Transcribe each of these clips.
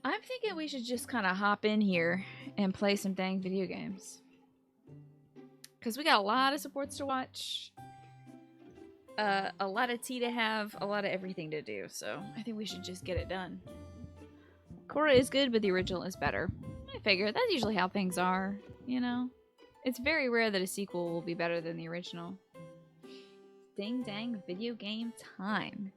I'm thinking we should just kind of hop in here and play some dang video games. Because we got a lot of supports to watch. A lot of tea to have, a lot of everything to do. So I think we should just get it done. Korra is good, but the original is better. I figure that's usually how things are, you know? It's very rare that a sequel will be better than the original. Ding dang video game time.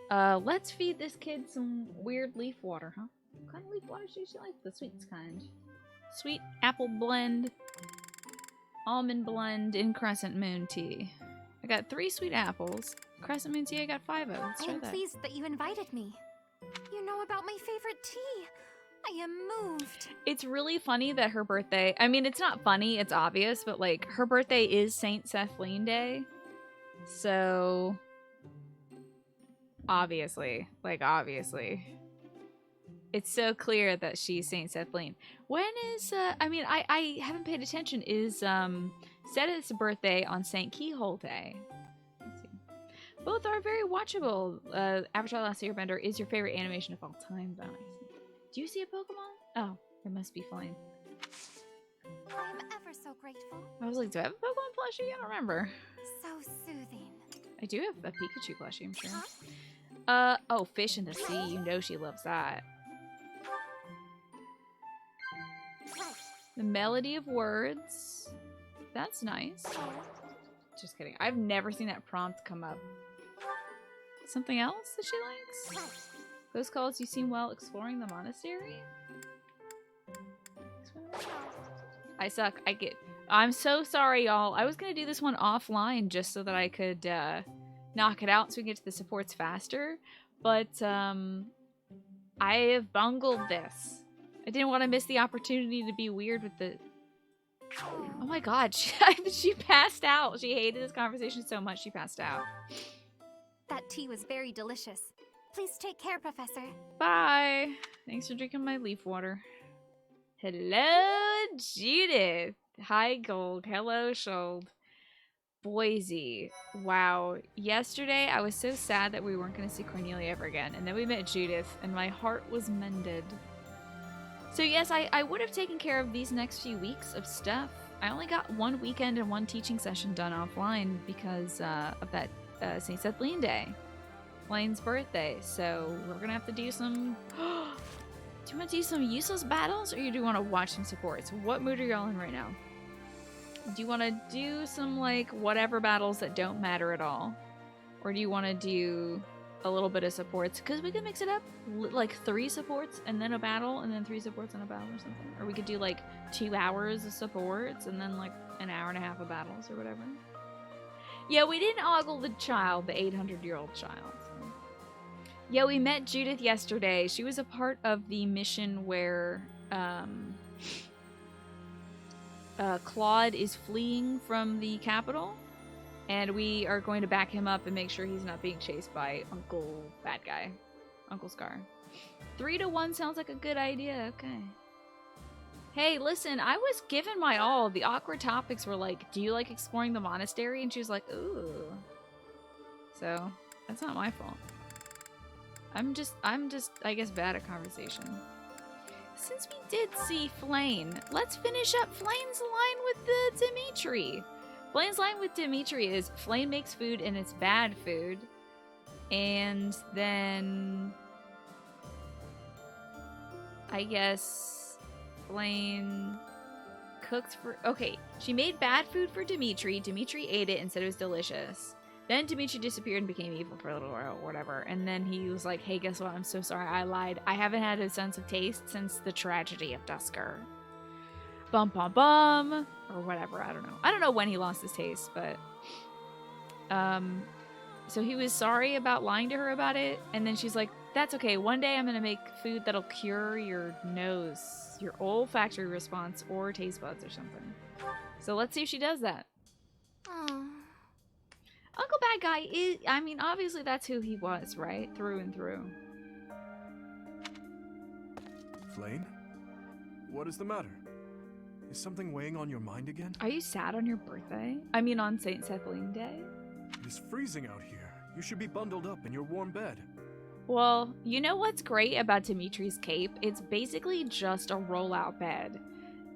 Let's feed this kid some weird leaf water, huh? What kind of leaf water does she like? The sweetest kind. Sweet apple blend, almond blend, and crescent moon tea. I got 3 sweet apples. Crescent moon tea, I got 5 of. Let's try I am that. pleased that you invited me. You know about my favorite tea. I am moved. It's really funny that her birthday... I mean, it's not funny, it's obvious, but, like, her birthday is Saint Sethlene Day. So... Obviously. Like, obviously. It's so clear that she's Saint Sethlene. When is, I mean, I haven't paid attention. Is, Set's birthday on Saint Keyhole Day? Let's see. Both are very watchable. Avatar: Last Airbender is your favorite animation of all time, though. Do you see a Pokemon? Oh, it must be Flame. I am ever so grateful. I was like, do I have a Pokemon plushie? I don't remember. So soothing. I do have a Pikachu plushie, I'm sure. Oh, Fish in the Sea. You know she loves that. The Melody of Words. That's nice. Just kidding. I've never seen that prompt come up. Something else that she likes? Those calls, you seem well exploring the monastery? I suck. I'm so sorry, y'all. I was gonna do this one offline just so that I could knock it out so we can get to the supports faster. But I have bungled this. I didn't want to miss the opportunity to be weird with the... Oh my god, she passed out. She hated this conversation so much she passed out. That tea was very delicious. Please take care, Professor. Bye. Thanks for drinking my leaf water. Hello, Judith. Hi, Gold. Hello, Shold. Boise. Wow. Yesterday, I was so sad that we weren't going to see Cornelia ever again. And then we met Judith, and my heart was mended. So yes, I would have taken care of these next few weeks of stuff. I only got 1 weekend and 1 teaching session done offline because of that St. Sethlene Day. Lane's birthday. So we're going to have to do some... Do you want to do some useless battles, or do you want to watch some supports? What mood are y'all in right now? Do you want to do some, like, whatever battles that don't matter at all? Or do you want to do a little bit of supports? Because we could mix it up. Like, 3 supports and then a battle, and then 3 supports and a battle or something. Or we could do, like, 2 hours of supports and then, like, an hour and a half of battles or whatever. Yeah, we didn't ogle the child, the 800-year-old child. Yeah, we met Judith yesterday. She was a part of the mission where Claude is fleeing from the capital, and we are going to back him up and make sure he's not being chased by Uncle Bad Guy, Uncle Scar. 3 to 1 sounds like a good idea. Okay. Hey, listen, I was given my all. The awkward topics were like, do you like exploring the monastery? And she was like, ooh. So, that's not my fault. I'm just, I guess, bad at conversation. Since we did see Flame, let's finish up Flame's line with the Dimitri. Flame's line with Dimitri is, Flame makes food and it's bad food. And then... I guess... Flame... cooked for... Okay, she made bad food for Dimitri. Dimitri ate it and said it was delicious. Then Dimitri disappeared and became evil for a little while or whatever. And then he was like, hey, guess what? I'm so sorry. I lied. I haven't had a sense of taste since the tragedy of Dusker. Bum, bum, bum. Or whatever. I don't know. I don't know when he lost his taste, but... So he was sorry about lying to her about it. And then she's like, that's okay. One day I'm going to make food that'll cure your nose, your olfactory response, or taste buds or something. So let's see if she does that. Aww. Uncle Bad Guy is, I mean, obviously that's who he was, right? Through and through. Flame? What is the matter? Is something weighing on your mind again? Are you sad on your birthday? I mean, on St. Sethlene Day? It is freezing out here. You should be bundled up in your warm bed. Well, you know what's great about Dimitri's cape? It's basically just a rollout bed.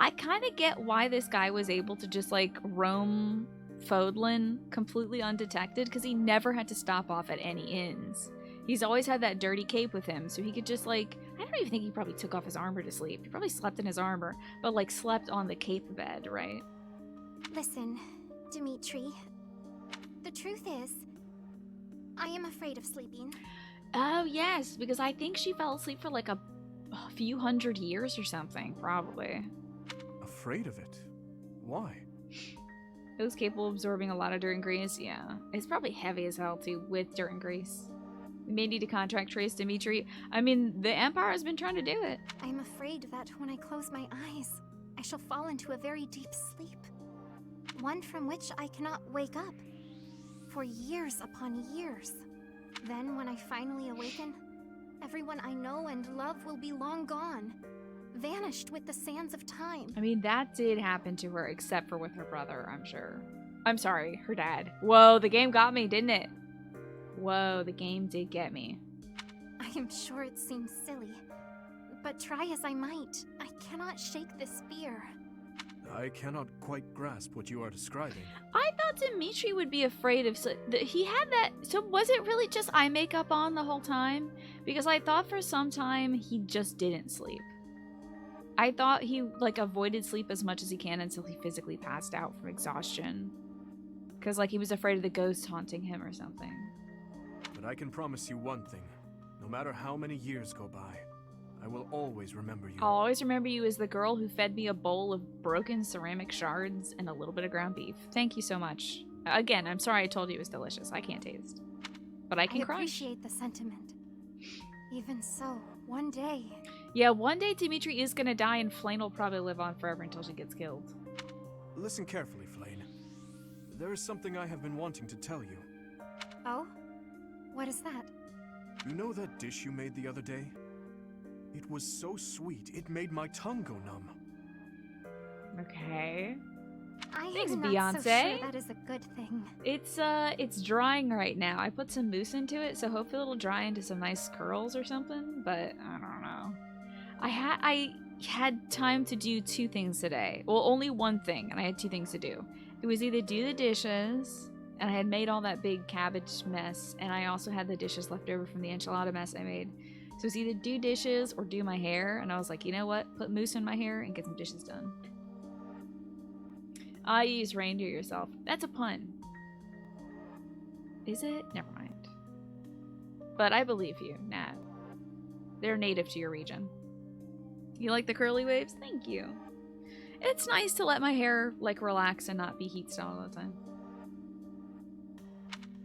I kind of get why this guy was able to just like roam Fodlan completely undetected because he never had to stop off at any inns. He's always had that dirty cape with him, so he could just like, I don't even think he probably took off his armor to sleep. He probably slept in his armor, but like slept on the cape bed, right? Listen, Dimitri. The truth is, I am afraid of sleeping. Oh, yes, because I think she fell asleep for like a few hundred years or something, probably. Afraid of it? Why? It was capable of absorbing a lot of dirt and grease, yeah. It's probably heavy as hell, too, with dirt and grease. We may need to contract trace Dimitri. I mean, the Empire has been trying to do it. I am afraid that when I close my eyes, I shall fall into a very deep sleep. One from which I cannot wake up. For years upon years. Then, when I finally awaken, everyone I know and love will be long gone. Vanished with the sands of time. I mean, that did happen to her, except for with her brother, I'm sure. I'm sorry, her dad. Whoa, the game got me, didn't it? Whoa, the game did get me. I am sure it seems silly, but try as I might, I cannot shake this fear. I cannot quite grasp what you are describing. I thought Dimitri would be afraid of sleep. He had that. So was it really just eye makeup on the whole time? Because I thought for some time he just didn't sleep. I thought he like avoided sleep as much as he can until he physically passed out from exhaustion. Because like he was afraid of the ghost haunting him or something. But I can promise you one thing. No matter how many years go by, I will always remember you. I'll always remember you as the girl who fed me a bowl of broken ceramic shards and a little bit of ground beef. Thank you so much. Again, I'm sorry I told you it was delicious. I can't taste. But I can crush. Appreciate the sentiment. Even so, one day... Yeah, one day Dimitri is gonna die and Flane will probably live on forever until she gets killed. Listen carefully, Flane. There is something I have been wanting to tell you. Oh? What is that? You know that dish you made the other day? It was so sweet, it made my tongue go numb. Okay. Thanks, am not Beyonce. so sure that is a good thing. It's drying right now. I put some mousse into it, so hopefully it'll dry into some nice curls or something, but I don't know. I had time to do two things today. Well, only one thing, and I had two things to do. It was either do the dishes, and I had made all that big cabbage mess, and I also had the dishes left over from the enchilada mess I made. So it's either do dishes or do my hair, and I was like, you know what? Put mousse in my hair and get some dishes done. I use reindeer yourself. That's a pun. Is it? Never mind. But I believe you, Nat. They're native to your region. You like the curly waves? Thank you. It's nice to let my hair, like, relax and not be heat stone all the time.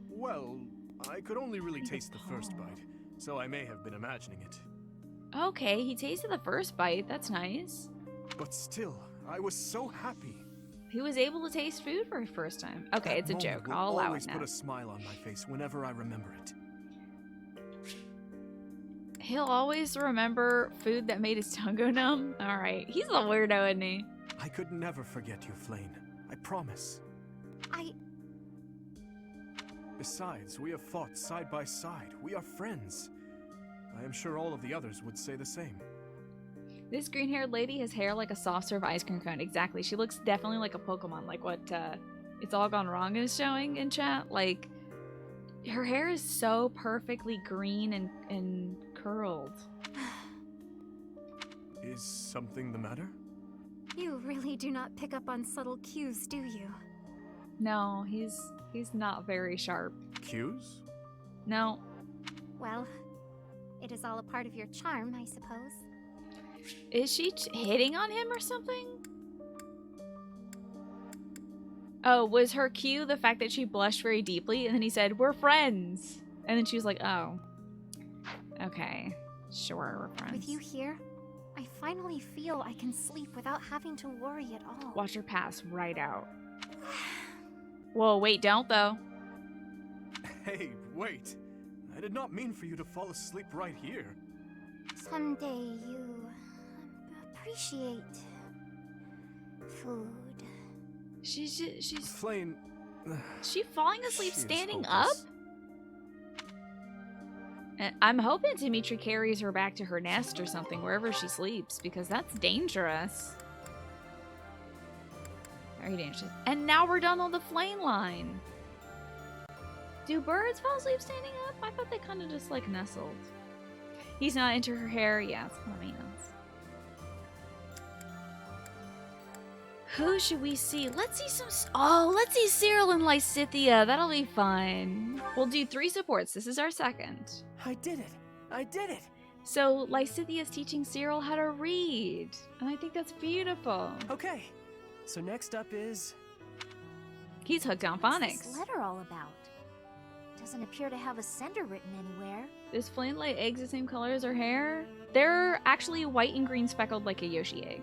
Well, I could only really taste the first bite, so I may have been imagining it. Okay, he tasted the first bite. That's nice. But still, I was so happy. He was able to taste food for the first time. Okay, it's a joke. I'll allow it always now. put a smile on my face whenever I remember it. He'll always remember food that made his tongue go numb. All right, he's a weirdo, isn't he? I could never forget you, Flane. I promise. Besides, we have fought side by side. We are friends. I am sure all of the others would say the same. This green-haired lady has hair like a soft serve ice cream cone. Exactly. She looks definitely like a Pokemon, like what It's All Gone Wrong is showing in chat. Like, her hair is so perfectly green and curled. Is something the matter? You really do not pick up on subtle cues, do you? No, he's not very sharp. Cues? No. Well, it is all a part of your charm, I suppose. Is she hitting on him or something? Oh, was her cue the fact that she blushed very deeply and then he said, "We're friends." And then she was like, "Oh. Okay. Sure, we're friends." With you here, I finally feel I can sleep without having to worry at all. Watch her pass right out. Whoa, wait, don't though. Hey, wait. I did not mean for you to fall asleep right here. Someday you appreciate food. She's Flane. she falling asleep She is standing hopeless. up? And I'm hoping Dimitri carries her back to her nest or something, wherever she sleeps, because that's dangerous. Very dangerous. And now we're done on the flame line. Do birds fall asleep standing up? I thought they kind of just like nestled. He's not into her hair. Yeah, it's kind of maintenance. Who should we see? Let's see some. Oh, let's see Cyril and Lysithea. That'll be fun. We'll do 3 supports. This is our second. I did it! I did it! So Lysithea is teaching Cyril how to read, and I think that's beautiful. Okay, so next up is... He's hooked on What's phonics. this letter all about? Doesn't appear to have a sender written anywhere. Does Flint lay eggs the same color as her hair? They're actually white and green speckled like a Yoshi egg.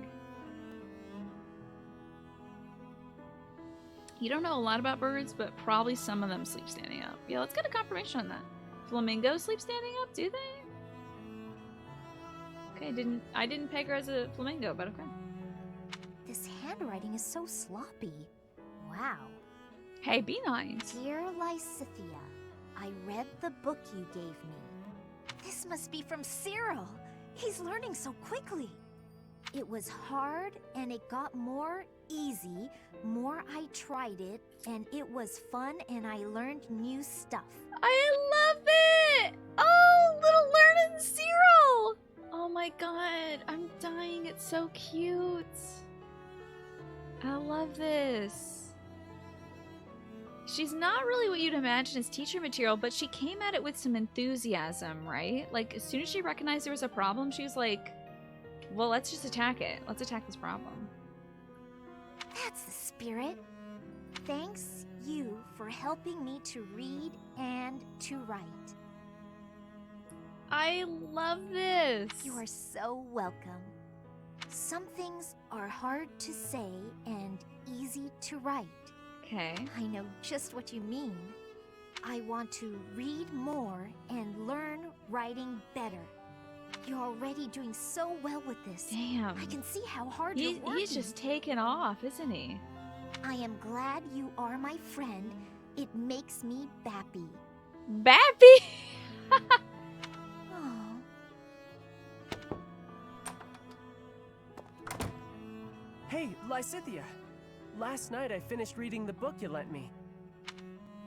You don't know a lot about birds, but probably some of them sleep standing up. Yeah, let's get a confirmation on that. Flamingos sleep standing up, do they? Okay, I didn't peg her as a flamingo, but okay. This handwriting is so sloppy. Wow. Hey, be nice. Dear Lysithea, I read the book you gave me. This must be from Cyril. He's learning so quickly. It was hard and it got more easy, more I tried it, and it was fun and I learned new stuff. I love it! Oh, little learning Cyril! Oh my god, I'm dying. It's so cute. I love this. She's not really what you'd imagine as teacher material, but she came at it with some enthusiasm, right? Like, as soon as she recognized there was a problem, she was like, well, let's just attack it. Let's attack this problem. That's the spirit. Thanks you for helping me to read and to write. I love this. You are so welcome. Some things are hard to say and easy to write. Okay. I know just what you mean. I want to read more and learn writing better. You're already doing so well with this. Damn. I can see how hard you're working. He's just taking off, isn't he? I am glad you are my friend. It makes me bappy. Bappy? Oh. Hey, Lysithea! Last night I finished reading the book you lent me.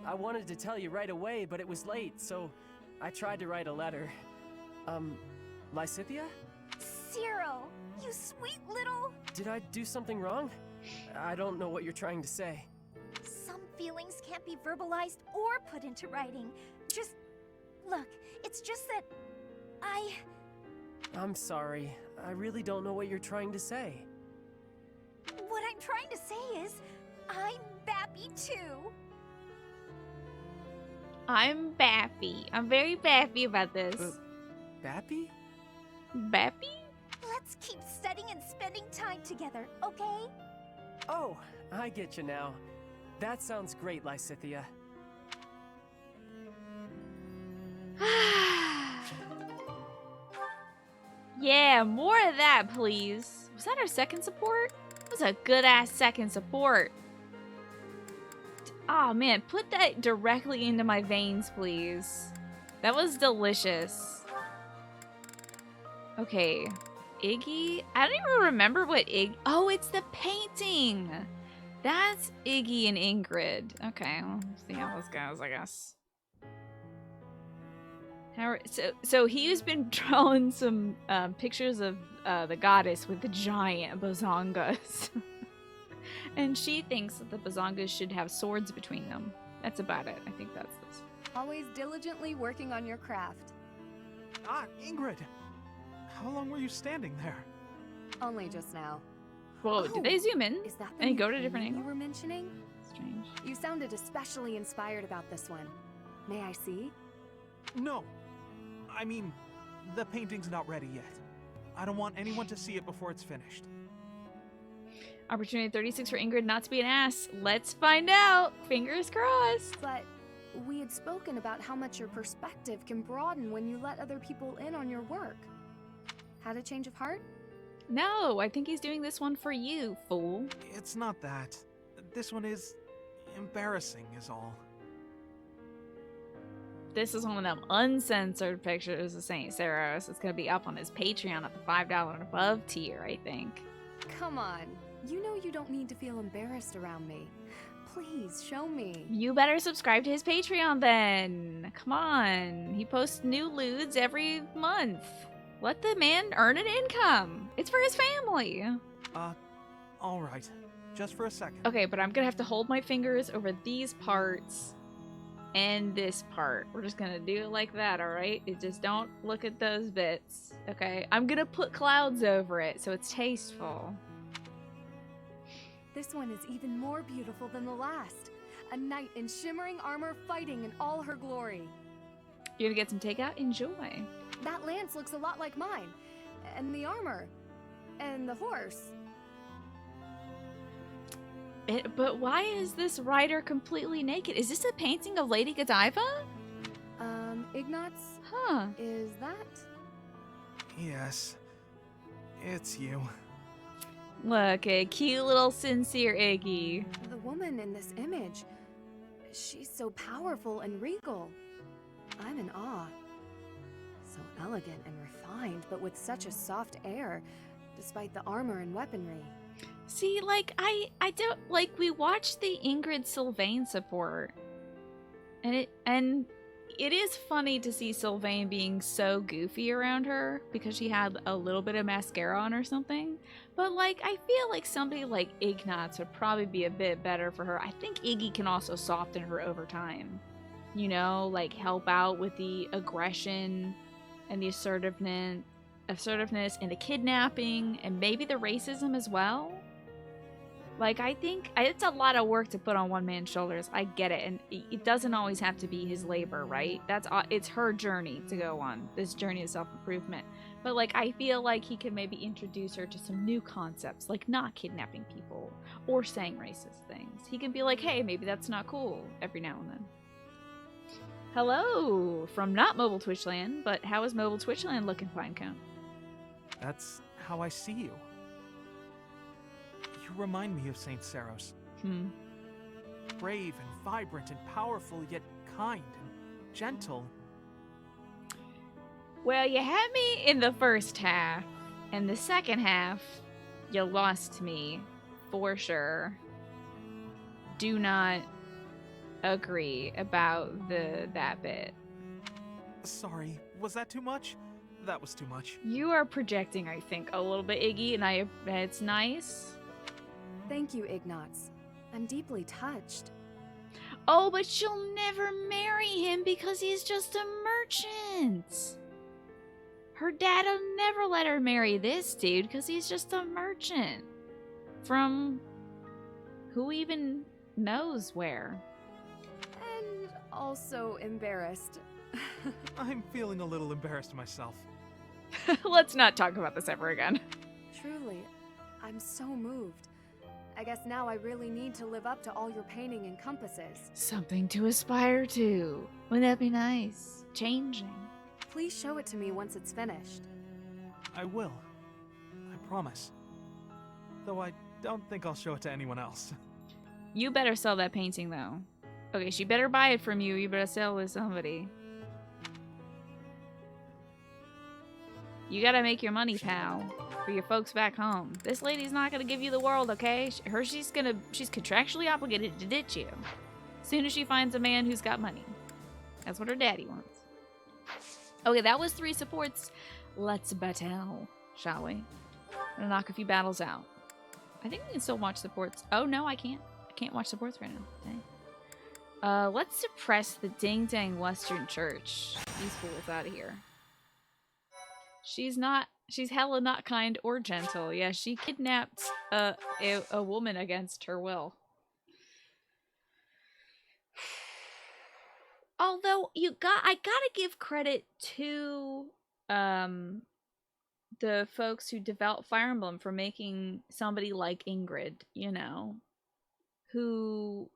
I wanted to tell you right away, but it was late, so I tried to write a letter. Lysithea? Cyril, you sweet little... Did I do something wrong? I don't know what you're trying to say. Some feelings can't be verbalized or put into writing. Just... Look, it's just that... I'm sorry. I really don't know what you're trying to say. What I'm trying to say is... I'm bappy too. I'm bappy. I'm very bappy about this. Bappy? Bappy? Let's keep studying and spending time together, okay? Oh, I get you now. That sounds great, Lysithea. Yeah, more of that, please. Was that our second support? That was a good-ass second support. Oh, man, put that directly into my veins, please. That was delicious. Okay, Iggy? I don't even remember what Iggy... Oh, it's the painting! That's Iggy and Ingrid. Okay, well, let's see how this goes, I guess. So he's been drawing some pictures of the goddess with the giant bazongas. And she thinks that the bazongas should have swords between them. That's about it. I think that's this. Always diligently working on your craft. Ah, Ingrid! How long were you standing there? Only just now. Whoa, did they zoom in? Is that the And new go to a different painting angle? you were mentioning? Strange. You sounded especially inspired about this one. May I see? No. I mean, the painting's not ready yet. I don't want anyone to see it before it's finished. Opportunity 36 for Ingrid not to be an ass. Let's find out. Fingers crossed. But we had spoken about how much your perspective can broaden when you let other people in on your work. Had a change of heart? No, I think he's doing this one for you, fool. It's not that. This one is embarrassing, is all. This is one of them uncensored pictures of St. Saros. It's gonna be up on his Patreon at the $5 and above tier, I think. Come on. You know you don't need to feel embarrassed around me. Please, show me. You better subscribe to his Patreon then. Come on. He posts new lewds every month. Let the man earn an income. It's for his family. Alright. Just for a second. Okay, but I'm gonna have to hold my fingers over these parts and this part. We're just gonna do it like that, alright? Just don't look at those bits, okay? I'm gonna put clouds over it so it's tasteful. This one is even more beautiful than the last. A knight in shimmering armor fighting in all her glory. You're gonna get some takeout? Enjoy. That lance looks a lot like mine. And the armor. And the horse. But why is this rider completely naked? Is this a painting of Lady Godiva? Ignatz? Huh. Is that? Yes. It's you. Look, a cute little sincere Iggy. The woman in this image. She's so powerful and regal. I'm in awe. So elegant and refined, but with such a soft air, despite the armor and weaponry. See, like, I don't, like, we watched the Ingrid Sylvain support. And it is funny to see Sylvain being so goofy around her because she had a little bit of mascara on or something. But, like, I feel like somebody like Ignatz would probably be a bit better for her. I think Iggy can also soften her over time. You know, like, help out with the aggression and the assertiveness and the kidnapping and maybe the racism as well. Like, I think it's a lot of work to put on one man's shoulders. I get it, and it doesn't always have to be his labor, right? It's her journey to go on, this journey of self-improvement. But, like, I feel like he could maybe introduce her to some new concepts, like not kidnapping people or saying racist things. He can be like, hey, maybe that's not cool every now and then. Hello from not Mobile Twitchland, but how is Mobile Twitchland looking, Pinecone? That's how I see you. You remind me of St. Saros. Brave and vibrant and powerful, yet kind and gentle. Well, you had me in the first half, and the second half, you lost me, for sure. Do not agree about that bit. Sorry, was that too much? That was too much. You are projecting, I think, a little bit, Iggy, and it's nice. Thank you, Ignatz. I'm deeply touched. Oh, but she'll never marry him because he's just a merchant. Her dad'll never let her marry this dude because he's just a merchant. From who even knows where. And also embarrassed. I'm feeling a little embarrassed myself. Let's not talk about this ever again. Truly, I'm so moved. I guess now I really need to live up to all your painting encompasses. Something to aspire to. Wouldn't that be nice? Changing. Please show it to me once it's finished. I will. I promise. Though I don't think I'll show it to anyone else. You better sell that painting, though. Okay, she better buy it from you. You better sell it to somebody. You gotta make your money, pal, for your folks back home. This lady's not gonna give you the world, okay? She's contractually obligated to ditch you. Soon as she finds a man who's got money. That's what her daddy wants. Okay, that was 3 supports. Let's battle, shall we? I'm gonna knock a few battles out. I think we can still watch supports. Oh, no, I can't. I can't watch supports right now. Dang. Let's suppress the ding-dang Western Church. These fools out of here. She's hella not kind or gentle. Yeah, she kidnapped a woman against her will. Although I gotta give credit to the folks who developed Fire Emblem for making somebody like Ingrid, you know, who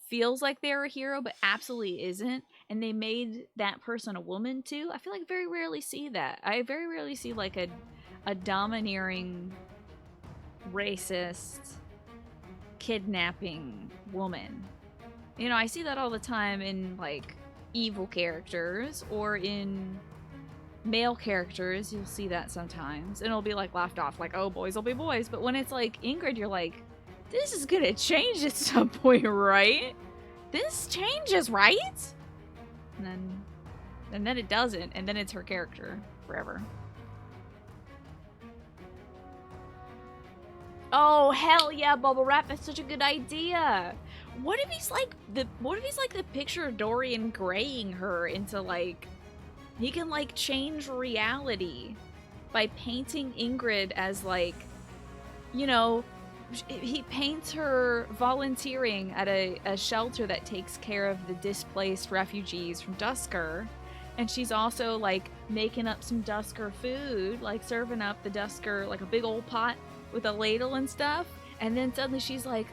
feels like they're a hero but absolutely isn't, and they made that person a woman too. I feel like I very rarely see that. I very rarely see like a domineering, racist, kidnapping woman. You know, I see that all the time in like evil characters or in male characters, you'll see that sometimes, and it'll be like laughed off, like, oh, boys will be boys. But when it's like Ingrid, you're like, this is gonna change at some point, right? This changes, right? And then it doesn't, and then it's her character forever. Oh, hell yeah, Bubble Wrap, that's such a good idea. What if he's like the picture of Dorian graying her into like, he can like change reality by painting Ingrid as like, you know, he paints her volunteering at a shelter that takes care of the displaced refugees from Dusker. And she's also like making up some Dusker food, like serving up the Dusker, like a big old pot with a ladle and stuff. And then suddenly she's like,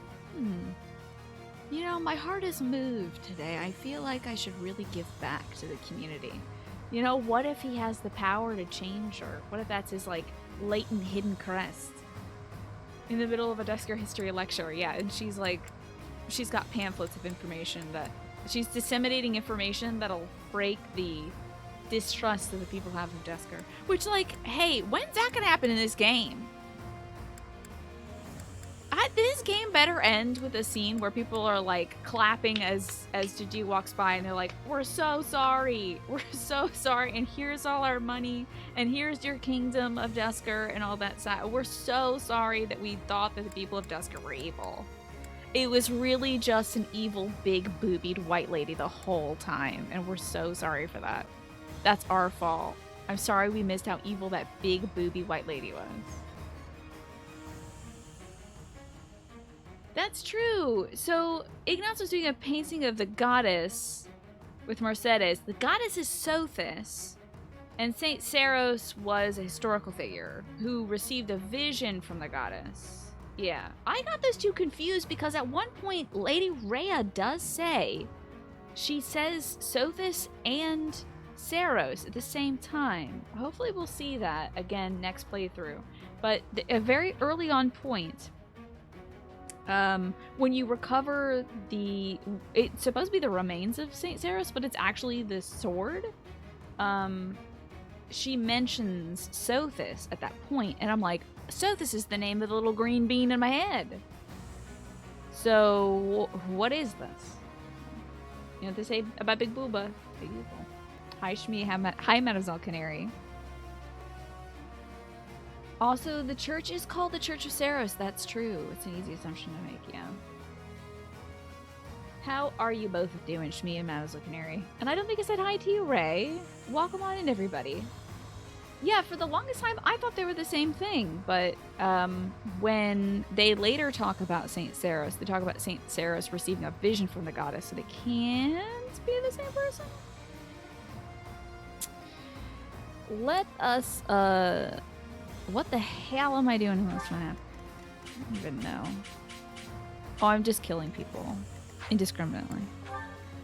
you know, my heart is moved today. I feel like I should really give back to the community. You know, what if he has the power to change her? What if that's his like latent hidden crest? In the middle of a Dusker history lecture, yeah, and she's like, she's got pamphlets of information that she's disseminating information that'll break the distrust that the people have of Dusker. Which, like, hey, when's that gonna happen in this game? This game better end with a scene where people are like clapping as Gigi walks by and they're like, we're so sorry, and here's all our money, and here's your kingdom of Dusker and all that side. We're so sorry that we thought that the people of Dusker were evil. It was really just an evil, big boobied white lady the whole time, and we're so sorry for that. That's our fault. I'm sorry we missed how evil that big booby white lady was. That's true. So Ignaz was doing a painting of the goddess with Mercedes. The goddess is Sothis, and Saint Saros was a historical figure who received a vision from the goddess. Yeah, I got those two confused because at one point Lady Rhea does say, she says Sothis and Saros at the same time. Hopefully we'll see that again next playthrough. But a very early on point, when you recover it's supposed to be the remains of Saint Saros, but it's actually the sword. She mentions Sothis at that point, and I'm like, Sothis is the name of the little green bean in my head. So what is this? You know what they say about Big Booba? Big evil. Hi Shmi, hi Mademoiselle Canary. Also, the church is called the Church of Saros. That's true. It's an easy assumption to make, yeah. How are you both doing, Shmi and Mademoiselle Canary? And I don't think I said hi to you, Ray. Welcome on in, everybody. Yeah, for the longest time, I thought they were the same thing. But when they later talk about Saint Saros, they talk about Saint Saros receiving a vision from the goddess, so they can't be the same person. Let us, what the hell am I doing in this map? I don't even know. Oh, I'm just killing people. Indiscriminately.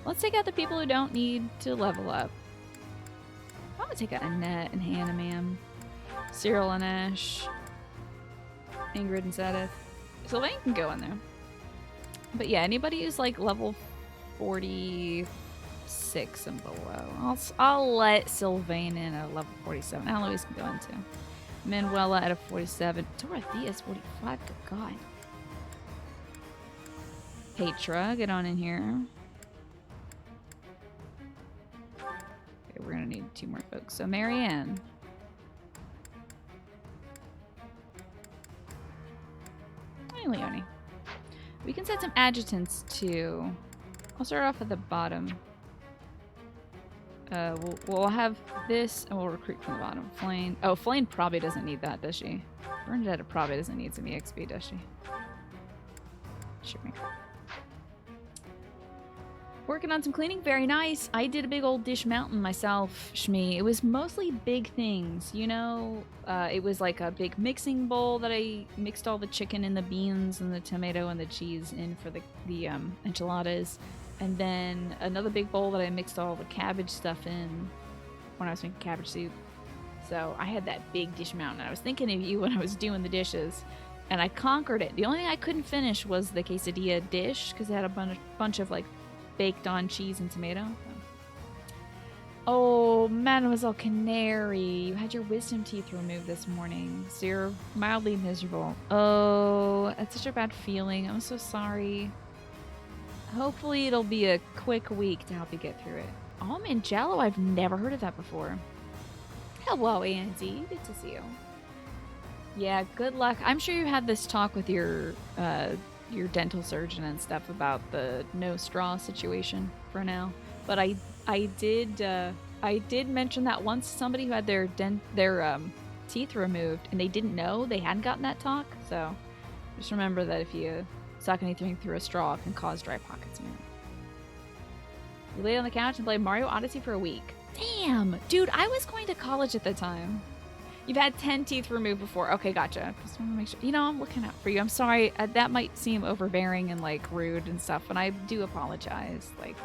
Let's take out the people who don't need to level up. I'm gonna take out Annette and Hannah, ma'am. Cyril and Ash. Ingrid and Sedith. Sylvain can go in there. But yeah, anybody who's like level 46 and below. I'll let Sylvain in at level 47. Alois can go in too. Manuela at a 47. Dorothea's 45. Good God. Petra, get on in here. Okay, we're gonna need 2 more folks. So Marianne. Hey, Leonie. We can set some adjutants too. I'll start off at the bottom. We'll have this, and we'll recruit from the bottom. Flame. Oh, Flame probably doesn't need that, does she? Bernadette probably doesn't need some EXP, does she? Sure. Working on some cleaning, very nice. I did a big old dish mountain myself, Shmi. It was mostly big things, you know? It was like a big mixing bowl that I mixed all the chicken and the beans and the tomato and the cheese in for the enchiladas. And then another big bowl that I mixed all the cabbage stuff in when I was making cabbage soup. So I had that big dish mountain. I was thinking of you when I was doing the dishes, and I conquered it. The only thing I couldn't finish was the quesadilla dish because it had a bunch of like baked on cheese and tomato. So Oh, Mademoiselle Canary, you had your wisdom teeth removed this morning, so you're mildly miserable. Oh, that's such a bad feeling. I'm so sorry. Hopefully it'll be a quick week to help you get through it. Almond Jello? I've never heard of that before. Hello, Andy. Good to see you. Yeah, good luck. I'm sure you had this talk with your dental surgeon and stuff about the no straw situation for now. But I did mention that once to somebody who had their teeth removed and they didn't know they hadn't gotten that talk. So just remember that if you suck anything through a straw, it can cause dry pockets in your mouth. You laid on the couch and played Mario Odyssey for a week. Damn, dude, I was going to college at the time. You've had 10 teeth removed before. Okay, gotcha. Just want to make sure. You know, I'm looking out for you. I'm sorry. That might seem overbearing and, like, rude and stuff, and I do apologize. Like,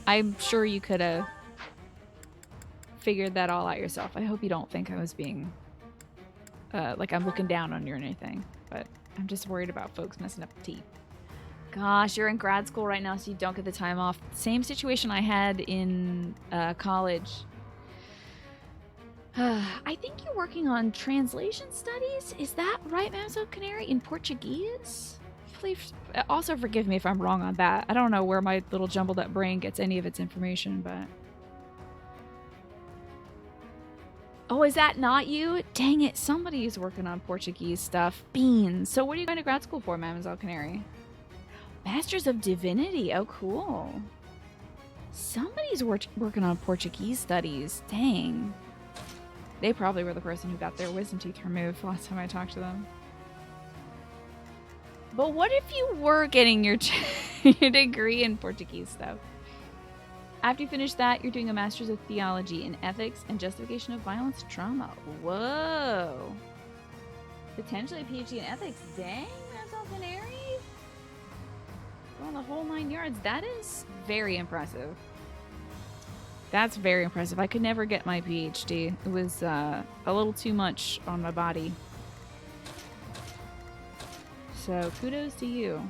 I'm sure you could have figured that all out yourself. I hope you don't think I was being, like I'm looking down on you or anything, but I'm just worried about folks messing up teeth. Gosh, you're in grad school right now, so you don't get the time off. Same situation I had in college. I think you're working on translation studies. Is that right, Mademoiselle Canary? In Portuguese? Please, also forgive me if I'm wrong on that. I don't know where my little jumbled up brain gets any of its information, but... Oh, is that not you? Dang it, somebody's working on Portuguese stuff. Beans. So what are you going to grad school for, Mademoiselle Canary? Masters of Divinity. Oh, cool. Somebody's working on Portuguese studies. Dang. They probably were the person who got their wisdom teeth removed last time I talked to them. But what if you were getting your degree in Portuguese stuff? After you finish that, you're doing a Master's of Theology in Ethics and Justification of Violence Trauma. Whoa. Potentially a PhD in Ethics. Dang, that's all Canary. Going the whole 9 yards. That is very impressive. That's very impressive. I could never get my PhD. It was a little too much on my body. So kudos to you.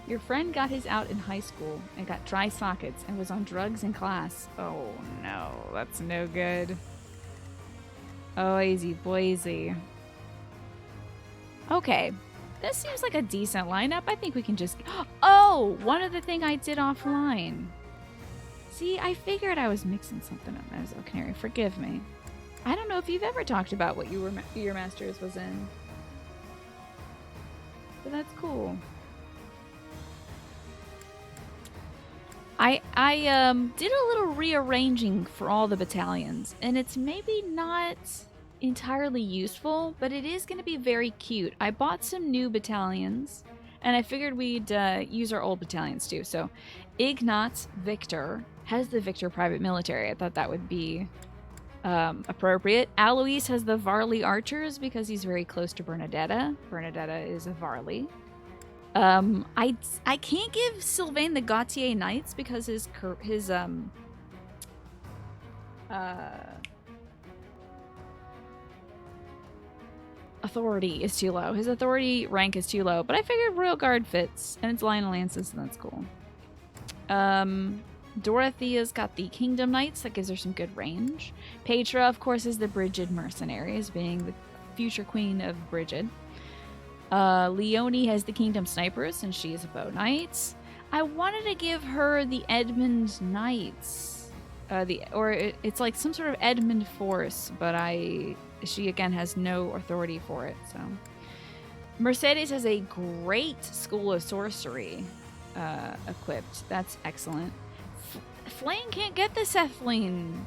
Your friend got his out in high school and got dry sockets and was on drugs in class. Oh no, that's no good. Oh, easy boysy. Okay, this seems like a decent lineup. I think we can just... Oh, one other thing I did offline. See, I figured I was mixing something up, Mademoiselle Canary. Forgive me. I don't know if you've ever talked about what your master's was in. But that's cool. I did a little rearranging for all the battalions, and it's maybe not entirely useful, but it is going to be very cute. I bought some new battalions, and I figured we'd use our old battalions too. So Ignatz Victor has the Victor Private Military. I thought that would be appropriate. Alois has the Varley Archers because he's very close to Bernadetta. Bernadetta is a Varley. I can't give Sylvain the Gautier Knights because his authority is too low. His authority rank is too low, but I figured Royal Guard fits, and it's Line of Lances, and that's cool. Dorothea's got the Kingdom Knights, that gives her some good range. Petra, of course, is the Brigid Mercenaries, being the future queen of Brigid. Leonie has the Kingdom Snipers, and she is a Bow Knight. I wanted to give her the Edmund Knights. It's like some sort of Edmund force, but she again has no authority for it, so. Mercedes has a great School of Sorcery equipped. That's excellent. Flame can't get the Cephaline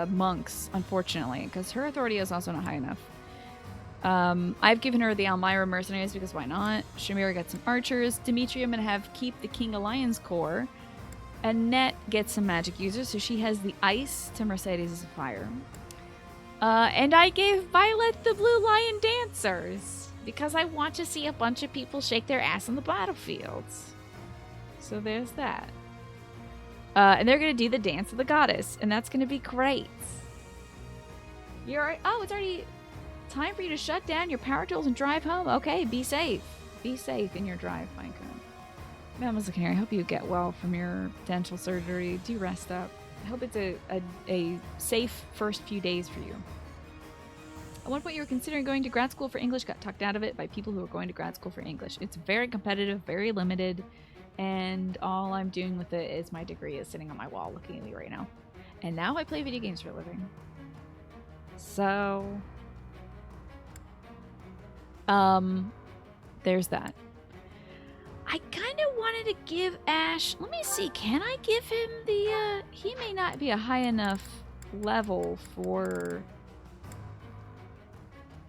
monks, unfortunately, because her authority is also not high enough. I've given her the Almyra Mercenaries because why not? Shamira gets some archers. Dimitri, I'm going to have keep the King Alliance Corps. Annette gets some magic users, so she has the ice to Mercedes' fire. And I gave Violet the Blue Lion Dancers because I want to see a bunch of people shake their ass on the battlefields. So there's that. And they're going to do the Dance of the Goddess, and that's going to be great. Oh, it's already time for you to shut down your power tools and drive home. Okay, be safe. Be safe in your drive, Micah. Mademoiselle Canary, I hope you get well from your dental surgery. Do rest up. I hope it's a safe first few days for you. At one point you were considering going to grad school for English, got talked out of it by people who are going to grad school for English. It's very competitive, very limited, and all I'm doing with it is my degree is sitting on my wall looking at me right now. And now I play video games for a living. So, there's that. I kind of wanted to give Ash, let me see, can I give him the, he may not be a high enough level for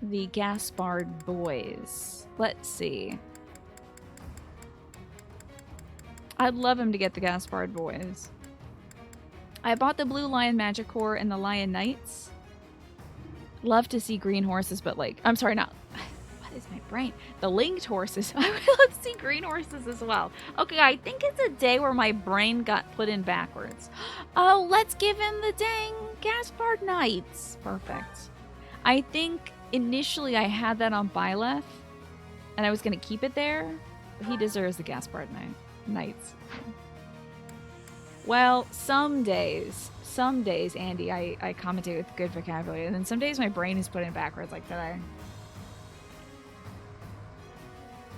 the Gaspard boys. Let's see. I'd love him to get the Gaspard boys. I bought the Blue Lion Magic Corps and the Lion Knights. Love to see green horses, but like, I'm sorry, not, what is my brain? The linked horses. I would love to see green horses as well. Okay, I think it's a day where my brain got put in backwards. Oh, let's give him the dang Gaspard Knights. Perfect. I think initially I had that on Byleth, and I was going to keep it there, but he deserves the Gaspard Knights. Well, some days, Andy, I commentate with good vocabulary, and then some days my brain is put in backwards like today.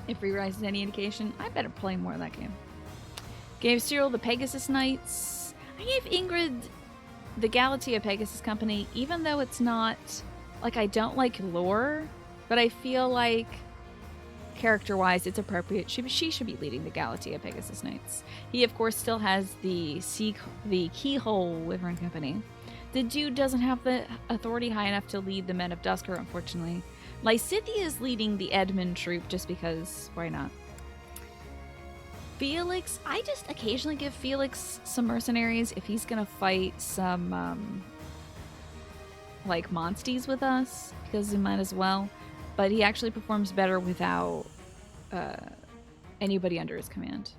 If Free Rise is any indication, I better play more of that game. Gave Cyril the Pegasus Knights. I gave Ingrid the Galatea Pegasus Company, even though it's not, like, I don't like lore, but I feel like character-wise it's appropriate. She should be leading the Galatea Pegasus Knights. He, of course, still has the Keyhole Wyvern Company. The dude doesn't have the authority high enough to lead the Men of Dusker, unfortunately. Lysithea is leading the Edmund troop just because, why not? Felix, I just occasionally give Felix some mercenaries if he's gonna fight some, like, monsties with us, because he might as well. But he actually performs better without anybody under his command.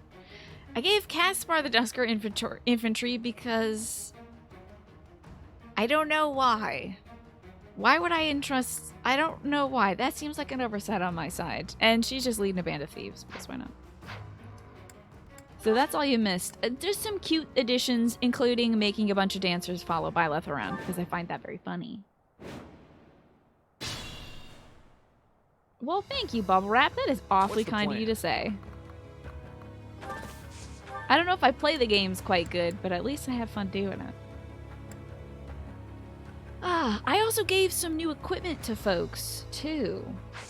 I gave Caspar the Dusker infantry because I don't know why. Why would I entrust? I don't know why. That seems like an oversight on my side. And she's just leading a band of thieves, because why not? So that's all you missed. There's some cute additions, including making a bunch of dancers follow Byleth around, because I find that very funny. Well, thank you, Bubble Wrap. That is awfully kind of you to say. I don't know if I play the games quite good, but at least I have fun doing it. I also gave some new equipment to folks, too.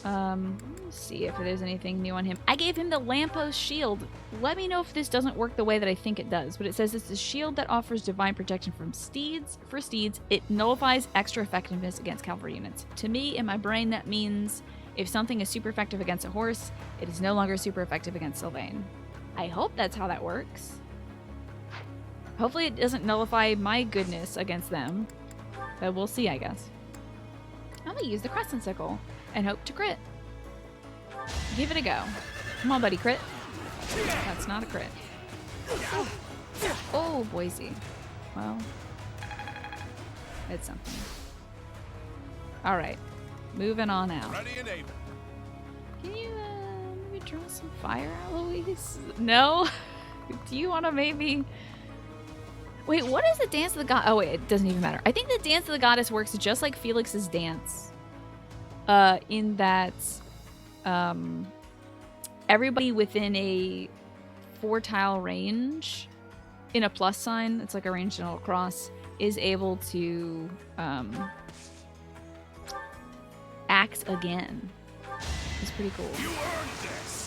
Let me see if there's anything new on him. I gave him the Lamppost Shield. Let me know if this doesn't work the way that I think it does, but it says it's a shield that offers divine protection from steeds. For steeds, it nullifies extra effectiveness against cavalry units. To me, in my brain, that means if something is super effective against a horse, it is no longer super effective against Sylvain. I hope that's how that works. Hopefully it doesn't nullify my goodness against them. But we'll see, I guess. I'm gonna use the Crescent Sickle and hope to crit. Give it a go. Come on, buddy, crit. That's not a crit. Oh, Boise. Well, it's something. All right, moving on out. Can you maybe draw some fire, Eloise? No? Do you want to maybe... Wait, what is the Dance of the God? Oh, wait, it doesn't even matter. I think the Dance of the Goddess works just like Felix's dance. In that everybody within a 4-tile range in a plus sign, it's like arranged in a little cross, is able to act again. It's pretty cool. You earned this.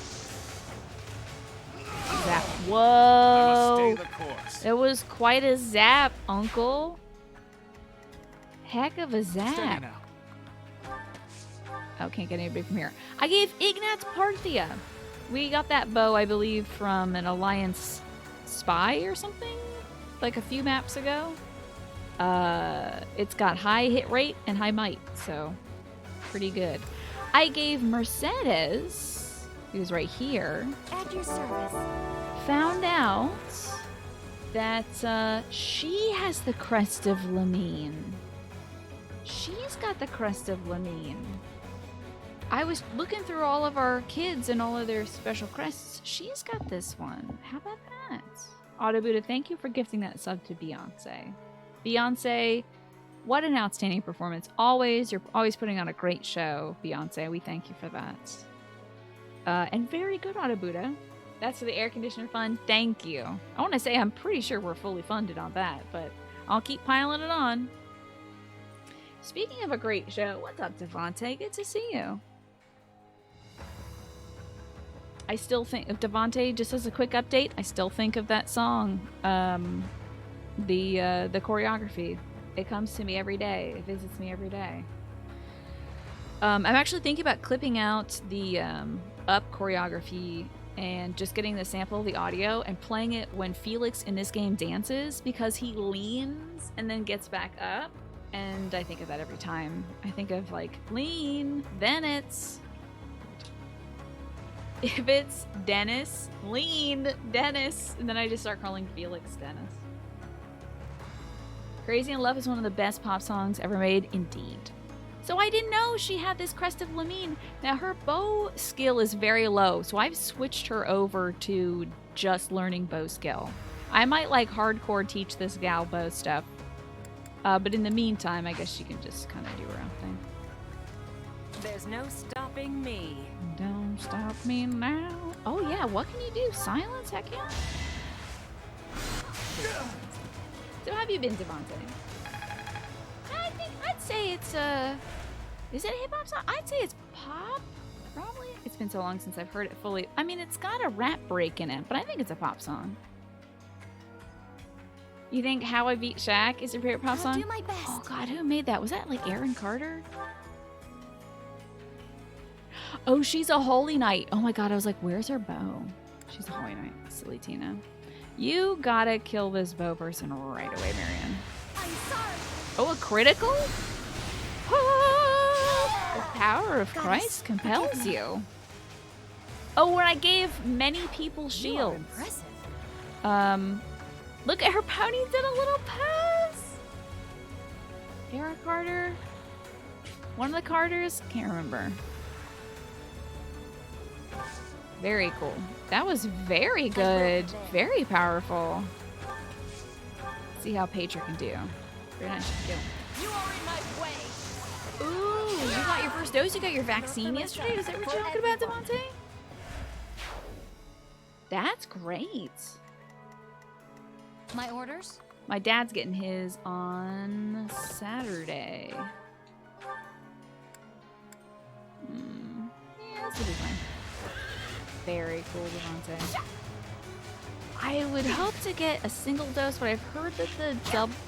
Zap. Whoa! Stay the course. It was quite a zap, Uncle. Heck of a Steady zap. now. Oh, can't get anybody from here. I gave Ignatz Parthia. We got that bow, I believe, from an Alliance spy or something, like a few maps ago. It's got high hit rate and high might, so pretty good. I gave Mercedes, who's right here, At your service. found out that she has the Crest of Lamine. She's got the Crest of Lamine. I was looking through all of our kids and all of their special crests. She's got this one. How about that? Autobuda, thank you for gifting that sub to Beyonce. Beyonce, what an outstanding performance. You're always putting on a great show, Beyonce. We thank you for that. And very good, Autobuda. That's for the air conditioner fund. Thank you. I want to say I'm pretty sure we're fully funded on that, but I'll keep piling it on. Speaking of a great show, what's up, Devontae? Good to see you. I still think of Devontae, just as a quick update, I still think of that song. The choreography. It comes to me every day. It visits me every day. I'm actually thinking about clipping out the up choreography and just getting the sample of the audio and playing it when Felix in this game dances, because he leans and then gets back up. And I think of that every time. I think of like, lean, then it's... If it's Dennis, lean, Dennis. And then I just start calling Felix Dennis. Crazy in Love is one of the best pop songs ever made, indeed. So I didn't know she had this Crest of Lamine. Now her bow skill is very low, so I've switched her over to just learning bow skill. I might like hardcore teach this gal bow stuff. But in the meantime, I guess she can just kind of do her own thing. There's no stopping me. Don't stop me now. Oh yeah, what can you do? Silence? Heck yeah. So how have you been, Devontae? I'd say it's is it a hip hop song? I'd say it's pop. Probably. It's been so long since I've heard it fully. I mean, it's got a rap break in it, but I think it's a pop song. You think How I Beat Shaq is your favorite pop song? I'll do my best. Oh god, who made that? Was that like Aaron Carter? Oh, she's a holy knight. Oh my god, I was like, where's her bow? She's a holy knight. Silly Tina. You gotta kill this bow person right away, Marianne. I'm sorry. Oh, a critical? Ah, the power of Christ compels you. Oh, where I gave many people shields. Impressive. Look at her pony did a little pose. Eric Carter. One of the Carters? Can't remember. Very cool. That was very good. Very powerful. See how Petra can do. Very nice skill. You are in my way. Ooh, you got your first dose? You got your vaccine yesterday? Is that what you're talking about, Devontae? That's great. My orders? My dad's getting his on Saturday. Yeah, this will be fine. Very cool, Devontae. I would hope to get a single dose, but I've heard that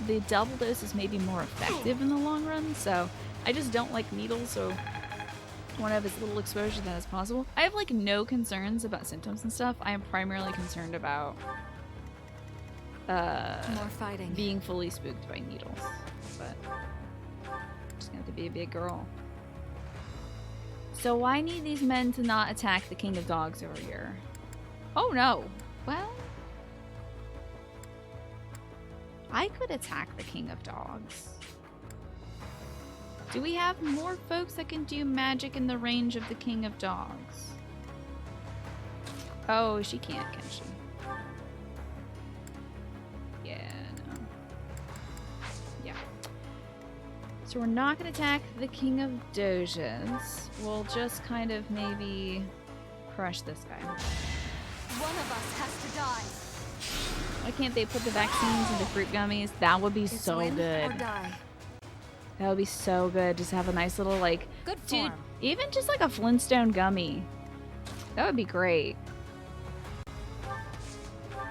the double dose is maybe more effective in the long run, so I just don't like needles, so I want to have as little exposure to that as possible. I have like no concerns about symptoms and stuff. I am primarily concerned about More fighting. being fully spooked by needles, but I'm just gonna have to be a big girl. So why need these men to not attack the king of dogs over here? Oh no. Well, I could attack the king of dogs. Do we have more folks that can do magic in the range of the king of dogs? Oh, she can't, can she? Yeah, no. Yeah. So we're not going to attack the king of doges. We'll just kind of maybe crush this guy. One of us has to die. Why can't they put the vaccines into fruit gummies? That would be It's so win good. Or die. That would be so good. Just have a nice little like, Good dude, form. even just like a Flintstone gummy. That would be great.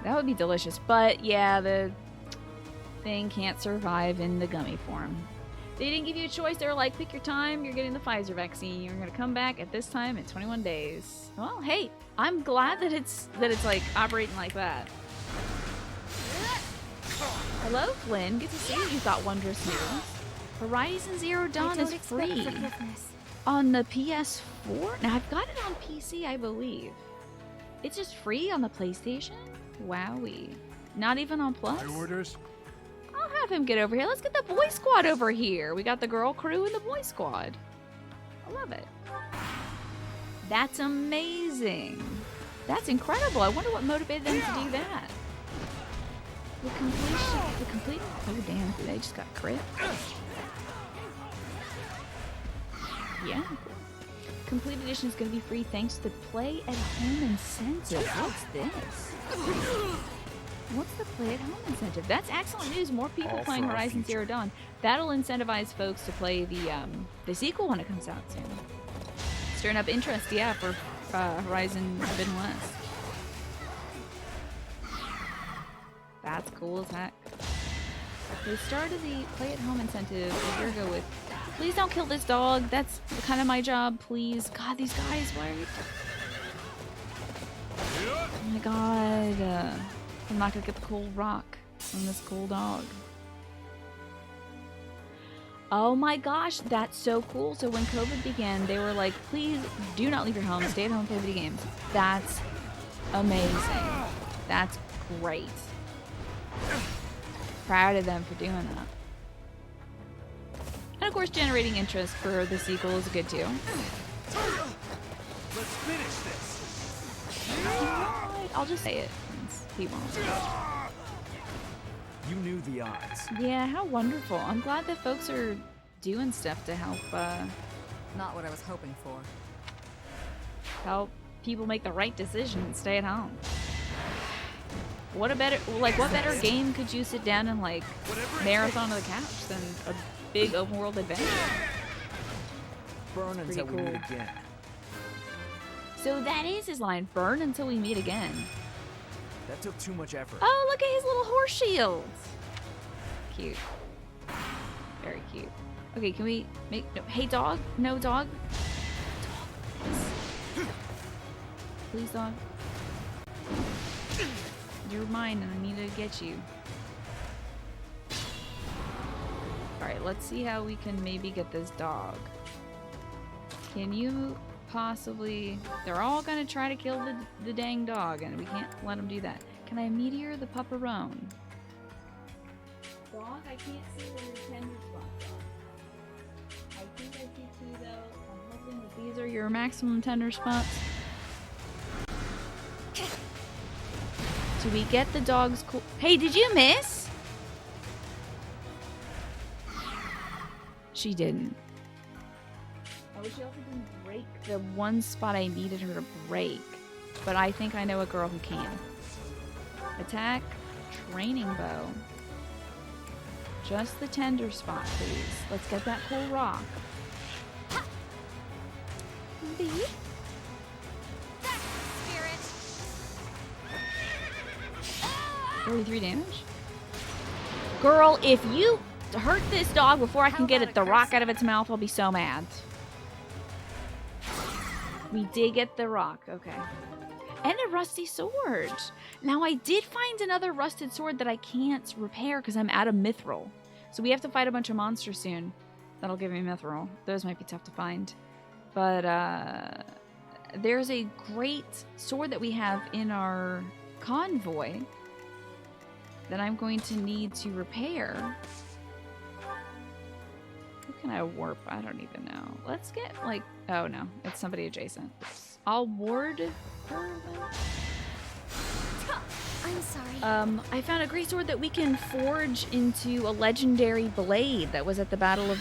That would be delicious. But yeah, the thing can't survive in the gummy form. They didn't give you a choice. They were like, pick your time. You're getting the Pfizer vaccine. You're gonna come back at this time in 21 days. Well, hey, I'm glad that it's like operating like that. Hello, Flynn. Good to see you. You've got wondrous news. Horizon Zero Dawn I is don't expect free forgiveness. on the PS4. Now I've got it on PC, I believe. It's just free on the PlayStation. Wowie. Not even on Plus. My orders? I'll have him get over here. Let's get the boy squad over here. We got the girl crew and the boy squad. I love it. That's amazing. That's incredible. I wonder what motivated them to do that. The completion, the complete. Oh damn! They just got crit. Yeah. Complete edition is going to be free thanks to the Play at Home incentive. What's this? What's the Play at Home incentive? That's excellent news. More people All playing for our Horizon future. Zero Dawn. That'll incentivize folks to play the sequel when it comes out soon. Stirring up interest, yeah, for Horizon Forbidden West. That's cool as heck. They started the Play at Home incentive a year ago with, please don't kill this dog. That's kind of my job, please. God, these guys, why are you... Oh my god. I'm not gonna get the cool rock from this cool dog. Oh my gosh, that's so cool. So when COVID began, they were like, please do not leave your home. Stay at home, play video games. That's amazing. That's great. Proud of them for doing that. And of course, generating interest for the sequel is good too. Let's finish this. Right, I'll just say it since he won't. You knew the odds. Yeah, how wonderful. I'm glad that folks are doing stuff to help Not what I was hoping for. help people make the right decision and stay at home. What better game could you sit down and like marathon on the couch than a big open world adventure? Burn pretty until we meet cool. again. So that is his line, burn until we meet again. That took too much effort. Oh, look at his little horse shields. Cute. Very cute. Okay, can we make... No, hey, dog? No, dog? Dog. Please, dog. You're mine and I need to get you. Alright, let's see how we can maybe get this dog. Can you possibly... They're all gonna try to kill the dang dog and we can't let them do that. Can I meteor the pupperone? Dog, I can't see where your tender spots are. I think I see two though. I'm hoping that these are your maximum tender spots. Do we get the dog's cool? Hey, did you miss? She didn't. Oh, she also didn't break the one spot I needed her to break. But I think I know a girl who can. Attack, training bow. Just the tender spot, please. Let's get that cool rock. B? 43 damage? Girl, if you hurt this dog before I can get the rock out of its mouth, I'll be so mad. We did get the rock, okay. And a rusty sword. Now, I did find another rusted sword that I can't repair because I'm out of mithril. So we have to fight a bunch of monsters soon. That'll give me mithril. Those might be tough to find. But, there's a great sword that we have in our convoy that I'm going to need to repair. Who can I warp? I don't even know. Let's get, like... Oh, no. It's somebody adjacent. I'll ward her then. I'm sorry. I found a great sword that we can forge into a legendary blade that was at the Battle of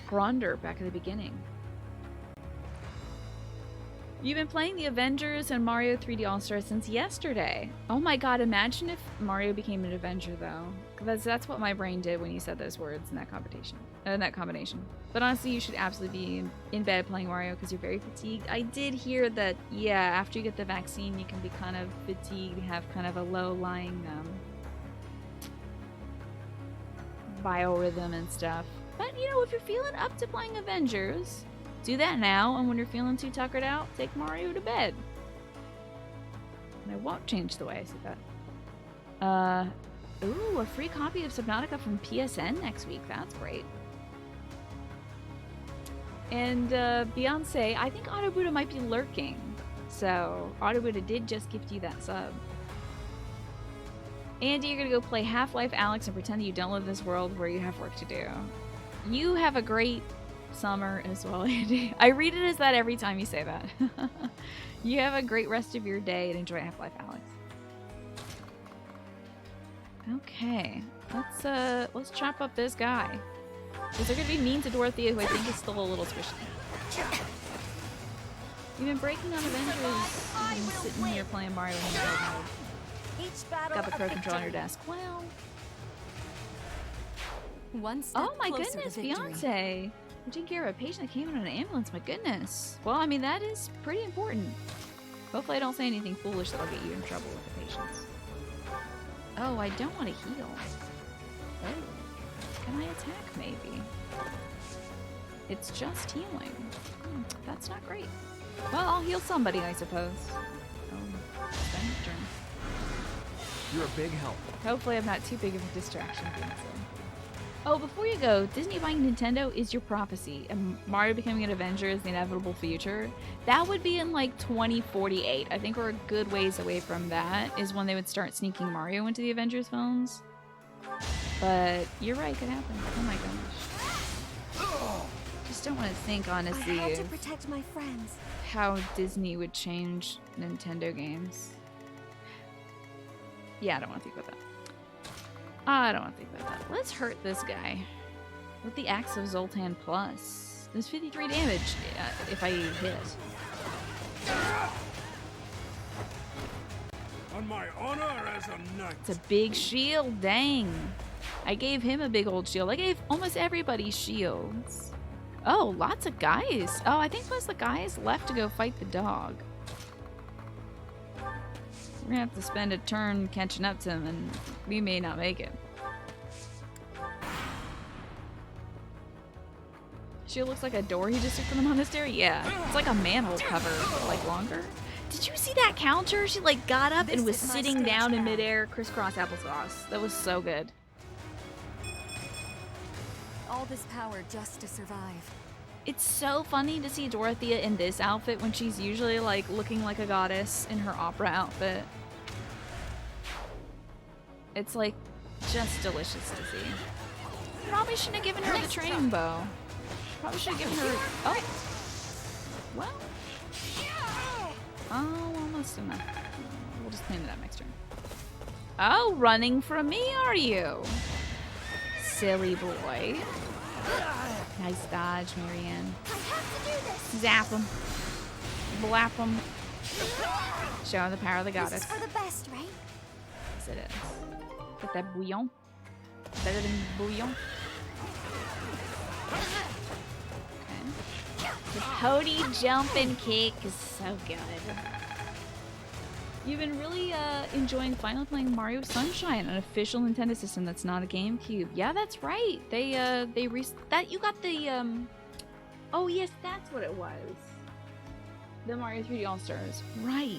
Gronder back at the beginning. You've been playing the Avengers and Mario 3D All-Stars since yesterday. Oh my god, imagine if Mario became an Avenger, though. Because that's what my brain did when you said those words in that combination. But honestly, you should absolutely be in bed playing Mario because you're very fatigued. I did hear that, yeah, after you get the vaccine, you can be kind of fatigued, have kind of a low-lying biorhythm and stuff. But, you know, if you're feeling up to playing Avengers... Do that now, and when you're feeling too tuckered out, take Mario to bed. And I won't change the way I said that. Ooh, a free copy of Subnautica from PSN next week. That's great. And, Beyonce, I think Autobuddha might be lurking. So, Autobuddha did just gift you that sub. Andy, you're gonna go play Half-Life Alyx and pretend that you don't live in this world where you have work to do. You have a great... summer as well, Andy. I read it as that every time you say that. You have a great rest of your day and enjoy Half-Life Alyx. Okay, let's chop up this guy. Is there gonna be mean to Dorothea, who I think is still a little squishy? You've been breaking on Avengers and sitting here playing Mario in handheld mode. Got the pro controller on your desk. Well, One step oh my closer goodness, to victory. Beyonce! You're taking care of a patient that came in an ambulance. My goodness. Well, I mean that is pretty important. Hopefully, I don't say anything foolish that'll get you in trouble with the patients. Oh, I don't want to heal. Oh, can I attack? Maybe. It's just healing. That's not great. Well, I'll heal somebody, I suppose. Spend your turn. You're a big help. Hopefully I'm not too big of a distraction for myself. Oh, before you go, Disney buying Nintendo is your prophecy, and Mario becoming an Avenger is the inevitable future. That would be in like 2048. I think we're a good ways away from that, is when they would start sneaking Mario into the Avengers films. But you're right, could happen. Oh my gosh. Just don't want to think, honestly, I had to protect my friends. how Disney would change Nintendo games. Yeah, I don't want to think about that. I don't want to think about that. Let's hurt this guy with the Axe of Zoltan Plus. There's 53 damage if I hit. On my honor as a knight. It's a big shield, dang. I gave him a big old shield. I gave almost everybody shields. Oh, lots of guys. Oh, I think most of the guys left to go fight the dog. We're gonna have to spend a turn catching up to him, and we may not make it. Shield looks like a door he just took from the monastery. Yeah, it's like a manhole cover, but like longer. Did you see that counter? She like got up and was sitting down in midair, crisscross applesauce. That was so good. All this power just to survive. It's so funny to see Dorothea in this outfit when she's usually like looking like a goddess in her opera outfit. It's like just delicious to see. Probably shouldn't have given her the training bow. Probably should have given her. Oh, well. Oh, almost enough. We'll just clean it up next turn. Oh, running from me, are you? Silly boy. Nice dodge, Marianne. I have to do this. Zap him. Blap him. Show him the power of the This goddess. is for the best, right? Yes, it is. Get that bouillon. Better than bouillon. Okay. The pony jump and kick is so good. You've been really enjoying finally playing Mario Sunshine, an official Nintendo system that's not a GameCube. Yeah, that's right. They that you got the oh yes, that's what it was. The Mario 3D All-Stars. Right.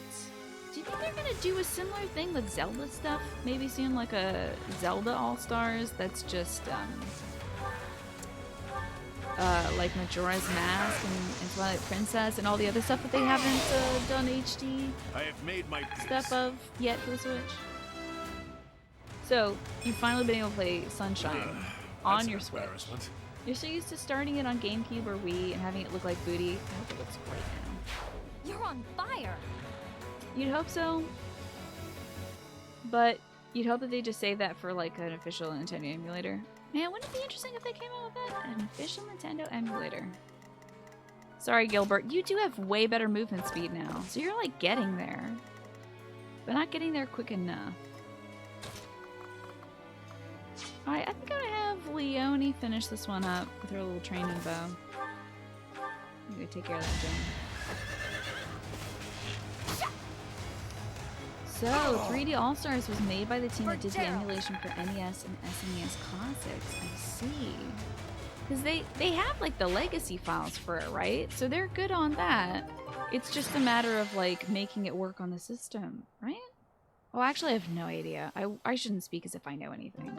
Do you think they're gonna do a similar thing with Zelda stuff? Maybe seeing like a Zelda All-Stars that's just like Majora's Mask and Twilight Princess and all the other stuff that they haven't done HD I have made my peace. stuff of yet for the Switch. So, you've finally been able to play Sunshine on That's your an Switch. embarrassment. You're so used to starting it on GameCube or Wii and having it look like booty. I hope it looks great now. You're on fire. You'd hope so. But you'd hope that they just save that for like an official Nintendo emulator. Man, wouldn't it be interesting if they came out with that? An official Nintendo emulator. Sorry, Gilbert. You do have way better movement speed now. So you're like getting there. But not getting there quick enough. Alright, I think I'm gonna have Leonie finish this one up with her little training bow. I'm gonna take care of that, Joan. So, 3D All-Stars was made by the team that did the emulation for NES and SNES Classics. I see. Because they have, like, the legacy files for it, right? So they're good on that. It's just a matter of, like, making it work on the system, right? Well, actually, I have no idea. I shouldn't speak as if I know anything.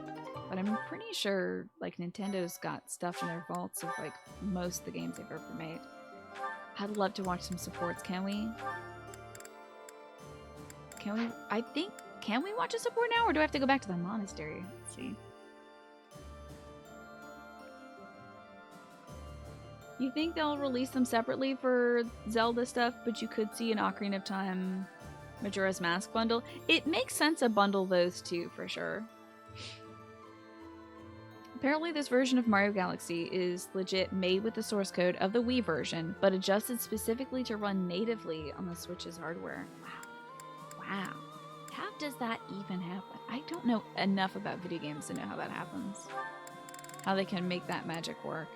But I'm pretty sure, like, Nintendo's got stuff in their vaults of, like, most of the games they've ever made. I'd love to watch some supports, can we? Can we? I think, can we watch a support now, or do I have to go back to the monastery? Let's see. You think they'll release them separately for Zelda stuff, but you could see an Ocarina of Time Majora's Mask bundle? It makes sense to bundle those two, for sure. Apparently, this version of Mario Galaxy is legit made with the source code of the Wii version, but adjusted specifically to run natively on the Switch's hardware. Wow. Wow. How does that even happen? I don't know enough about video games to know how that happens. How they can make that magic work.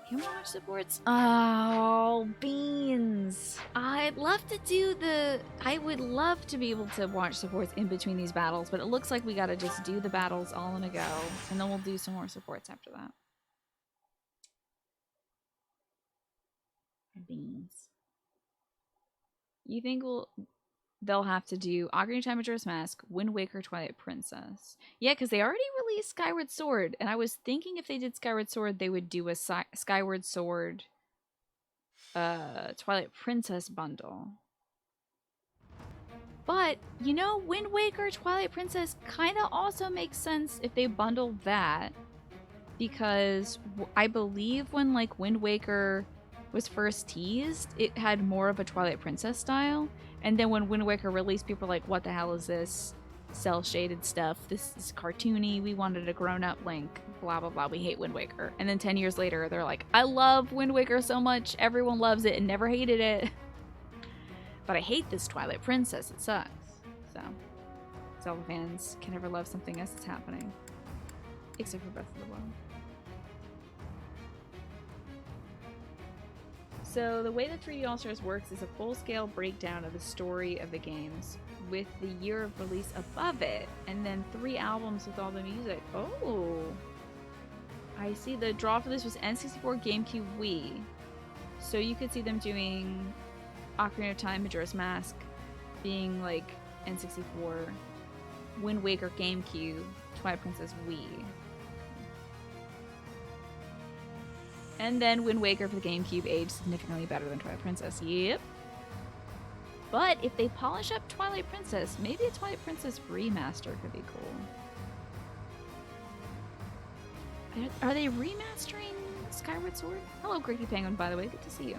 Can we watch supports? Oh, beans. I'd love to do the... I would love to be able to watch supports in between these battles, but it looks like we gotta just do the battles all in a go, and then we'll do some more supports after that. Beans. You think they'll have to do Ocarina of Time, Majora's Mask, Wind Waker, Twilight Princess? Yeah, because they already released Skyward Sword, and I was thinking if they did Skyward Sword, they would do a Skyward Sword Twilight Princess bundle. But, you know, Wind Waker, Twilight Princess kind of also makes sense if they bundle that, because I believe when, like, Wind Waker was first teased, it had more of a Twilight Princess style. And then when Wind Waker released, people were like, what the hell is this cel-shaded stuff? This is cartoony. We wanted a grown-up Link. Blah, blah, blah. We hate Wind Waker. And then 10 years later, they're like, I love Wind Waker so much. Everyone loves it and never hated it. But I hate this Twilight Princess. It sucks. So, Zelda fans can never love something as it's happening. Except for Breath of the Wild. So the way that 3D All-Stars works is a full-scale breakdown of the story of the games with the year of release above it, and then 3 albums with all the music. Oh! I see the draw for this was N64, GameCube, Wii. So you could see them doing Ocarina of Time, Majora's Mask, being like N64, Wind Waker, GameCube, Twilight Princess, Wii. And then Wind Waker for the GameCube aged significantly better than Twilight Princess. Yep. But if they polish up Twilight Princess, maybe a Twilight Princess remaster could be cool. Are they remastering Skyward Sword? Hello, Gricky Penguin, by the way. Good to see you.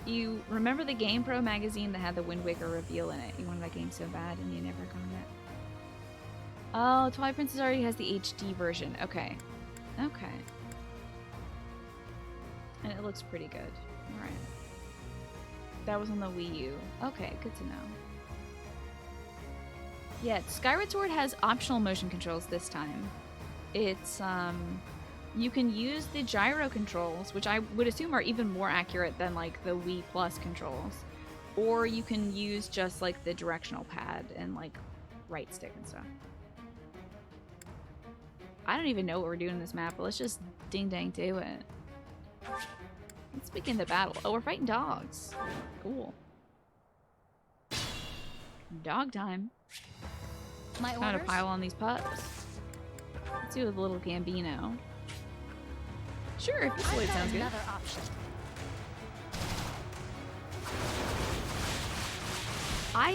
You remember the GamePro magazine that had the Wind Waker reveal in it? You wanted that game so bad and you never got it. Oh, Twilight Princess already has the HD version. Okay. Okay. And it looks pretty good. Alright. That was on the Wii U. Okay, good to know. Yeah, Skyward Sword has optional motion controls this time. It's, you can use the gyro controls, which I would assume are even more accurate than, like, the Wii Plus controls. Or you can use just, like, the directional pad and, like, right stick and stuff. I don't even know what we're doing in this map, but let's just ding-dang do it. Let's begin the battle. Oh, we're fighting dogs. Cool. Dog time. My Trying to orders? pile on these pups. Let's do a little Gambino. Sure, if this way sounds good. Another option.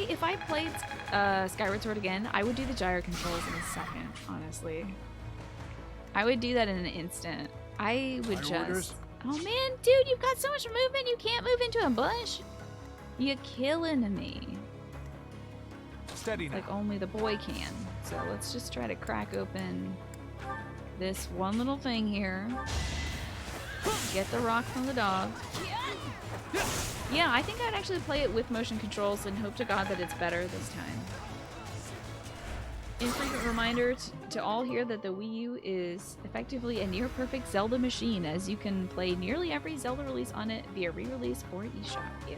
If I played Skyward Sword again, I would do the gyro controls in a second, honestly. I would do that in an instant. I would just... orders? Oh man, dude, you've got so much movement, you can't move into a bush. You're killing me. Steady now. Like only the boy can. So let's just try to crack open this one little thing here. Get the rock from the dog. Yeah, I think I'd actually play it with motion controls and hope to God that it's better this time. Infrequent reminder to all here that the Wii U is effectively a near-perfect Zelda machine, as you can play nearly every Zelda release on it via re-release or eShop. Yeah.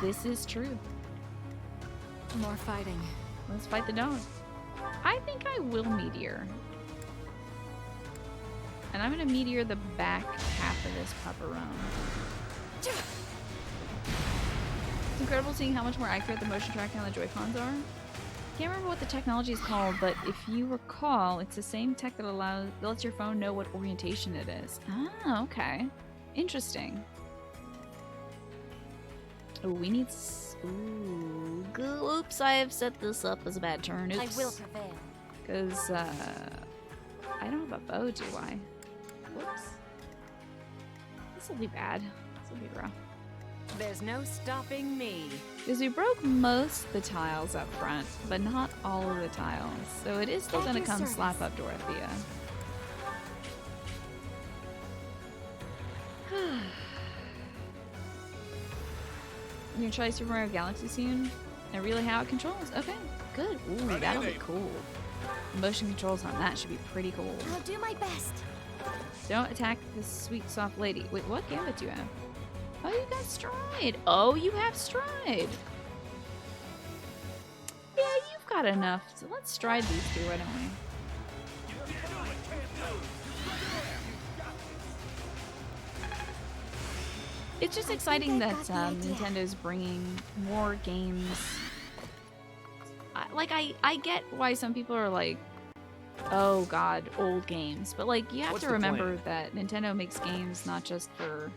This is true. More fighting. Let's fight the dog. I think I will meteor. And I'm gonna meteor the back half of this pepperoni. It's incredible seeing how much more accurate the motion tracking on the Joy-Cons are. Can't remember what the technology is called, but if you recall, it's the same tech that lets your phone know what orientation it is. Ah, okay. Interesting. Oh, we need... Ooh. Oops, I have set this up as a bad turn. Oops. I will prevail. Because, I don't have a bow, do I? Whoops. This will be bad. This will be rough. There's no stopping me. Because we broke most of the tiles up front, but not all of the tiles. So it is still At going to your come service. slap up Dorothea. You're gonna try Super Mario Galaxy soon? And really how it controls? Okay, good. Ooh, that'll be cool. The motion controls on that should be pretty cool. I'll do my best. Don't attack this sweet, soft lady. Wait, what gambit do you have? Oh, you got Stride. Oh, you have Stride. Yeah, you've got enough. So let's Stride these two, why don't we? It's just exciting that Nintendo's bringing more games. I get why some people are like, oh god, old games. But like, you have What's to the remember that Nintendo makes games not just for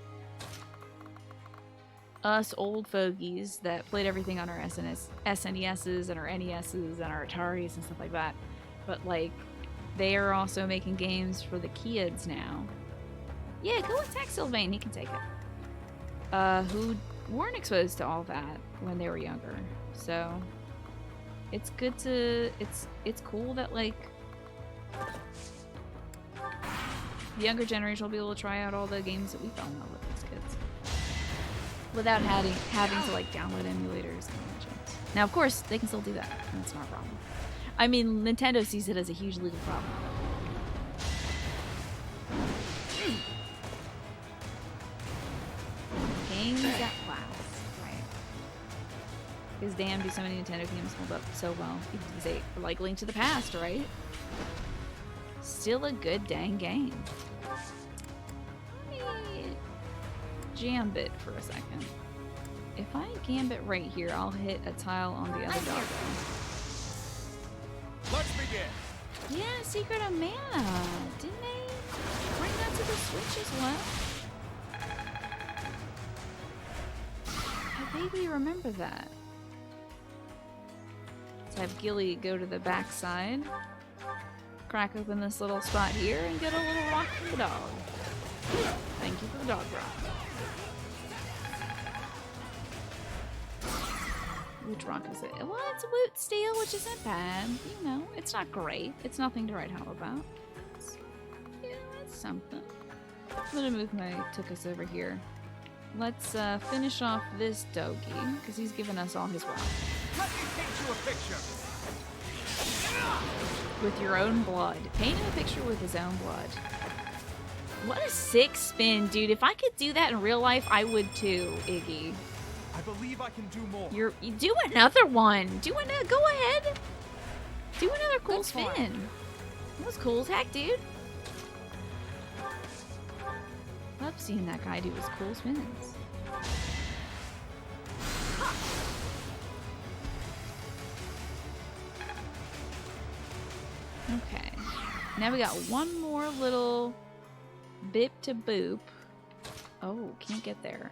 us old fogies that played everything on our SNESs and our NESs and our Ataris and stuff like that. But like, they are also making games for the kids now. Yeah, go attack Sylvain, he can take it. Who weren't exposed to all that when they were younger. So it's good to it's cool that like the younger generation will be able to try out all the games that we fell in love with as kids without having to like download emulators and all that. Now of course they can still do that, and that's not a problem. I mean, Nintendo sees it as a huge legal problem. Games that last, right? Because damn, do so many Nintendo games hold up so well. Even to say, like Link to the Past, right? Still a good dang game. Let me Gambit for a second. If I Gambit right here, I'll hit a tile on the other doggo. Let's begin. Yeah, Secret of Mana. Didn't they bring that to the Switch as well? I vaguely remember that. Let's have Gilly go to the back side, crack open this little spot here, and get a little rock for the dog. Thank you for the dog rock. Which rock is it? Well, it's Woot Steel, which isn't bad. You know, it's not great. It's nothing to write home about. Yeah, that's something. I'm gonna move my Tukas over here. Let's finish off this doggy, because he's given us all his rock. Let me paint you a picture. With your own blood. Paint him a picture with his own blood. What a sick spin, dude. If I could do that in real life, I would too, Iggy. I believe I can do more. You do another one. Go ahead. Do another cool spin. That was cool as heck, dude. Love seeing that guy do his cool spins. Okay. Now we got one more little bip to boop. Oh, can't get there.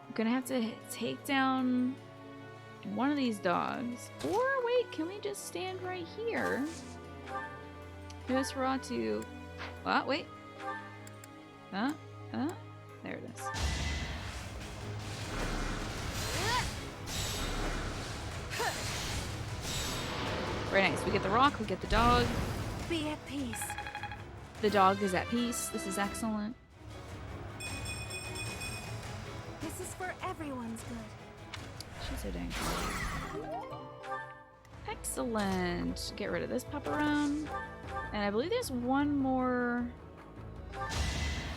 I'm gonna have to take down one of these dogs. Or wait, can we just stand right here? Nosferatu. What? Wait. There it is. Very nice. We get the rock, we get the dog. Be at peace. The dog is at peace. This is excellent. This is for everyone's good. She's so dang cool. Excellent. Get rid of this pepperone. And I believe there's one more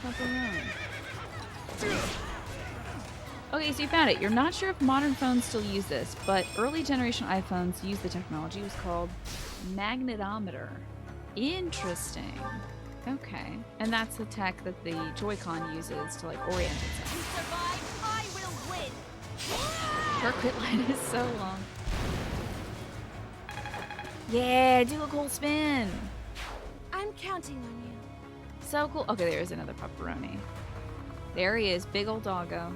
pepperone. Okay, so you found it. You're not sure if modern phones still use this, but early generation iPhones used the technology. It was called magnetometer. Interesting. Okay. And that's the tech that the Joy-Con uses to like orient itself. To survive, I will win. Her quit line is so long. Yeah, do a cool spin. I'm counting on you. So cool. Okay, there's another pepperoni. There he is, big old doggo.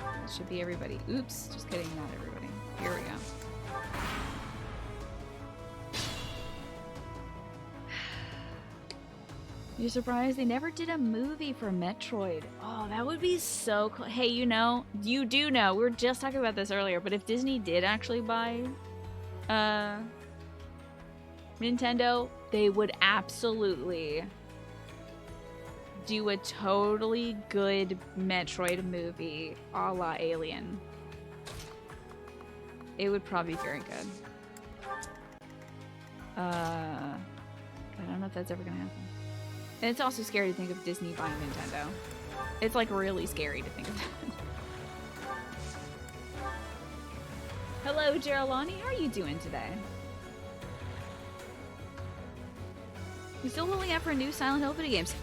That should be everybody. Oops, just kidding, not everybody. Here we go. You're surprised they never did a movie for Metroid. Oh, that would be so cool. Hey, you know, you do know, we were just talking about this earlier, but if Disney did actually buy Nintendo, they would absolutely do a totally good Metroid movie a la Alien. It would probably be very good. I don't know if that's ever gonna happen. And it's also scary to think of Disney buying Nintendo. It's like really scary to think of that. Hello, Geraldani. How are you doing today? You still holding out for new Silent Hill video games?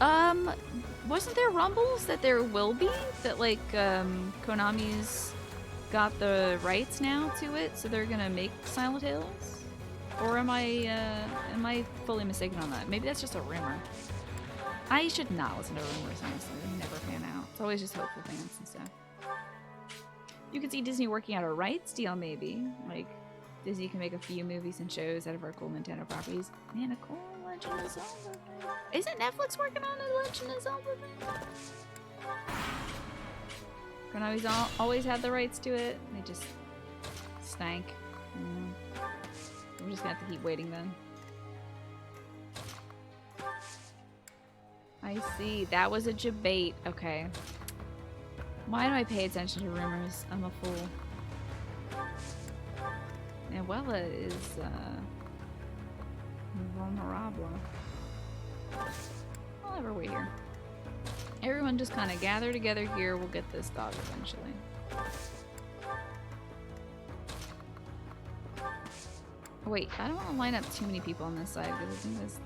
Wasn't there rumbles that there will be? That like Konami's got the rights now to it, so they're gonna make Silent Hills? Or am I fully mistaken on that? Maybe that's just a rumor. I should not listen to rumors, honestly. They never pan out. It's always just hopeful fans and stuff. You could see Disney working out a rights deal, maybe. Like, Disney can make a few movies and shows out of our cool Nintendo properties. Man, a cool Legend of Zelda thing. Isn't Netflix working on a Legend of Zelda thing? Konami's always had the rights to it. They just stank. We're just gonna have to keep waiting then. I see. That was a debate. Okay. Why do I pay attention to rumors? I'm a fool. Abuela is, vulnerable. I'll have her wait here. Everyone just kind of gather together here. We'll get this dog eventually. Oh, wait, I don't want to line up too many people on this side because I think this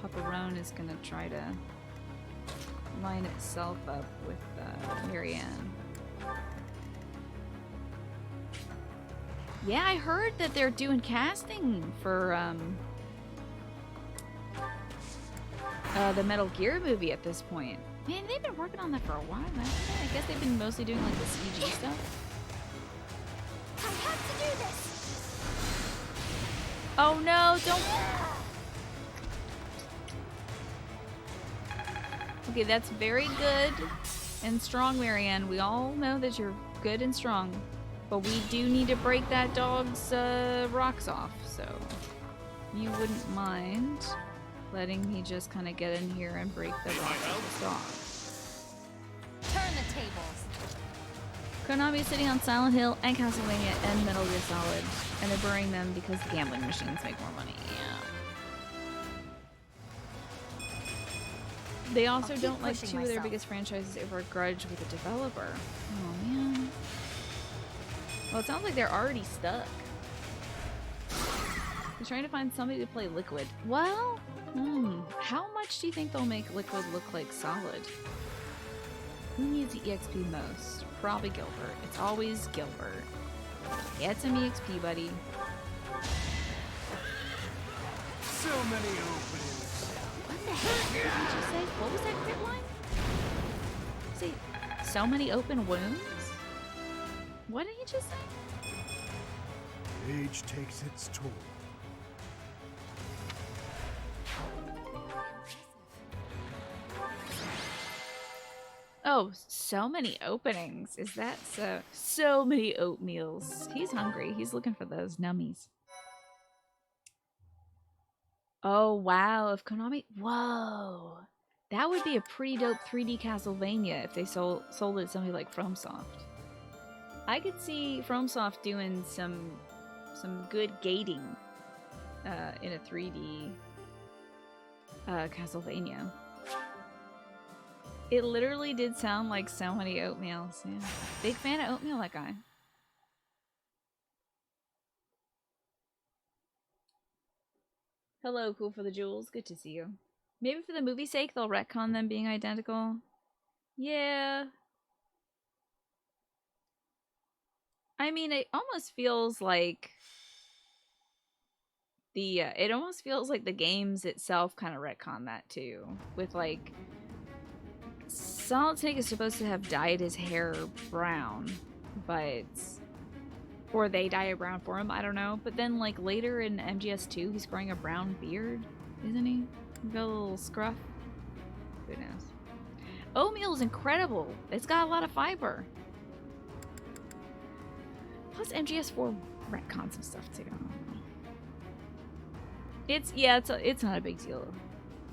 Paparone is going to try to line itself up with Marianne. Yeah, I heard that they're doing casting for the Metal Gear movie at this point. Man, they've been working on that for a while, haven't they? I guess they've been mostly doing like the CG stuff. I have to do this. Oh no, don't. Okay, that's very good and strong, Marianne. We all know that you're good and strong. But we do need to break that dog's rocks off, so you wouldn't mind letting me just kind of get in here and break the rocks off the dog. Turn the tables. Konami is sitting on Silent Hill and Castlevania and Metal Gear Solid, and they're burying them because the gambling machines make more money. Yeah. They also don't like two of their biggest franchises over a grudge with a developer. Oh man. Well, it sounds like they're already stuck. They're trying to find somebody to play Liquid. Well, how much do you think they'll make Liquid look like Solid? Who needs EXP most? Probably Gilbert. It's always Gilbert. Get some EXP, buddy. So many openings. What the heck did you just say? What was that crit line? Say, so many open wounds? What did he just say? Age takes its toll. Oh, so many openings. Is that so? So many oatmeals. He's hungry. He's looking for those nummies. Oh, wow. If Konami... Whoa. That would be a pretty dope 3D Castlevania if they sold it to somebody like FromSoft. I could see FromSoft doing some good gating in a 3D Castlevania. It literally did sound like so many oatmeals. Yeah. Big fan of oatmeal, that guy. Hello, cool for the jewels. Good to see you. Maybe for the movie's sake, they'll retcon them being identical. Yeah. I mean, it almost feels like it almost feels like the games itself kind of retcon that too. With like, Solid Snake is supposed to have dyed his hair brown, but, or they dye it brown for him, I don't know. But then like later in MGS2, he's growing a brown beard, isn't he? Got a little scruff. Who knows? Oatmeal is incredible. It's got a lot of fiber. Plus MGS4 retcons some stuff too. It's not a big deal.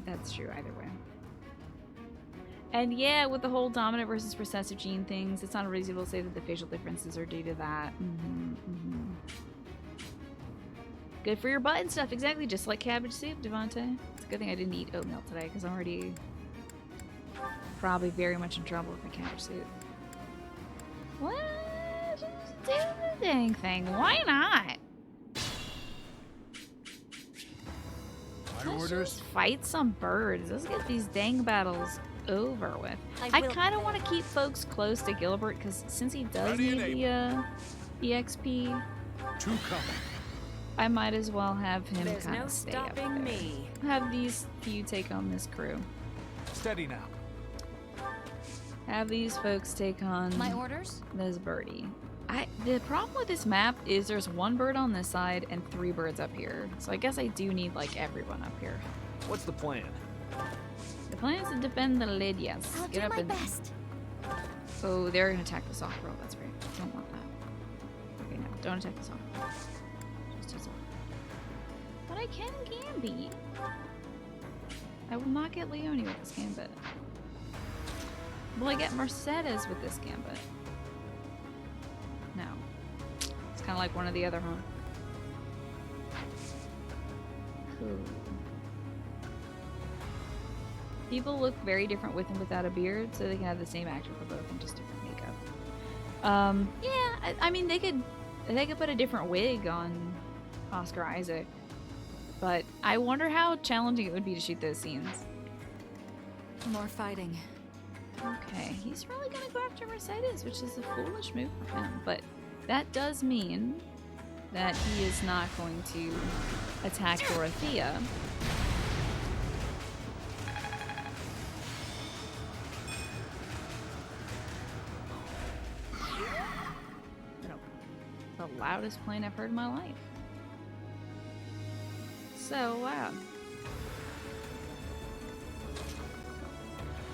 That's true either way. And yeah, with the whole dominant versus recessive gene things, it's not unreasonable to say that the facial differences are due to that. Good for your butt and stuff, exactly, just like cabbage soup, Devontae. It's a good thing I didn't eat oatmeal today, because I'm already probably very much in trouble with my cabbage soup. What? Just do the dang thing. Why not? My Let's orders. just fight some birds. Let's get these dang battles over with. I kind of want to keep folks close to Gilbert because since he does need the EXP, Two coming. I might as well have him There's kind no of stay up stopping there. me. Have these few take on this crew. Steady now. Have these folks take on My orders? this birdie. The problem with this map is there's one bird on this side and 3 birds up here. So I guess I do need like everyone up here. What's the plan? The plan is to defend the lid, yes. I'll Get do up my and best. Oh, they're gonna attack the soft roll. That's right. Don't want that. Okay, no, don't attack the soft roll. Just use it. But I can Gambit. I will not get Leone with this Gambit. Will I get Mercedes with this Gambit? No. It's kind of like one or the other, huh? Cool. People look very different with and without a beard, so they can have the same actor for both and just different makeup. Yeah, I mean they could put a different wig on Oscar Isaac, but I wonder how challenging it would be to shoot those scenes. More fighting. Okay, he's really gonna go after Mercedes, which is a foolish move for him, but that does mean that he is not going to attack Dorothea. The loudest plane I've heard in my life. So loud.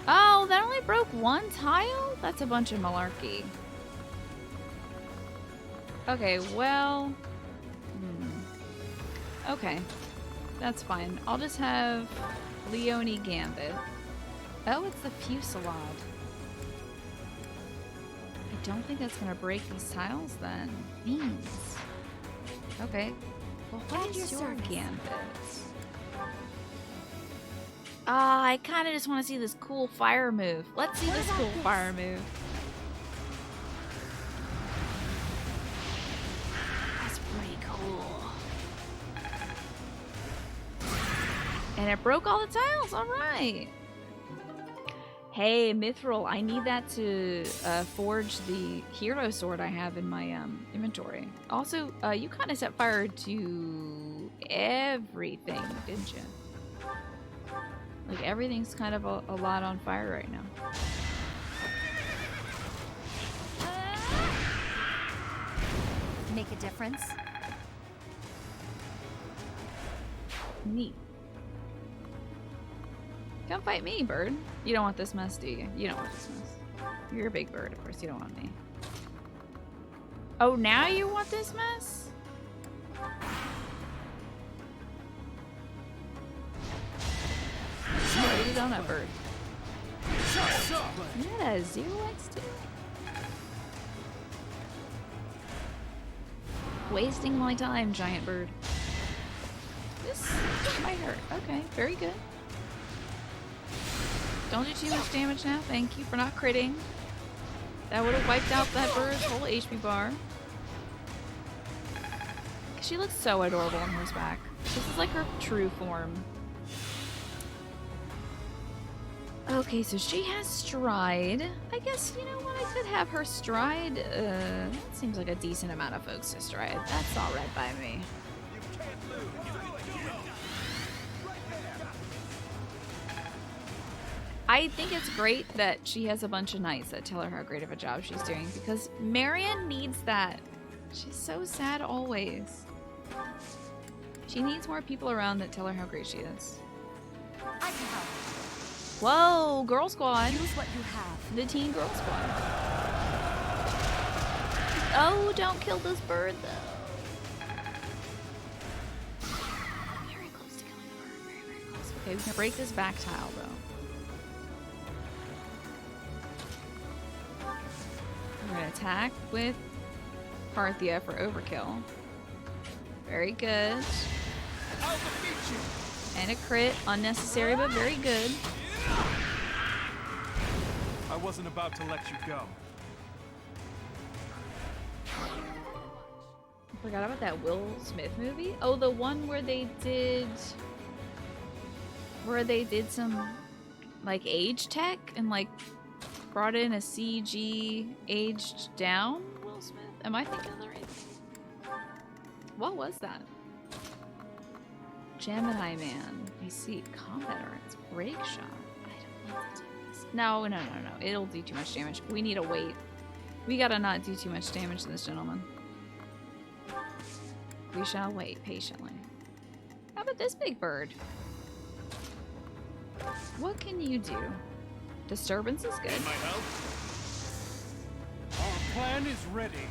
Oh, that only broke 1 tile? That's a bunch of malarkey. Okay, well... Okay. That's fine. I'll just have Leone Gambit. Oh, it's the Fusillade. I don't think that's gonna break these tiles then. Beans. Okay. Well, what is your Gambit? Ah, I kind of just want to see this cool fire move. Let's see this cool fire move. That's pretty cool. And it broke all the tiles. All right. Hey, Mithril, I need that to forge the hero sword I have in my inventory. Also, you kind of set fire to everything, didn't you? Like, everything's kind of a lot on fire right now. Make a difference? Neat. Come fight me, bird. You don't want this mess, do you? You don't want this mess. You're a big bird, of course. You don't want me. Oh, now you want this mess? Put it on that bird. Yeah, 0x2. Wasting my time, giant bird. This might hurt. Okay, very good. Don't do too much damage now. Thank you for not critting. That would have wiped out that bird's whole HP bar. She looks so adorable on horseback. This is like her true form. Okay, so she has stride. I guess, you know what, I could have her stride. That seems like a decent amount of folks to stride. That's alright by me. I think it's great that she has a bunch of knights that tell her how great of a job she's doing, because Marion needs that. She's so sad always. She needs more people around that tell her how great she is. I can help. Whoa, Girl Squad. Use what you have. The Teen Girl Squad. Oh, don't kill this bird, though. Very close to killing the bird. Very, very close. Okay, we can break this back tile, though. We're gonna attack with Parthia for overkill. Very good. I'll defeat you. And a crit. Unnecessary, but very good. I wasn't about to let you go. I forgot about that Will Smith movie. Oh, the one where they did some like age tech and like brought in a CG aged down Will Smith. Am I thinking of the right thing? What was that? Gemini Man. I see. Combat arts. Break shot. I don't like to do this. No. It'll do too much damage. We need to wait. We gotta not do too much damage to this gentleman. We shall wait patiently. How about this big bird? What can you do? Disturbance is good. Need my help? Our plan is ready.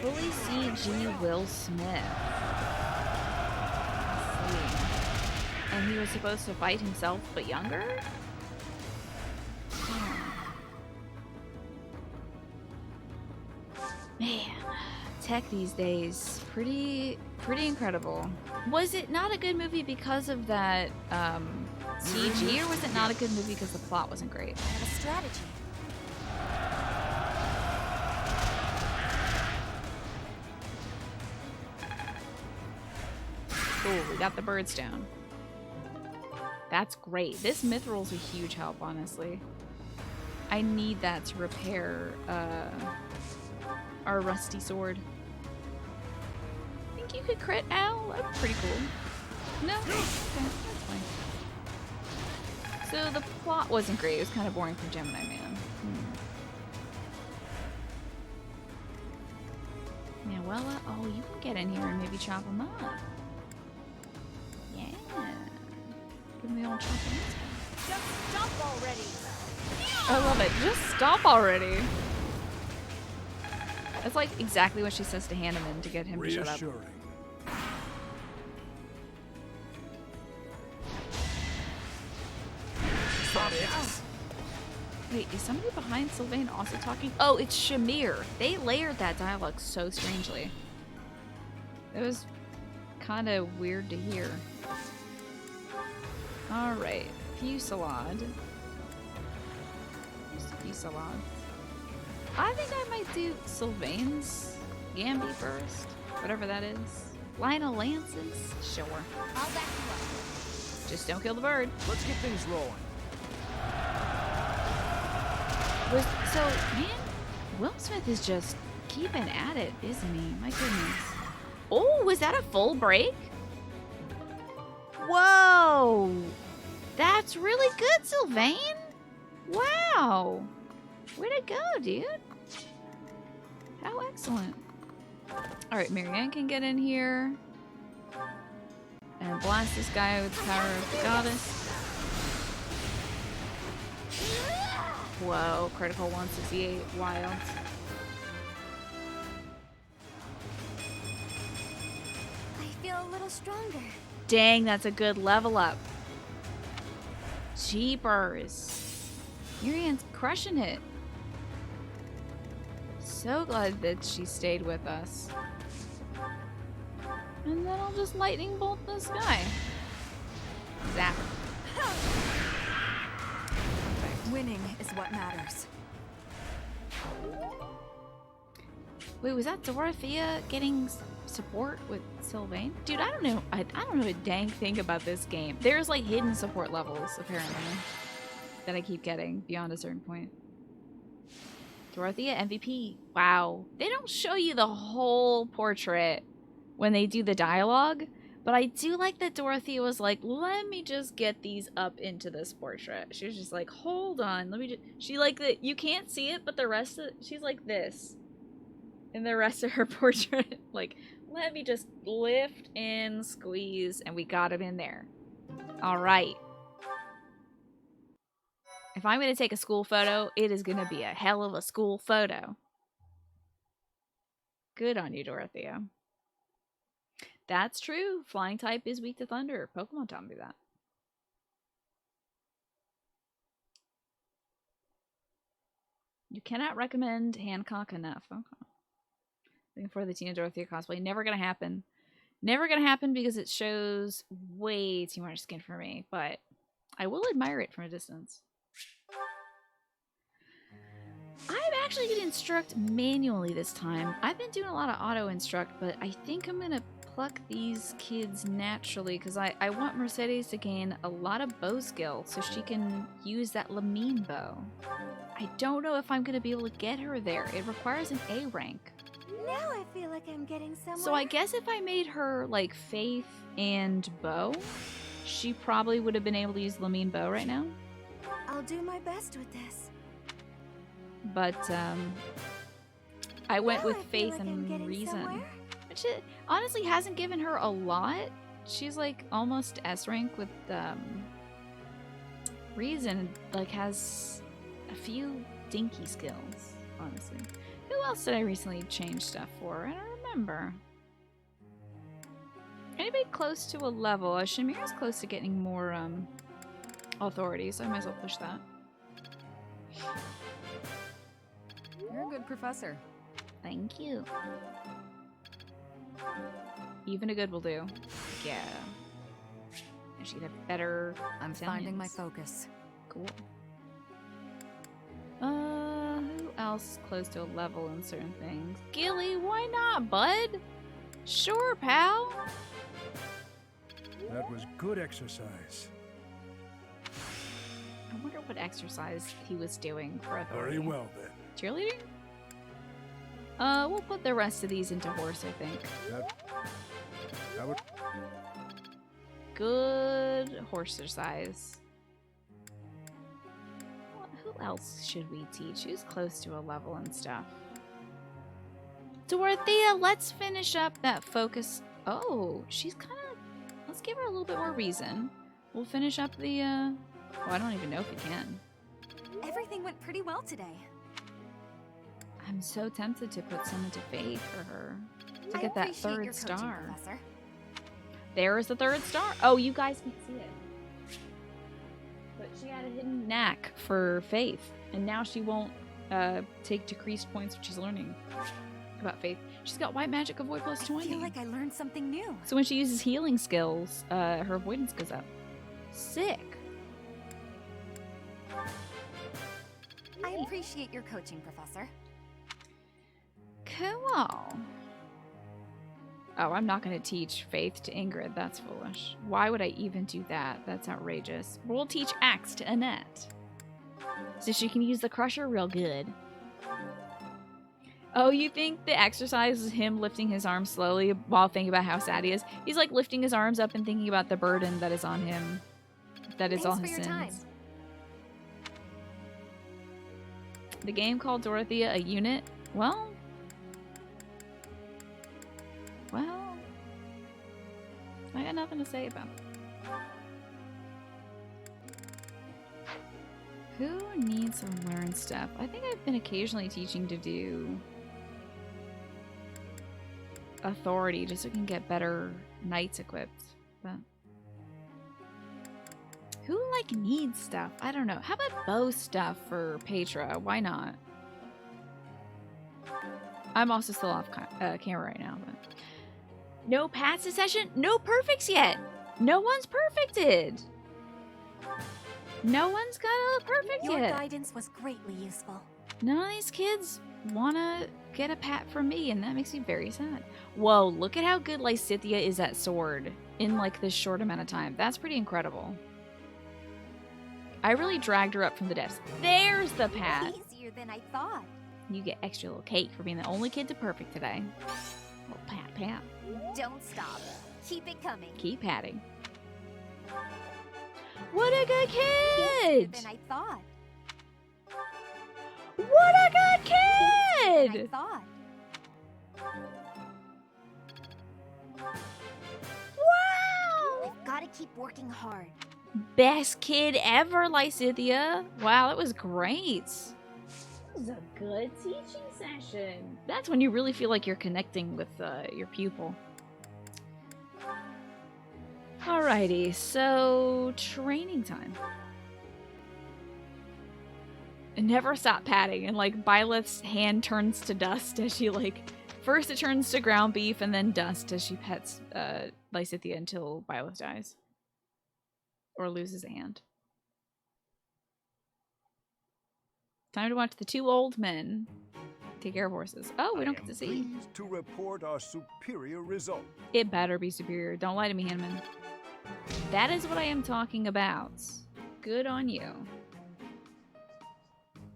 Fully CG Will Smith. Let's see. And he was supposed to fight himself, but younger? Man, tech these days, pretty incredible. Was it not a good movie because of that CG, or was it not a good movie because the plot wasn't great? I have a strategy. Cool, we got the birds down. That's great. This Mithril's a huge help, honestly. I need that to repair our rusty sword. Think you could crit Al? That's pretty cool. No? Okay, that's fine. So the plot wasn't great. It was kind of boring for Gemini Man. Now, oh, you can get in here and maybe chop him up. Yeah. Give me the old chop him up. Just stop already! I love it. Just stop already. That's like exactly what she says to Hanneman to get him to shut up. Reassuring. Wait, is somebody behind Sylvain also talking? Oh, it's Shamir. They layered that dialogue so strangely. It was kind of weird to hear. Alright, Fusillade. Fusillade. I think I might do Sylvain's Gamby first. Whatever that is. Line of Lances? Sure. I'll back you up. Just don't kill the bird. Let's get things rolling. So, man, Will Smith is just keeping at it, isn't he? My goodness. Oh, was that a full break? Whoa! That's really good, Sylvain! Wow! Way to go, dude! How excellent. Alright, Marianne can get in here. And blast this guy with the power of the goddess. Whoa, critical 168, wild. I feel a little stronger. Dang, that's a good level up. Jeepers. Marianne's crushing it. So glad that she stayed with us. And then I'll just lightning bolt this guy. Zap. Winning is what matters. Wait, was that Dorothea getting support with Sylvain? Dude, I don't know. I don't know a dang thing about this game. There's like hidden support levels, apparently, that I keep getting beyond a certain point. Dorothea MVP. Wow. They don't show you the whole portrait when they do the dialogue, but I do like that Dorothea was like, let me just get these up into this portrait. She was just like, hold on, let me just... She like that, you can't see it, but the rest of... She's like this. In the rest of her portrait. Like, let me just lift and squeeze, and we got him in there. Alright. If I'm going to take a school photo, it is going to be a hell of a school photo. Good on you, Dorothea. That's true. Flying type is weak to thunder. Pokemon taught me that. You cannot recommend Hancock enough. Okay. Looking for the Tina Dorothea cosplay. Never gonna happen. Never gonna happen because it shows way too much skin for me, but I will admire it from a distance. I'm actually going to instruct manually this time. I've been doing a lot of auto instruct, but I think I'm going to pluck these kids naturally because I want Mercedes to gain a lot of bow skill so she can use that Lamine bow. I don't know if I'm going to be able to get her there. It requires an A rank. Now I feel like I'm getting somewhere. So I guess if I made her like Faith and bow, she probably would have been able to use Lamine bow right now. I'll do my best with this. But I went with Now I feel Faith like I'm and getting Reason. somewhere. Which it honestly hasn't given her a lot. She's like almost S rank with Reason, like has a few dinky skills, honestly. Who else did I recently change stuff for? I don't remember. Anybody close to a level? Shamir's close to getting more authority, so I might as well push that. You're a good professor. Thank you. Even a good will do. Yeah. And she get a better. I'm finding my focus. Cool. Who else is close to a level in certain things? Gilly, why not, bud? Sure, pal. That was good exercise. I wonder what exercise he was doing for authority. Very well then. Cheerleading? We'll put the rest of these into horse, I think. That would. Good horse exercise. Who else should we teach? Who's close to a level and stuff? Dorothea, let's finish up that focus. Oh, she's kind of... Let's give her a little bit more reason. We'll finish up the, Oh, I don't even know if we can. Everything went pretty well today. I'm so tempted to put some into Faith for her. To I get that appreciate your third coaching, star. Professor. There's the third star. Oh, you guys can't see it. But she had a hidden knack for Faith. And now she won't take decreased points when she's learning about Faith. She's got white magic avoid plus 20. I feel like I learned something new. So when she uses healing skills, her avoidance goes up. Sick. I appreciate your coaching, Professor. Cool. Oh, I'm not going to teach Faith to Ingrid. That's foolish. Why would I even do that? That's outrageous. We'll teach Axe to Annette. So she can use the Crusher real good. Oh, you think the exercise is him lifting his arms slowly while thinking about how sad he is? He's like lifting his arms up and thinking about the burden that is on him. That is all his sins. Time. The game called Dorothea a unit? Well, I got nothing to say about it. Who needs to learn stuff? I think I've been occasionally teaching to do authority just so we can get better knights equipped. But who like needs stuff? I don't know. How about bow stuff for Petra? Why not? I'm also still off camera right now, but no pass session, no perfects yet. No one's perfected. No one's got a perfect Your yet. guidance was greatly useful. None of these kids want to get a pat from me, and that makes me very sad. Whoa, look at how good Lysithea is at sword in like this short amount of time. That's pretty incredible. I really dragged her up from the depths. There's the pat. Easier than I thought. You get extra little cake for being the only kid to perfect today. Little pat, pat. Don't stop. Keep it coming. Keep patting. What a good Easier kid! than I thought. What a good Than I kid! thought. Wow! I've got to keep working hard. Best kid ever, Lysithia. Wow, that was great. That was a good teaching session. That's when you really feel like you're connecting with your pupil. Alrighty, so training time. And never stop patting, and like Byleth's hand turns to dust as she like first it turns to ground beef and then dust as she pets Lysithia until Byleth dies. Or loses a hand. Time to watch the two old men take care of horses. Oh, we don't get to see. Pleased to report our superior result. It better be superior. Don't lie to me, Hinman. That is what I am talking about. Good on you.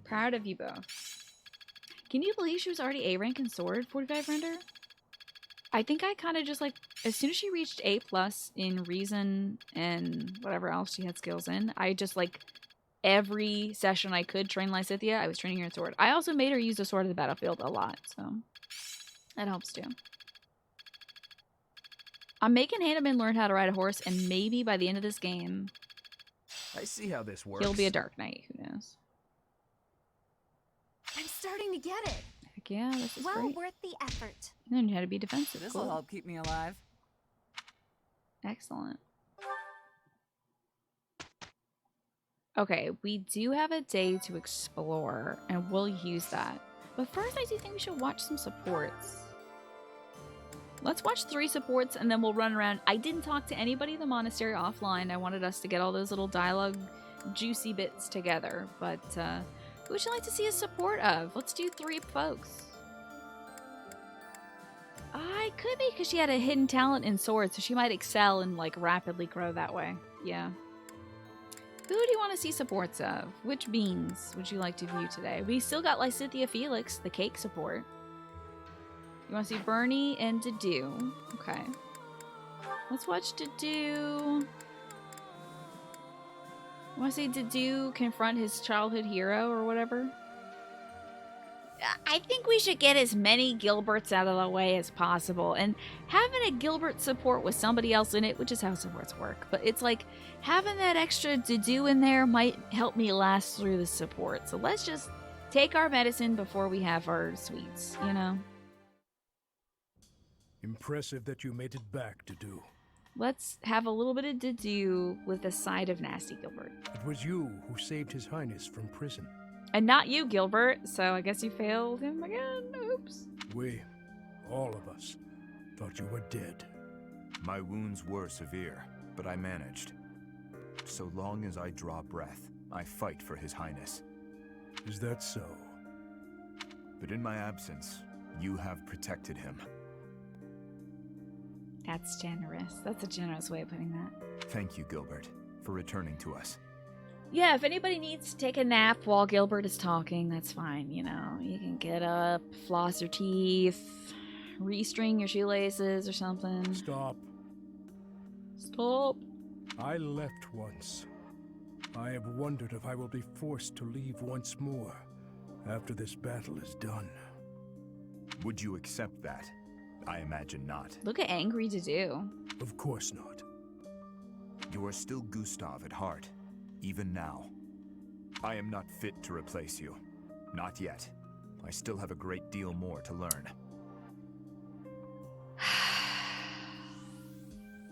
Proud of you both. Can you believe she was already A rank in Sword, 45 render? I think I kind of just like, as soon as she reached A+ in Reason and whatever else she had skills in, I just like, every session I could train Lysithia, I was training her in Sword. I also made her use a sword in the battlefield a lot, so that helps too. I'm making Hanneman learn how to ride a horse, and maybe by the end of this game, I see how this works. he'll be a Dark Knight. Who knows? I'm starting to get it. Heck yeah, this is Well great. worth the effort. And you had to be defensive. This'll Cool. help keep me alive. Excellent. Okay, we do have a day to explore, and we'll use that. But first, I do think we should watch some supports. Let's watch 3 supports, and then we'll run around. I didn't talk to anybody in the monastery offline. I wanted us to get all those little dialogue juicy bits together. But who would you like to see a support of? Let's do 3 folks. I could be, because she had a hidden talent in swords, so she might excel and like rapidly grow that way. Yeah. Who do you want to see supports of? Which beans would you like to view today? We still got Lysithia Felix, the cake support. You want to see Bernie and Dedue. Okay. Let's watch Dedue. You want to see Dedue confront his childhood hero or whatever? I think we should get as many Gilberts out of the way as possible. And having a Gilbert support with somebody else in it, which is how supports work, but it's like having that extra Dedue in there might help me last through the support. So let's just take our medicine before we have our sweets, you know? Impressive that you made it back to do. Let's have a little bit of Dedue with a side of Nasty Gilbert. It was you who saved His Highness from prison. And not you, Gilbert, so I guess you failed him again. Oops. We, all of us, thought you were dead. My wounds were severe, but I managed. So long as I draw breath, I fight for His Highness. Is that so? But in my absence, you have protected him. That's generous. That's a generous way of putting that. Thank you, Gilbert, for returning to us. Yeah, if anybody needs to take a nap while Gilbert is talking, that's fine, you know. You can get up, floss your teeth, restring your shoelaces or something. Stop. Stop. I left once. I have wondered if I will be forced to leave once more after this battle is done. Would you accept that? I imagine not. Look at angry Dedue. Of course not. You are still Gustav at heart, even now. I am not fit to replace you. Not yet. I still have a great deal more to learn.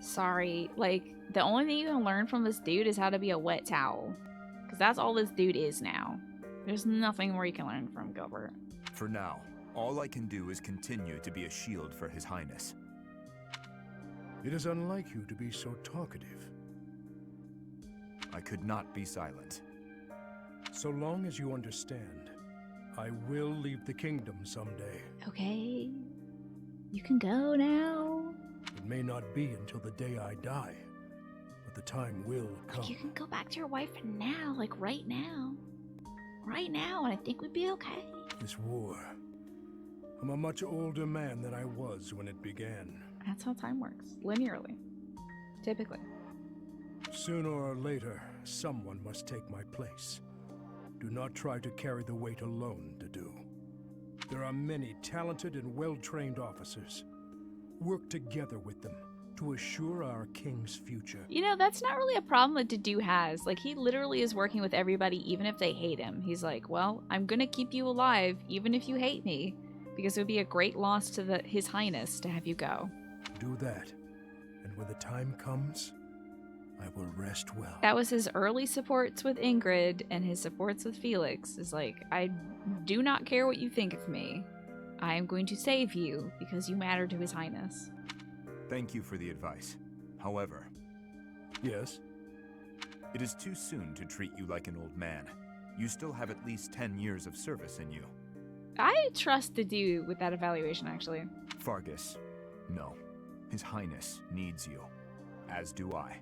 Sorry, like, the only thing you can learn from this dude is how to be a wet towel. Because that's all this dude is now. There's nothing more you can learn from Gilbert. For now, all I can do is continue to be a shield for His Highness. It is unlike you to be so talkative. I could not be silent. So long as you understand, I will leave the kingdom someday. Okay. You can go now. It may not be until the day I die, but the time will come. Like, you can go back to your wife now, like right now. Right now, and I think we'd be okay. This war. I'm a much older man than I was when it began. That's how time works. Linearly. Typically. Sooner or later, someone must take my place. Do not try to carry the weight alone, Dedue. There are many talented and well-trained officers. Work together with them. to assure our king's future. You know, that's not really a problem that Dedue has. Like, he literally is working with everybody even if they hate him. He's like, well, I'm gonna keep you alive even if you hate me, because it would be a great loss to His Highness to have you go. Do that, and when the time comes, I will rest well. That was his early supports with Ingrid and his supports with Felix. Is like, I do not care what you think of me. I am going to save you because you matter to His Highness. Thank you for the advice. However, Yes? it is too soon to treat you like an old man. You still have at least 10 years of service in you. I trust Dedue with that evaluation, actually. Fargus, no. His Highness needs you. As do I.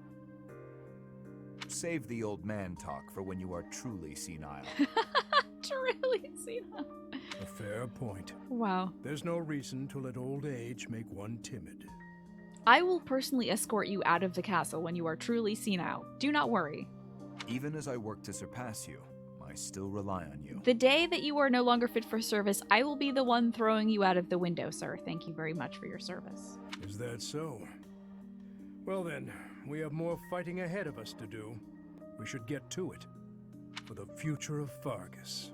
Save the old man talk for when you are truly senile. Truly senile. A fair point. Wow. There's no reason to let old age make one timid. I will personally escort you out of the castle when you are truly senile. Do not worry. Even as I work to surpass you, I still rely on you. The day that you are no longer fit for service, I will be the one throwing you out of the window, sir. Thank you very much for your service. Is that so? Well then, we have more fighting ahead of us to do. We should get to it. For the future of Fargus.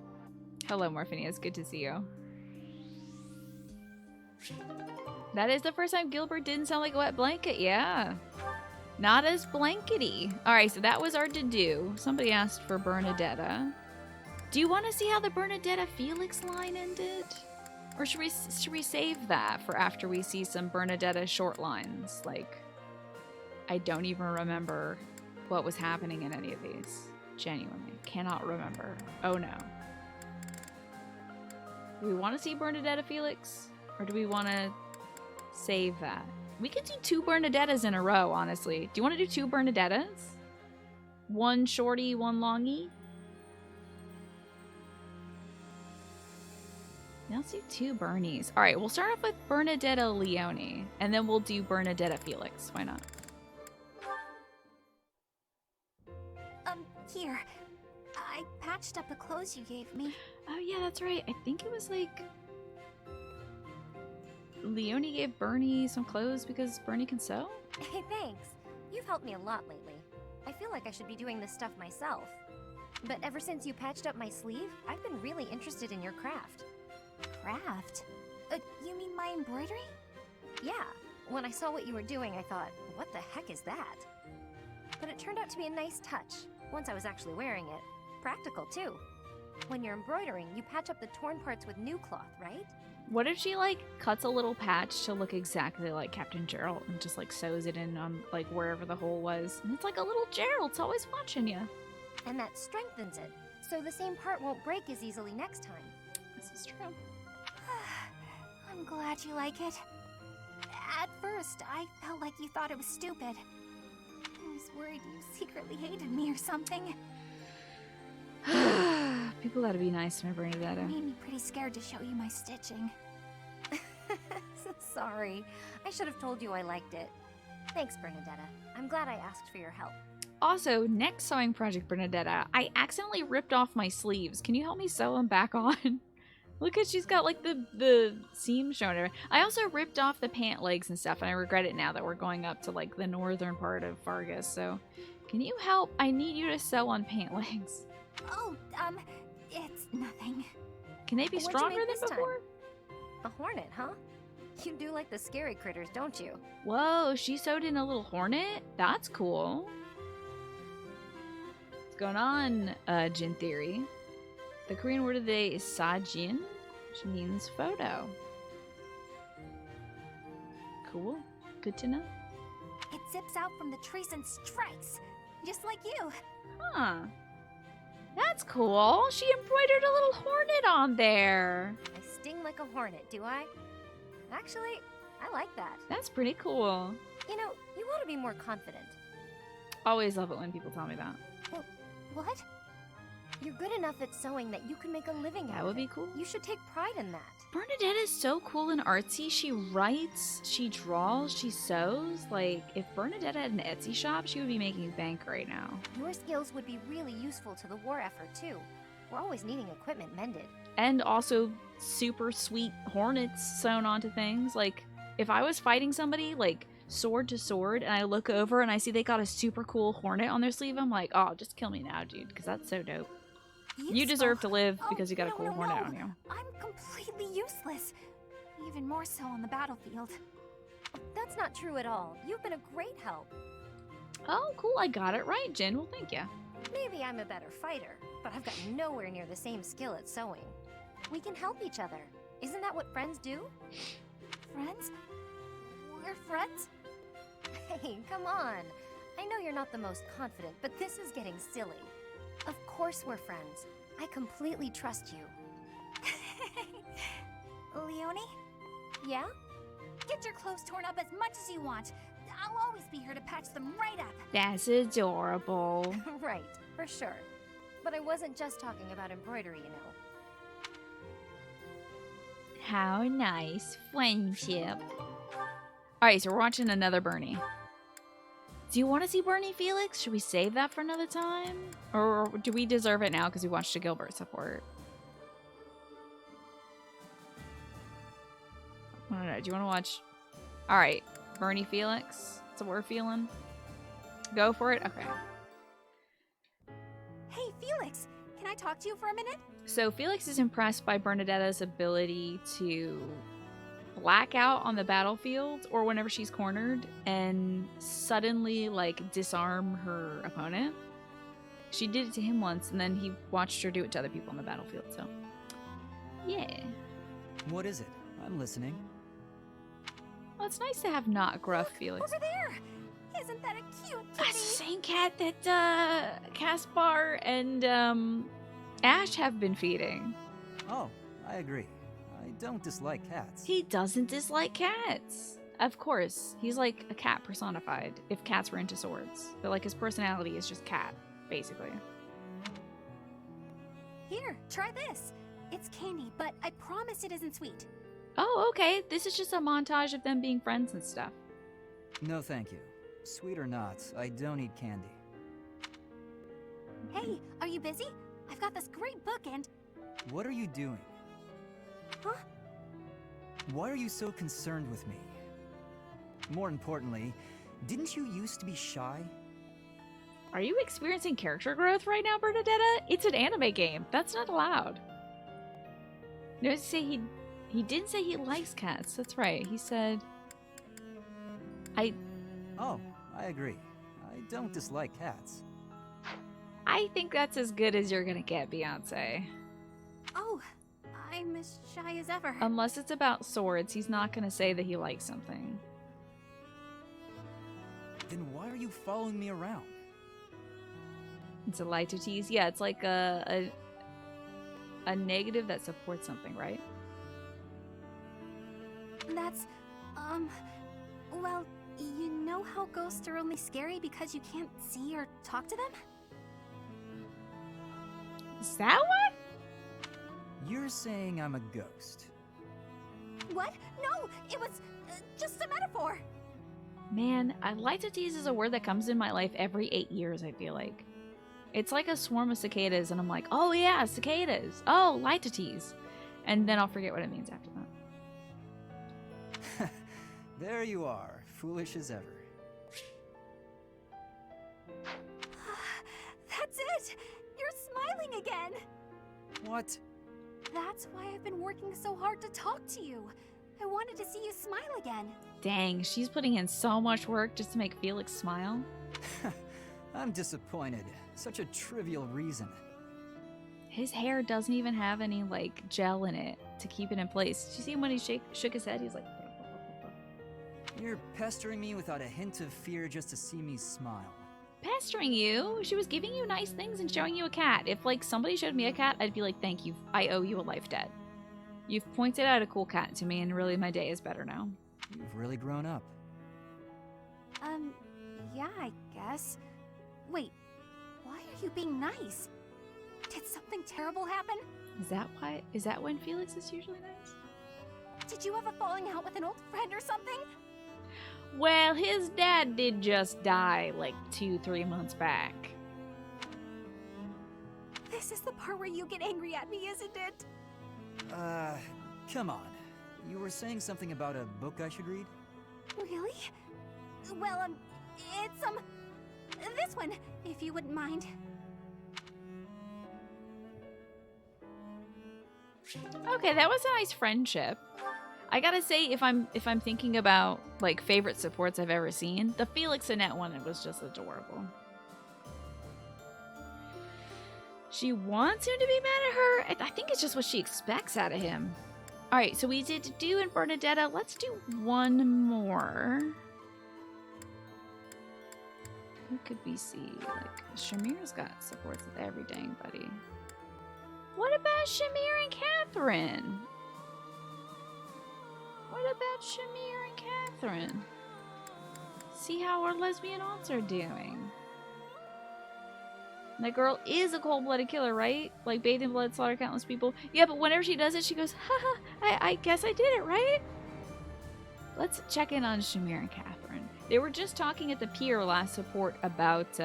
Hello, Morphinius. Good to see you. That is the first time Gilbert didn't sound like a wet blanket. Yeah. Not as blankety. Alright, so that was our to-do. Somebody asked for Bernadetta. Do you want to see how the Bernadetta Felix line ended? Or should we save that for after we see some Bernadetta short lines? Like, I don't even remember what was happening in any of these. Genuinely. Cannot remember. Oh no. Do we want to see Bernadetta Felix? Or do we want to save that? We could do 2 Bernadettas in a row, honestly. Do you want to do 2 Bernadettas? 1 shorty, 1 longy? Now let's do 2 Bernies. Alright, we'll start off with Bernadetta Leone, and then we'll do Bernadetta Felix. Why not? Here. I patched up the clothes you gave me. Oh yeah, that's right. I think it was like... Leone gave Bernie some clothes because Bernie can sew? Hey, thanks. You've helped me a lot lately. I feel like I should be doing this stuff myself. But ever since you patched up my sleeve, I've been really interested in your craft. Craft? You mean my embroidery? Yeah. When I saw what you were doing, I thought, what the heck is that? But it turned out to be a nice touch, once I was actually wearing it. Practical, too. When you're embroidering, you patch up the torn parts with new cloth, right? What if she, like, cuts a little patch to look exactly like Captain Gerald and just, like, sews it in on, like, wherever the hole was? And it's like a little Gerald's always watching you. And that strengthens it, so the same part won't break as easily next time. This is true. I'm glad you like it. At first, I felt like you thought it was stupid. I was worried you secretly hated me or something. People gotta be nice to my Bernadetta. It made me pretty scared to show you my stitching. Sorry. I should have told you I liked it. Thanks, Bernadetta. I'm glad I asked for your help. Also, next sewing project, Bernadetta, I accidentally ripped off my sleeves. Can you help me sew them back on? Look at, she's got like the seams showing her. I also ripped off the pant legs and stuff, and I regret it now that we're going up to like the northern part of Fargus. So, can you help? I need you to sew on pant legs. Oh, it's nothing. Can they be What'd you stronger make than this time? before? A hornet, huh? You do like the scary critters, don't you? Whoa, she sewed in a little hornet? That's cool. What's going on, Jin Theory? The Korean word of the day is sajin, which means photo. Cool. Good to know. It zips out from the trees and strikes, just like you. Huh. That's cool. She embroidered a little hornet on there. I sting like a hornet, do I? Actually, I like that. That's pretty cool. You know, you ought to be more confident. Always love it when people tell me that. What? You're good enough at sewing that you can make a living out of it. That would be cool. You should take pride in that. Bernadette is so cool and artsy. She writes, she draws, she sews. Like, if Bernadette had an Etsy shop, she would be making bank right now. Your skills would be really useful to the war effort, too. We're always needing equipment mended. And also super sweet hornets sewn onto things. Like, if I was fighting somebody, like, sword to sword, and I look over and I see they got a super cool hornet on their sleeve. I'm like, oh, just kill me now, dude, because that's so dope. You deserve to live because you got a cool hornet on you. I'm completely useless. Even more so on the battlefield. That's not true at all. You've been a great help. Oh, cool. I got it right, Jin. Well, thank you. Maybe I'm a better fighter, but I've got nowhere near the same skill at sewing. We can help each other. Isn't that what friends do? Friends? We're friends? Hey, come on. I know you're not the most confident, but this is getting silly. Of course we're friends. I completely trust you. Leonie? Yeah? Get your clothes torn up as much as you want. I'll always be here to patch them right up. That's adorable. Right, for sure. But I wasn't just talking about embroidery, you know. How nice. Friendship. Alright, so we're watching another Bernie. Do you want to see Bernie, Felix? Should we save that for another time? Or do we deserve it now because we watched a Gilbert support? I don't know. Do you want to watch? Alright, Bernie, Felix. That's what we're feeling. Go for it? Okay. Hey, Felix! Can I talk to you for a minute? So Felix is impressed by Bernadetta's ability to black out on the battlefield or whenever she's cornered and suddenly like disarm her opponent. She did it to him once and then he watched her do it to other people on the battlefield, so yeah. What is it? I'm listening. Well, it's nice to have not gruff Felix. Over there! Isn't that a cute kitty? That's the same cat that Caspar and Ash have been feeding. Oh, I agree. I don't dislike cats. He doesn't dislike cats. Of course. He's like a cat personified, if cats were into swords. But like his personality is just cat, basically. Here, try this. It's candy, but I promise it isn't sweet. Oh, okay. This is just a montage of them being friends and stuff. No, thank you. Sweet or not, I don't eat candy. Hey, are you busy? I've got this great book and... What are you doing? Huh? Why are you so concerned with me? More importantly, didn't you used to be shy? Are you experiencing character growth right now, Bernadetta? It's an anime game. That's not allowed. No, say he didn't say he likes cats. That's right. He said... Oh, I agree. I don't dislike cats. I think that's as good as you're gonna get, Beyonce. Oh, I'm as shy as ever. Unless it's about swords, he's not gonna say that he likes something. Then why are you following me around? It's a lie to tease. Yeah, it's like a negative that supports something, right? That's, well, you know how ghosts are only scary because you can't see or talk to them? Is that what? You're saying I'm a ghost. What? No, it was just a metaphor. Man, I like to tease is a word that comes in my life every 8 years, I feel like. It's like a swarm of cicadas, and I'm like, oh yeah, cicadas. Oh, light to tease. And then I'll forget what it means after that. There you are, foolish as ever. That's it! You're smiling again! What? That's why I've been working so hard to talk to you. I wanted to see you smile again. Dang, she's putting in so much work just to make Felix smile. I'm disappointed. Such a trivial reason. His hair doesn't even have any, like, gel in it to keep it in place. Did you see him when he shook his head? He's like... You're pestering me without a hint of fear just to see me smile. Pestering you? She was giving you nice things and showing you a cat. If, like, somebody showed me a cat, I'd be like, thank you. I owe you a life debt. You've pointed out a cool cat to me, and really my day is better now. You've really grown up. Yeah, I guess. Wait, why are you being nice? Did something terrible happen? Is that why? Is that when Felix is usually nice? Did you have a falling out with an old friend or something? Well, his dad did just die like 2-3 months back. This is the part where you get angry at me, isn't it? Come on. You were saying something about a book I should read? Really? Well, it's, this one, if you wouldn't mind. Okay, that was a nice friendship. I gotta say, if I'm thinking about like favorite supports I've ever seen, the Felix Annette one, it was just adorable. She wants him to be mad at her. I think it's just what she expects out of him. All right, so we did do in Bernadetta. Let's do one more. Who could we see? Like Shamir's got supports with every dang buddy. What about Shamir and Catherine? What about Shamir and Catherine? See how our lesbian aunts are doing. That girl is a cold-blooded killer, right? Like bathed in blood, slaughter countless people. Yeah, but whenever she does it, she goes, haha, I guess I did it, right? Let's check in on Shamir and Catherine. They were just talking at the pier last support about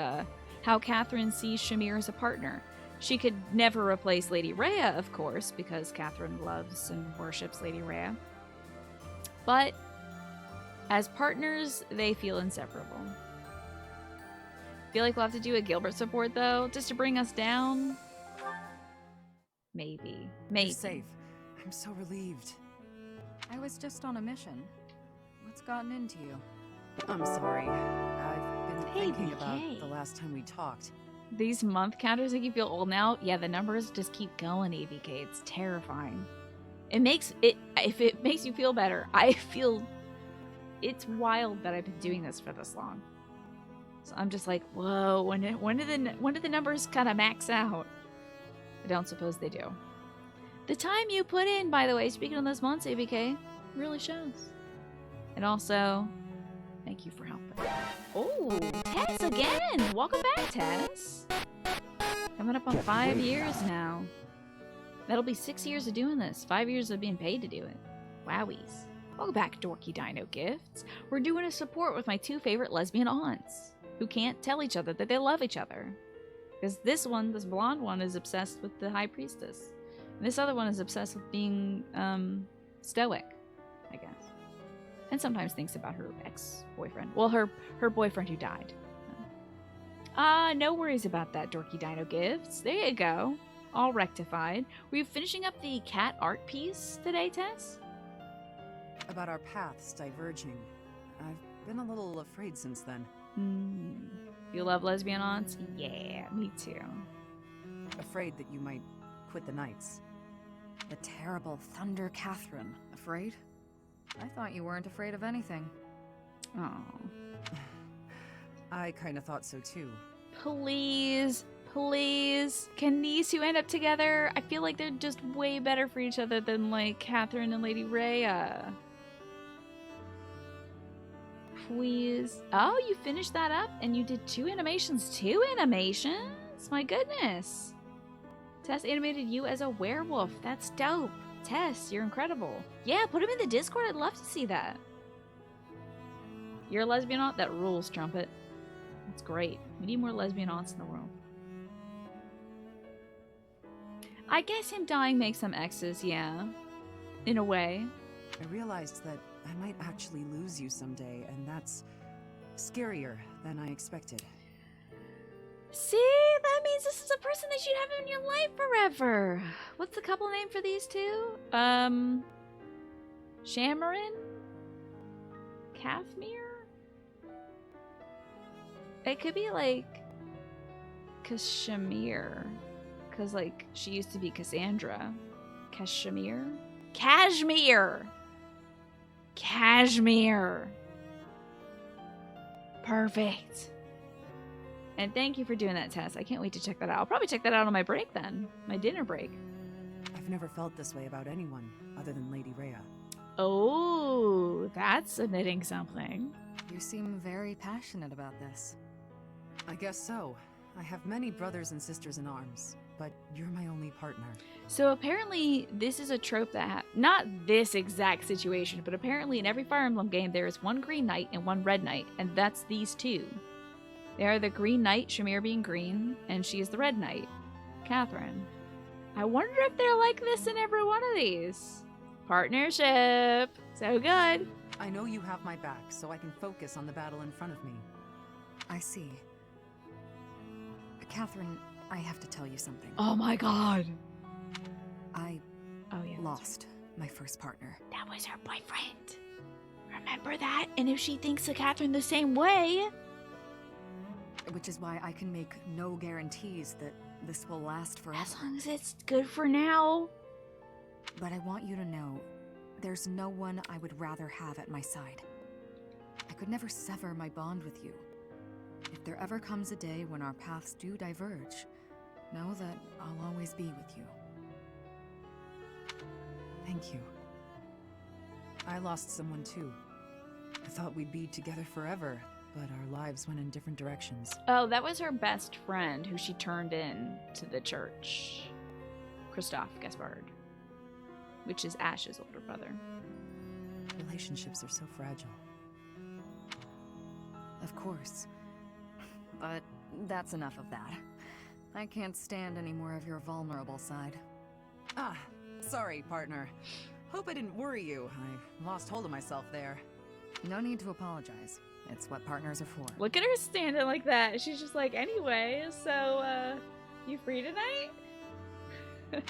how Catherine sees Shamir as a partner. She could never replace Lady Rhea, of course, because Catherine loves and worships Lady Rhea. But as partners, they feel inseparable. Feel like we'll have to do a Gilbert support, though, just to bring us down? Maybe. Maybe. You're safe. I'm so relieved. I was just on a mission. What's gotten into you? I'm sorry. I've been thinking about BK. the last time we talked. These month counters make you feel old now? Yeah, the numbers just keep going, AVK. It's terrifying. It makes it, if it makes you feel better, I feel it's wild that I've been doing this for this long. So I'm just like, whoa, when do the numbers kind of max out? I don't suppose they do. The time you put in, by the way, speaking of those months, ABK, really shows. And also, thank you for helping. Oh, Tess again! Welcome back, Tess! Coming up on 5 years now. That'll be 6 years of doing this. 5 years of being paid to do it. Wowies. Welcome back, Dorky Dino Gifts. We're doing a support with my two favorite lesbian aunts, who can't tell each other that they love each other. Because this blonde one, is obsessed with the High Priestess. And this other one is obsessed with being, stoic, I guess. And sometimes thinks about her ex-boyfriend. Well, her boyfriend who died. No worries about that, Dorky Dino Gifts. There you go. All rectified. Were you finishing up the cat art piece today, Tess? About our paths diverging. I've been a little afraid since then. You love lesbian aunts? Yeah, me too. Afraid that you might quit the Knights. The terrible Thunder Catherine. Afraid? I thought you weren't afraid of anything. Oh. I kind of thought so too. Please, please. Can these two end up together? I feel like they're just way better for each other than, like, Catherine and Lady Rhea. Please. Oh, you finished that up and you did 2 animations? 2 animations? My goodness. Tess animated you as a werewolf. That's dope. Tess, you're incredible. Yeah, put him in the Discord. I'd love to see that. You're a lesbian aunt? That rules, Trumpet. That's great. We need more lesbian aunts in the world. I guess him dying makes some exes, yeah. In a way. I realized that I might actually lose you someday, and that's scarier than I expected. See? That means this is a person that you'd have in your life forever. What's the couple name for these two? Shamarin? Kathmir? It could be like Kashmir. Because, like, she used to be Cassandra. Kashmir? Kashmir! Kashmir! Perfect. And thank you for doing that, Tess. I can't wait to check that out. I'll probably check that out on my break then. My dinner break. I've never felt this way about anyone other than Lady Rhea. Oh, that's admitting something. You seem very passionate about this. I guess so. I have many brothers and sisters in arms, but you're my only partner. So apparently this is a trope that not this exact situation, but apparently in every Fire Emblem game there is one green knight and one red knight, and that's these two. They are the green knight, Shamir being green, and she is the red knight, Catherine. I wonder if they're like this in every one of these. Partnership. So good. I know you have my back, so I can focus on the battle in front of me. I see. Catherine, I have to tell you something. Oh my god. I Oh yeah. lost my first partner. That was her boyfriend. Remember that? And if she thinks of Catherine the same way... Which is why I can make no guarantees that this will last forever. As long as it's good for now. But I want you to know, there's no one I would rather have at my side. I could never sever my bond with you. If there ever comes a day when our paths do diverge, know that I'll always be with you. Thank you. I lost someone too. I thought we'd be together forever, but our lives went in different directions. Oh, that was her best friend who she turned in to the church. Christoph Gaspard. Which is Ash's older brother. Relationships are so fragile. Of course. But that's enough of that. I can't stand any more of your vulnerable side. Ah, sorry, partner. Hope I didn't worry you. I lost hold of myself there. No need to apologize. It's what partners are for. Look at her standing like that. She's just like, anyway, so, you free tonight?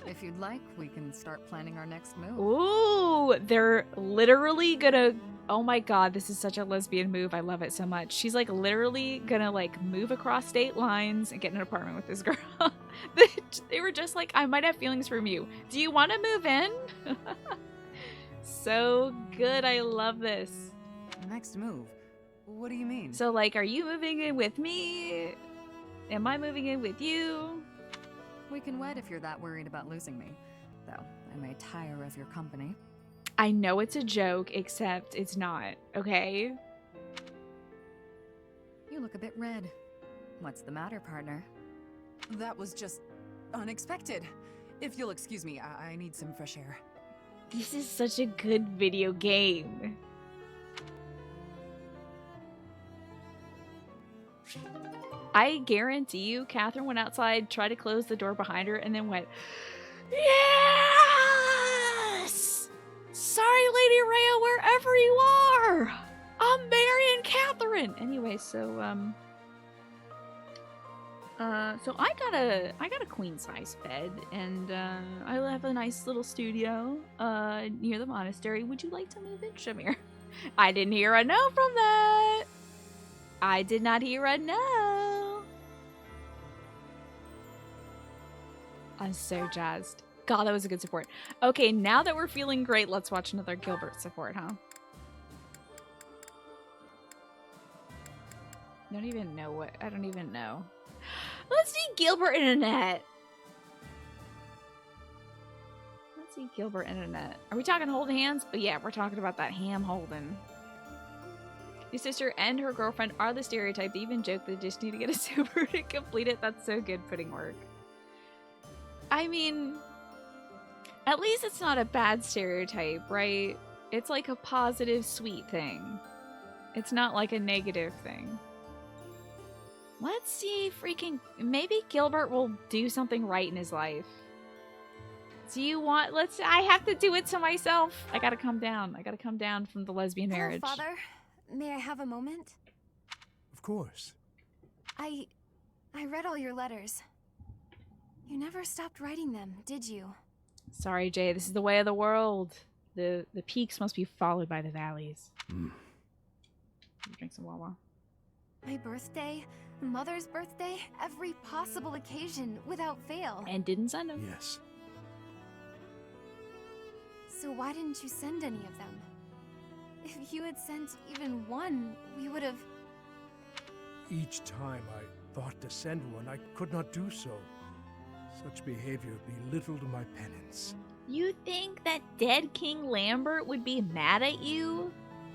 If you'd like, we can start planning our next move. Ooh, they're literally gonna... Oh my god, this is such a lesbian move. I love it so much. She's like literally gonna like move across state lines and get an apartment with this girl. They were just like, I might have feelings from you. Do you want to move in? So good. I love this. Next move? What do you mean? So like, are you moving in with me? Am I moving in with you? We can wed if you're that worried about losing me. Though, I may tire of your company. I know it's a joke, except it's not, okay? You look a bit red. What's the matter, partner? That was just unexpected. If you'll excuse me, I need some fresh air. This is such a good video game. I guarantee you, Catherine went outside, tried to close the door behind her, and then went, yes! Sorry, Lady Rhea, wherever you are! I'm marrying Catherine! Anyway, so I got a queen size bed, and I have a nice little studio near the monastery. Would you like to move in, Shamir? I didn't hear a no from that. I did not hear a no. I'm so jazzed. God, that was a good support. Okay, now that we're feeling great, let's watch another Gilbert support, huh? I don't even know. Let's see Gilbert Internet. Let's see Gilbert Internet. Are we talking holding hands? Oh yeah, we're talking about that ham holding. Your sister and her girlfriend are the stereotype. They even joke they just need to get a super to complete it. That's so good putting work. I mean, at least it's not a bad stereotype, right? It's like a positive, sweet thing. It's not like a negative thing. Let's see freaking... Maybe Gilbert will do something right in his life. Do you want... I have to do it to myself. I gotta come down. I gotta come down from the lesbian marriage. Hello, Father. May I have a moment? Of course. I read all your letters. You never stopped writing them, did you? Sorry, Jay. This is the way of the world. The peaks must be followed by the valleys. Drink some Wawa. My birthday, Mother's birthday, every possible occasion, without fail. And didn't send them. Yes. So why didn't you send any of them? If you had sent even one, we would have... Each time I thought to send one, I could not do so. Such behavior belittled my penance. You think that dead King Lambert would be mad at you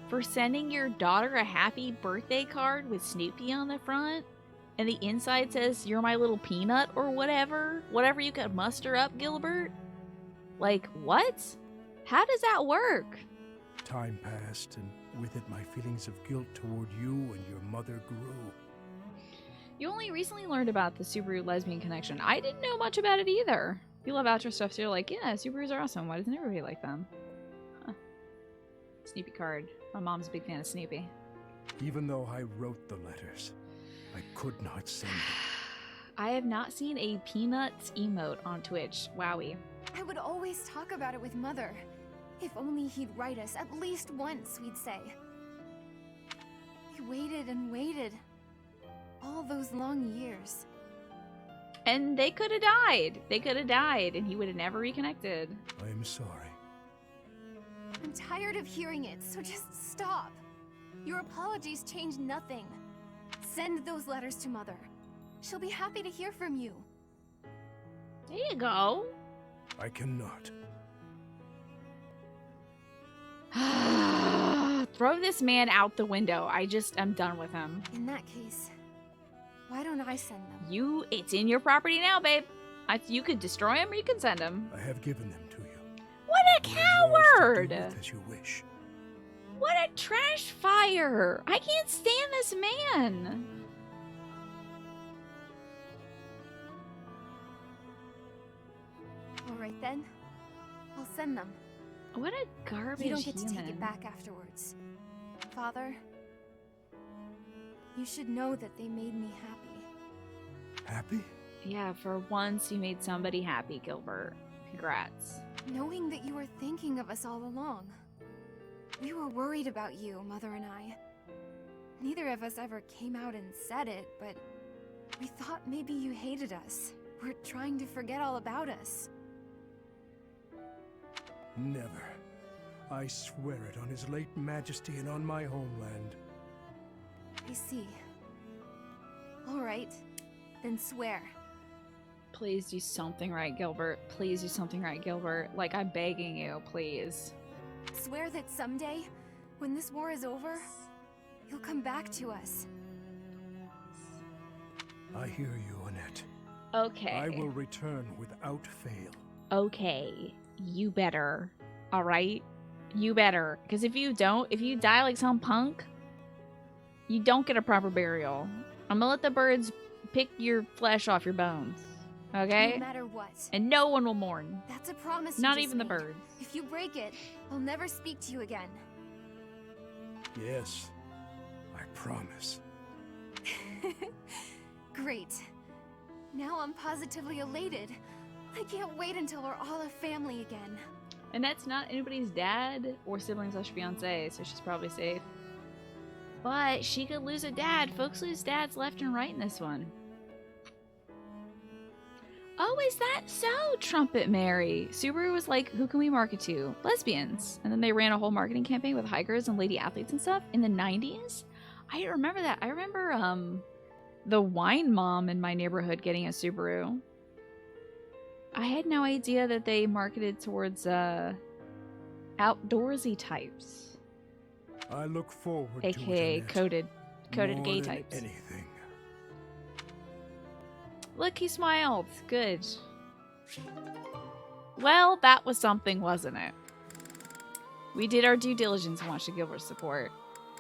for sending your daughter a happy birthday card with Snoopy on the front? And the inside says, "You're my little peanut," or whatever? Whatever you could muster up, Gilbert? Like, what? How does that work? Time passed, and with it my feelings of guilt toward you and your mother grew. You only recently learned about the Subaru lesbian connection. I didn't know much about it either. You love outro stuff, so you're like, yeah, Subarus are awesome. Why doesn't everybody like them? Huh. Snoopy card. My mom's a big fan of Snoopy. Even though I wrote the letters, I could not send them. I have not seen a Peanuts emote on Twitch. Wowie. I would always talk about it with Mother. If only he'd write us at least once, we'd say. We waited and waited. All those long years. And they could have died. They could have died, and he would have never reconnected. I'm sorry. I'm tired of hearing it, so just stop. Your apologies change nothing. Send those letters to Mother. She'll be happy to hear from you. There you go. I cannot. Throw this man out the window. I'm done with him. In that case, why don't I send them? It's in your property now, babe. You could destroy him or you can send him. I have given them to you. What a coward! Do with as you wish. What a trash fire! I can't stand this man. All right then, I'll send them. What a garbage You don't get human. to take it back afterwards. Father, you should know that they made me happy. Happy? Yeah, for once you made somebody happy, Gilbert. Congrats. Knowing that you were thinking of us all along. We were worried about you, Mother and I. Neither of us ever came out and said it, but we thought maybe you hated us. Were trying to forget all about us. Never. I swear it on His late Majesty and on my homeland. I see. All right, then swear. Please do something right, Gilbert. Please do something right, Gilbert. Like, I'm begging you, please. Swear that someday, when this war is over, you'll come back to us. I hear you, Annette. Okay. I will return without fail. Okay. You better. Alright? You better. Because if you don't, if you die like some punk, you don't get a proper burial. I'm gonna let the birds pick your flesh off your bones. Okay? No matter what. And no one will mourn. That's a promise you Not just even the made. birds. If you break it, I'll never speak to you again. Yes, I promise. Great. Now I'm positively elated. I can't wait until we're all a family again. And that's not anybody's dad or siblings slash fiance, so she's probably safe. But she could lose a dad. Folks lose dads left and right in this one. Oh, is that so, Trumpet Mary? Subaru was like, who can we market to? Lesbians. And then they ran a whole marketing campaign with hikers and lady athletes and stuff in the 90s? I remember that. I remember the wine mom in my neighborhood getting a Subaru. I had no idea that they marketed towards outdoorsy types. I look forward AKA to it, coded more gay than types. anything. Look, he smiled. Good. Well, that was something, wasn't it? We did our due diligence and watched the Gilbert support.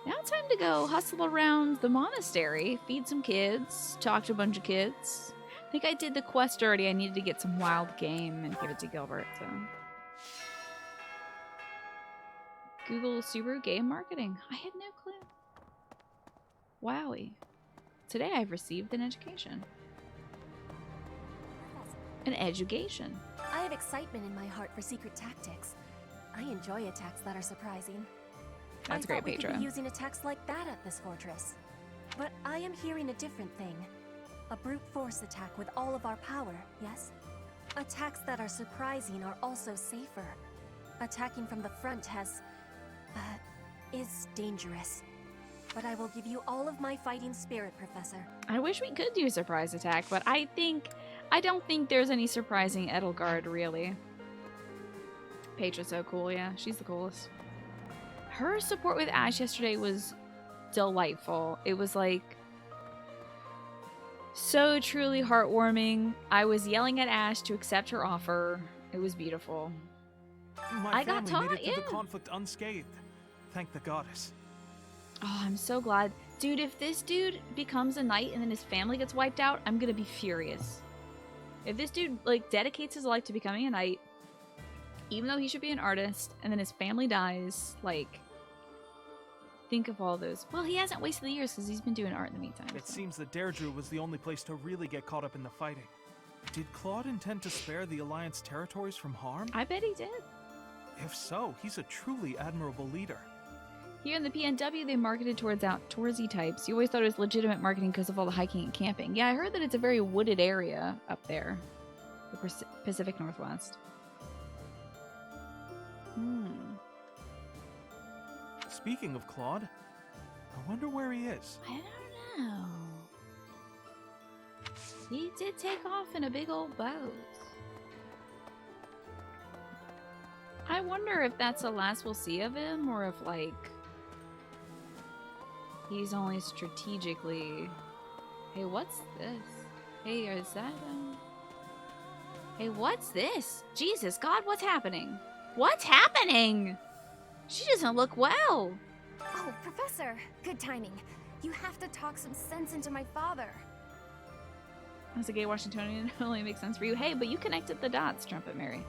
Now it's time to go hustle around the monastery, feed some kids, talk to a bunch of kids. I think I did the quest already. I needed to get some wild game and give it to Gilbert, so. Google Subaru game marketing. I had no clue. Wowie. Today I've received an education. An education. I have excitement in my heart for secret tactics. I enjoy attacks that are surprising. That's I great, thought we could Petra. be using attacks like that at this fortress. But I am hearing a different thing. A brute force attack with all of our power, yes? Attacks that are surprising are also safer. Attacking from the front is dangerous. But I will give you all of my fighting spirit, Professor. I wish we could do a surprise attack, but I don't think there's any surprising Edelgard, really. Petra's so cool, yeah. She's the coolest. Her support with Ash yesterday was delightful. It was like so truly heartwarming. I was yelling at Ash to accept her offer. It was beautiful. My I got family made taught, it through yeah. the conflict unscathed. Thank the goddess. Oh, I'm so glad. Dude, if this dude becomes a knight and then his family gets wiped out, I'm gonna be furious. If this dude, like, dedicates his life to becoming a knight, even though he should be an artist, and then his family dies, like, think of all those. Well, he hasn't wasted the years because he's been doing art in the meantime. It so. seems that Deirdre was the only place to really get caught up in the fighting. Did Claude intend to spare the Alliance territories from harm? I bet he did. If so, he's a truly admirable leader. Here in the PNW, they marketed towards outdoorsy types. You always thought it was legitimate marketing because of all the hiking and camping. Yeah, I heard that it's a very wooded area up there. The Pacific Northwest. Speaking of Claude, I wonder where he is. I don't know. He did take off in a big old boat. I wonder if that's the last we'll see of him, or if, like, he's only strategically... Hey, what's this? Hey, is that, Hey, what's this? Jesus, God, what's happening? What's happening? She doesn't look well. Oh, Professor! Good timing. You have to talk some sense into my father. As a gay Washingtonian, it only makes sense for you. Hey, but you connected the dots, Trumpet Mary.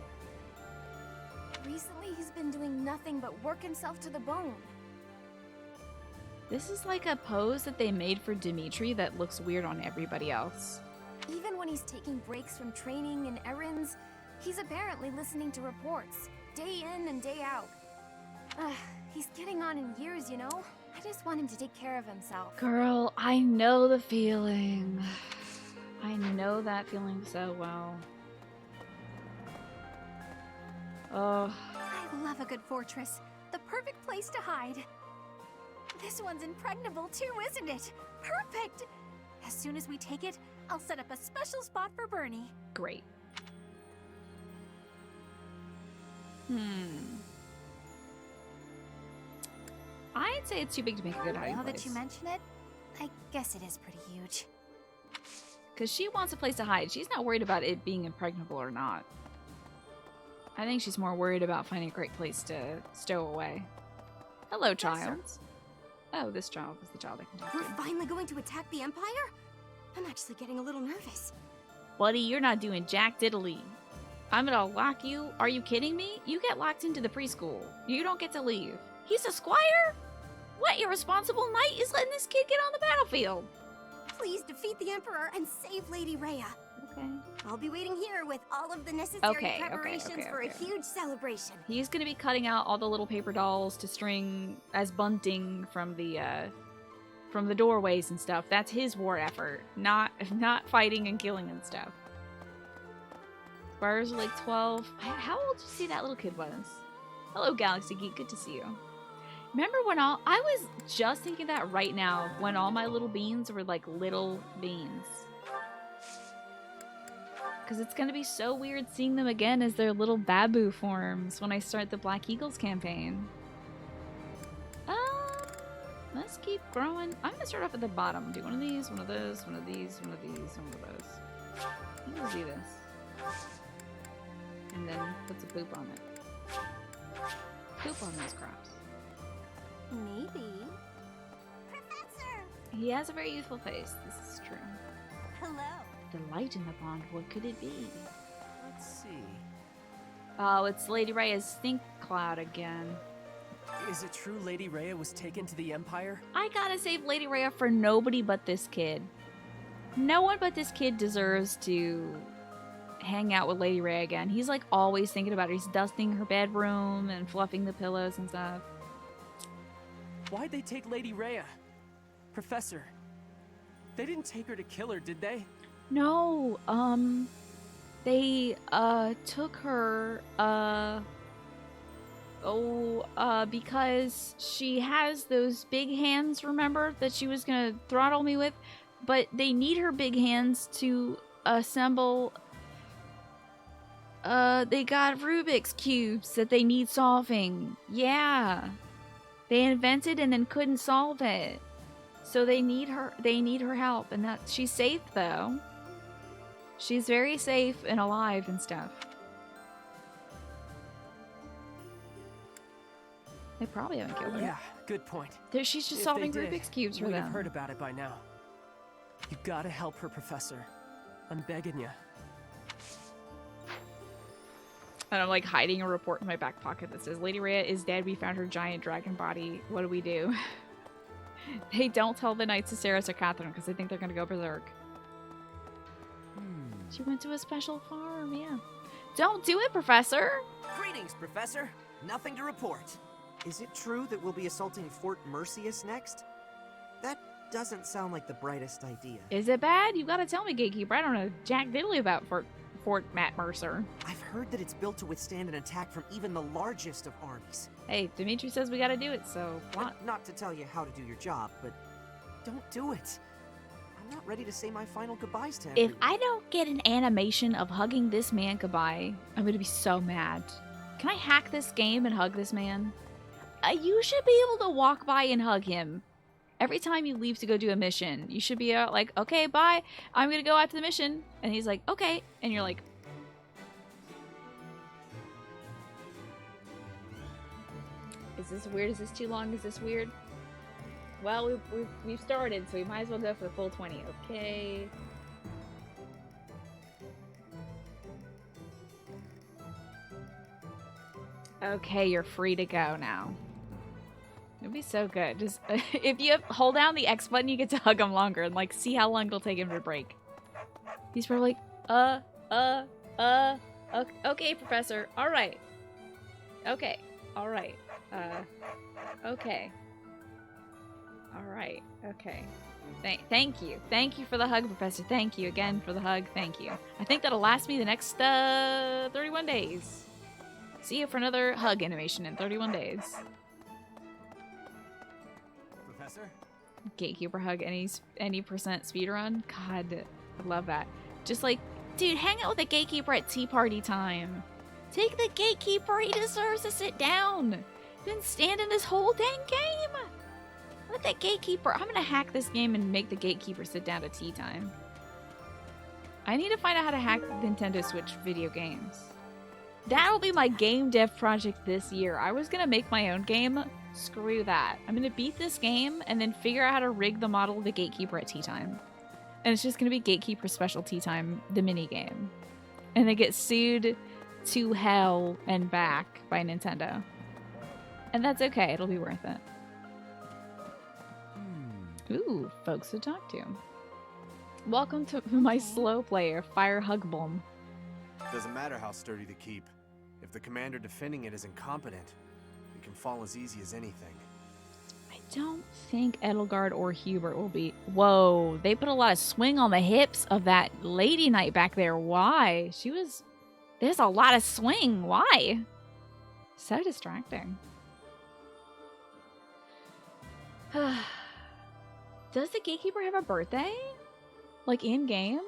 Recently, he's been doing nothing but work himself to the bone. This is like a pose that they made for Dimitri that looks weird on everybody else. Even when he's taking breaks from training and errands, he's apparently listening to reports, day in and day out. He's getting on in years, you know? I just want him to take care of himself. Girl, I know the feeling. I know that feeling so well. Oh. I love a good fortress. The perfect place to hide. This one's impregnable too, isn't it? Perfect! As soon as we take it, I'll set up a special spot for Bernie. Great. I'd say it's too big to make a good hiding Now place. that you mention it, I guess it is pretty huge. Because she wants a place to hide. She's not worried about it being impregnable or not. I think she's more worried about finding a great place to stow away. Hello, child. Oh, this child is the child I can talk We're to. finally going to attack the Empire? I'm actually getting a little nervous. Buddy, you're not doing jack diddly. I'm gonna lock you. Are you kidding me? You get locked into the preschool. You don't get to leave. He's a squire? What irresponsible knight is letting this kid get on the battlefield? Please defeat the Emperor and save Lady Rhea. Okay. I'll be waiting here with all of the necessary Okay, preparations for a huge celebration. He's gonna be cutting out all the little paper dolls to string as bunting from the doorways and stuff. That's his war effort, not fighting and killing and stuff. Squires are like 12. How old did you see that little kid was? Hello, Galaxy Geek. Good to see you. Remember when I was just thinking that right now, when all my little beans were like little beans. Because it's going to be so weird seeing them again as their little babu forms when I start the Black Eagles campaign. Let's keep growing. I'm going to start off at the bottom. Do one of these, one of those, one of these, one of these, one of those. I'm going to do this. And then put some poop on it. Poop on those crops. Maybe. Professor! He has a very youthful face. This is true. Hello. The light in the pond, what could it be? Let's see. Oh, it's Lady Rhea's stink cloud again. Is it true Lady Rhea was taken to the Empire? I gotta save Lady Rhea for nobody but this kid. No one but this kid deserves to hang out with Lady Rhea again. He's like always thinking about her. He's dusting her bedroom and fluffing the pillows and stuff. Why'd they take Lady Rhea? Professor, they didn't take her to kill her, did they? No, they, took her, because she has those big hands, remember, that she was gonna throttle me with? But they need her big hands to assemble, they got Rubik's Cubes that they need solving. Yeah. They invented and then couldn't solve it. So they need her help, and that she's safe though. She's very safe and alive and stuff. They probably haven't killed her. Yeah, good point. She's just If solving they did, Rubik's Cubes for we'd them. have heard about it by now. You gotta help her, Professor. I'm begging you. And I'm like hiding a report in my back pocket that says, Lady Rhea is dead. We found her giant dragon body. What do we do? They don't tell the Knights of Saros or Catherine because they think they're gonna go berserk. She went to a special farm, yeah. Don't do it, Professor! Greetings, Professor. Nothing to report. Is it true that we'll be assaulting Fort Mercius next? That doesn't sound like the brightest idea. Is it bad? You gotta tell me, Gatekeeper. I don't know jack diddly about Fort Matt Mercer. I've heard that it's built to withstand an attack from even the largest of armies. Hey, Dimitri says we gotta do it, so... Not to tell you how to do your job, but don't do it. I'm not ready to say my final goodbyes to everyone. If I don't get an animation of hugging this man goodbye, I'm gonna be so mad. Can I hack this game and hug this man? You should be able to walk by and hug him. Every time you leave to go do a mission, you should be like, okay, bye. I'm gonna go after the mission. And he's like, okay. And you're like... Is this weird? Is this too long? Is this weird? Well, we've started, so we might as well go for the full 20. Okay. Okay, you're free to go now. It'd be so good. Just if you hold down the X button, you get to hug him longer and like see how long it'll take him to break. He's probably like, okay, Professor. All right. Okay. All right. Okay. All right. Okay. Thank you. Thank you for the hug, Professor. Thank you again for the hug. Thank you. I think that'll last me the next 31 days. See you for another hug animation in 31 days. Professor? Gatekeeper hug any percent speedrun? God, I love that. Just like, dude, hang out with the Gatekeeper at tea party time. Take the Gatekeeper, he deserves to sit down. Been standing this whole dang game. Let that Gatekeeper, I'm gonna hack this game and make the Gatekeeper sit down at tea time. I need to find out how to hack Nintendo Switch video games. That'll be my game dev project this year. I was gonna make my own game. Screw that. I'm gonna beat this game and then figure out how to rig the model of the Gatekeeper at tea time. And it's just gonna be Gatekeeper Special Tea Time, the mini game. And they get sued to hell and back by Nintendo. And that's okay, it'll be worth it. Ooh, folks to talk to. Welcome to my slow player, Fire Hugbom. Doesn't matter how sturdy the keep. If the commander defending it is incompetent, it can fall as easy as anything. I don't think Edelgard or Hubert will be... Whoa, they put a lot of swing on the hips of that lady knight back there. Why? There's a lot of swing. Why? So distracting. Does the Gatekeeper have a birthday? Like in-game?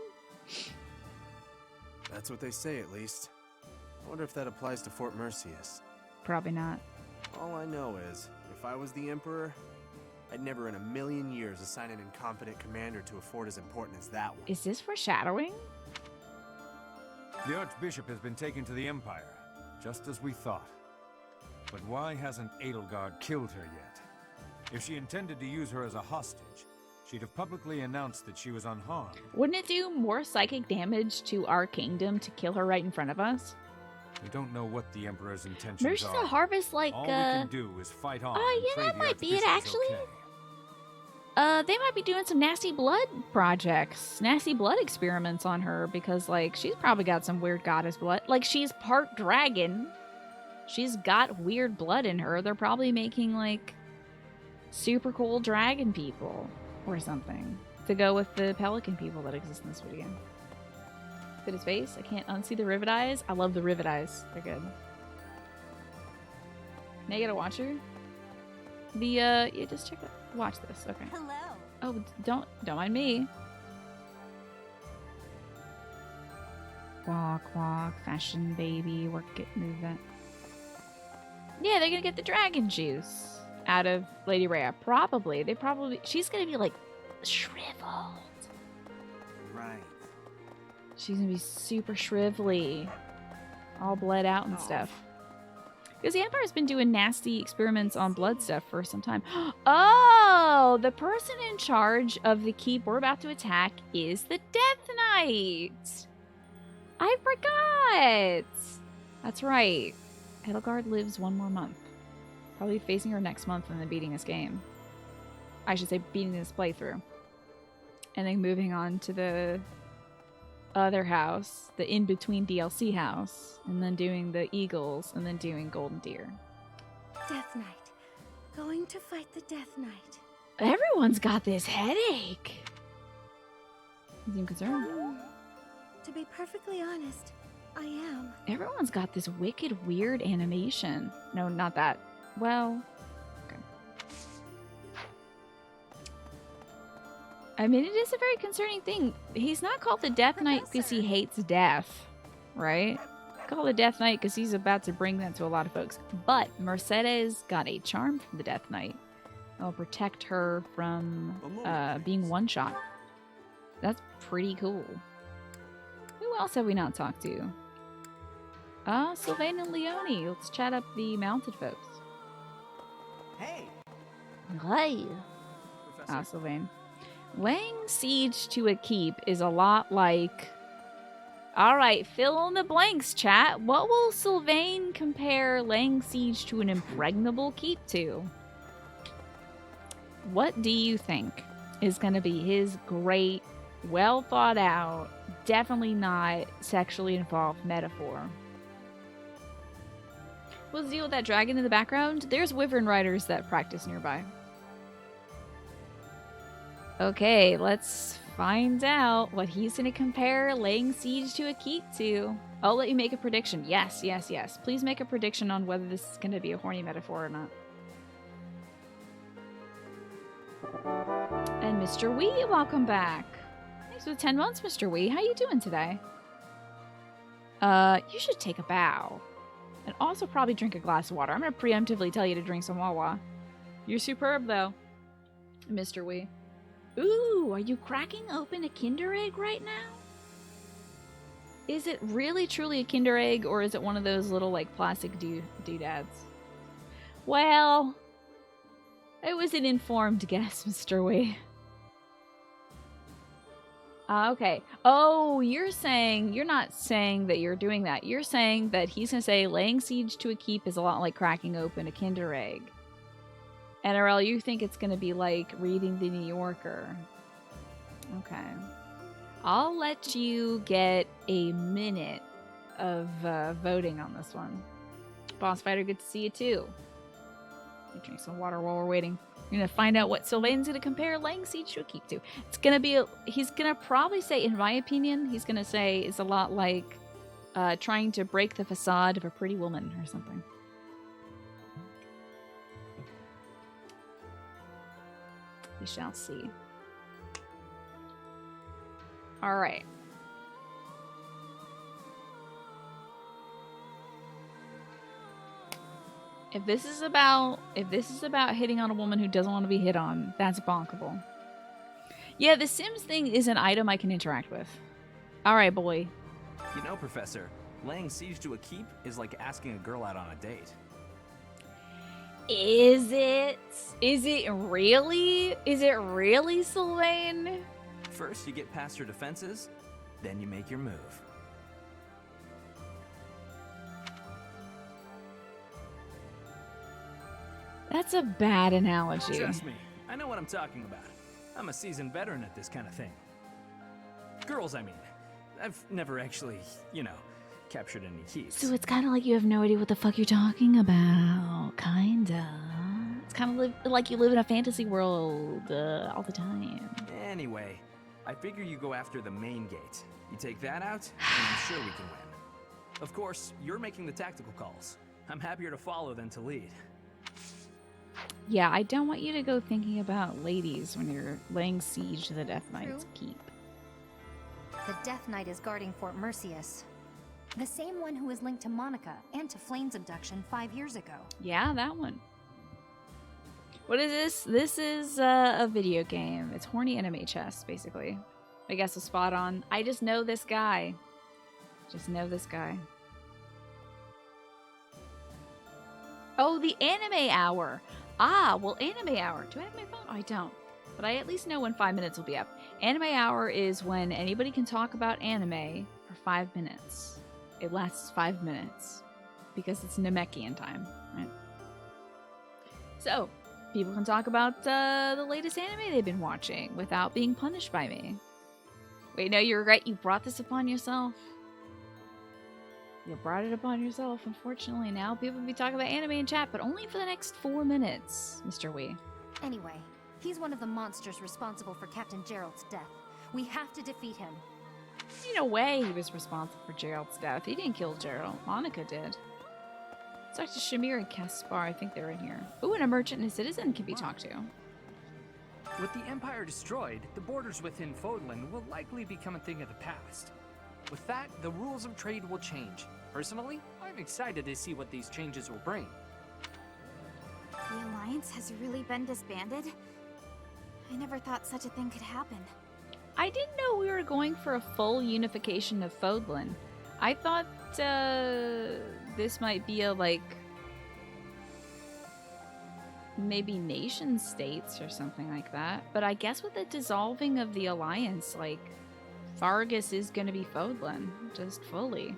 That's what they say, at least. I wonder if that applies to Fort Mercius. Probably not. All I know is, if I was the Emperor, I'd never in a million years assign an incompetent commander to a fort as important as that one. Is this foreshadowing? The Archbishop has been taken to the Empire, just as we thought. But why hasn't Edelgard killed her yet? If she intended to use her as a hostage, she'd have publicly announced that she was unharmed. Wouldn't it do more psychic damage to our kingdom to kill her right in front of us? We don't know what the Emperor's intentions Mercy's are. a harvest like, All we can do is fight on. Oh, yeah, that might be it, actually. They might be doing some nasty blood projects, nasty blood experiments on her because, like, she's probably got some weird goddess blood. Like, she's part dragon. She's got weird blood in her. They're probably making, like, super cool dragon people or something to go with the pelican people that exist in this video. Look at his face. I can't unsee the rivet eyes. I love the rivet eyes. They're good. Now you gotta watch her. Yeah, just check it. Watch this. Okay. Hello. Oh, don't mind me. Walk, fashion baby, work it, move it. Yeah, they're gonna get the dragon juice out of Lady Rhea. Probably. She's gonna be like shriveled. Right. She's gonna be super shrivelly. All bled out and stuff. Because the Empire's been doing nasty experiments on blood stuff for some time. Oh, the person in charge of the keep we're about to attack is the Death Knight. I forgot. That's right. Edelgard lives one more month. Probably facing her next month and then beating this game. I should say beating this playthrough. And then moving on to the other house, the in-between DLC house, and then doing the Eagles, and then doing Golden Deer. Death Knight. Going to fight the Death Knight. Everyone's got this headache. You seem concerned. To be perfectly honest, I am. Everyone's got this wicked weird animation. No, not that. Well, okay. I mean, it is a very concerning thing. He's not called the Death Knight because he hates death, right? He's called the Death Knight because he's about to bring that to a lot of folks. But Mercedes got a charm from the Death Knight that will protect her from being one-shot. That's pretty cool. Who else have we not talked to? Sylvain and Leonie. Let's chat up the mounted folks. Hey! Hi. Sylvain. Laying siege to a keep is a lot like... Alright, fill in the blanks, chat. What will Sylvain compare laying siege to an impregnable keep to? What do you think is going to be his great, well thought out, definitely not sexually involved metaphor? What's the deal with that dragon in the background? There's wyvern riders that practice nearby. Okay, let's find out what he's going to compare laying siege to a keep to. I'll let you make a prediction. Yes, yes, yes. Please make a prediction on whether this is going to be a horny metaphor or not. And Mr. Wee, welcome back. Thanks for the 10 months, Mr. Wee. How you doing today? You should take a bow. And also probably drink a glass of water. I'm going to preemptively tell you to drink some Wawa. You're superb, though, Mr. Wee. Ooh, are you cracking open a Kinder Egg right now? Is it really truly a Kinder Egg, or is it one of those little, like, plastic doodads? Well, it was an informed guess, Mr. Wee. Okay. Oh, you're not saying that you're doing that. You're saying that he's going to say laying siege to a keep is a lot like cracking open a Kinder Egg. NRL, you think it's going to be like reading the New Yorker. Okay. I'll let you get a minute of voting on this one. Boss Fighter, good to see you too. Drink some water while we're waiting. We're going to find out what Sylvain's going to compare laying siege to a keep to. It's going to be, he's going to probably say, in my opinion, he's going to say it's a lot like trying to break the facade of a pretty woman or something. We shall see. All right. If this is about hitting on a woman who doesn't want to be hit on, that's bonkable. Yeah, the Sims thing is an item I can interact with. All right, boy. You know, Professor, laying siege to a keep is like asking a girl out on a date. Is it? Is it really? Is it really, Sylvain? First, you get past her defenses, then you make your move. That's a bad analogy. Trust me, I know what I'm talking about. I'm a seasoned veteran at this kind of thing. Girls, I mean. I've never actually, captured any keys. So it's kind of like you have no idea what the fuck you're talking about. Kinda. It's kind of like you live in a fantasy world all the time. Anyway, I figure you go after the main gate. You take that out, and I'm sure we can win. Of course, you're making the tactical calls. I'm happier to follow than to lead. Yeah, I don't want you to go thinking about ladies when you're laying siege to the Death Knight's keep. The Death Knight is guarding Fort Mercius. The same one who was linked to Monica and to Flame's abduction 5 years ago. Yeah, that one. What is this? This is a video game. It's horny anime chess, basically. I guess it's spot on. I just know this guy. Just know this guy. Oh, the anime hour. Ah, well, anime hour. Do I have my phone? I don't. But I at least know when 5 minutes will be up. Anime hour is when anybody can talk about anime for 5 minutes. It lasts 5 minutes. Because it's Namekian time, right? So, people can talk about the latest anime they've been watching without being punished by me. Wait, no, you regret you brought this upon yourself. You brought it upon yourself, unfortunately. Now people will be talking about anime in chat, but only for the next 4 minutes, Mr. Wee. Anyway, he's one of the monsters responsible for Captain Gerald's death. We have to defeat him. In a way, he was responsible for Gerald's death. He didn't kill Gerald. Monica did. Let's talk to Shamir and Caspar. I think they're in here. Ooh, and a merchant and a citizen can be talked to. With the Empire destroyed, the borders within Fodlan will likely become a thing of the past. With that, the rules of trade will change. Personally, I'm excited to see what these changes will bring. The Alliance has really been disbanded? I never thought such a thing could happen. I didn't know we were going for a full unification of Fodlan. I thought this might be a, like, maybe nation states or something like that. But I guess with the dissolving of the Alliance, like, Fargus is gonna be Fodlan, just fully.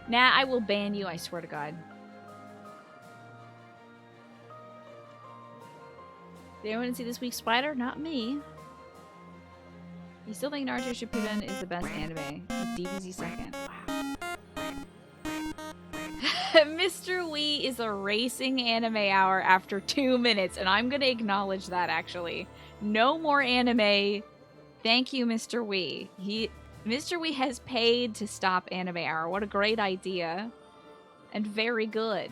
Nah, I will ban you, I swear to God. Did anyone see this week's Spider? Not me. You still think Naruto Shippuden is the best anime? With DBZ second. Wow. Mr. Wee is erasing anime hour after 2 minutes, and I'm gonna acknowledge that, actually. No more anime. Thank you, Mr. Wee. Mr. Wee has paid to stop anime hour. What a great idea. And very good.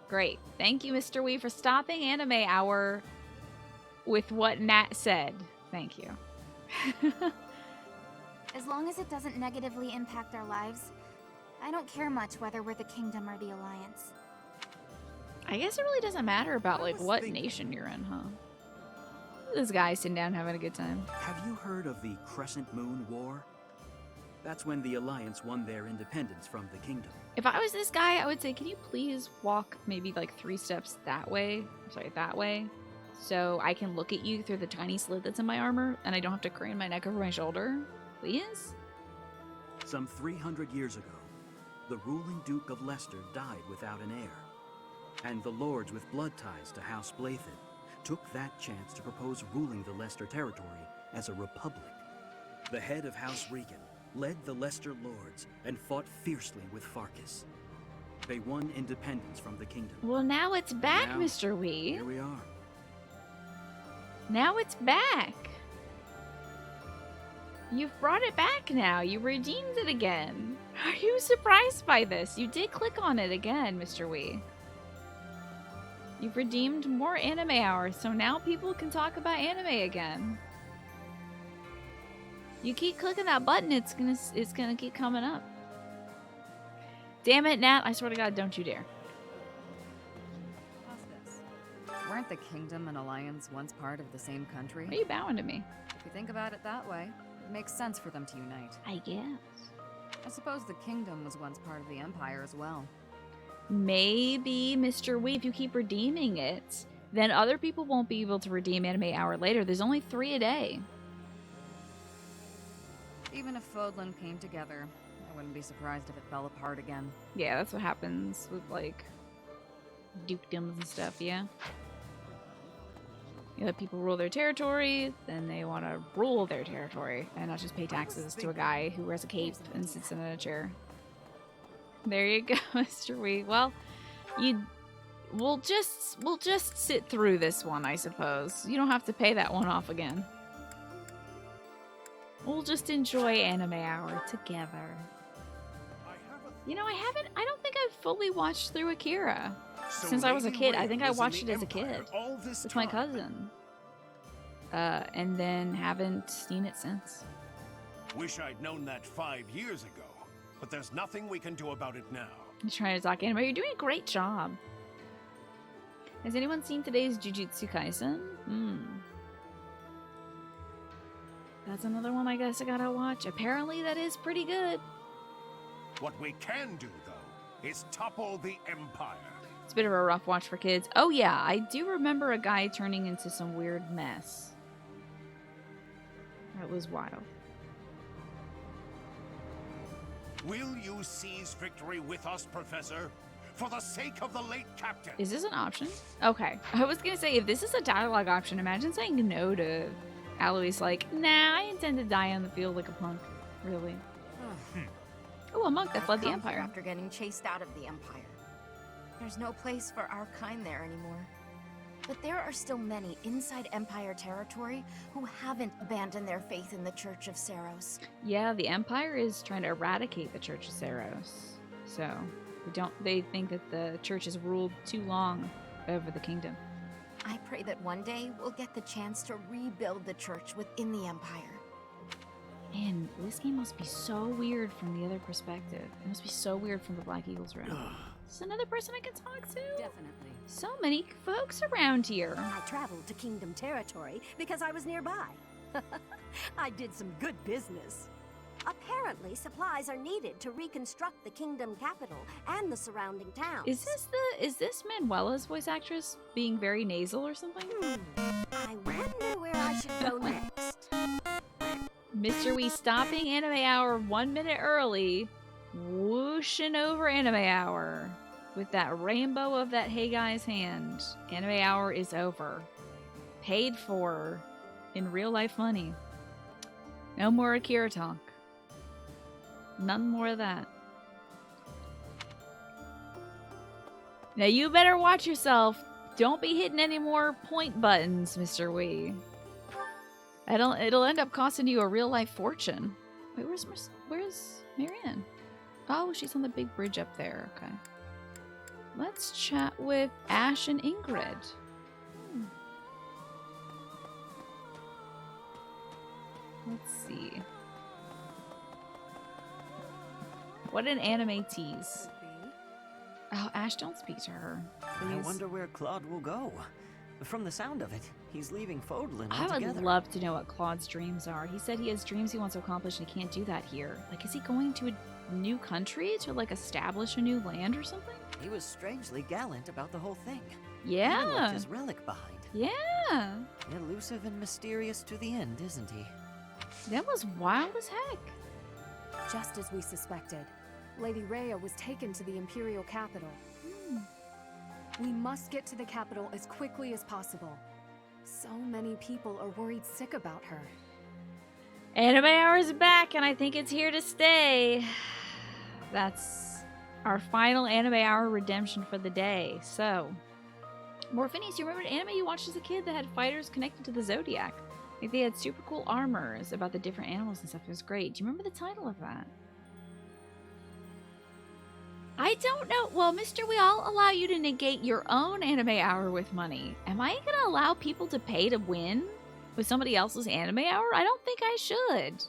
Great. Thank you, Mr. Wee, for stopping anime hour with what Nat said. Thank you. As long as it doesn't negatively impact our lives, I don't care much whether we're the Kingdom or the Alliance. I guess it really doesn't matter about, like, what nation you're in, huh? This guy sitting down having a good time. Have you heard of the Crescent Moon War? That's when the Alliance won their independence from the Kingdom. If I was this guy, I would say, can you please walk maybe like 3 steps that way? Sorry, that way. So I can look at you through the tiny slit that's in my armor and I don't have to crane my neck over my shoulder? Please? Some 300 years ago, the ruling Duke of Leicester died without an heir. And the lords with blood ties to House Blythen took that chance to propose ruling the Leicester territory as a republic. The head of House Regan led the Leicester lords and fought fiercely with Farkas. They won independence from the kingdom. Well, now it's back, Now, Mr. Wee. Here we are. Now it's back. You've brought it back now. You redeemed it again. Are you surprised by this? You did click on it again, Mr. Wee. You've redeemed more anime hours, so now people can talk about anime again. You keep clicking that button, it's gonna keep coming up. Damn it, Nat! I swear to God, don't you dare. How's this? Weren't the Kingdom and Alliance once part of the same country? Why are you bowing to me? If you think about it that way, it makes sense for them to unite. I guess. I suppose the Kingdom was once part of the Empire as well. Maybe, Mr. Wee, if you keep redeeming it, then other people won't be able to redeem anime hour later. There's only 3 a day. Even if Fodlan came together, I wouldn't be surprised if it fell apart again. Yeah, that's what happens with, like, dukedoms and stuff, yeah? You let people rule their territory, then they want to rule their territory and not just pay taxes to a guy who wears a cape and sits in a chair. There you go, Mr. Wee. Well, we'll just sit through this one, I suppose. You don't have to pay that one off again. We'll just enjoy anime hour together. You know, I don't think I've fully watched through Akira since I was a kid. I think I watched it as a kid with my cousin. And then haven't seen it since. Wish I'd known that 5 years ago, but there's nothing we can do about it now. I'm trying to talk anime. You're doing a great job. Has anyone seen today's Jujutsu Kaisen? That's another one I guess I gotta watch. Apparently that is pretty good. What we can do, though, is topple the Empire. It's a bit of a rough watch for kids. Oh yeah, I do remember a guy turning into some weird mess. That was wild. Will you seize victory with us, Professor? for the sake of the late captain. Is this an option? Okay. I was gonna say, if this is a dialogue option, imagine saying no to Alois like, nah, I intend to die on the field like a punk. Really. Oh, a monk that fled the I've come here Empire. after getting chased out of the Empire. There's no place for our kind there anymore. But there are still many inside Empire territory who haven't abandoned their faith in the Church of Saros. Yeah, the Empire is trying to eradicate the Church of Saros. So, they think that the Church has ruled too long over the kingdom. I pray that one day we'll get the chance to rebuild the Church within the Empire. Man, this game must be so weird from the other perspective. It must be so weird from the Black Eagles room. Is this another person I can talk to? Definitely. So many folks around here. I traveled to Kingdom territory because I was nearby. I did some good business. Apparently, supplies are needed to reconstruct the Kingdom capital and the surrounding towns. Is this Manuela's voice actress being very nasal or something? I wonder where I should go next. Mr. Wee stopping Anime Hour 1 minute early, whooshing over Anime Hour with that rainbow of that Hey Guys hand. Anime Hour is over. Paid for in real life money. No more Akira talk. None more of that. Now you better watch yourself. Don't be hitting any more point buttons, Mr. Wee. It'll end up costing you a real life fortune. Wait, where's Marianne? Oh, she's on the big bridge up there. Okay. Let's chat with Ash and Ingrid. Let's see. What an anime tease. Oh, Ash, don't speak to her. Please. I wonder where Claude will go. From the sound of it, he's leaving Fodlan I altogether. would love to know what Claude's dreams are. He said he has dreams he wants to accomplish and he can't do that here. Like, is he going to a new country to, like, establish a new land or something? He was strangely gallant about the whole thing. Yeah. Even left his relic behind. Yeah. Elusive and mysterious to the end, isn't he? That was wild as heck. Just as we suspected, Lady Rhea was taken to the Imperial capital. We must get to the capital as quickly as possible. So many people are worried sick about her. Anime Hour is back, and I think it's here to stay. That's our final Anime Hour redemption for the day. So, Morphinius, you remember an anime you watched as a kid that had fighters connected to the Zodiac? Like, they had super cool armors about the different animals and stuff. It was great. Do you remember the title of that? I don't know. Well, Mr. We all allow you to negate your own Anime Hour with money. Am I going to allow people to pay to win with somebody else's Anime Hour? I don't think I should.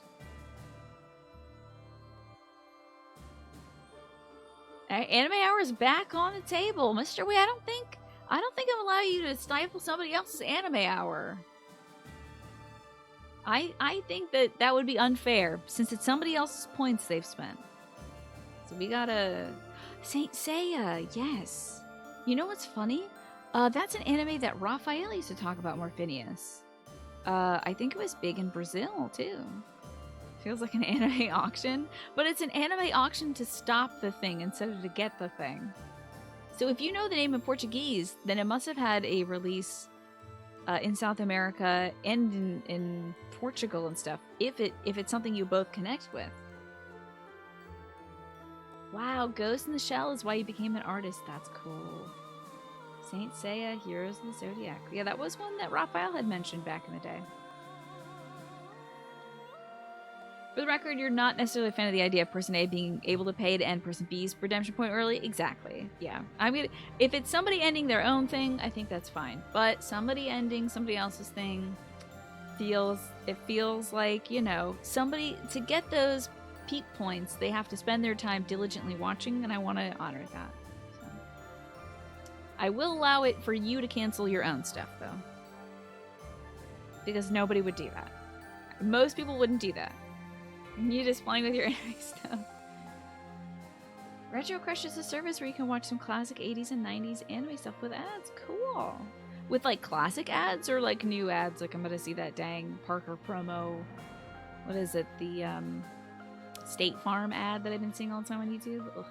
Anime Hour is back on the table, Mr. We. I don't think I'm allowing you to stifle somebody else's Anime Hour. I think that would be unfair since it's somebody else's points they've spent. So we gotta... Saint Seiya, yes. You know what's funny? That's an anime that Raphael used to talk about, Morphinius. I think it was big in Brazil, too. Feels like an anime auction. But it's an anime auction to stop the thing instead of to get the thing. So if you know the name in Portuguese, then it must have had a release in South America and in Portugal and stuff, if it's something you both connect with. Wow, Ghost in the Shell is why you became an artist. That's cool. Saint Seiya, Heroes of the Zodiac. Yeah, that was one that Raphael had mentioned back in the day. For the record, you're not necessarily a fan of the idea of person A being able to pay to end person B's redemption point early. Exactly. Yeah. If it's somebody ending their own thing, I think that's fine. But somebody ending somebody else's thing feels like, you know, somebody to get those peak points, they have to spend their time diligently watching, and I want to honor that. So. I will allow it for you to cancel your own stuff, though. Because nobody would do that. Most people wouldn't do that. You just playing with your anime stuff. Retro Crush is a service where you can watch some classic 80s and 90s anime stuff with ads. Cool. With, like, classic ads or, like, new ads? Like, I'm gonna see that dang Parker promo. What is it? The, State Farm ad that I've been seeing all the time on YouTube. Ugh.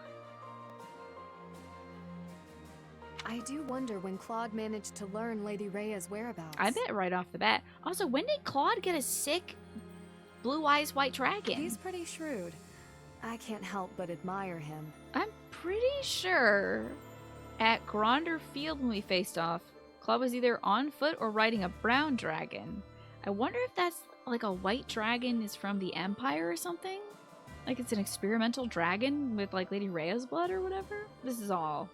I do wonder when Claude managed to learn Lady Rhea's whereabouts. I bet right off the bat. Also, when did Claude get a sick blue eyes white dragon? He's pretty shrewd. I can't help but admire him. I'm pretty sure at Gronder Field when we faced off, Claude was either on foot or riding a brown dragon. I wonder if that's like a white dragon is from the Empire or something? Like it's an experimental dragon with like Lady Rhea's blood or whatever? This is all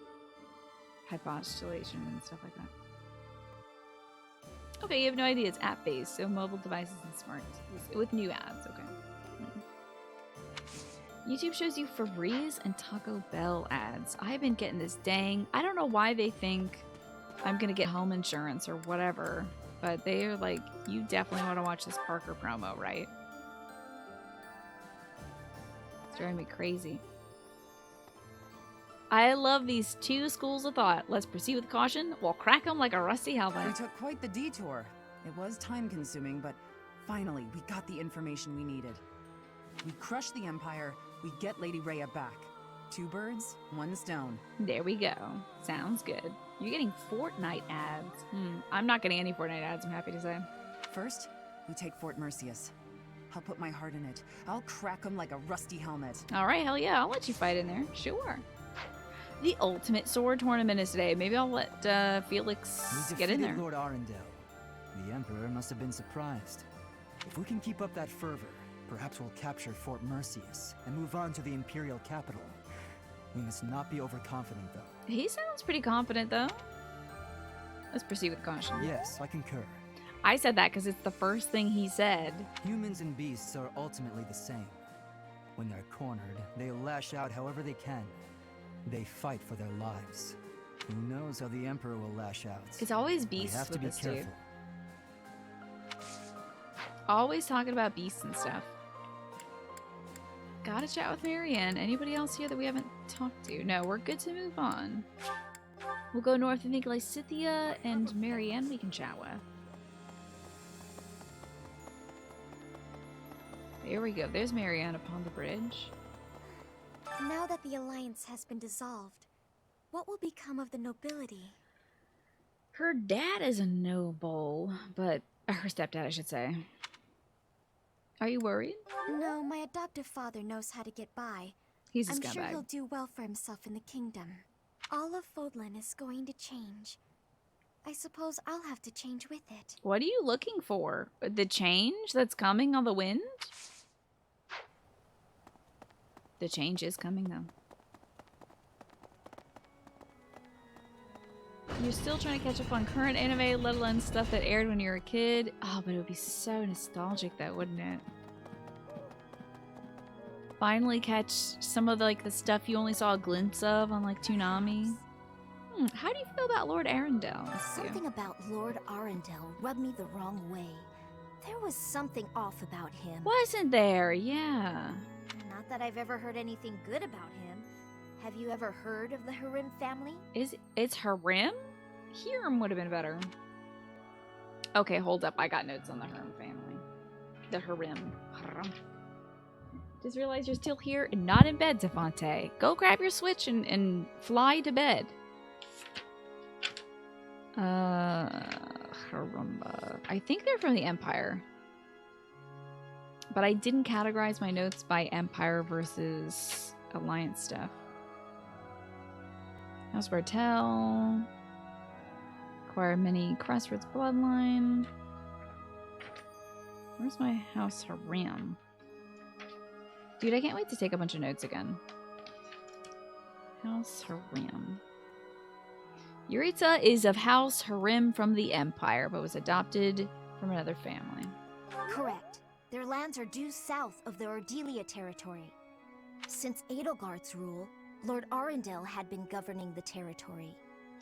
hypostulation and stuff like that. Okay, you have no idea. It's app-based, so mobile devices and smarts. With new ads, okay. YouTube shows you Febreze and Taco Bell ads. I've been getting this dang... I don't know why they think I'm gonna get home insurance or whatever, but they're like, you definitely want to watch this Parker promo, right? It's driving me crazy. I love these two schools of thought. Let's proceed with caution. We'll crack them like a rusty helmet. We took quite the detour. It was time-consuming, but finally, we got the information we needed. We crush the Empire, we get Lady Rhea back. 2 birds, 1 stone. There we go. Sounds good. You're getting Fortnite ads. I'm not getting any Fortnite ads, I'm happy to say. First, we take Fort Mercius. I'll put my heart in it. I'll crack them like a rusty helmet. Alright, hell yeah, I'll let you fight in there. Sure. The Ultimate Sword Tournament is today. Maybe I'll let Felix get in there. Lord Arundel. The Emperor must have been surprised. If we can keep up that fervor, perhaps we'll capture Fort Mercius and move on to the Imperial capital. We must not be overconfident, though. He sounds pretty confident, though. Let's proceed with caution. Yes, I concur. I said that because it's the first thing he said. Humans and beasts are ultimately the same. When they're cornered, they lash out however they can. They fight for their lives. Who knows how the Emperor will lash out? It's always beasts we have to with be this careful. dude. Always talking about beasts and stuff. Gotta chat with Marianne. Anybody else here that we haven't talked to? No, we're good to move on. We'll go north. I think Lysithea and Marianne we can chat with. There we go. There's Marianne upon the bridge. Now that the alliance has been dissolved, what will become of the nobility? Her dad is a noble, but her stepdad, I should say. Are you worried? No, my adoptive father knows how to get by. He's a I'm scumbag. sure he'll do well for himself in the kingdom. All of Fodlan is going to change. I suppose I'll have to change with it. What are you looking for? The change that's coming on the wind? The change is coming, though. You're still trying to catch up on current anime, let alone stuff that aired when you were a kid. Oh, but it would be so nostalgic, though, wouldn't it? Finally catch some of the stuff you only saw a glimpse of on like Toonami. How do you feel about Lord Arundel? Something about Lord Arundel rubbed me the wrong way. There was something off about him. Wasn't there? Yeah. Not that I've ever heard anything good about him. Have you ever heard of the Harim family? It's Harim? Hiram would have been better. Okay, hold up. I got notes on the Harim family. The Harim. Just realized you're still here and not in bed, Zafante. Go grab your Switch and fly to bed. Harumba. I think they're from the Empire. But I didn't categorize my notes by Empire versus Alliance stuff. House Bartel. Acquire many Crossroads bloodline. Where's my House Haram? Dude, I can't wait to take a bunch of notes again. House Haram. Yuritsa is of House Harim from the Empire, but was adopted from another family. Correct. Their lands are due south of the Ordelia territory. Since Edelgard's rule, Lord Arundel had been governing the territory.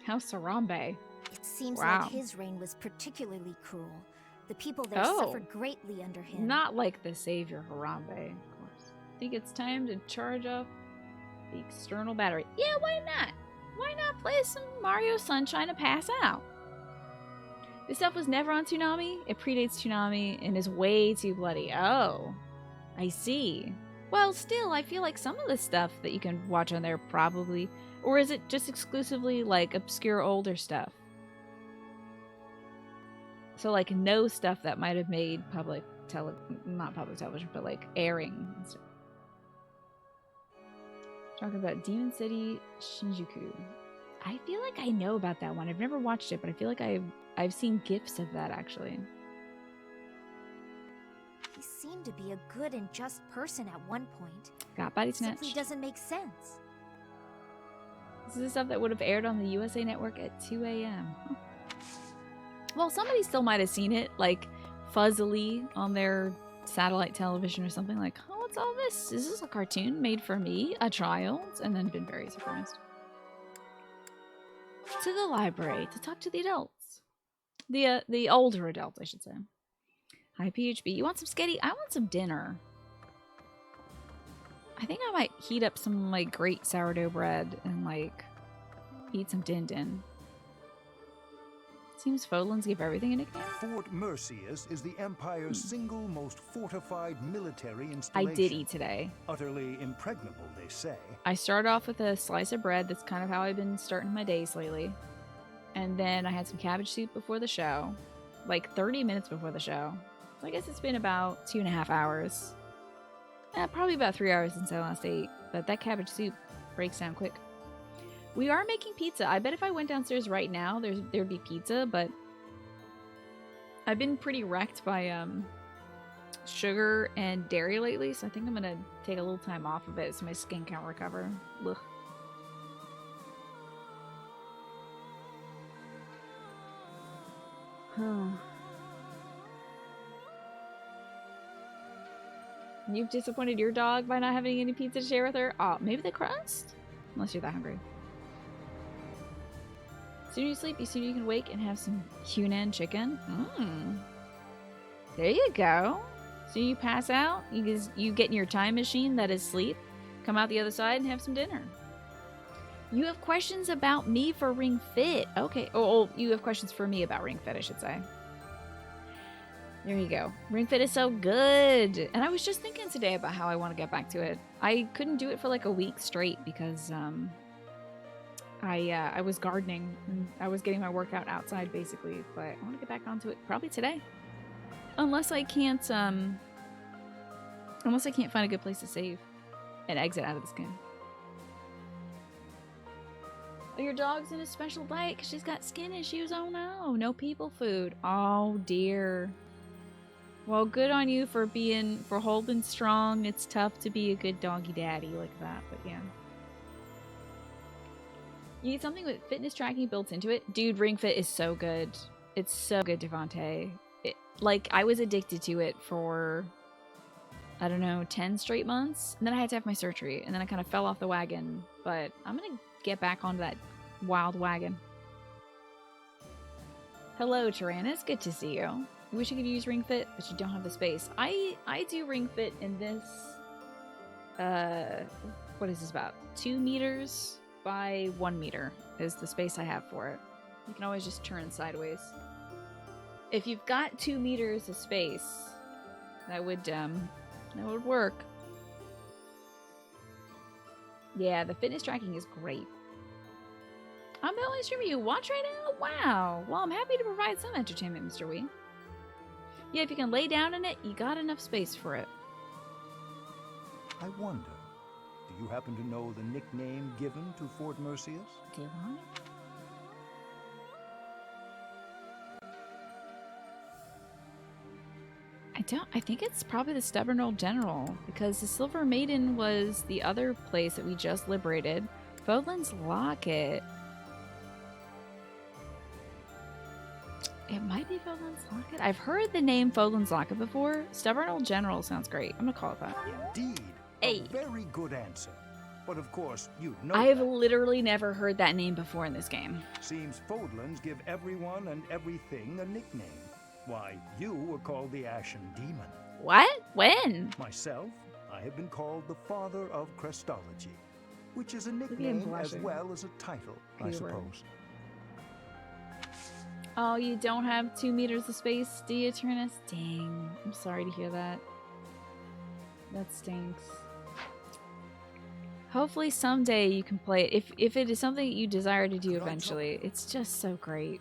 House Harambe. It seems Wow. like his reign was particularly cruel. The people there suffered greatly under him. Not like the savior Harambe, of course. Think it's time to charge up the external battery. Yeah, why not? Why not play some Mario Sunshine and pass out? This stuff was never on Toonami. It predates Toonami and is way too bloody. Oh, I see. Well, still, I feel like some of the stuff that you can watch on there probably Or is it just exclusively, like, obscure older stuff? So, like, no stuff that might have made not public television, but, like, airing and stuff. Talking about Demon City Shinjuku. I feel like I know about that one. I've never watched it, but I feel like I've seen GIFs of that, actually. He seemed to be a good and just person at one point. Got body snatched. Simply doesn't make sense. This is the stuff that would have aired on the USA Network at 2 a.m. Huh. Well, somebody still might have seen it, like, fuzzily on their satellite television or something, like, oh, what's all this? Is this a cartoon made for me, a child? And then been very surprised. To the library to talk to the adults. The older adults, I should say. Hi, PHB. You want some sketty? I want some dinner. I think I might heat up some, like, great sourdough bread and, like, eat some din-din. Seems Fodlands give everything a nickname. Fort Mercius is the Empire's single most fortified military I installation. did eat today. Utterly impregnable, they say. I started off with a slice of bread. That's kind of how I've been starting my days lately. And then I had some cabbage soup before the show. Like 30 minutes before the show. So I guess it's been about 2.5 hours. Probably about 3 hours since I last ate. But that cabbage soup breaks down quick. We are making pizza. I bet if I went downstairs right now, there'd be pizza, but I've been pretty wrecked by sugar and dairy lately, so I think I'm gonna take a little time off of it so my skin can recover. Ugh. You've disappointed your dog by not having any pizza to share with her? Oh, maybe the crust? Unless you're that hungry. The sooner you sleep, the sooner you can wake and have some Hunan chicken. There you go. So you pass out, you get in your time machine that is sleep, come out the other side and have some dinner. You have questions about me for Ring Fit. Okay. Oh, you have questions for me about Ring Fit, I should say. There you go. Ring Fit is so good. And I was just thinking today about how I want to get back to it. I couldn't do it for like a week straight because I was gardening and I was getting my workout outside basically, but I want to get back onto it probably today. Unless I can't find a good place to save and exit out of this game. Oh, your dog's in a special diet because she's got skin issues. Oh no, no people food. Oh dear. Well, good on you for holding strong. It's tough to be a good doggy daddy like that, but yeah. You need something with fitness tracking built into it. Dude, Ring Fit is so good. It's so good, Devontae. Like, I was addicted to it for, I don't know, 10 straight months. And then I had to have my surgery. And then I kind of fell off the wagon. But I'm going to get back onto that wild wagon. Hello, Tyrannus. Good to see you. I wish you could use Ring Fit, but you don't have the space. I do Ring Fit in this, what is this about? 2 meters by 1 meter is the space I have for it. You can always just turn sideways. If you've got 2 meters of space, that would work. Yeah, the fitness tracking is great. I'm the only streamer you watch right now? Wow. Well, I'm happy to provide some entertainment, Mr. Wee. Yeah, if you can lay down in it, you got enough space for it. I wonder, do you happen to know the nickname given to Fort Mercius? Do I? I think it's probably the Stubborn Old General, because the Silver Maiden was the other place that we just liberated. Fodlan's Locket. It might be Fodlan's Locket. I've heard the name Fodlan's Locket before. Stubborn Old General sounds great. I'm gonna call it that. Indeed. Hey. A very good answer. But of course, you know I've that. literally never heard that name before in this game. Seems Fodlands give everyone and everything a nickname. Why, you were called the Ashen Demon. What? When? Myself, I have been called the Father of Crestology, which is a at him nickname as blushing. well as a title, I Keyword. suppose. Oh, you don't have 2 meters of space, do you, Tyrannus? Dang. I'm sorry to hear that. That stinks. Hopefully someday you can play it. If it is something that you desire to do eventually, it's just so great.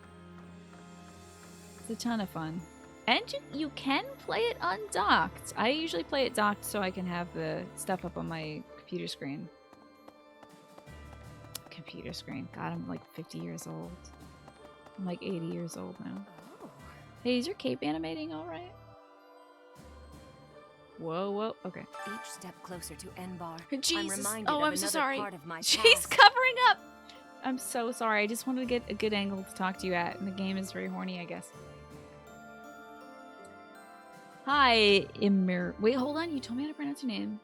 It's a ton of fun. And you can play it undocked. I usually play it docked so I can have the stuff up on my computer screen. Computer screen. God, I'm like 50 years old. I'm like 80 years old now. Oh. Hey, is your cape animating all right? Whoa, whoa. Okay. Each step closer to Enbar, Jesus. I'm reminded Oh, of I'm so another sorry. part of my She's past. covering up. I'm so sorry. I just wanted to get a good angle to talk to you at, and the game is very horny, I guess. Hi, Emir. Wait, hold on. You told me how to pronounce your name.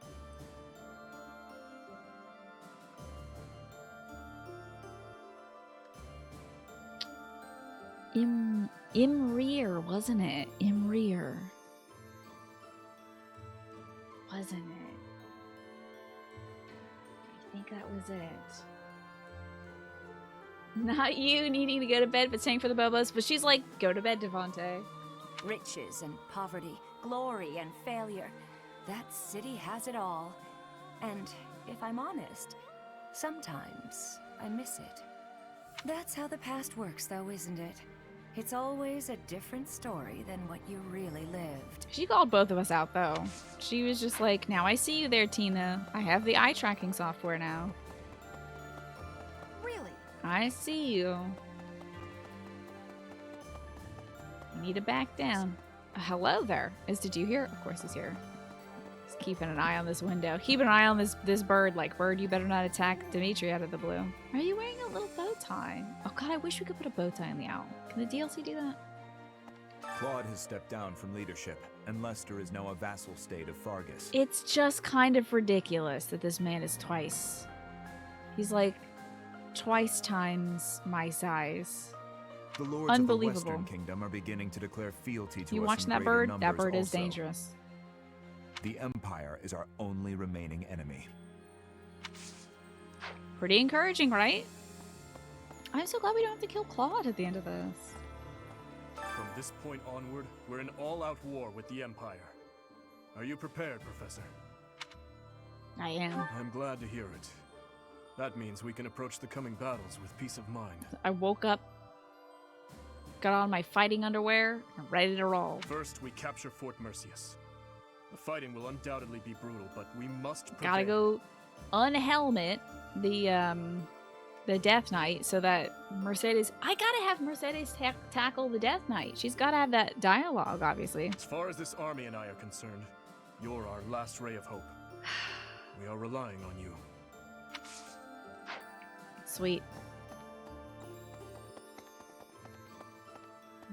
Imrir, wasn't it? Imrir. Wasn't it? I think that was it. Not you needing to go to bed but staying for the Bobos, but she's like, go to bed, Devante. Riches and poverty, glory and failure. That city has it all. And if I'm honest, sometimes I miss it. That's how the past works, though, isn't it? It's always a different story than what you really lived. She called both of us out, though. She was just like, now I see you there, Tina. I have the eye tracking software now. Really? I see you. You need to back down. Hello there. Did you hear? Of course he's here. Just keeping an eye on this window. Keep an eye on this bird. Like, bird, you better not attack Dimitri out of the blue. Are you wearing a little bow tie? Oh god, I wish we could put a bow tie on the owl. Can the DLC do that? Claude has stepped down from leadership, and Lester is now a vassal state of Fargus. It's just kind of ridiculous that this man is twice. He's like twice times my size. The lords of the Unbelievable. Western Kingdom are beginning to declare fealty to You us watching in that greater bird? That numbers bird is also. dangerous. The Empire is our only remaining enemy. Pretty encouraging, right? I'm so glad we don't have to kill Claude at the end of this. From this point onward, we're in all-out war with the Empire. Are you prepared, Professor? I am. I'm glad to hear it. That means we can approach the coming battles with peace of mind. I woke up, got on my fighting underwear, and ready to roll. First, we capture Fort Mercius. The fighting will undoubtedly be brutal, but we must prevail. Gotta go unhelmet the Death Knight so that Mercedes... I gotta have Mercedes tackle the Death Knight. She's gotta have that dialogue, obviously. As far as this army and I are concerned, you're our last ray of hope. We are relying on you. Sweet.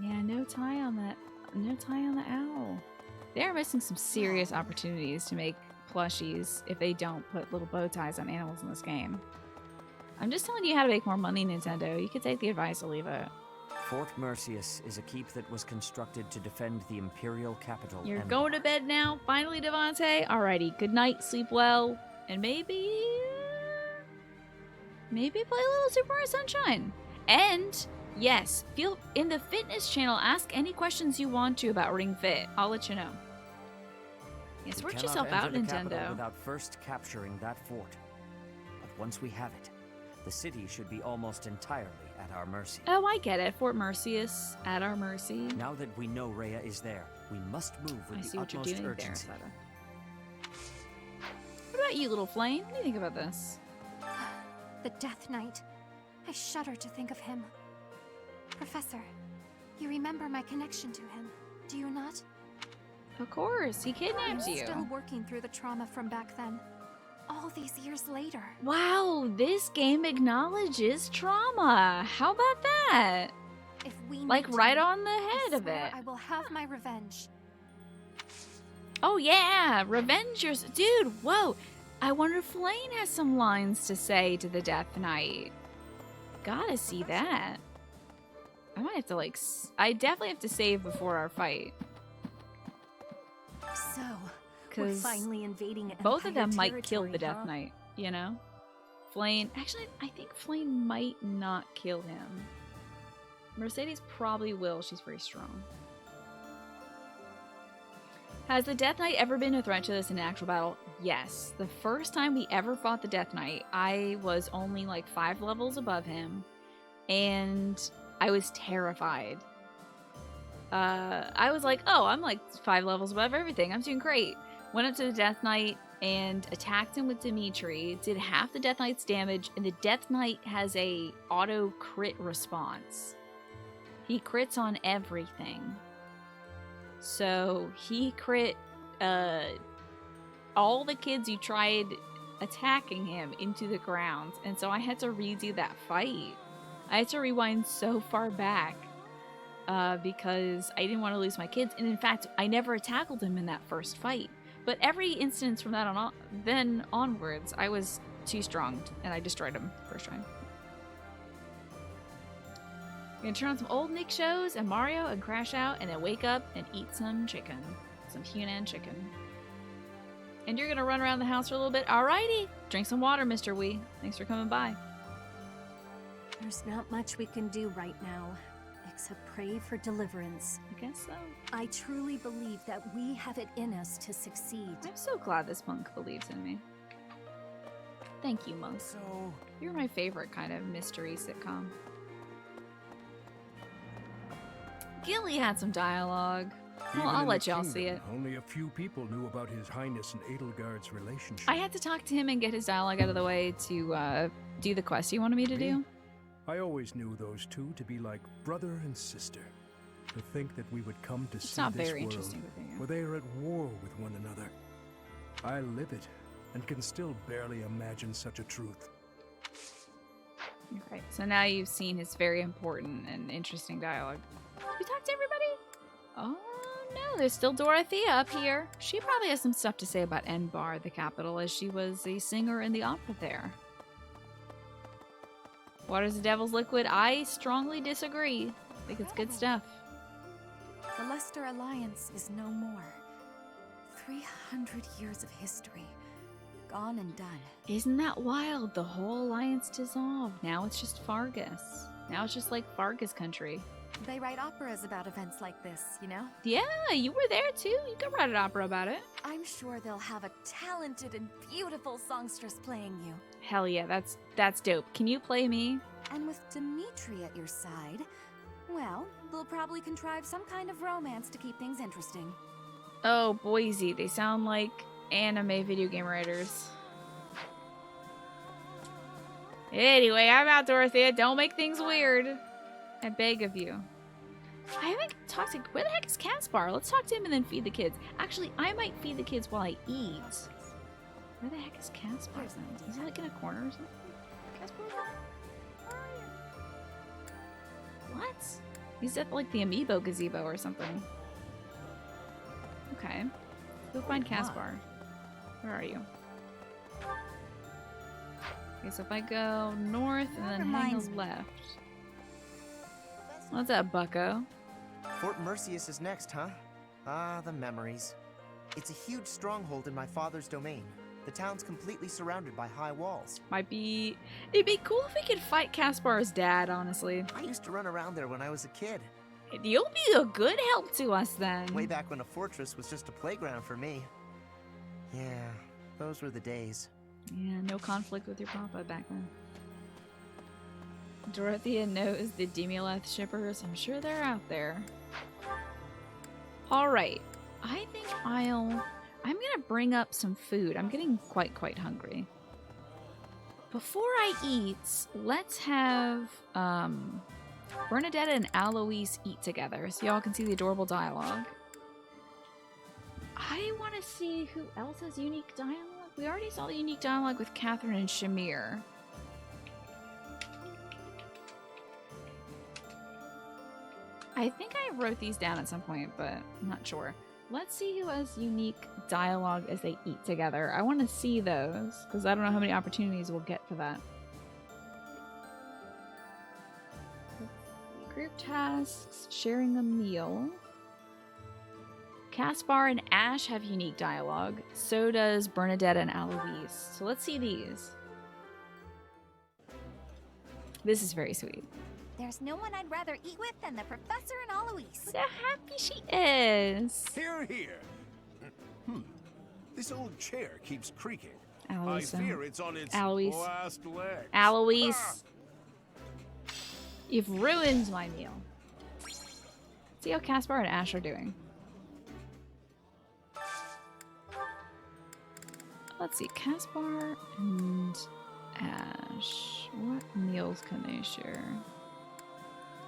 Yeah, no tie on that. No tie on the owl. They're missing some serious opportunities to make plushies if they don't put little bow ties on animals in this game. I'm just telling you how to make more money, Nintendo. You could take the advice or leave it. Fort Mercius is a keep that was constructed to defend the Imperial capital. You're Emblem. going to bed now, finally, Devante? Alrighty, good night, sleep well, and maybe play a little Super Mario Sunshine. And, yes, feel in the fitness channel, ask any questions you want to about Ring Fit. I'll let you know. Yes, We work cannot yourself enter out, the capital Nintendo. without first capturing that fort. But once we have it, the city should be almost entirely at our mercy. Oh, I get it. Fort Mercius, at our mercy. Now that we know Rhea is there, we must move with I the see what you're utmost doing urgency. there, What about you, little flame? What do you think about this? The Death Knight. I shudder to think of him. Professor, you remember my connection to him, do you not? Of course, he I'm kidnapped you. still working through the trauma from back then. All these years later. Wow, this game acknowledges trauma. How about that? If we Like meet right him, on the I head of swear it. I will have my revenge. Oh yeah, revenge yourself. Dude, whoa. I wonder if Lane has some lines to say to the Death Knight. Gotta see that. I might have to I definitely have to save before our fight. So, we're 'Cause finally invading both of them Empire might kill the territory, Death huh? Knight, you know? Flame, actually, I think Flame might not kill him. Mercedes probably will, she's very strong. Has the Death Knight ever been a threat to us in an actual battle? Yes. The first time we ever fought the Death Knight, I was only like 5 levels above him, and I was terrified. I was like, oh, I'm like 5 levels above everything. I'm doing great. Went up to the Death Knight and attacked him with Dimitri, did half the Death Knight's damage, and the Death Knight has a auto crit response. He crits on everything. So he crit all the kids who tried attacking him into the ground, and so I had to redo that fight. I had to rewind so far back because I didn't want to lose my kids, and in fact, I never tackled him in that first fight. But every instance from that on then onwards, I was too strong, and I destroyed him first try. Gonna turn on some old Nick shows and Mario and crash out, and then wake up and eat some chicken. Some Hunan chicken. And you're gonna run around the house for a little bit. Alrighty! Drink some water, Mr. Wee. Thanks for coming by. There's not much we can do right now, except pray for deliverance. I guess so. I truly believe that we have it in us to succeed. I'm so glad this monk believes in me. Thank you, monk. So... You're my favorite kind of mystery sitcom. Gilly had some dialogue. Well, I'll let y'all see it. Only a few people knew about His Highness and Edelgard's relationship. I had to talk to him and get his dialogue out of the way to do the quest he wanted me to do. I always knew those two to be like brother and sister. To think that we would come to see not this very world interesting with you. where they are at war with one another. I live it and can still barely imagine such a truth. Okay, so now you've seen his very important and interesting dialogue. You talked to everybody? Oh no, there's still Dorothea up here. She probably has some stuff to say about Enbar, the capital, as she was a singer in the opera there. Water's the devil's liquid. I strongly disagree. I think it's good stuff. The Leicester Alliance is no more. 300 years of history. Gone and done. Isn't that wild? The whole alliance dissolved. Now it's just Fargus. Now it's just like Fargus country. They write operas about events like this, you know? Yeah, you were there too. You could write an opera about it. I'm sure they'll have a talented and beautiful songstress playing you. Hell yeah, that's dope. Can you play me? And with Dimitri at your side, well, they'll probably contrive some kind of romance to keep things interesting. Oh, Boise, they sound like anime video game writers. Anyway, I'm out, Dorothea. Don't make things weird. I beg of you. I haven't talked to... Where the heck is Caspar? Let's talk to him and then feed the kids. Actually, I might feed the kids while I eat. Where the heck is Caspar? Is he like in a corner or something? Caspar? Where are you? What? He's at like the Amiibo gazebo or something. Okay. Go find Caspar. Where are you? Okay, so if I go north and then hang a left. What's that, bucko? Fort Mercius is next, huh? Ah, the memories. It's a huge stronghold in my father's domain. The town's completely surrounded by high walls. It'd be cool if we could fight Caspar's dad, honestly. I used to run around there when I was a kid. You'll be a good help to us then. Way back when a fortress was just a playground for me. Yeah, those were the days. Yeah, no conflict with your papa back then. Dorothea knows the Demoleth shippers. I'm sure they're out there. Alright. I think I'm gonna bring up some food. I'm getting quite hungry. Before I eat, let's have Bernadetta and Alois eat together so y'all can see the adorable dialogue. I want to see who else has unique dialogue. We already saw the unique dialogue with Catherine and Shamir. I think I wrote these down at some point, but I'm not sure. Let's see who has unique dialogue as they eat together. I want to see those, because I don't know how many opportunities we'll get for that. Group tasks, sharing a meal. Caspar and Ash have unique dialogue. So does Bernadetta and Alois. So let's see these. This is very sweet. There's no one I'd rather eat with than the Professor and Alois. Look how happy she is. Hear, hear. This old chair keeps creaking. Alois, I fear it's on its Alois. last legs. Alois. You've ruined my meal. See how Caspar and Ash are doing. Let's see, Caspar and Ash. What meals can they share?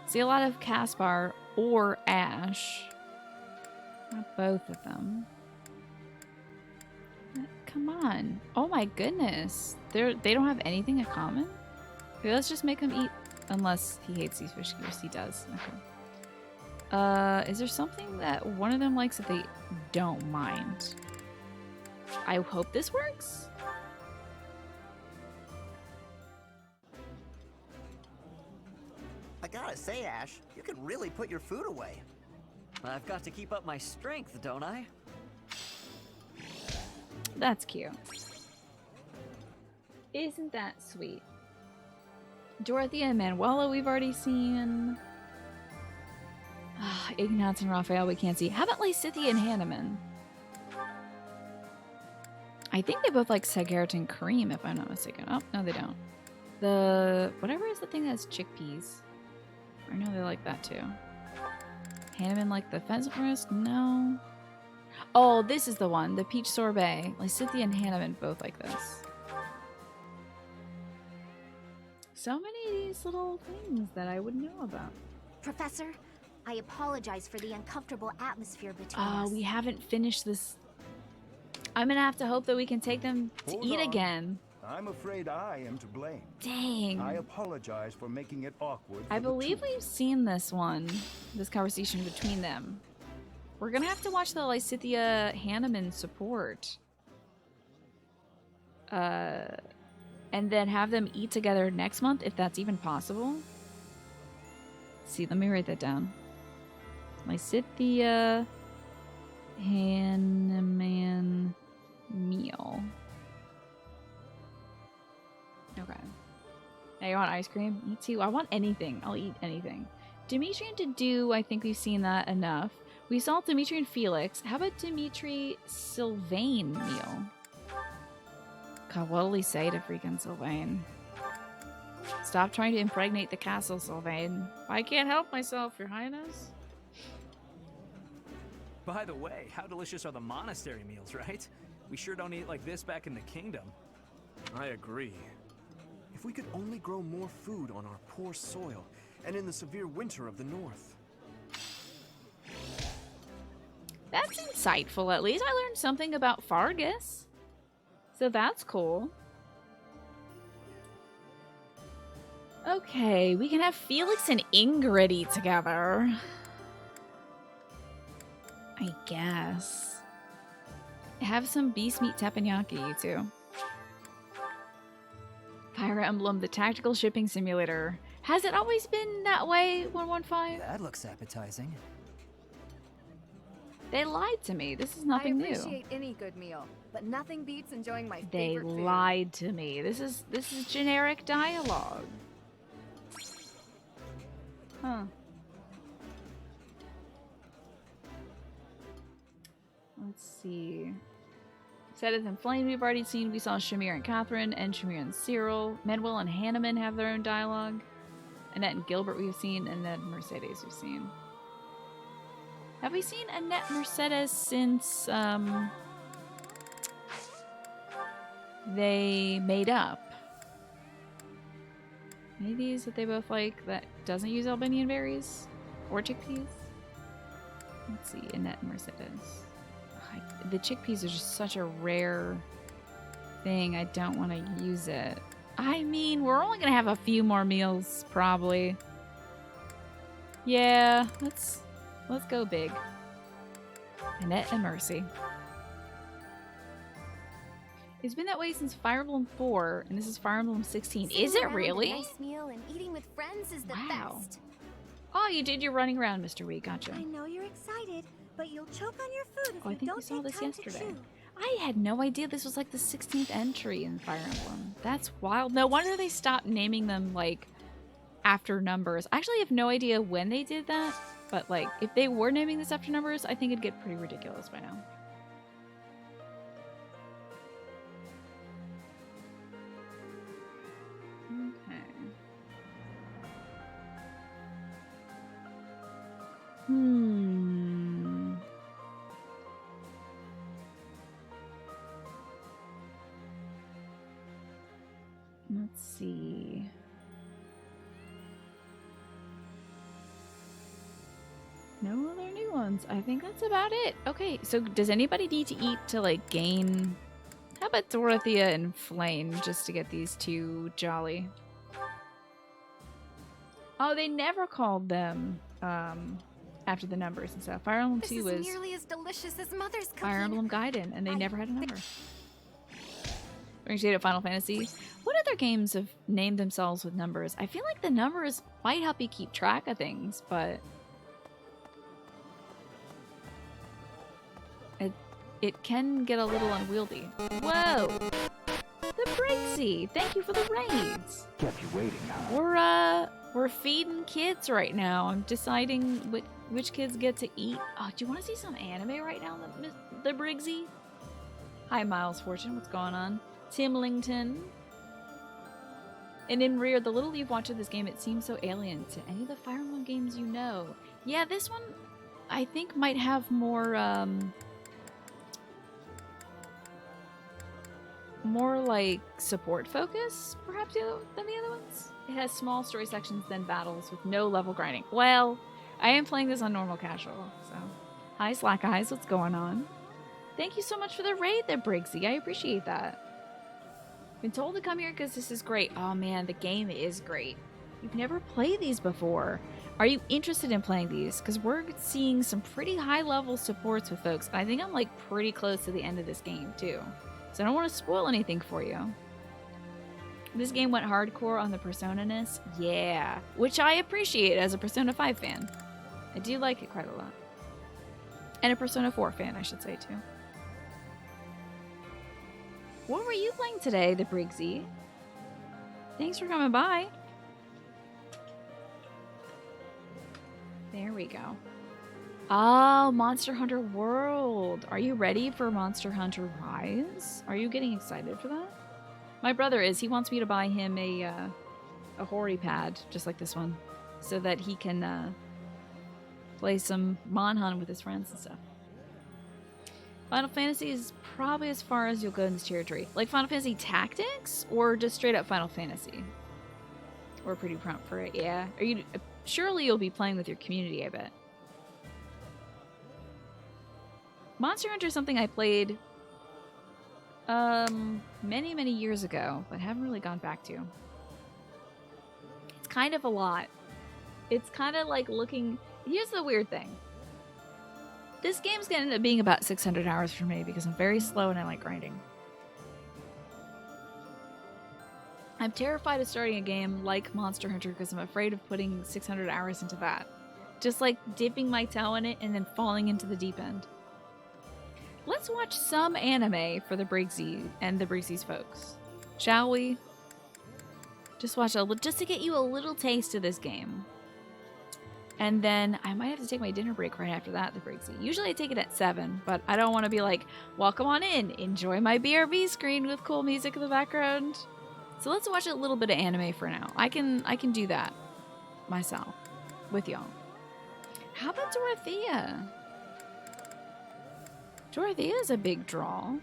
See a lot of Caspar or Ash. Not both of them. Come on. Oh my goodness. They don't have anything in common? Okay, let's just make them eat. Unless he hates these fish skewers. He does. Okay. Is there something that one of them likes that they don't mind? I hope this works. I gotta say, Ash, you can really put your food away. I've got to keep up my strength, don't I? That's cute. Isn't that sweet? Dorothea and Manuela we've already seen. Ignatz and Raphael we can't see. How about Lysithea and Hanneman? I think they both like Segert and cream, if I'm not mistaken. Oh, no they don't. The... whatever is the thing that's chickpeas. I know they like that too. Hanneman like the pheasant roast? No. Oh, this is the one. The peach sorbet. Lysithea and Hanneman both like this. So many of these little things that I would know about. Professor, I apologize for the uncomfortable atmosphere between us. We haven't finished this. I'm gonna have to hope that we can take them to Hold eat on. again. I'm afraid I am to blame. Dang. I apologize for making it awkward. I for the believe we've seen this one, this conversation between them. We're gonna have to watch the Lysithea Hanneman support. And then have them eat together next month, if that's even possible. Let's see, let me write that down. Lysithea Hanneman meal. Okay. Now you want ice cream? Me too. I want anything. I'll eat anything. Dimitri and Dedu, I think we've seen that enough. We saw Dimitri and Felix. How about Dimitri Sylvain meal? God, what'll he say to freaking Sylvain? Stop trying to impregnate the castle, Sylvain. I can't help myself, Your Highness. By the way, how delicious are the monastery meals, right? We sure don't eat like this back in the kingdom. I agree. If we could only grow more food on our poor soil and in the severe winter of the north. That's insightful, at least. I learned something about Fargus. So that's cool. Okay, we can have Felix and Ingrid eat together. I guess. Have some beast meat teppanyaki, you two. Fire Emblem, the tactical shipping simulator. Has it always been that way, 115? That looks appetizing. They lied to me. This is nothing I new. appreciate any good meal, but nothing beats enjoying my They favorite food. lied to me. This is generic dialogue. Huh. Let's see. Sedith and Flame we've already seen. We saw Shamir and Catherine, and Shamir and Cyril. Manuel and Hanneman have their own dialogue. Annette and Gilbert we've seen, and then Mercedes we've seen. Have we seen Annette Mercedes since they made up? Any of these that they both like that doesn't use Albanian berries or chickpeas? Let's see, Annette and Mercedes. The chickpeas are just such a rare thing. I don't want to use it. I mean, we're only gonna have a few more meals, probably. Yeah, let's go big. Annette and Mercy. It's been that way since Fire Emblem 4, and this is Fire Emblem 16. Is it really? A nice meal and eating with friends is the best. Oh, you did your running around, Mr. Wee. Gotcha. I know you're excited, but you'll choke on your food if Oh, I you think don't we saw take this time to yesterday. chew. I had no idea this was like the 16th entry in Fire Emblem. That's wild. No wonder they stopped naming them like after numbers. I actually have no idea when they did that, but like if they were naming this after numbers, I think it'd get pretty ridiculous by now. Let's see. No other new ones. I think that's about it. Okay, so does anybody need to eat to like gain... How about Dorothea and Flame just to get these two jolly? Oh, they never called them after the numbers and stuff. Fire Emblem 2 This was is nearly as delicious as Mother's cooking. Fire Emblem Gaiden, and they never had a number. Brings you to Final Fantasy. What other games have named themselves with numbers? I feel like the numbers might help you keep track of things, but it can get a little unwieldy. Whoa! The Brixie! Thank you for the raids! Kept you waiting, huh? We're feeding kids right now. I'm deciding which kids get to eat. Oh, do you want to see some anime right now, the Brixie? Hi, Miles Fortune. What's going on? Timlington. And in Rear, the little you've watched of this game, it seems so alien to any of the Fire Emblem games you know. Yeah, this one, I think, might have more, more like support focus, perhaps, than the other ones. It has small story sections, then battles with no level grinding. Well, I am playing this on normal casual, so. Hi, Slack Eyes. What's going on? Thank you so much for the raid there, Briggsy. I appreciate that. Been told to come here because this is great. Oh man, the game is great. You've never played these before. Are you interested in playing these? Because we're seeing some pretty high level supports with folks. I think I'm like pretty close to the end of this game too. So I don't want to spoil anything for you. This game went hardcore on the Persona-ness. Yeah. Which I appreciate as a Persona 5 fan. I do like it quite a lot. And a Persona 4 fan, I should say too. What were you playing today, the Briggsy? Thanks for coming by. There we go. Oh, Monster Hunter World. Are you ready for Monster Hunter Rise? Are you getting excited for that? My brother is. He wants me to buy him a Hori pad, just like this one, so that he can play some Mon Hunt with his friends and stuff. Final Fantasy is probably as far as you'll go in this territory. Like Final Fantasy Tactics, or just straight up Final Fantasy? We're pretty prompt for it, yeah. Are you? Surely you'll be playing with your community, I bet. Monster Hunter is something I played many, many years ago, but haven't really gone back to. It's kind of a lot. It's kind of like looking... Here's the weird thing. This game's gonna end up being about 600 hours for me because I'm very slow and I like grinding. I'm terrified of starting a game like Monster Hunter because I'm afraid of putting 600 hours into that. Just like dipping my toe in it and then falling into the deep end. Let's watch some anime for the Briggsy and the Briggsy's folks. Shall we? Just watch just to get you a little taste of this game. And then I might have to take my dinner break right after that, the Briggsy. Usually I take it at 7, but I don't want to be like, welcome on in, enjoy my BRB screen with cool music in the background. So let's watch a little bit of anime for now. I can do that myself with y'all. How about Dorothea? Dorothea is a big draw.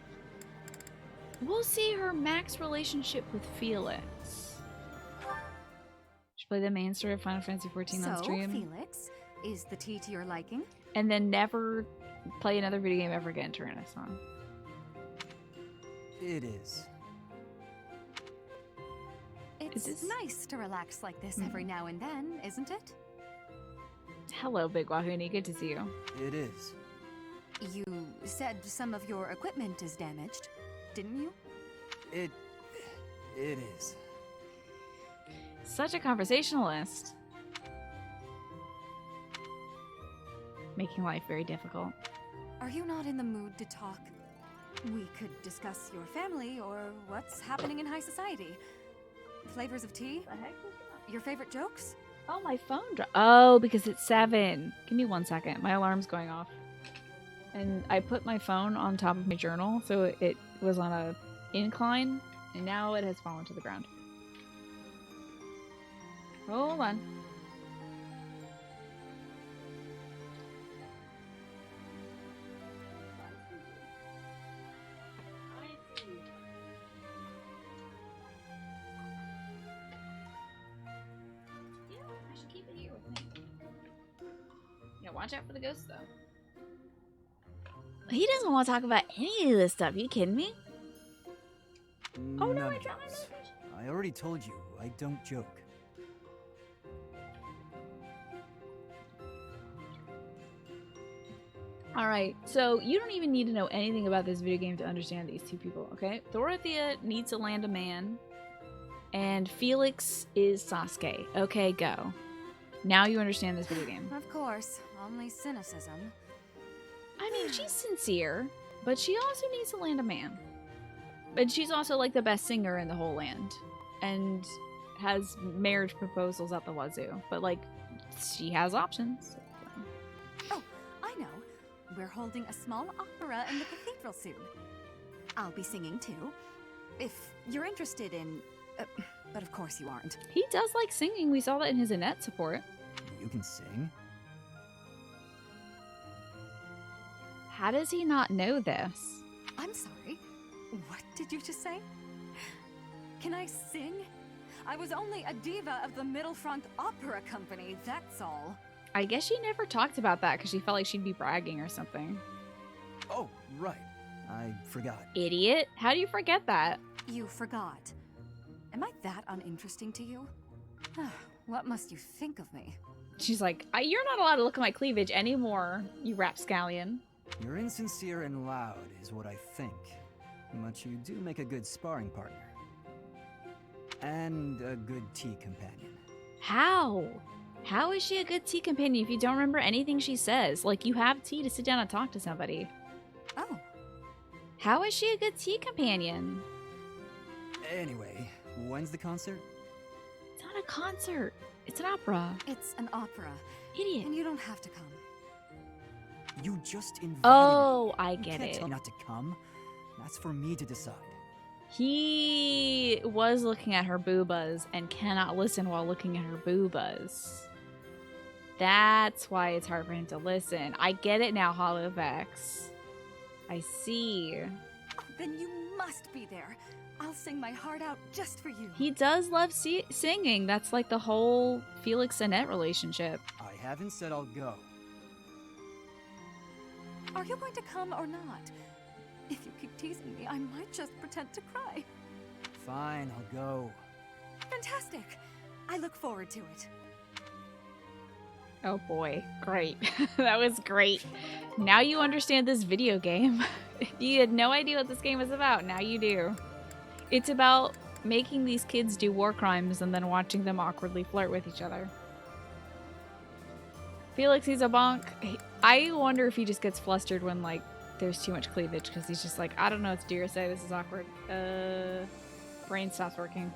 We'll see her max relationship with Felix. She played the main story of Final Fantasy XIV on stream. So, Felix, is the tea to your liking? And then never play another video game ever again, Tyrannosaurus. It is. It's nice to relax like this every now and then, isn't it? Hello, Big Wahuni. Good to see you. It is. You said some of your equipment is damaged, didn't you? It is. Such a conversationalist. Making life very difficult. Are you not in the mood to talk? We could discuss your family or what's happening in high society. Flavors of tea? The heck? Your favorite jokes? Oh, my phone oh, because it's 7. Give me 1 second. My alarm's going off. And I put my phone on top of my journal, so it was on a incline, and now it has fallen to the ground. Hold on. Watch out for the ghosts, though. He doesn't want to talk about any of this stuff. You kidding me? Oh, no, None I of dropped my this. notification. I already told you, I don't joke. Alright, so you don't even need to know anything about this video game to understand these two people, okay? Dorothea needs to land a man, and Felix is Sasuke. Okay, go. Now you understand this video game. Of course, only cynicism. I mean, she's sincere, but she also needs to land a man. But she's also like the best singer in the whole land, and has marriage proposals at the wazoo. But like, she has options. Oh, I know. We're holding a small opera in the cathedral soon. I'll be singing too, if you're interested in... but of course you aren't. He does like singing. We saw that in his Annette support. You can sing? How does he not know this? I'm sorry. What did you just say? Can I sing? I was only a diva of the Middlefront Opera Company, that's all. I guess she never talked about that because she felt like she'd be bragging or something. Oh, right. I forgot. Idiot. How do you forget that? You forgot. Am I that uninteresting to you? What must you think of me? She's like, you're not allowed to look at my cleavage anymore, you rapscallion. You're insincere and loud is what I think. But you do make a good sparring partner. And a good tea companion. How? How is she a good tea companion if you don't remember anything she says? Like, you have tea to sit down and talk to somebody. Oh. How is she a good tea companion? Anyway, when's the concert? It's not a concert. It's an opera. It's an opera. Idiot. And you don't have to come. You just invited me. Oh, I You get can't it. tell me not to come. That's for me to decide. He was looking at her boobas and cannot listen while looking at her boobas. That's why it's hard for him to listen. I get it now, Hollowvex. I see. Oh, then you must be there. I'll sing my heart out just for you. He does love singing. That's like the whole Felix-Annette relationship. I haven't said I'll go. Are you going to come or not? If you keep teasing me, I might just pretend to cry. Fine, I'll go. Fantastic. I look forward to it. Oh boy, great. That was great. Now you understand this video game. You had no idea what this game is about. Now you do. It's about making these kids do war crimes and then watching them awkwardly flirt with each other. Felix, he's a bonk. I wonder if he just gets flustered when, like, there's too much cleavage, because he's just like, I don't know what to do or say. This is awkward. Brain stops working.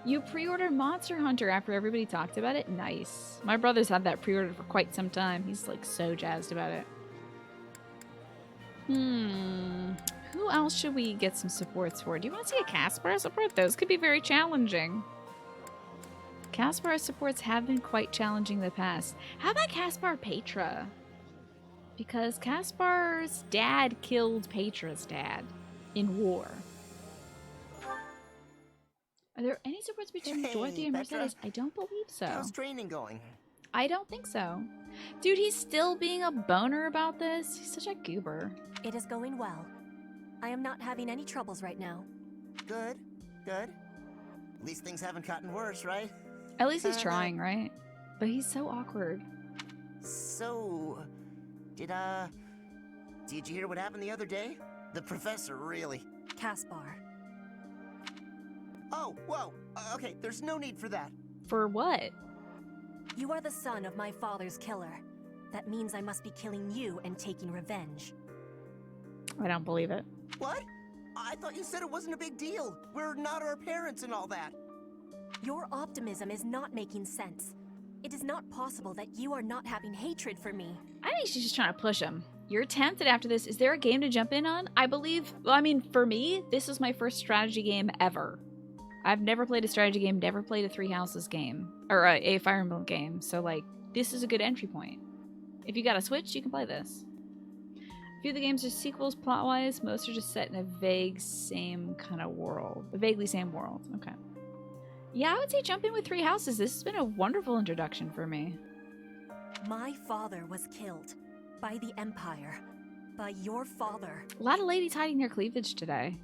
You pre-ordered Monster Hunter after everybody talked about it? Nice. My brother's had that pre-ordered for quite some time. He's, like, so jazzed about it. Who else should we get some supports for? Do you want to see a Caspar support? Those could be very challenging. Caspar supports have been quite challenging in the past. How about Caspar Petra? Because Caspar's dad killed Petra's dad in war. Are there any supports between Dorothy and Petra. Mercedes? I don't believe so. How's training going? I don't think so. Dude, he's still being a boner about this. He's such a goober. It is going well. I am not having any troubles right now. Good, good. At least things haven't gotten worse, right? At least he's trying, right? But he's so awkward. So, did you hear what happened the other day? The professor, really. Caspar. Oh, whoa. Okay, there's no need for that. For what? You are the son of my father's killer. That means I must be killing you and taking revenge. I don't believe it. What? I thought you said it wasn't a big deal. We're not our parents and all that. Your optimism is not making sense. It is not possible that you are not having hatred for me. I think she's just trying to push him. You're tempted after this. Is there a game to jump in on? I believe, well, I mean, for me, this was my first strategy game ever. I've never played a strategy game, never played a Three Houses game, or a Fire Emblem game, so, like, this is a good entry point. If you got a Switch, you can play this. A few of the games are sequels plot-wise, most are just set in a vaguely same world. Okay. Yeah, I would say jump in with Three Houses. This has been a wonderful introduction for me. My father was killed by the Empire, by your father. A lot of ladies hiding their cleavage today.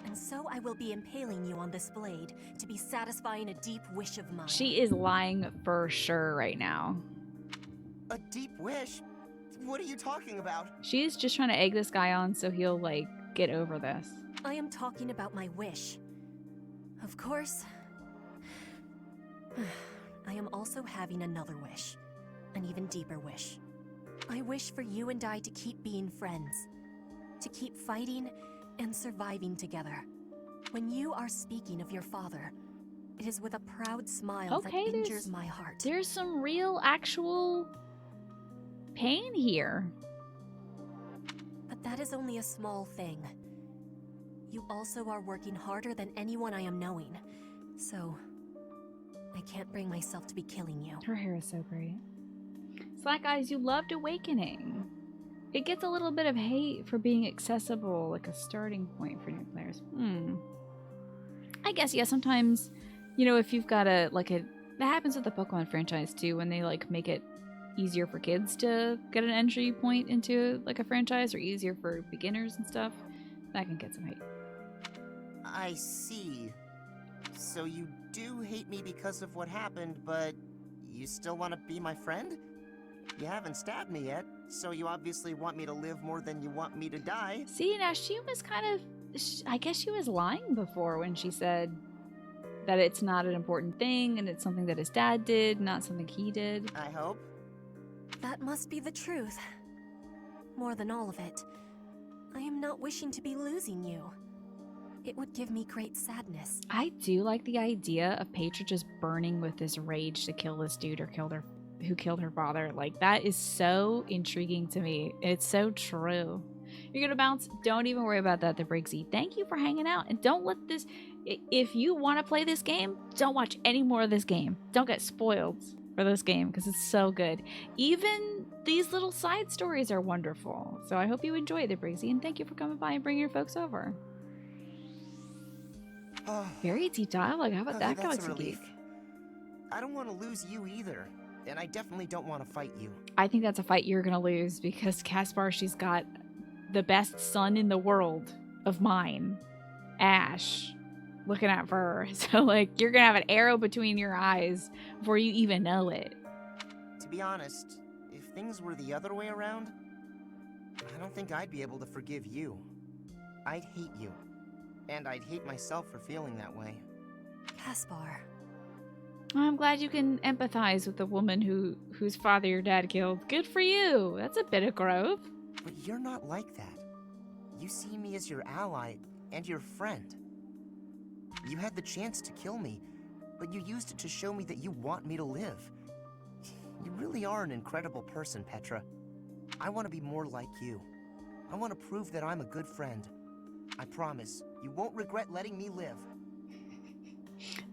And so I will be impaling you on this blade to be satisfying a deep wish of mine. She is lying for sure right now. A deep wish? What are you talking about? She's just trying to egg this guy on so he'll, like, get over this. I am talking about my wish. Of course, I am also having another wish. An even deeper wish. I wish for you and I to keep being friends. To keep fighting and surviving together. When you are speaking of your father, it is with a proud smile that injures my heart. There's some real, actual pain here. But that is only a small thing. You also are working harder than anyone I am knowing. So, I can't bring myself to be killing you. Her hair is so great. Slack Eyes, you loved Awakening. It gets a little bit of hate for being accessible, like a starting point for new players. I guess, yeah, sometimes, you know, if you've got that happens with the Pokemon franchise too, when they, like, make it easier for kids to get an entry point into, like, a franchise, or easier for beginners and stuff, that can get some hate. I see. So you do hate me because of what happened, but you still want to be my friend? You haven't stabbed me yet, so you obviously want me to live more than you want me to die. See, now she was kind of... I guess she was lying before when she said that it's not an important thing and it's something that his dad did, not something he did. I hope. That must be the truth. More than all of it, I am not wishing to be losing you. It would give me great sadness. I do like the idea of Petra just burning with this rage to kill this dude who killed her father. Like, that is so intriguing to me. It's so true. You're gonna bounce? Don't even worry about that, the Briggsy. Thank you for hanging out, and don't let this... If you want to play this game, don't watch any more of this game. Don't get spoiled for this game, because it's so good. Even these little side stories are wonderful. So I hope you enjoy it, the Briggsy, and thank you for coming by and bringing your folks over. Very deep dialogue. How about that, that's a Galaxy relief. Geek? I don't want to lose you either, and I definitely don't want to fight you. I think that's a fight you're gonna lose, because Caspar, she's got the best son in the world of mine, Ash, looking out for her. So, like, you're gonna have an arrow between your eyes before you even know it. To be honest, if things were the other way around, I don't think I'd be able to forgive you. I'd hate you. And I'd hate myself for feeling that way. Caspar. I'm glad you can empathize with the woman whose father your dad killed. Good for you. That's a bit of growth. But you're not like that. You see me as your ally and your friend. You had the chance to kill me, but you used it to show me that you want me to live. You really are an incredible person, Petra. I want to be more like you. I want to prove that I'm a good friend. I promise, you won't regret letting me live.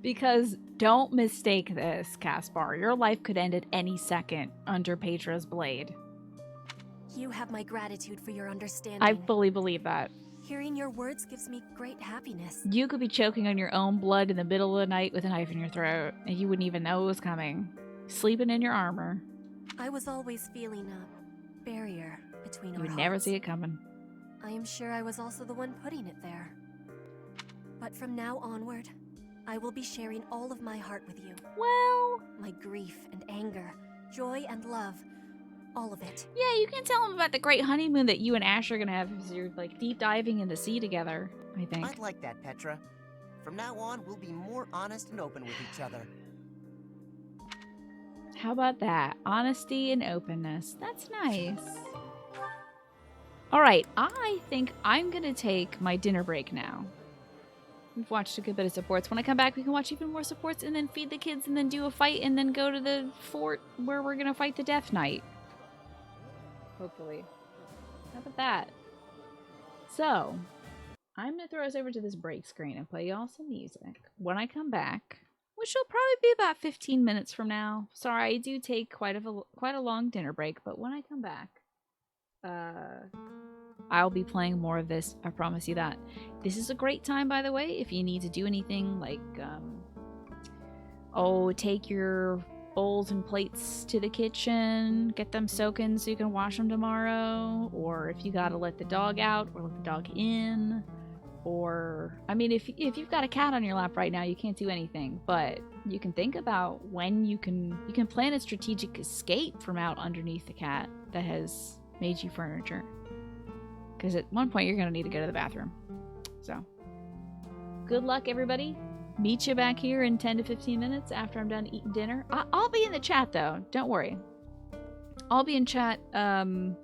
Because don't mistake this, Caspar. Your life could end at any second under Petra's blade. You have my gratitude for your understanding. I fully believe that. Hearing your words gives me great happiness. You could be choking on your own blood in the middle of the night with a knife in your throat, and you wouldn't even know it was coming. Sleeping in your armor. I was always feeling a barrier between our You would hearts. never see it coming. I am sure I was also the one putting it there. But from now onward, I will be sharing all of my heart with you. Well... My grief and anger, joy and love, all of it. Yeah, you can tell him about the great honeymoon that you and Ash are gonna have as you're, like, deep diving in the sea together, I think. I'd like that, Petra. From now on, we'll be more honest and open with each other. How about that? Honesty and openness. That's nice. Alright, I think I'm gonna take my dinner break now. We've watched a good bit of supports. When I come back, we can watch even more supports and then feed the kids and then do a fight and then go to the fort where we're gonna fight the Death Knight. Hopefully. How about that? So, I'm gonna throw us over to this break screen and play y'all some music. When I come back, which will probably be about 15 minutes from now. Sorry, I do take quite a long dinner break, but when I come back, I'll be playing more of this. I promise you that. This is a great time, by the way, if you need to do anything like, take your bowls and plates to the kitchen, get them soaking so you can wash them tomorrow, or if you gotta let the dog out or let the dog in, or I mean, if you've got a cat on your lap right now, you can't do anything, but you can think about when you can plan a strategic escape from out underneath the cat that has made you furniture, because at one point you're gonna need to go to the bathroom. So good luck, everybody. Meet you back here in 10 to 15 minutes after I'm done eating dinner. I'll be in the chat, though. Don't worry. I'll be in chat talking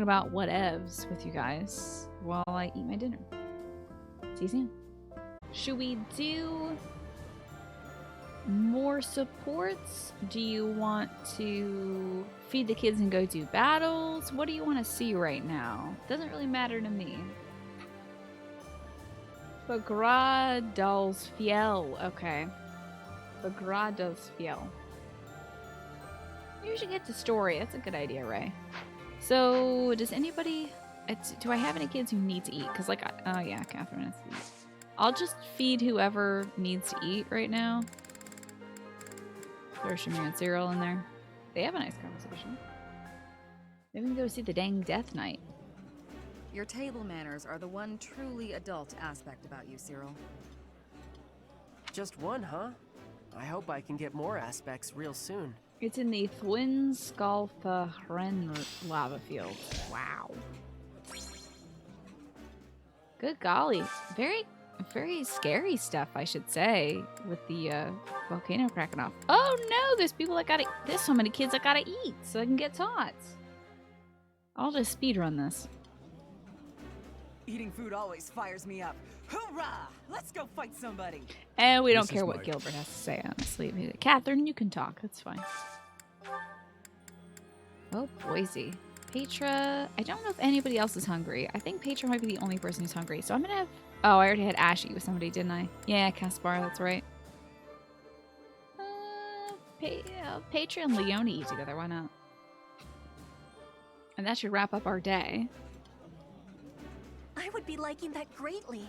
about whatevs with you guys while I eat my dinner. See you soon. Should we do more supports? Do you want to feed the kids and go do battles? What do you want to see right now? Doesn't really matter to me. Begrad dels Fiel. Okay. Begrad dels Fiel. You should get the story. That's a good idea, Ray. So, does anybody... do I have any kids who need to eat? Because, like, oh yeah, Catherine has to eat. I'll just feed whoever needs to eat right now. Throw Shamir and Cyril in there. They have a nice conversation. Maybe we can go see the dang Death Knight. Your table manners are the one truly adult aspect about you, Cyril. Just one, huh? I hope I can get more aspects real soon. It's in the Thwin Skalfa Hren lava field. Wow. Good golly. Very, very scary stuff, I should say, with the volcano cracking off. Oh no, there's people that gotta... There's so many kids that gotta eat so I can get taught. I'll just speedrun this. Eating food always fires me up. Hoorah! Let's go fight somebody. And we don't care what Gilbert has to say, honestly. Catherine, you can talk. That's fine. Oh, Boise. Petra. I don't know if anybody else is hungry. I think Petra might be the only person who's hungry. So I'm going to have... Oh, I already had Ash eat with somebody, didn't I? Yeah, Caspar, that's right. Petra and Leone eat together. Why not? And that should wrap up our day. I would be liking that greatly.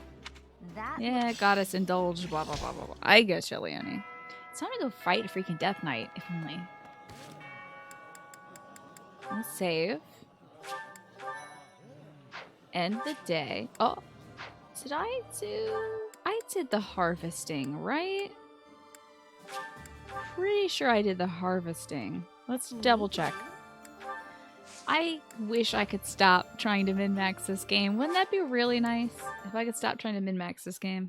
That Yeah, goddess indulge, blah, blah, blah, blah, blah. I guess, Leone. It's time to go fight a freaking Death Knight, if only. We'll save. End the day. Oh, did I do... I did the harvesting, right? Pretty sure I did the harvesting. Let's double check. I wish I could stop trying to min-max this game. Wouldn't that be really nice if I could stop trying to min-max this game?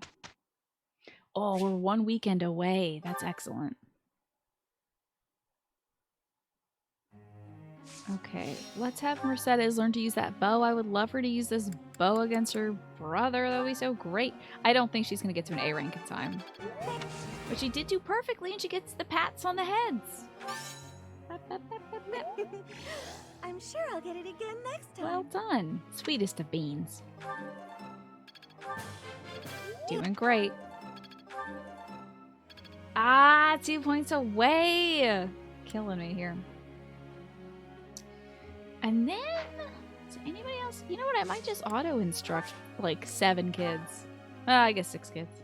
Oh, we're one weekend away. That's excellent. Okay, let's have Mercedes learn to use that bow. I would love her to use this bow against her brother. That would be so great. I don't think she's going to get to an A rank in time. But she did do perfectly, and she gets the pats on the heads. I'm sure I'll get it again next time. Well done. Sweetest of beans. Doing great. Ah, 2 points away. Killing me here. And then, is anybody else? You know what? I might just auto-instruct like 7 kids. I guess 6 kids.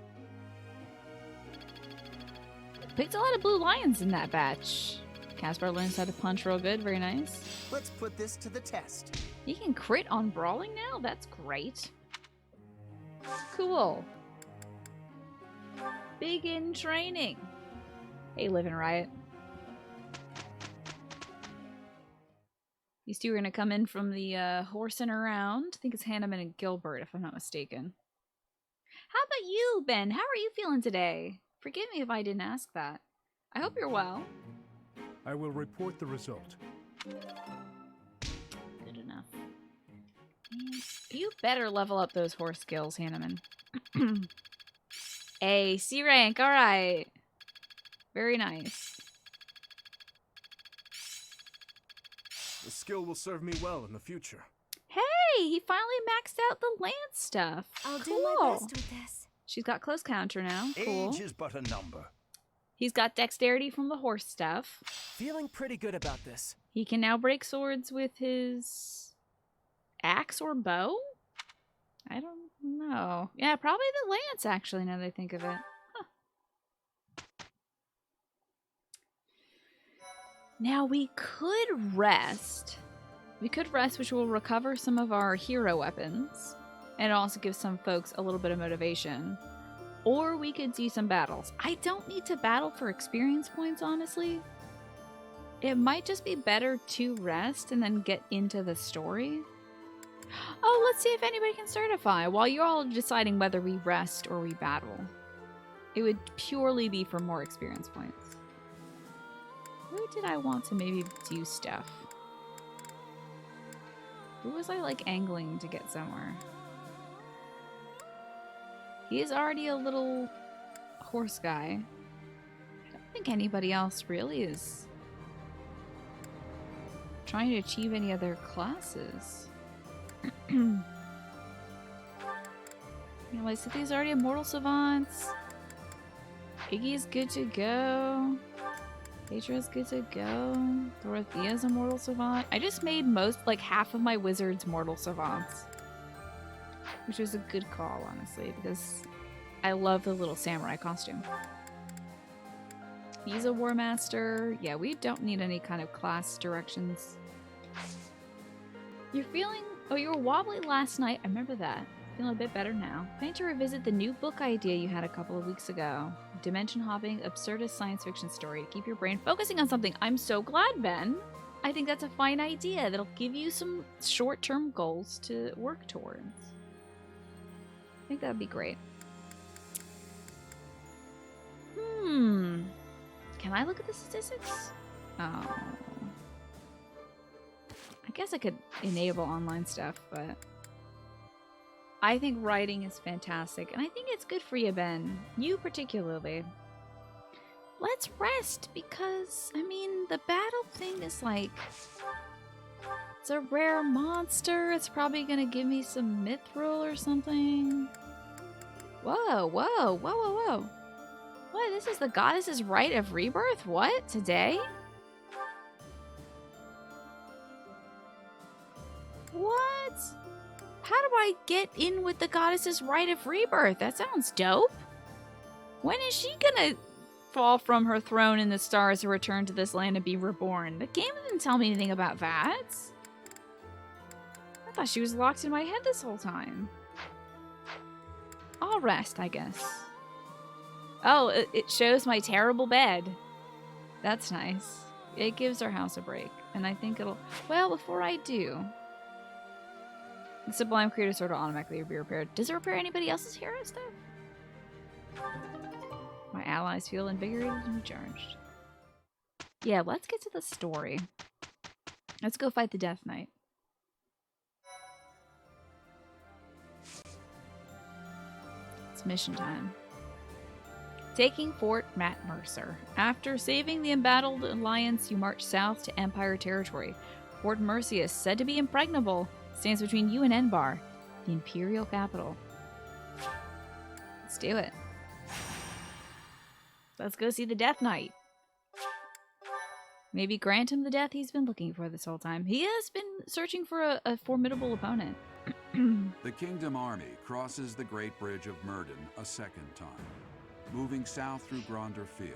Picked a lot of blue lions in that batch. Caspar learns how to punch real good. Very nice. Let's put this to the test. He can crit on brawling now? That's great. Cool. Big in training. Hey, Living Riot. These two are going to come in from the horsing around. I think it's Hanneman and Gilbert, if I'm not mistaken. How about you, Ben? How are you feeling today? Forgive me if I didn't ask that. I hope you're well. I will report the result. Good enough. You better level up those horse skills, Hanneman. A, C rank, alright. Very nice. The skill will serve me well in the future. Hey, he finally maxed out the lance stuff. I'll cool. do my best with this. She's got close counter now. Cool. Age is but a number. He's got dexterity from the horse stuff. Feeling pretty good about this. He can now break swords with his axe or bow? I don't know. Yeah, probably the lance, actually, now that I think of it. Huh. Now we could rest. We could rest, which will recover some of our hero weapons. And also give some folks a little bit of motivation. Or we could do some battles. I don't need to battle for experience points, honestly. It might just be better to rest and then get into the story. Oh, let's see if anybody can certify while you're all deciding whether we rest or we battle. It would purely be for more experience points. Who did I want to maybe do stuff? Who was I like angling to get somewhere? He is already a little horse guy. I don't think anybody else really is trying to achieve any other classes. You know, Lysithea's already immortal savants. Iggy's good to go. Petra's good to go. Dorothea's a mortal savant. I just made like half of my wizards mortal savants. Which was a good call, honestly, because I love the little samurai costume. He's a war master. Yeah, we don't need any kind of class directions. You're feeling... Oh, you were wobbly last night. I remember that. Feeling a bit better now. Planning to revisit the new book idea you had a couple of weeks ago. Dimension hopping, absurdist science fiction story to keep your brain focusing on something. I'm so glad, Ben. I think that's a fine idea that'll give you some short-term goals to work towards. I think that'd be great. Can I look at the statistics? Oh. I guess I could enable online stuff, but I think writing is fantastic, and I think it's good for you, Ben. You particularly. Let's rest, because, I mean, the battle thing is like... It's a rare monster. It's probably gonna give me some mithril or something. Whoa, whoa, whoa, whoa, whoa. What? This is the goddess's rite of rebirth? What? Today? What? How do I get in with the goddess's rite of rebirth? That sounds dope. When is she gonna fall from her throne in the stars and return to this land and be reborn? The game didn't tell me anything about that. I thought she was locked in my head this whole time. I'll rest, I guess. Oh, it shows my terrible bed. That's nice. It gives our house a break. And I think it'll... Well, before I do... The Sublime Creator Sword will automatically be repaired. Does it repair anybody else's hero stuff? My allies feel invigorated and recharged. Yeah, let's get to the story. Let's go fight the Death Knight. It's mission time. Taking Fort Matt Mercer. After saving the embattled alliance, you march south to Empire territory. Fort Mercius, said to be impregnable, stands between you and Enbar, the Imperial capital. Let's do it. Let's go see the Death Knight. Maybe grant him the death he's been looking for this whole time. He has been searching for a formidable opponent. The Kingdom Army crosses the Great Bridge of Myrden a second time, moving south through Gronder Field.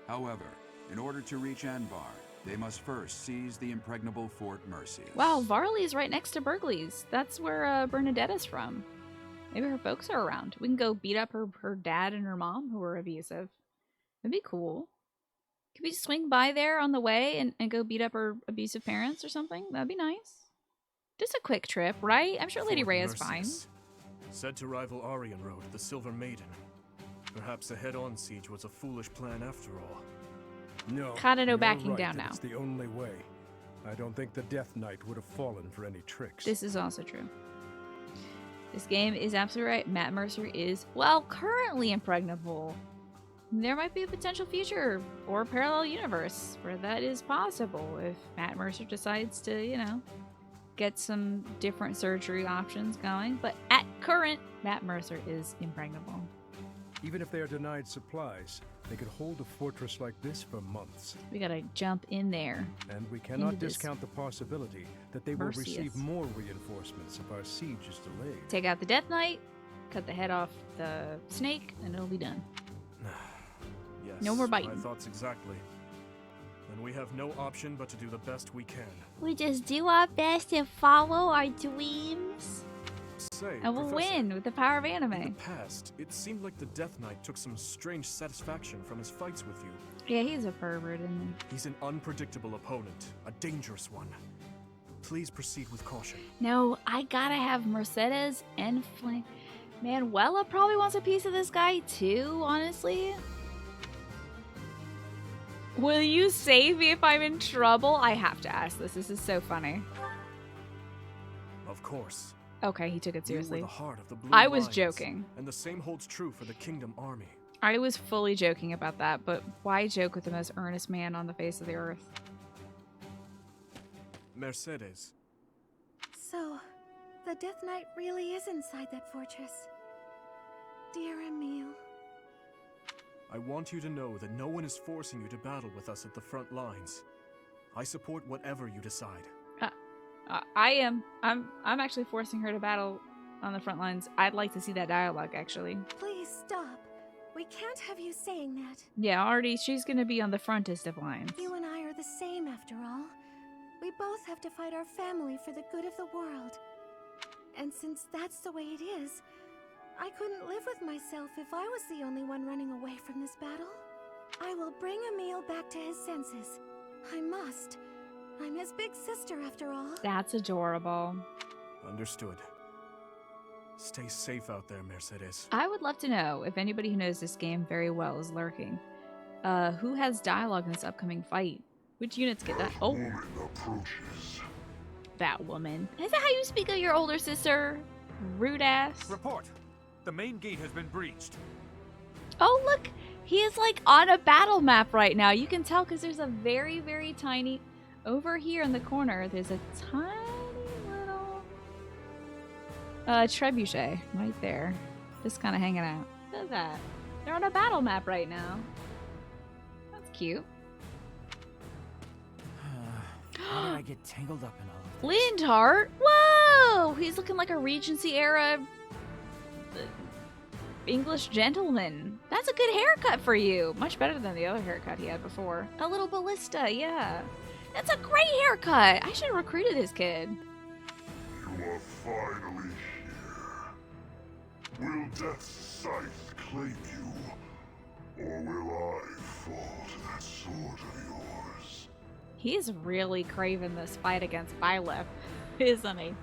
However, in order to reach Enbar, they must first seize the impregnable Fort Mercius. Wow, Varley is right next to Burgley's. That's where Bernadetta's from. Maybe her folks are around. We can go beat up her dad and her mom, who are abusive. That'd be cool. Could we swing by there on the way and go beat up her abusive parents or something? That'd be nice. Just a quick trip, right? I'm sure Lady Rhea's fine. Said to rival Aryan Road, the Silver Maiden. Perhaps a head-on siege was a foolish plan after all. No, Kinda no you're backing right down that now. It's the only way. I don't think the Death Knight would have fallen for any tricks. This is also true. This game is absolutely right. Matt Mercer is, well, currently impregnable. There might be a potential future or parallel universe where that is possible if Matt Mercer decides to, you know, get some different surgery options going. But at current, Matt Mercer is impregnable. Even if they are denied supplies, they could hold a fortress like this for months. We gotta jump in there. And we cannot into this discount the possibility that they will Mercius. receive more reinforcements if our siege is delayed. Take out the Death Knight, cut the head off the snake, and it'll be done. Yes, No more biting. my thoughts exactly. Then we have no option but to do the best we can. We just do our best and follow our dreams. Say, And we'll Professor, win with the power of in anime. the past, it seemed like the Death Knight took some strange satisfaction from his fights with you. Yeah, he's a pervert, isn't he? He's an unpredictable opponent, a dangerous one. Please proceed with caution. No, I gotta have Mercedes and Manuela probably wants a piece of this guy too, honestly. Will you save me if I'm in trouble? I have to ask this. This is so funny. Of course. Okay, he took it seriously. You were the heart of the Blue I was Lions, joking. And the same holds true for the Kingdom Army. I was fully joking about that, but why joke with the most earnest man on the face of the earth? Mercedes. So, the Death Knight really is inside that fortress. Dear Emile. I want you to know that no one is forcing you to battle with us at the front lines. I support whatever you decide. I am. I'm actually forcing her to battle on the front lines. I'd like to see that dialogue, actually. Please stop. We can't have you saying that. Yeah, already she's gonna be on the frontest of lines. You and I are the same after all. We both have to fight our family for the good of the world. And since that's the way it is, I couldn't live with myself if I was the only one running away from this battle. I will bring Emile back to his senses. I must. I'm his big sister after all. That's adorable. Understood. Stay safe out there, Mercedes. I would love to know if anybody who knows this game very well is lurking. Who has dialogue in this upcoming fight? Which units get that? Oh, that woman. Is that how you speak of your older sister? Rude ass. Report. The main gate has been breached. Oh, look. He is like on a battle map right now. You can tell because there's a very, very tiny... Over here in the corner, there's a tiny little... trebuchet right there. Just kind of hanging out. Look at that. They're on a battle map right now. That's cute. How did I get tangled up in all of this? Linhardt? Whoa! He's looking like a Regency era English gentleman. That's a good haircut for you. Much better than the other haircut he had before. A little ballista, yeah. That's a great haircut. I should have recruited this kid. You are finally here. Will Death's scythe claim you? Or will I fall to that sword of yours? He's really craving this fight against Byleth, isn't he?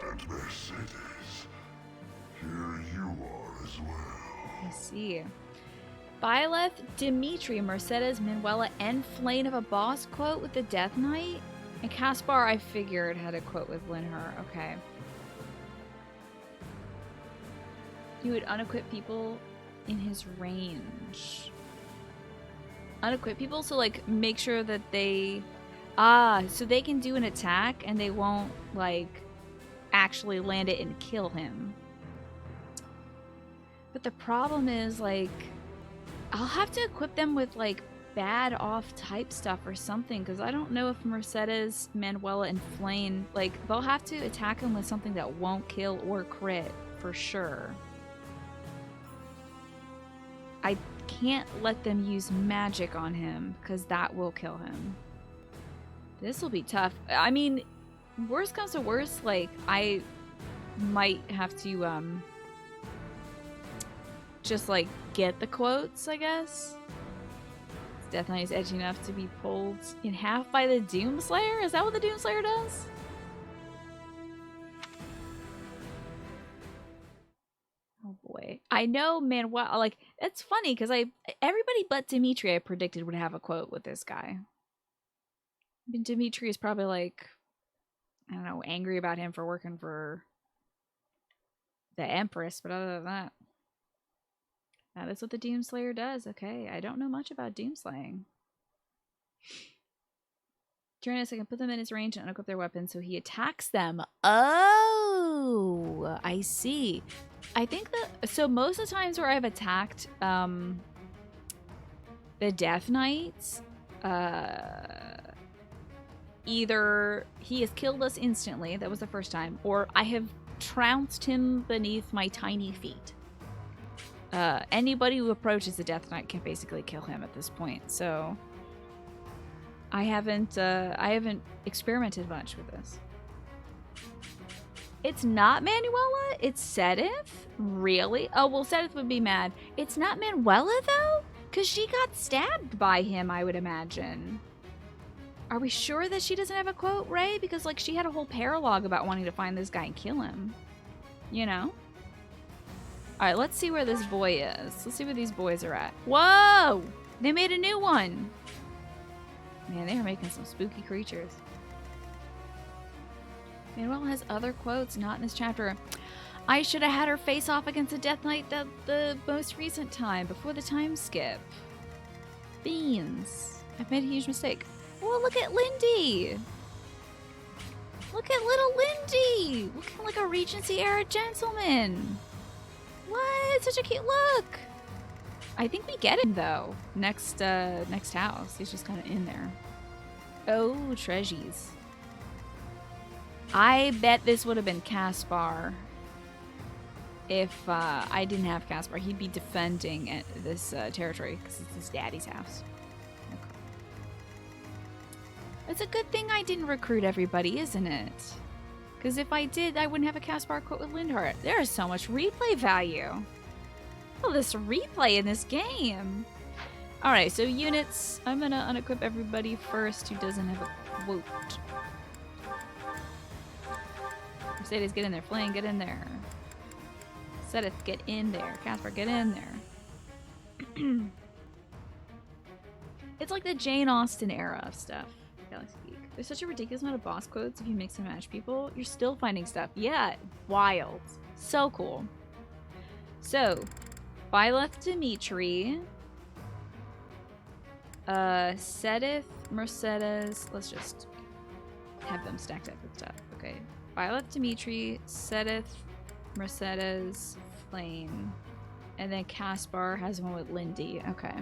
And Mercedes, here you are as well. I see. Byleth, Dimitri, Mercedes, Manuela, and Flame of a boss quote with the Death Knight? And Caspar, I figured, had a quote with Linhardt. Okay. You would unequip people in his range. Unequip people? So, like, make sure that they... so they can do an attack and they won't, like, actually land it and kill him. But the problem is, like... I'll have to equip them with, like, bad off type stuff or something, because I don't know if Mercedes, Manuela, and Flame, like, they'll have to attack him with something that won't kill or crit, for sure. I can't let them use magic on him, because that will kill him. This will be tough. I mean, worst comes to worst, like, I might have to, just, like, get the quotes, I guess. Death Knight is edgy enough to be pulled in half by the Doomslayer? Is that what the Doomslayer does? Oh boy. I know Manuel, like, it's funny because everybody but Dimitri I predicted would have a quote with this guy. I mean, Dimitri is probably like, I don't know, angry about him for working for the Empress, but other than that, that is what the Doomslayer does. Okay, I don't know much about Doomslaying. Tyrannus, I can put them in his range and unequip their weapons so he attacks them. Oh, I see. I think that, so most of the times where I've attacked the Death Knights, either he has killed us instantly, that was the first time, or I have trounced him beneath my tiny feet. Anybody who approaches the Death Knight can basically kill him at this point, so I haven't experimented much with this. It's not Manuela, it's Sedith? Really? Oh, well, Sedith would be mad. It's not Manuela, though? Because she got stabbed by him, I would imagine. Are we sure that she doesn't have a quote, Ray? Because, like, she had a whole paralogue about wanting to find this guy and kill him. You know? Alright, let's see where this boy is. Let's see where these boys are at. Whoa! They made a new one! Man, they are making some spooky creatures. Manuel has other quotes, not in this chapter. I should have had her face off against the Death Knight the most recent time, before the time skip. Beans. I've made a huge mistake. Well, look at Lindy! Look at little Lindy! Looking like a Regency-era gentleman! What? Such a cute look! I think we get him, though. Next house. He's just kind of in there. Oh, treasures. I bet this would have been Caspar if I didn't have Caspar. He'd be defending this territory because it's his daddy's house. Okay. It's a good thing I didn't recruit everybody, isn't it? Because if I did, I wouldn't have a Caspar quote with Linhardt. There is so much replay value. Oh, this replay in this game. Alright, so units. I'm going to unequip everybody first who doesn't have a quote. Mercedes, get in there. Flame, get in there. Sedith, get in there. Caspar, get in there. It's like the Jane Austen era of stuff. Galaxy Geek. There's such a ridiculous amount of boss quotes if you mix and match people. You're still finding stuff. Yeah, wild. So cool. So, Byleth Dimitri. Sedith, Mercedes. Let's just have them stacked up with stuff. Okay. Byleth Dimitri, Sedith, Mercedes, Flame. And then Caspar has one with Lindy. Okay.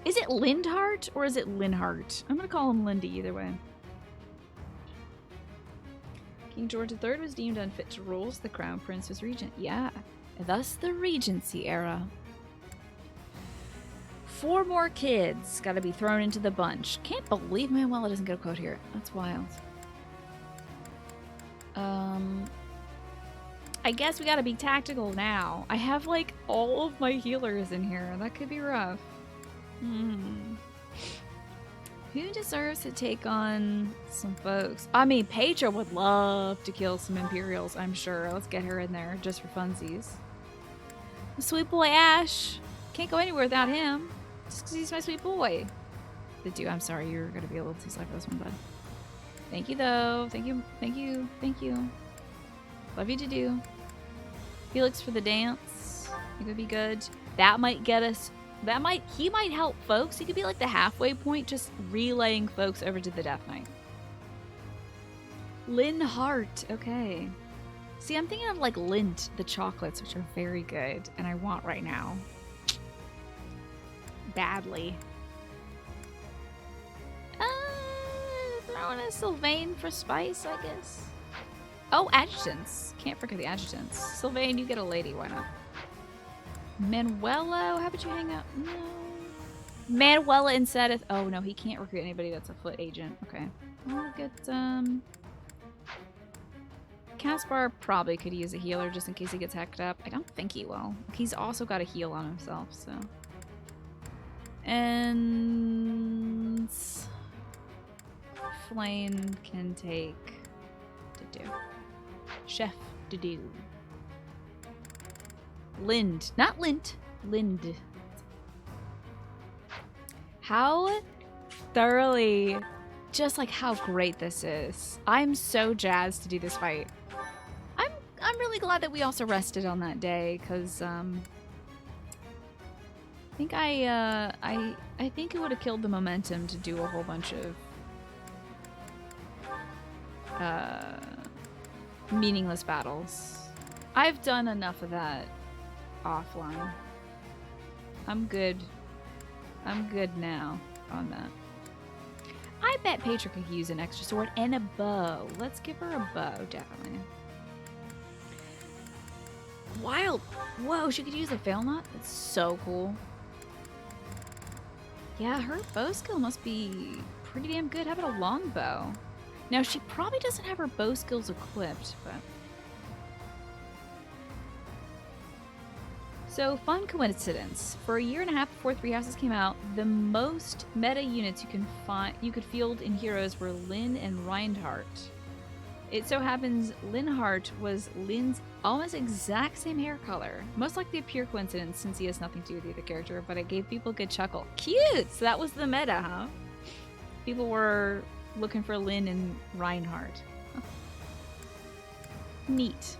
Is it Linhardt or is it Linhardt? I'm going to call him Lindy either way. King George III was deemed unfit to rule, so the Crown Prince was regent. Yeah. Thus the Regency era. 4 more kids got to be thrown into the bunch. Can't believe Manuela doesn't get a quote here. That's wild. I guess we gotta be tactical now. I have like all of my healers in here. That could be rough. Who deserves to take on some folks? I mean, Petra would love to kill some Imperials, I'm sure. Let's get her in there just for funsies. Sweet boy Ash. Can't go anywhere without him. Just because he's my sweet boy. The dude, I'm sorry, you're gonna be a little too slow for this one, bud. Thank you, though. Thank you, thank you, thank you. Love you to do. Felix for the dance. It would be good. That might get us. He might help folks. He could be like the halfway point, just relaying folks over to the Death Knight. Linhardt. Okay. See, I'm thinking of like Lindt, the chocolates, which are very good, and I want right now. Badly. Throwing a Sylvain for spice, I guess. Oh, adjutants. Can't forget the adjutants. Sylvain, you get a lady. Why not? Manuelo, how about you hang out? No. Manuela and Sedith. Oh, no, he can't recruit anybody that's a foot agent. Okay. I'll get, Caspar probably could use a healer just in case he gets hacked up. I don't think he will. He's also got a heal on himself, so. And Flame can take to do. Chef to do. Lind. Not Lint. Lind. How thoroughly, just like how great this is. I'm so jazzed to do this fight. I'm really glad that we also rested on that day, because I think I think it would have killed the momentum to do a whole bunch of meaningless battles. I've done enough of that offline. I'm good. I'm good now on that. I bet Petra could use an extra sword and a bow. Let's give her a bow, definitely. Wild. Whoa, she could use a fail knot? That's so cool. Yeah, her bow skill must be pretty damn good. How about a longbow? Now, she probably doesn't have her bow skills equipped, but... So, fun coincidence. For a year and a half before Three Houses came out, the most meta units you could field in Heroes were Lyn and Reinhardt. It so happens Linhardt was Lyn's almost exact same hair color. Most likely a pure coincidence since he has nothing to do with either character, but it gave people a good chuckle. Cute! So that was the meta, huh? People were looking for Lyn and Reinhardt. Huh. Neat.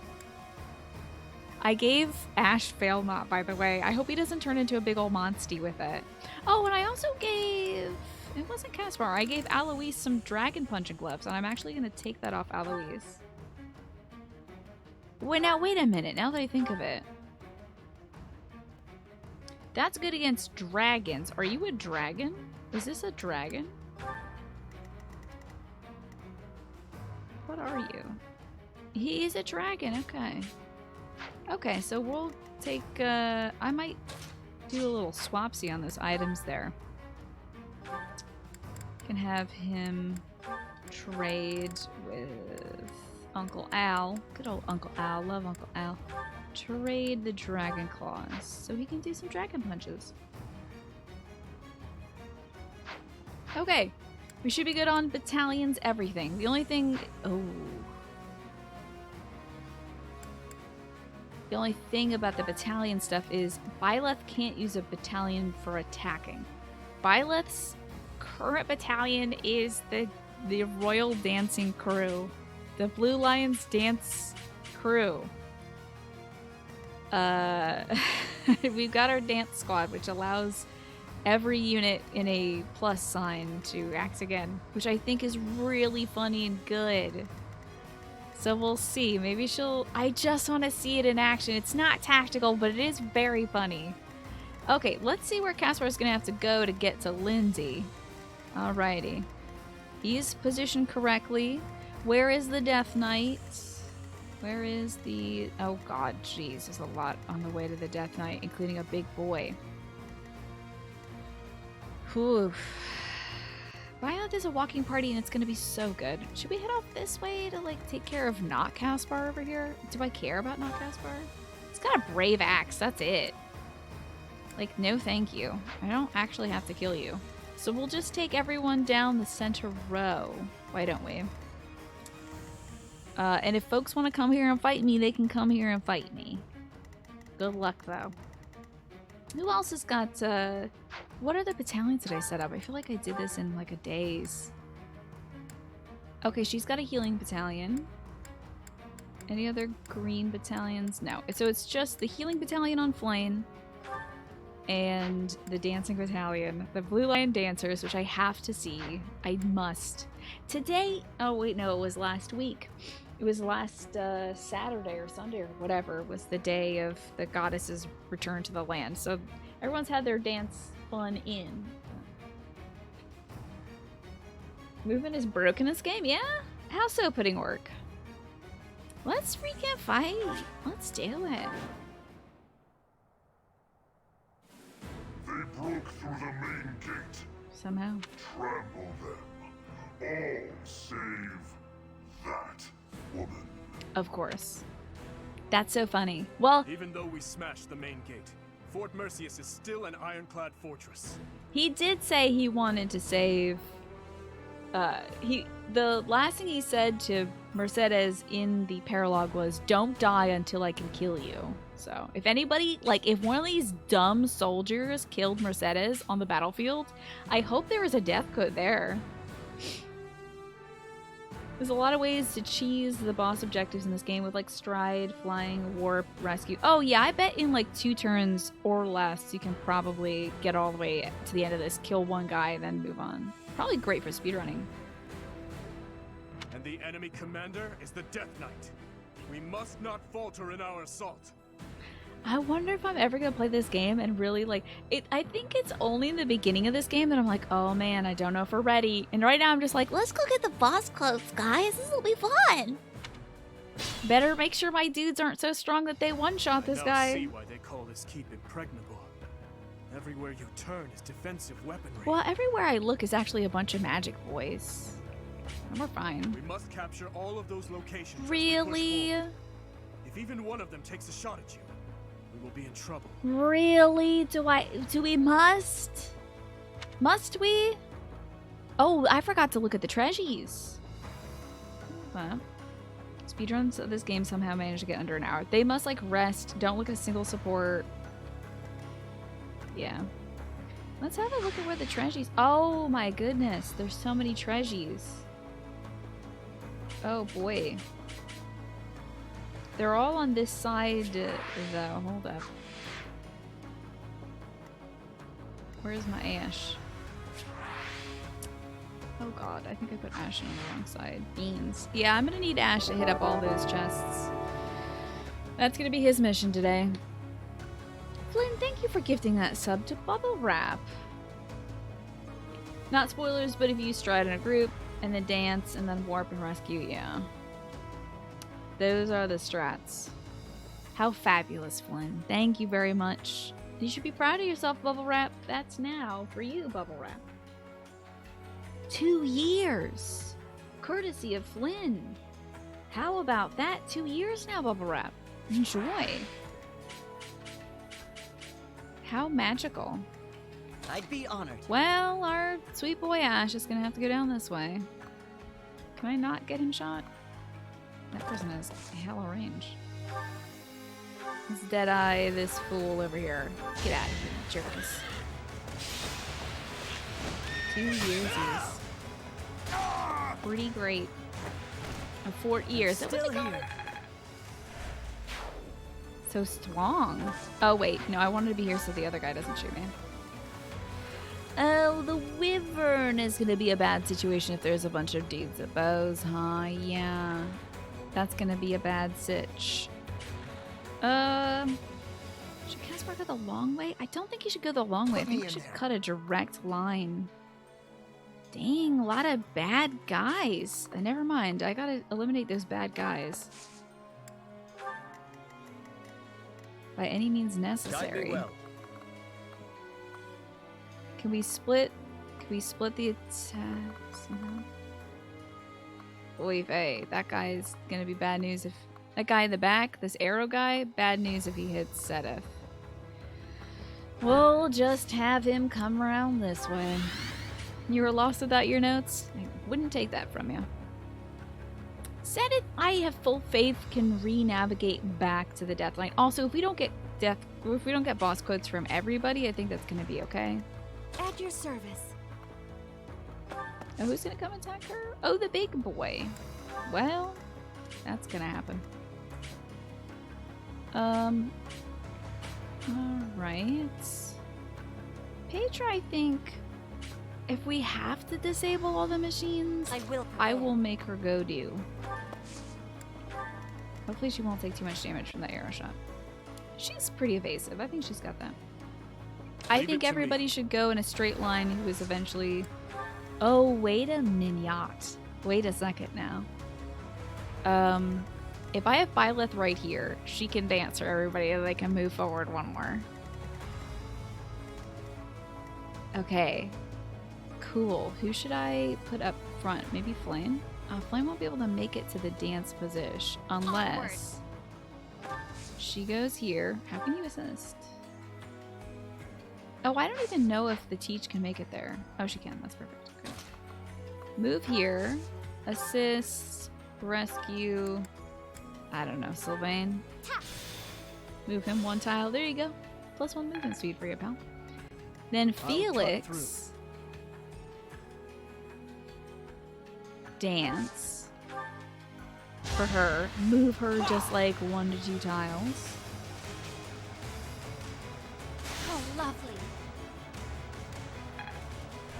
I gave Ash Fail Not, by the way. I hope he doesn't turn into a big old monstie with it. Oh, and I also gave... It wasn't Caspar. I gave Alois some dragon punching gloves, and I'm actually going to take that off Alois. Wait a minute. Now that I think of it. That's good against dragons. Are you a dragon? Is this a dragon? What are you? He is a dragon. Okay. Okay, so we'll take, I might do a little swapsy on those items there. Can have him trade with Uncle Al. Good old Uncle Al. Love Uncle Al. Trade the dragon claws so he can do some dragon punches. Okay. We should be good on battalions, everything. The only thing... Oh. The only thing about the battalion stuff is Byleth can't use a battalion for attacking. Byleth's current battalion is the Royal Dancing Crew. The Blue Lions Dance Crew. We've got our dance squad, which allows every unit in a plus sign to act again, which I think is really funny and good. So we'll see. Maybe she'll... I just want to see it in action. It's not tactical, but it is very funny. Okay, let's see where Caspar's going to have to go to get to Lindsay. Alrighty. He's positioned correctly. Where is the Death Knight? Where is the... Oh god, jeez. There's a lot on the way to the Death Knight, including a big boy. Whew. Violet is a walking party and it's gonna be so good. Should we head off this way to like take care of not Caspar over here? Do I care about not Caspar? It's got a brave axe, that's it. Like, no thank you. I don't actually have to kill you. So we'll just take everyone down the center row. Why don't we? And if folks want to come here and fight me, they can come here and fight me. Good luck though. Who else has got, what are the battalions that I set up? I feel like I did this in like a daze. Okay, she's got a healing battalion. Any other green battalions? No. So it's just the healing battalion on Flame and the dancing battalion. The Blue Lion Dancers, which I have to see. I must. Today, oh wait, no, it was last week. It was last Saturday or Sunday or whatever was the day of the goddess's return to the land. So everyone's had their dance fun in. Movement is broken in this game, yeah? How's so putting work? Let's freaking fight. Let's do it. They broke through the main gate. Somehow. Trample them. All save that woman. Of course. That's so funny. Well, even though we smashed the main gate, Fort Merceus is still an ironclad fortress. He did say he wanted to save... the last thing he said to Mercedes in the paralogue was, don't die until I can kill you. So, if anybody, like, if one of these dumb soldiers killed Mercedes on the battlefield, I hope there was a death code there. There's a lot of ways to cheese the boss objectives in this game with, like, stride, flying, warp, rescue. Oh, yeah, I bet in, like, 2 turns or less, you can probably get all the way to the end of this, kill one guy, and then move on. Probably great for speedrunning. And the enemy commander is the Death Knight. We must not falter in our assault. I wonder if I'm ever gonna play this game and really like it. I think it's only in the beginning of this game that I'm like, oh man, I don't know if we're ready. And right now I'm just like, let's go get the boss clothes, guys. This will be fun. Better make sure my dudes aren't so strong that they one-shot this guy. I now see why they call this keep impregnable. Everywhere you turn is defensive weaponry. Well, everywhere I look is actually a bunch of magic boys. And we're fine. We must capture all of those locations. Really? If even one of them takes a shot at you, we will be in trouble. Really? Do we must? Must we? Oh, I forgot to look at the treasures. Well, speedruns of this game somehow managed to get under an hour. They must like rest. Don't look at a single support. Yeah. Let's have a look at where the treasures. Oh my goodness, there's so many treasures. Oh boy. They're all on this side though. Hold up. Where's my ash? Oh god, I think I put Ash on the wrong side. Beans. Yeah, I'm gonna need Ash to hit up all those chests. That's gonna be his mission today. Flynn, thank you for gifting that sub to Bubble Wrap. Not spoilers, but if you stride in a group, and then dance, and then warp and rescue, yeah. Those are the strats. How fabulous, Flynn. Thank you very much. You should be proud of yourself, Bubble Wrap. That's now for you, Bubble Wrap. 2 years. Courtesy of Flynn. How about that? 2 years now, Bubble Wrap. Enjoy. How magical. I'd be honored. Well, our sweet boy Ash is gonna have to go down this way. Can I not get him shot? That person has hella range. Let's Deadeye this fool over here. Get out of here, jerks. 2 years is pretty great. 4 years. Still here. So strong. Oh wait, no, I wanted to be here so the other guy doesn't shoot me. Oh, the wyvern is gonna be a bad situation if there's a bunch of dudes at bows, huh? Yeah. That's gonna be a bad sitch. Should Caspar go the long way? I don't think he should go the long way. I think we should cut a direct line. Dang, a lot of bad guys. Never mind, I gotta eliminate those bad guys. By any means necessary. Well. Can we split? Can we split the attacks? Oy vey, that guy's gonna be bad news if... That guy in the back, this arrow guy, bad news if he hits Sedith. We'll just have him come around this way. You were lost without your notes? I wouldn't take that from you. Sedith, I have full faith, can re-navigate back to the death line. Also, if we don't get boss quotes from everybody, I think that's gonna be okay. At your service. Oh, who's gonna come attack her? Oh, the big boy. Well, that's gonna happen. Alright. Petra, I think if we have to disable all the machines, I will make her go do. Hopefully she won't take too much damage from that arrow shot. She's pretty evasive. I think she's got that. I think everybody should go in a straight line who is eventually... Oh, wait a minute. Wait a second now. If I have Byleth right here, she can dance for everybody and they can move forward one more. Okay. Cool. Who should I put up front? Maybe Flame? Flame won't be able to make it to the dance position unless she goes here. How can you assist? Oh, I don't even know if the teach can make it there. Oh, she can. That's perfect. Okay. Move here. Assist. Rescue. I don't know. Sylvain. Move him one tile. There you go. +1 movement speed for you, pal. Then Felix. Dance. For her. Move her just like 1 to 2 tiles. Oh, lovely.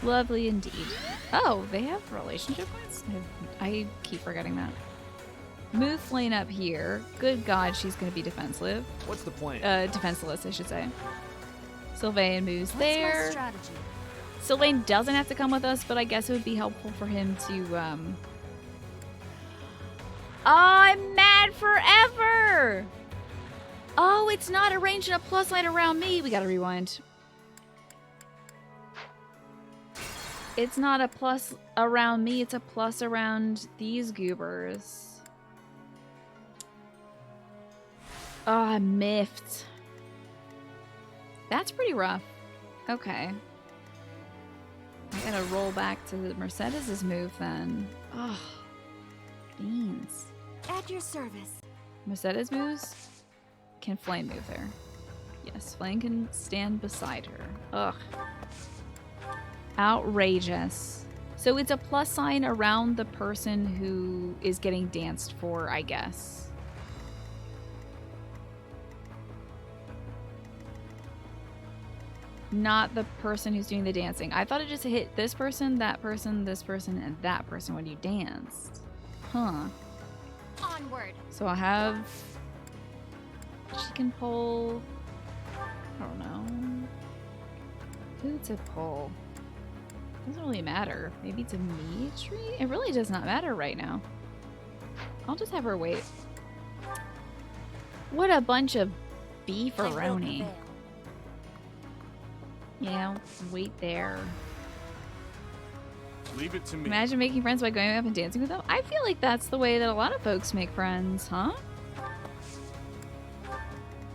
Lovely indeed. Oh, they have relationship points? I keep forgetting that. Move Flame up here. Good God, she's going to be defensive. What's the plan? Defenseless, I should say. Sylvain moves What's there. my strategy? Sylvain doesn't have to come with us, but I guess it would be helpful for him to, Oh, I'm mad forever! Oh, it's not arranging a plus line around me. We gotta rewind. It's not a plus around me, it's a plus around these goobers. Ah, miffed. That's pretty rough. Okay. I gotta roll back to Mercedes' move then. Oh, beans. At your service. Mercedes moves? Can Flame move there? Yes, Flame can stand beside her. Ugh. Outrageous. So it's a plus sign around the person who is getting danced for, I guess. Not the person who's doing the dancing. I thought it just hit this person, this person, and that person when you danced. Huh. Onward. So I have... She can pull... I don't know. Who to pull? Doesn't really matter. Maybe Dimitri? It really does not matter right now. I'll just have her wait. What a bunch of beefaroni. Yeah, I'll wait there. Leave it to me. Imagine making friends by going up and dancing with them. I feel like that's the way that a lot of folks make friends, huh?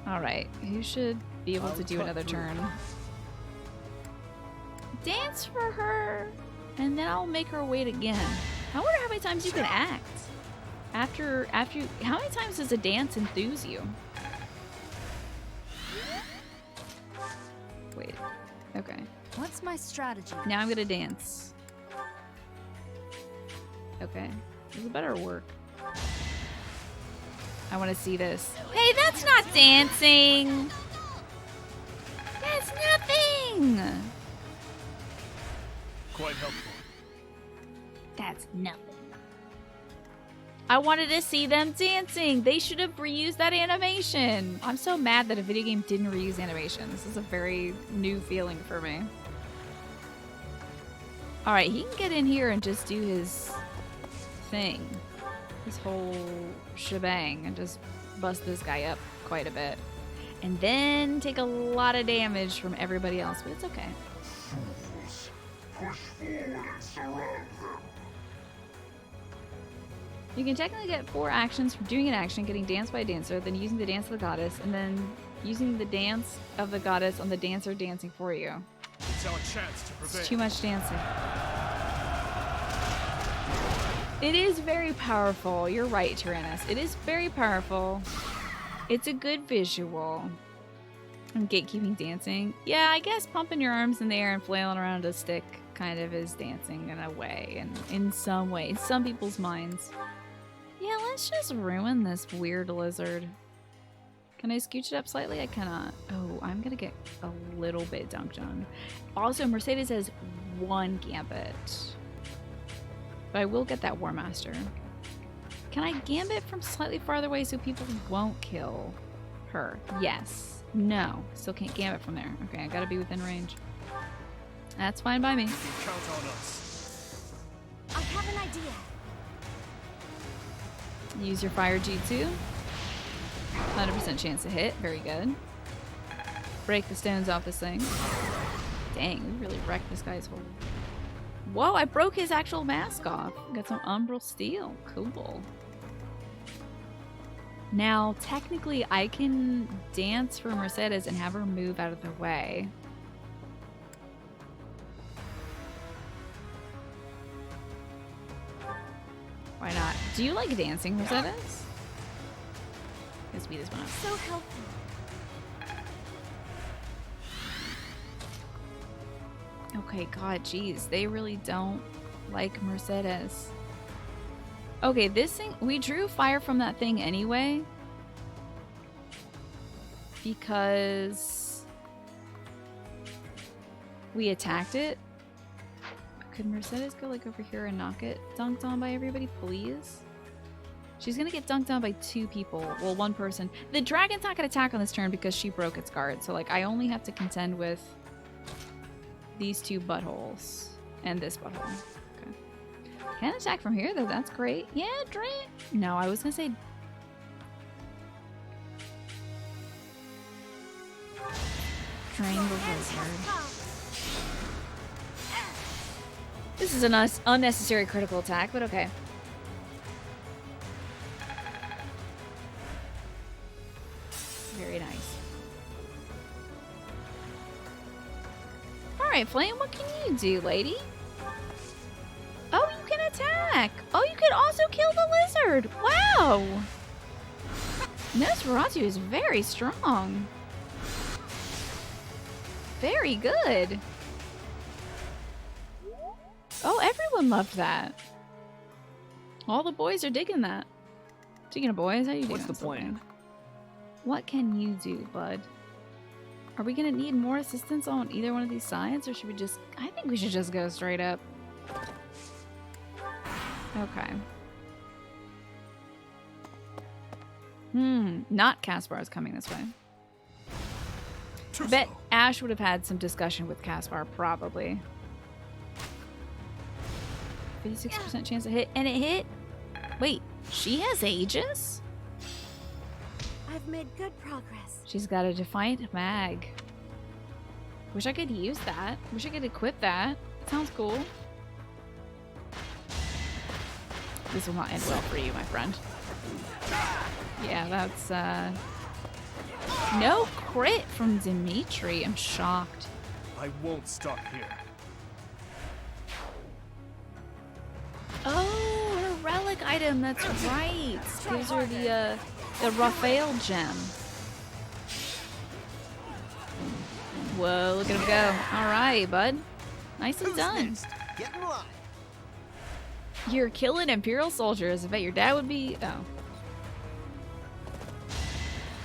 Alright, who should be able to do another turn? Dance for her! And then I'll make her wait again. I wonder how many times you can act. After you, how many times does a dance enthuse you? Wait. Okay. What's my strategy? Now I'm gonna dance. Okay. This better work. I want to see this. Hey, that's not dancing! That's nothing! Quite helpful. That's nothing. I wanted to see them dancing. They should have reused that animation. I'm so mad that a video game didn't reuse animation. This is a very new feeling for me. Alright, he can get in here and just do his thing. His whole shebang and just bust this guy up quite a bit. And then take a lot of damage from everybody else, but it's okay. Fools, push forward and surround them. You can technically get 4 actions from doing an action, getting danced by a dancer, then using the dance of the goddess, and then using the dance of the goddess on the dancer dancing for you. It's our chance to prevail. It's too much dancing. It is very powerful. You're right, Tyrannus. It is very powerful. It's a good visual. And gatekeeping dancing. Yeah, I guess pumping your arms in the air and flailing around a stick kind of is dancing in a way, and in some way, in some people's minds. Yeah, let's just ruin this weird lizard. Can I scooch it up slightly? I cannot. Oh, I'm gonna get a little bit dunked on. Also, Mercedes has 1 gambit. But I will get that War Master. Can I gambit from slightly farther away so people won't kill her? Yes. No. Still can't gambit from there. Okay, I gotta be within range. That's fine by me. You can count on us. I have an idea. Use your fire G2. 100% chance to hit. Very good. Break the stones off this thing. Dang, we really wrecked this guy's whole... Whoa, I broke his actual mask off. Got some umbral steel. Cool. Now, technically, I can dance for Mercedes and have her move out of the way. Why not? Do you like dancing, Mercedes? Let's speed this one up. So helpful. Okay, god, jeez. They really don't like Mercedes. Okay, this thing... We drew fire from that thing anyway. Because... we attacked it. Could Mercedes go, like, over here and not get dunked on by everybody, please? She's gonna get dunked on by 2 people. Well, 1 person. The dragon's not gonna attack on this turn because she broke its guard. So, like, I only have to contend with these 2 buttholes. And this butthole. Okay. Can attack from here, though. That's great. Yeah, Drain. No, I was gonna say... Drain the lizard. This is an unnecessary critical attack, but okay. Very nice. Alright, Flame, what can you do, lady? Oh, you can attack! Oh, you can also kill the lizard! Wow! Nosferatu is very strong. Very good. Oh, everyone loved that. All the boys are digging that. Speaking of boys, how you doing? What's the plan? What can you do, bud? Are we gonna need more assistance on either one of these sides, or should we just... I think we should just go straight up. Okay. Not Caspar is coming this way. I bet Ash would have had some discussion with Caspar, probably. 56% chance to hit, and it hit? Wait, she has Aegis? I've made good progress. She's got a Defiant Mag. Wish I could use that. Wish I could equip that. Sounds cool. This will not end well for you, my friend. Yeah, that's, no crit from Dimitri. I'm shocked. I won't stop here. Oh, her relic item. That's right. Gives her the Raphael gem. Whoa, look at him go. All right, bud. Nicely done. Get in line. You're killing Imperial soldiers. I bet your dad would be... Oh.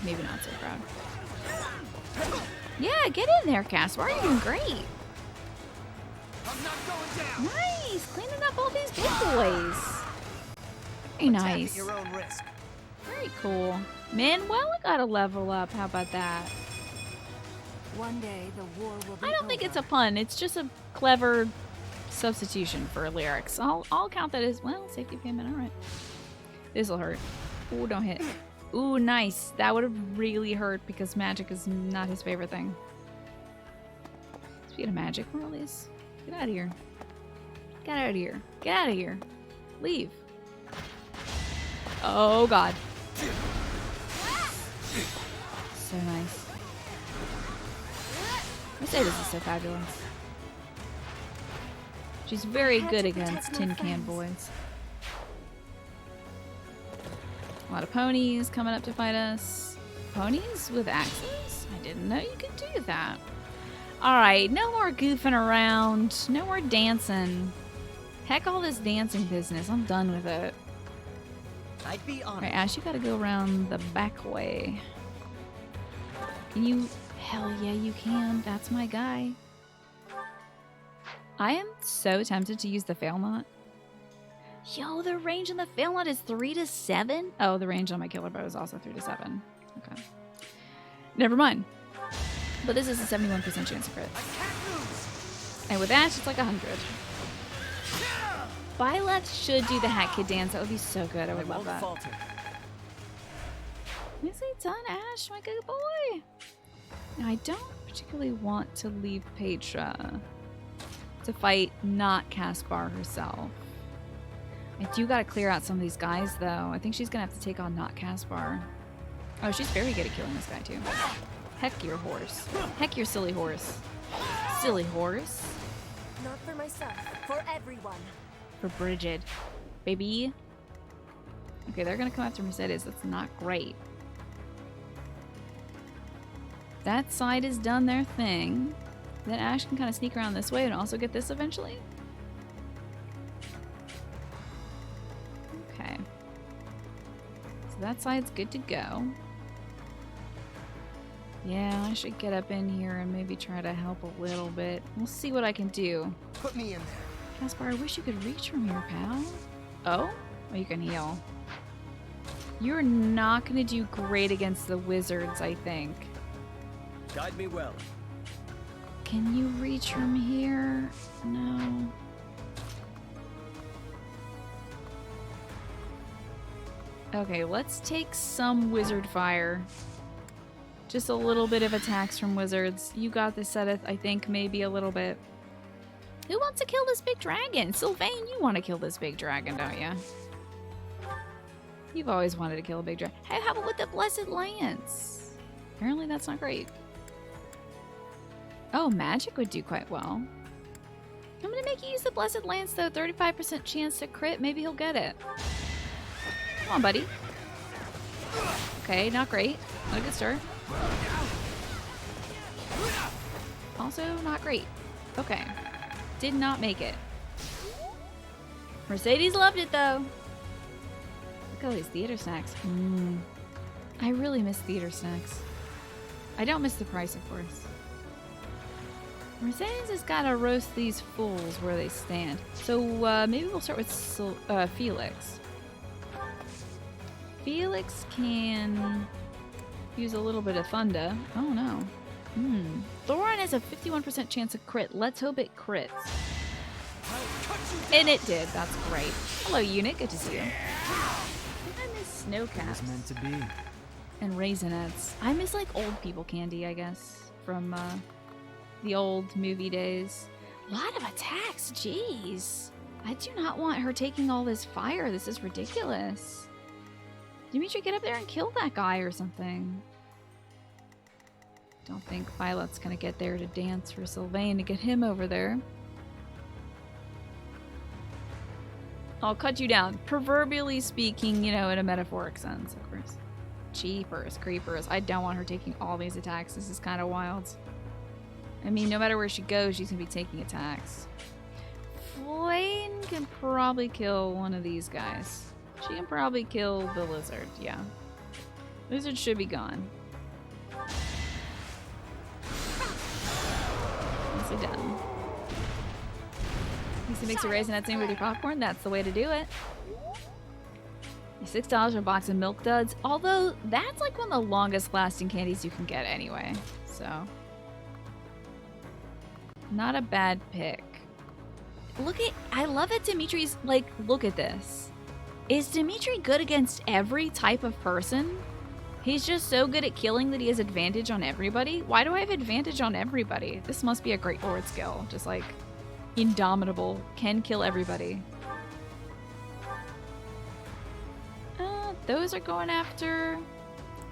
Maybe not so proud. Yeah, get in there, Caspar. You're doing great. Nice. Cleaning up all these big boys. Very nice. At your own risk. Very cool. Manuela got a level up. How about that? One day the war will be I don't think it's a pun. It's just a clever substitution for lyrics. I'll count that as, well, safety payment. All right. This'll hurt. Ooh, don't hit. Ooh, nice. That would have really hurt because magic is not his favorite thing. Speaking of magic, where are all these? Get out of here. Get out of here. Get out of here. Leave. Oh, God. So nice. I say this is so fabulous. She's very good against tin can boys. A lot of ponies coming up to fight us. Ponies with axes? I didn't know you could do that. Alright, no more goofing around. No more dancing. Heck all this dancing business. I'm done with it. I'd be honored. Alright, Ash, you gotta go around the back way. Can you... Hell yeah, you can. That's my guy. I am so tempted to use the fail knot. Yo, the range on the fail knot is 3 to 7? Oh, the range on my killer bow is also 3 to 7. Okay. Never mind. But this is a 71% chance of crit. And with Ash, it's like 100. Byleth should do the Hat Kid dance. That would be so good. I would love that. Nicely done, Ash, my good boy. Now, I don't particularly want to leave Petra to fight not Caspar herself. I do gotta clear out some of these guys, though. I think she's gonna have to take on not Caspar. Oh, she's very good at killing this guy, too. Heck your horse. Heck your silly horse. Silly horse. Not for myself, for everyone. For Bridget. Baby. Okay, they're gonna come after Mercedes. That's not great. That side has done their thing. Then Ash can kind of sneak around this way and also get this eventually. Okay. So that side's good to go. Yeah, I should get up in here and maybe try to help a little bit. We'll see what I can do. Put me in there. Caspar, I wish you could reach from here, pal. Oh? Oh, you can heal. You're not going to do great against the wizards, I think. Guide me well. Can you reach from here? No. Okay, let's take some wizard fire. Just a little bit of attacks from wizards. You got this, Seth, I think, maybe a little bit. Who wants to kill this big dragon? Sylvain, you want to kill this big dragon, don't you? You've always wanted to kill a big dragon. Hey, how about with the Blessed Lance? Apparently that's not great. Oh, magic would do quite well. I'm gonna make you use the Blessed Lance though. 35% chance to crit. Maybe he'll get it. Come on, buddy. Okay, not great. Not a good start. Also, not great. Okay. Did not make it. Mercedes loved it though. Look at all these theater snacks. I really miss theater snacks. I don't miss the price, of course. Mercedes has got to roast these fools where they stand. So maybe we'll start with Felix. Felix can use a little bit of thunder. Oh no. Thorin has a 51% chance of crit. Let's hope it crits. And it did. That's great. Hello, Eunuch. Good to see you. I miss Snowcaps. It was meant to be. And Raisinets. I miss like old people candy, I guess, from the old movie days. A lot of attacks. Jeez. I do not want her taking all this fire. This is ridiculous. Dimitri, get up there and kill that guy or something. Don't think Violet's gonna get there to dance for Sylvain to get him over there. I'll cut you down. Proverbially speaking, you know, in a metaphoric sense, of course. Cheapers, creepers. I don't want her taking all these attacks. This is kind of wild. I mean, no matter where she goes, she's gonna be taking attacks. Flame can probably kill one of these guys. She can probably kill the lizard, yeah. Lizard should be gone. Nicely done. Lisa makes a raisinette sing with your popcorn. That's the way to do it. $6 for a box of Milk Duds. Although, that's like one of the longest lasting candies you can get anyway. So, not a bad pick. Look at, I love that Dimitri's, like, look at this. Is Dimitri good against every type of person? He's just so good at killing that he has advantage on everybody? Why do I have advantage on everybody? This must be a Great Lord skill. Just like, indomitable. Can kill everybody. Those are going after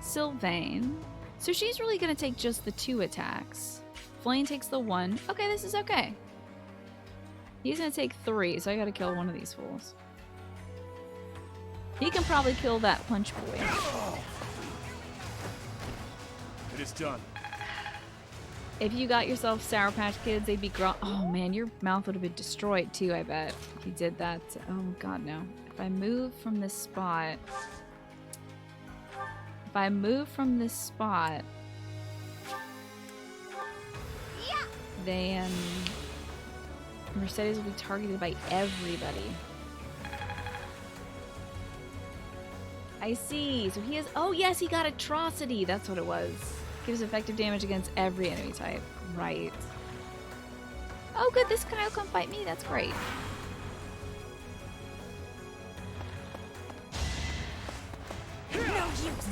Sylvain. So she's really going to take just the 2 attacks. Flame takes the 1. Okay, this is okay. He's going to take 3, so I got to kill one of these fools. He can probably kill that punch boy. It is done. If you got yourself Sour Patch Kids, they'd be oh man, your mouth would have been destroyed too, I bet. If you did that. Oh god, no. If I move from this spot... then Mercedes will be targeted by everybody. I see. So he has... Oh, yes, he got Atrocity. That's what it was. Gives effective damage against every enemy type. Right. Oh, good. This guy will come fight me. That's great.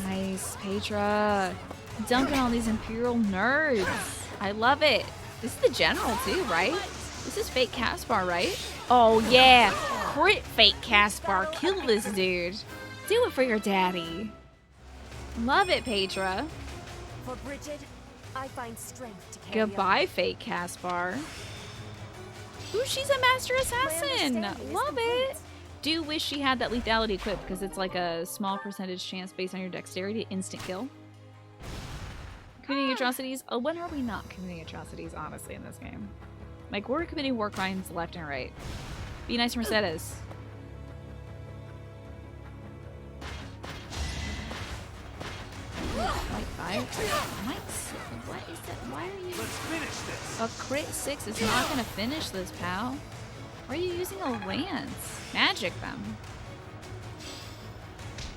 Nice, Petra. Dunking all these Imperial nerds. I love it. This is the General, too, right? This is Fake Caspar, right? Oh, yeah. Crit Fake Caspar. Kill this dude. Do it for your daddy. Love it, Petra. For Bridget, I find strength to carry Goodbye, Fake Caspar. Ooh, she's a Master Assassin. Love it. Do wish she had that lethality equipped because it's like a small percentage chance based on your dexterity to instant kill. Committing atrocities. Oh, when are we not committing atrocities, honestly, in this game? Like, we're committing war crimes left and right. Be nice, Mercedes. White 5? What is that? Why are you... Let's finish this. A crit 6 is not going to finish this, pal. Why are you using a lance? Magic them.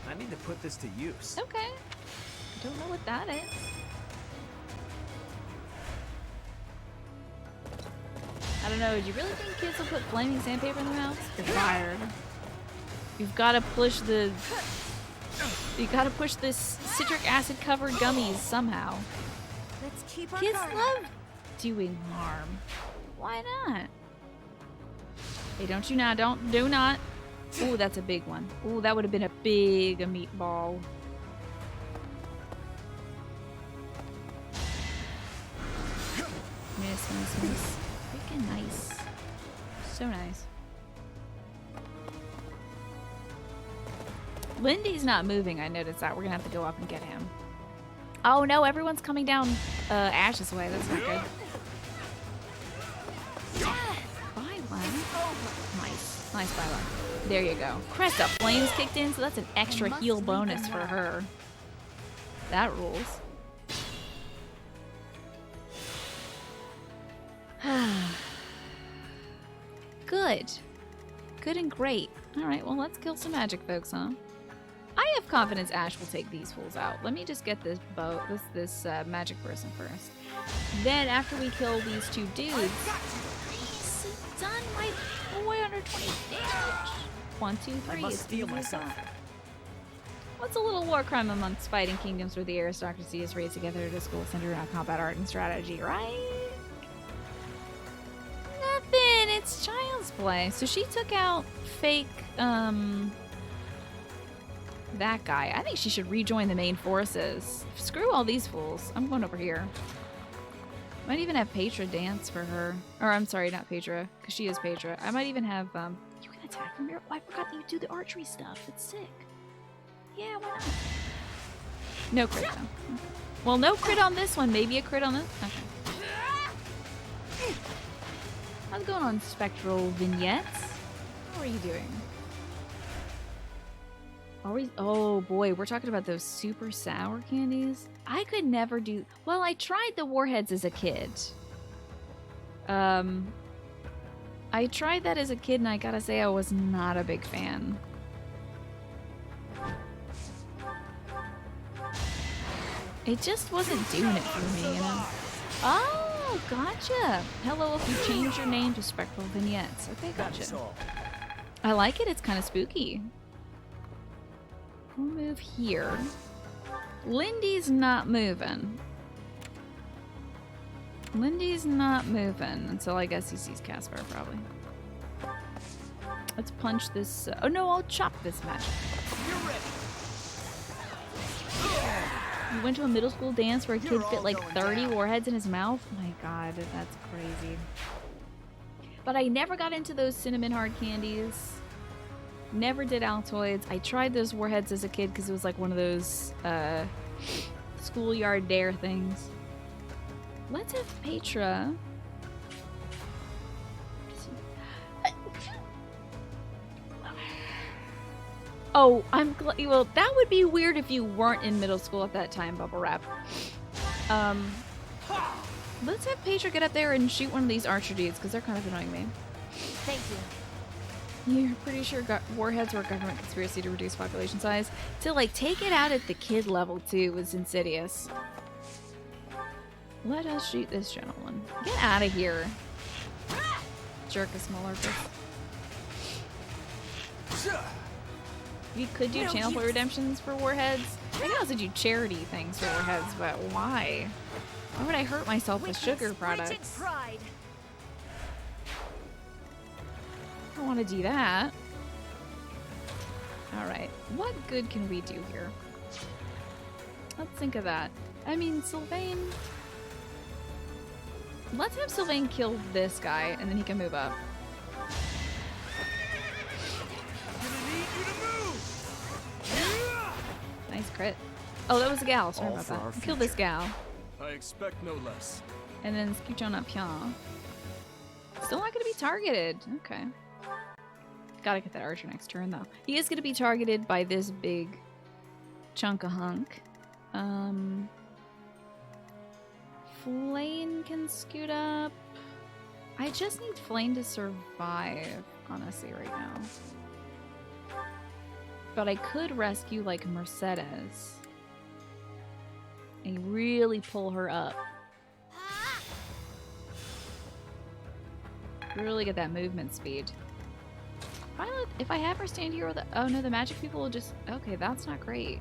I need to put this to use. Okay. I don't know what that is. I don't know. Do you really think kids will put flaming sandpaper in their mouths? You're fired. You've got to push the... You gotta push this citric acid covered gummies somehow. Let's keep our Kids guard. love doing harm. Why not? Hey, don't you now. Do not. Ooh, that's a big one. Ooh, that would have been a big meatball. Miss. Freaking nice. So nice. Lindy's not moving, I noticed that. We're gonna have to go up and get him. Oh no, everyone's coming down Ash's way. That's not good. Nice Violet. There you go. Crest Up Flames kicked in, so that's an extra heal bonus for her. That rules. Good. Good and great. Alright, well let's kill some magic folks, huh? I have confidence Ash will take these fools out. Let me just get this this magic person first. Then after we kill these two dudes, done my boy under 20 damage. 1, 2, 3. I must steel myself. What's a little war crime amongst fighting kingdoms where the aristocracy is raised together at a school centered around combat art and strategy, right? Nothing. It's child's play. So she took out fake, that guy. I think she should rejoin the main forces. Screw all these fools. I'm going over here. Might even have Petra dance for her. Or I'm sorry, not Petra, because she is Petra. I might even have, you can attack from here. Oh, I forgot that you do the archery stuff. It's sick. Yeah, why not? No crit, though. Okay. Well, no crit on this one. Maybe a crit on this? Okay. How's it going on Spectral Vignettes? How are you doing? Are we? Oh boy, we're talking about those super sour candies. I could never do. Well, I tried the warheads as a kid. I tried that as a kid, and I gotta say, I was not a big fan. It just wasn't doing it for me, you know. Oh, gotcha. Hello, if you change your name to Spectral Vignettes. Okay, gotcha. I like it. It's kind of spooky. We'll move here. Lindy's not moving. Lindy's not moving until I guess he sees Caspar, probably. Let's punch this. Oh no, I'll chop this magic. You're ready. You went to a middle school dance where a kid fit like 30 warheads in his mouth? Oh my god, that's crazy. But I never got into those cinnamon hard candies. Never did Altoids. I tried those warheads as a kid because it was like one of those schoolyard dare things. Let's have Petra. Oh, I'm glad. Well, that would be weird if you weren't in middle school at that time, Bubble Wrap. Let's have Petra get up there and shoot one of these archer dudes because they're kind of annoying me. Thank you. You're pretty sure warheads were a government conspiracy to reduce population size? To, like, take it out at the kid level, too, was insidious. Let us shoot this gentleman. Get out of here. Jerk a smaller person. You could do channel point redemptions for warheads. I could also do charity things for warheads, but why? Why would I hurt myself with sugar products? Pride. I don't want to do that. Alright, what good can we do here? Let's think of that. I mean, Sylvain... Let's have Sylvain kill this guy, and then he can move up. Nice crit. Oh, that was a gal. Sorry about that. Kill this gal. I expect no less. And then scoot on up here. Still not going to be targeted. Okay. Gotta get that archer next turn, though. He is going to be targeted by this big chunk of hunk. Flame can scoot up. I just need Flame to survive, honestly, right now. But I could rescue, like, Mercedes. And really pull her up. Really get that movement speed. Violet, if I have her stand here with the... Oh no, the magic people will just... Okay, that's not great.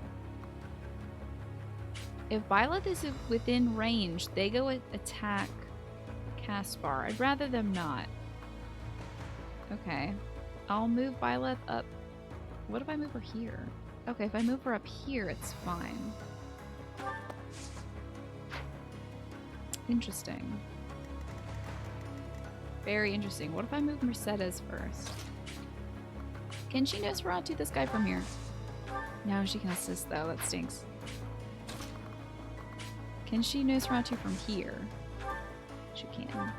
If Violet is within range, they go attack Caspar. I'd rather them not. Okay. I'll move Byleth up. What if I move her here? Okay, if I move her up here, it's fine. Interesting. Very interesting. What if I move Mercedes first? Can she Nosferatu this guy from here? No, she can assist though. That stinks. Can she Nosferatu from here? She can.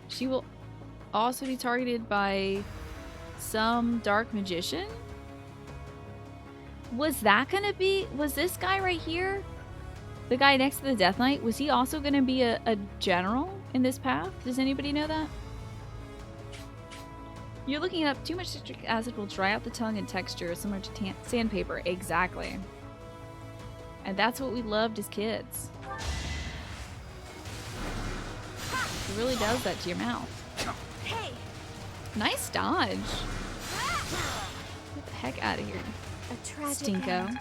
She will also be targeted by some dark magician? Was that gonna be... Was this guy right here? The guy next to the Death Knight? Was he also gonna be a general in this path? Does anybody know that? You're looking it up. Too much citric acid will dry out the tongue and texture, similar to sandpaper. Exactly. And that's what we loved as kids. It really does that to your mouth. Hey. Nice dodge. Get the heck out of here. A tragic Stinko. end.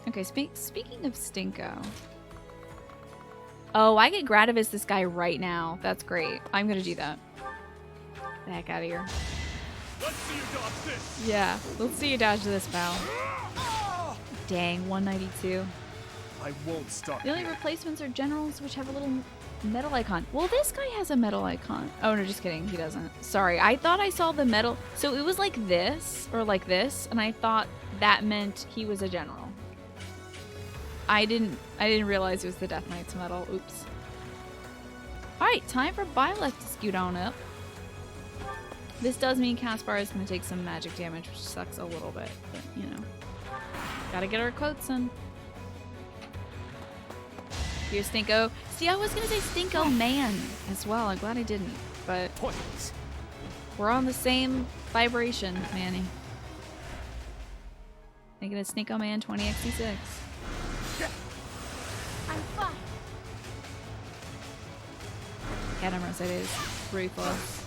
Okay, speaking of Stinko. Oh, I get Gradivis this guy right now. That's great. I'm gonna do that. Get the heck out of here. Let's see you dodge this. Yeah, let's see you dodge this, pal. Dang, 192. I won't stop. The only replacements are generals, which have a little metal icon. Well, this guy has a metal icon. Oh, no, just kidding. He doesn't. Sorry, I thought I saw the metal. So it was like this, or like this, and I thought that meant he was a general. I didn't realize it was the Death Knight's medal. Oops. Alright, time for Byleth to scoot on up. This does mean Caspar is going to take some magic damage, which sucks a little bit, but you know. Gotta get our quotes in. Here's Stinko. See, I was going to say Stinko Man as well. I'm glad I didn't, but we're on the same vibration, Manny. Thinking of Stinko Man 20xd6. I'm fine. Catamrose, it is ruthless.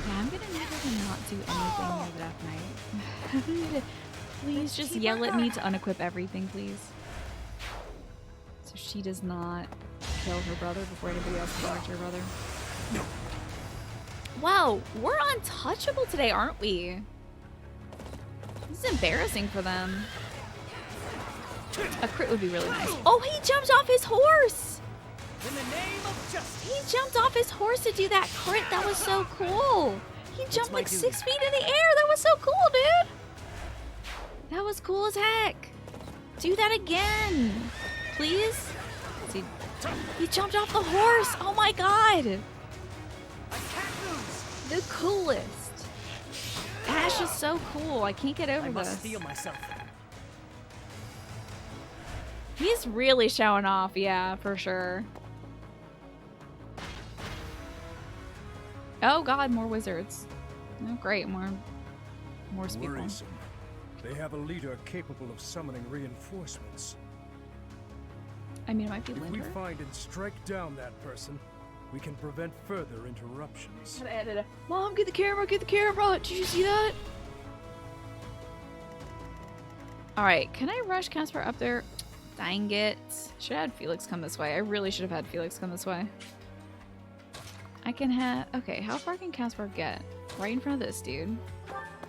Yeah, I'm gonna need her to not do anything near the Death Knight. Please just yell at me to unequip everything, please. So she does not kill her brother before anybody else can her brother. Wow, we're untouchable today, aren't we? This is embarrassing for them. A crit would be really nice. Oh, he jumped off his horse! In the name of justice. He jumped off his horse to do that crit. That was so cool. He jumped like 6 feet in the air. That was so cool, dude. That was cool as heck. Do that again. Please? See, he jumped off the horse. Oh my god. The coolest. Ash is so cool. I can't get over I must this. steel myself. He's really showing off, yeah, for sure. Oh god, more wizards. Oh great, more people. Worrisome. They have a leader capable of summoning reinforcements. I mean, it might be If we Linhardt. find and strike down that person, we can prevent further interruptions. Mom, get the camera, get the camera! Did you see that? Alright, can I rush Caspar up there? Dang it. Should have had Felix come this way. I really should have had Felix come this way. I can have... Okay, how far can Caspar get? Right in front of this dude.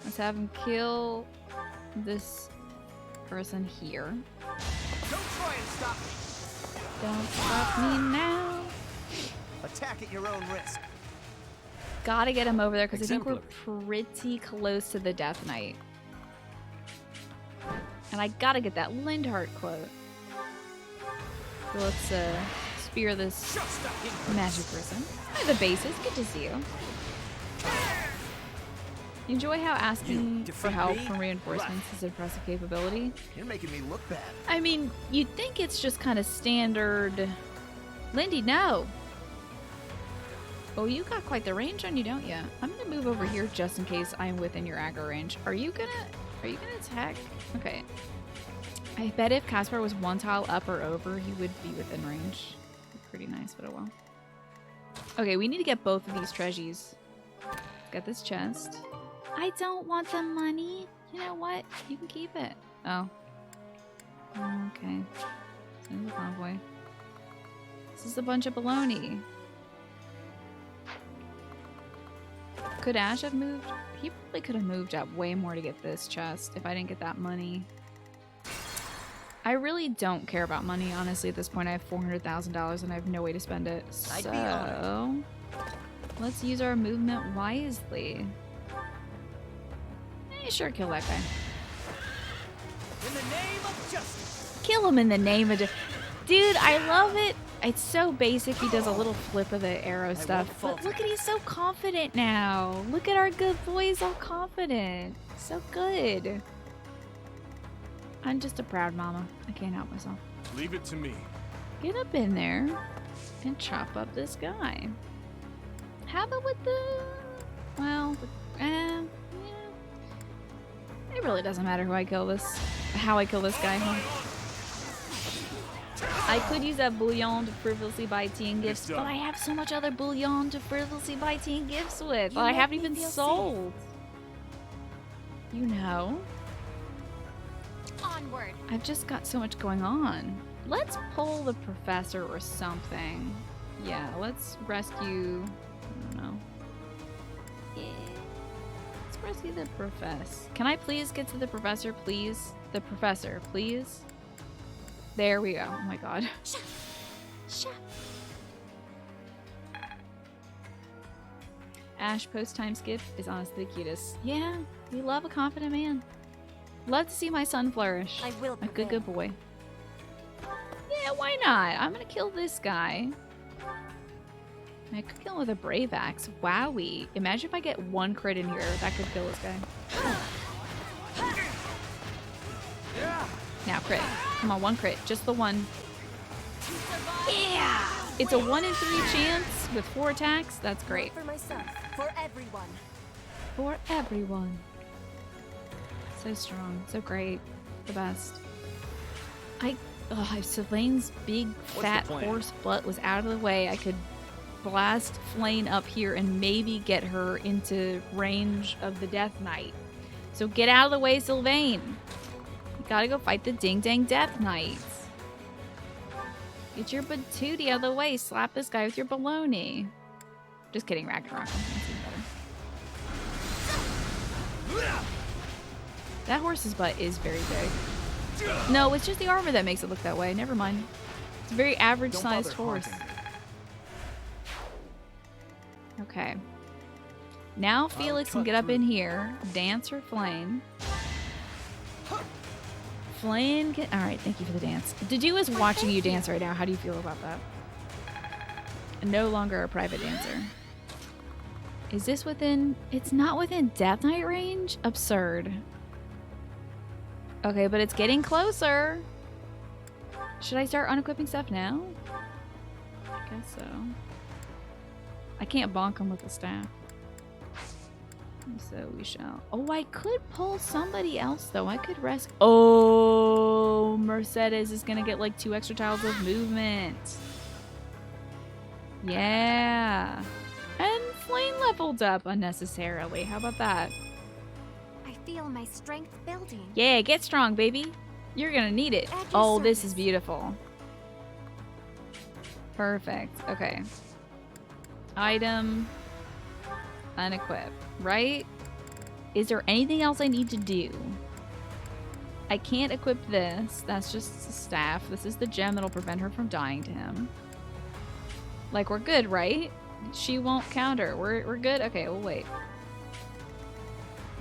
Let's have him kill this person here. Don't try and stop me. Don't stop me now. Attack at your own risk. Gotta get him over there because I think we're pretty close to the Death Knight. And I gotta get that Linhardt quote. So let's spear this magic person. Hi, the bases. Good to see you. Enjoy how asking for help from reinforcements is an impressive capability. You're making me look bad. I mean, you'd think it's just kind of standard. Lindy, no. Oh, you got quite the range on you, don't you? I'm gonna move over here just in case I'm within your aggro range. Are you gonna attack? Okay. I bet if Caspar was one tile up or over, he would be within range. Pretty nice, but oh well. Okay, we need to get both of these treasures. Get this chest. I don't want the money. You know what? You can keep it. Oh. Okay. Send the convoy. This is a bunch of baloney. Could Ash have moved? He probably could have moved up way more to get this chest if I didn't get that money. I really don't care about money, honestly, at this point. I have $400,000 and I have no way to spend it. So, let's use our movement wisely. Sure, kill that guy. In the name of justice. Kill him in the name of Dude, I love it. It's so basic. He does a little flip of the arrow stuff. But look at, he's so confident now. Look at our good boy. He's all confident. So good. I'm just a proud mama. I can't help myself. Leave it to me. Get up in there and chop up this guy. How about with the... Well, yeah. It really doesn't matter who I kill this... How I kill this guy, huh? I could use that bullion to frivolously buy tea and gifts, but I have so much other bullion to frivolously buy tea and gifts with. I haven't even sold. You know. Onward. I've just got so much going on. Let's pull the professor or something. Yeah, let's rescue... I don't know. Yeah. Let's rescue the professor. Can I please get to the professor, please? The professor, please? There we go. Oh my god. Ash post-time skip is honestly the cutest. Yeah, we love a confident man. Love to see my son flourish. I will a good boy. Yeah, why not? I'm gonna kill this guy. I could kill him with a brave axe. Wowie. Imagine if I get one crit in here. That could kill this guy. Now crit. Come on, one crit. Just the one. Yeah! It's a 1 in 3 chance with 4 attacks. That's great. For myself, for everyone. For everyone. So strong. So great. The best. If Sylvain's big fat horse butt was out of the way, I could blast Flane up here and maybe get her into range of the Death Knight. So get out of the way, Sylvain. You gotta go fight the Ding Dang Death Knights. Get your batootie out of the way. Slap this guy with your baloney. Just kidding, Ragnarok. That's even better. That horse's butt is very big. No, it's just the armor that makes it look that way. Never mind. It's a very average-sized horse. Okay. Now Felix can get up in here, dance for Flame. Flame can... Alright, thank you for the dance. Dedu is watching you dance right now. How do you feel about that? No longer a private dancer. Is this within... It's not within Death Knight range? Absurd. Okay, but it's getting closer. Should I start unequipping stuff now? I guess so. I can't bonk him with a staff. So we shall. Oh, I could pull somebody else though. I could rescue. Oh, Mercedes is gonna get like 2 extra tiles of movement. Yeah. And Flame leveled up unnecessarily. How about that? I feel my strength building. Yeah, get strong, baby. You're gonna need it. Oh, this is beautiful. Perfect. Okay. Item. Unequip. Right? Is there anything else I need to do? I can't equip this. That's just a staff. This is the gem that'll prevent her from dying to him. Like, we're good, right? She won't counter. We're good? Okay, we'll wait.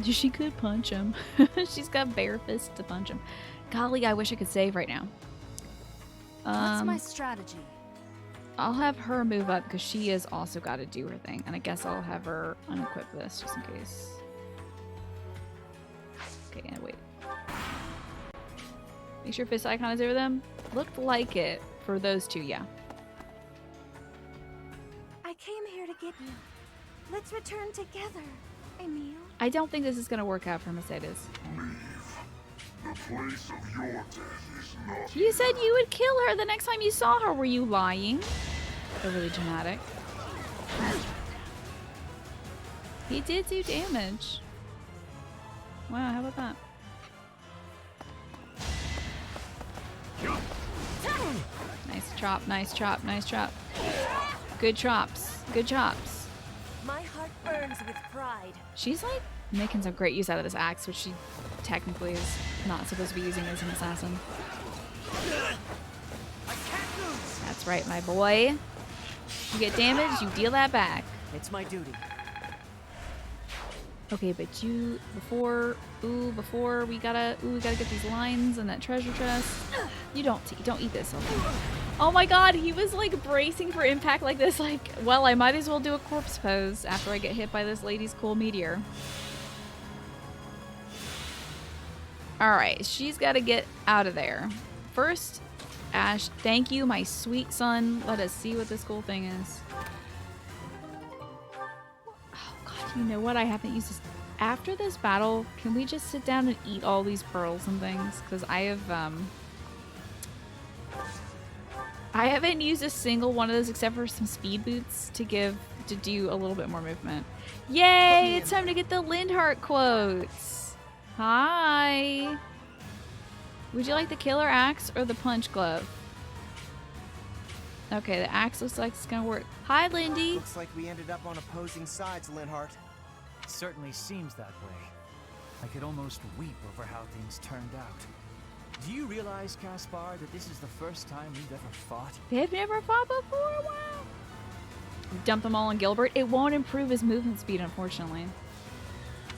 She could punch him. She's got bare fists to punch him. Golly, I wish I could save right now. What's my strategy? I'll have her move up because she has also got to do her thing. And I guess I'll have her unequip this just in case. Okay, and wait. Make sure fist icon is over them. Looked like it for those two, yeah. I came here to get you. Let's return together, Emil. I don't think this is going to work out for Mercedes. The place of your death is not. You said you would kill her the next time you saw her. Were you lying? Overly dramatic. He did do damage. Wow, how about that? Nice chop, nice chop, nice chop. Good chops. Good chops. My heart burns with pride. She's like making some great use out of this axe, which she technically is not supposed to be using as an assassin. That's right, my boy. You get damaged, you deal that back. It's my duty. Okay, but before we gotta get these lines and that treasure chest. You don't eat this. Okay. Oh my god, he was like bracing for impact like this, like, well, I might as well do a corpse pose after I get hit by this lady's cool meteor. Alright, she's gotta get out of there. First, Ash, thank you, my sweet son. Let us see what this cool thing is. Oh god, you know what? I haven't used this. After this battle, can we just sit down and eat all these pearls and things? Because I haven't used a single one of those except for some speed boots to do a little bit more movement. Yay! It's time to get the Linhardt quotes. Hi. Would you like the killer axe or the punch glove? Okay, the axe looks like it's gonna work. Hi, Lindy. Looks like we ended up on opposing sides, Linhardt. It certainly seems that way. I could almost weep over how things turned out. Do you realize, Caspar, that this is the first time we've ever fought? They've never fought before? Wow. Dump them all on Gilbert. It won't improve his movement speed, unfortunately.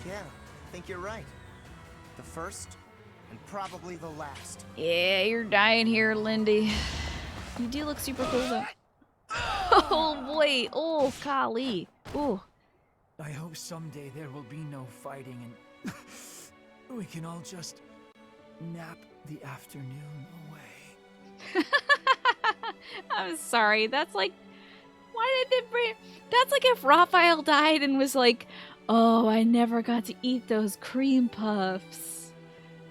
Yeah, I think you're right. The first, and probably the last. Yeah, you're dying here, Lindy. You do look super cool, though. Oh, boy. Oh, golly. Oh. I hope someday there will be no fighting and we can all just nap the afternoon away. I'm sorry. That's like, why did they bring? That's like if Raphael died and was like, oh, I never got to eat those cream puffs.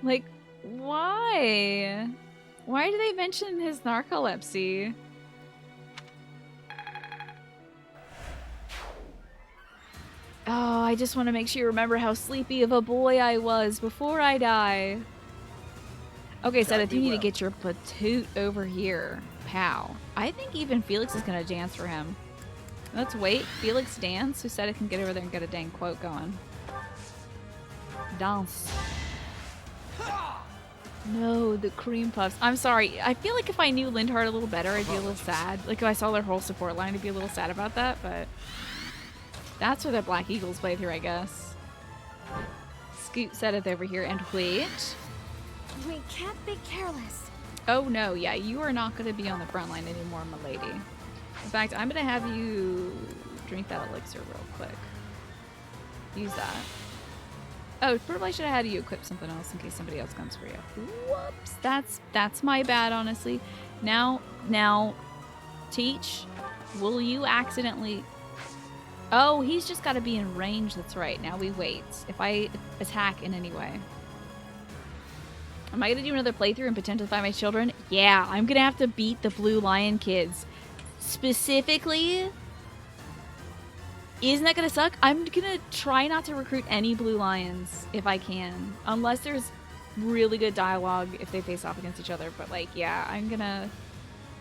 Like, why? Why do they mention his narcolepsy? Oh, I just want to make sure you remember how sleepy of a boy I was before I die. Okay, Seth, you need to get your patoot over here, pal. I think even Felix is going to dance for him. Let's wait. Felix dance? Who said I can get over there and get a dang quote going? Dance. No, the cream puffs. I'm sorry. I feel like if I knew Linhardt a little better, I'd be a little sad. Like if I saw their whole support line, I'd be a little sad about that, but that's where the Black Eagles play through, I guess. Scoot set it over here and wait. We can't be careless. Oh no, yeah, you are not going to be on the front line anymore, my lady. In fact, I'm going to have you drink that elixir real quick. Use that. Oh, probably should have had you equip something else in case somebody else comes for you. Whoops, that's my bad, honestly. Now, Teach, will you accidentally... Oh, he's just got to be in range, that's right. Now we wait. If I attack in any way. Am I going to do another playthrough and potentially find my children? Yeah, I'm going to have to beat the Blue Lion kids. Specifically... Isn't that going to suck? I'm going to try not to recruit any Blue Lions if I can. Unless there's really good dialogue if they face off against each other. But like, yeah, I'm going to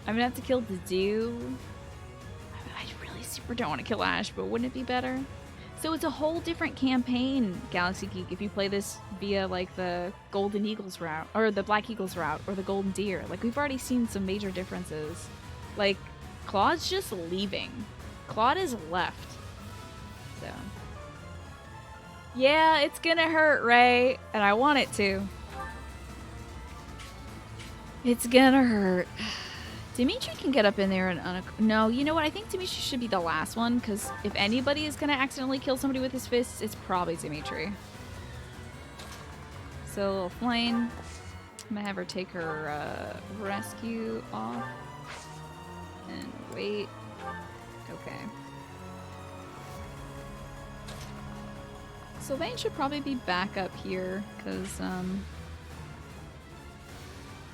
have to kill the Dew. I really super don't want to kill Ash, but wouldn't it be better? So it's a whole different campaign, Galaxy Geek, if you play this via like the Golden Eagles route, or the Black Eagles route, or the Golden Deer. Like we've already seen some major differences. Like Claude's just leaving. Claude is left. So yeah, it's gonna hurt, Ray, and I want it to. It's gonna hurt. Dimitri can get up in there and no, you know what? I think Dimitri should be the last one, because if anybody is gonna accidentally kill somebody with his fists, it's probably Dimitri. So a little flame. I'm gonna have her take her rescue off. And wait. Okay. Sylvain should probably be back up here, because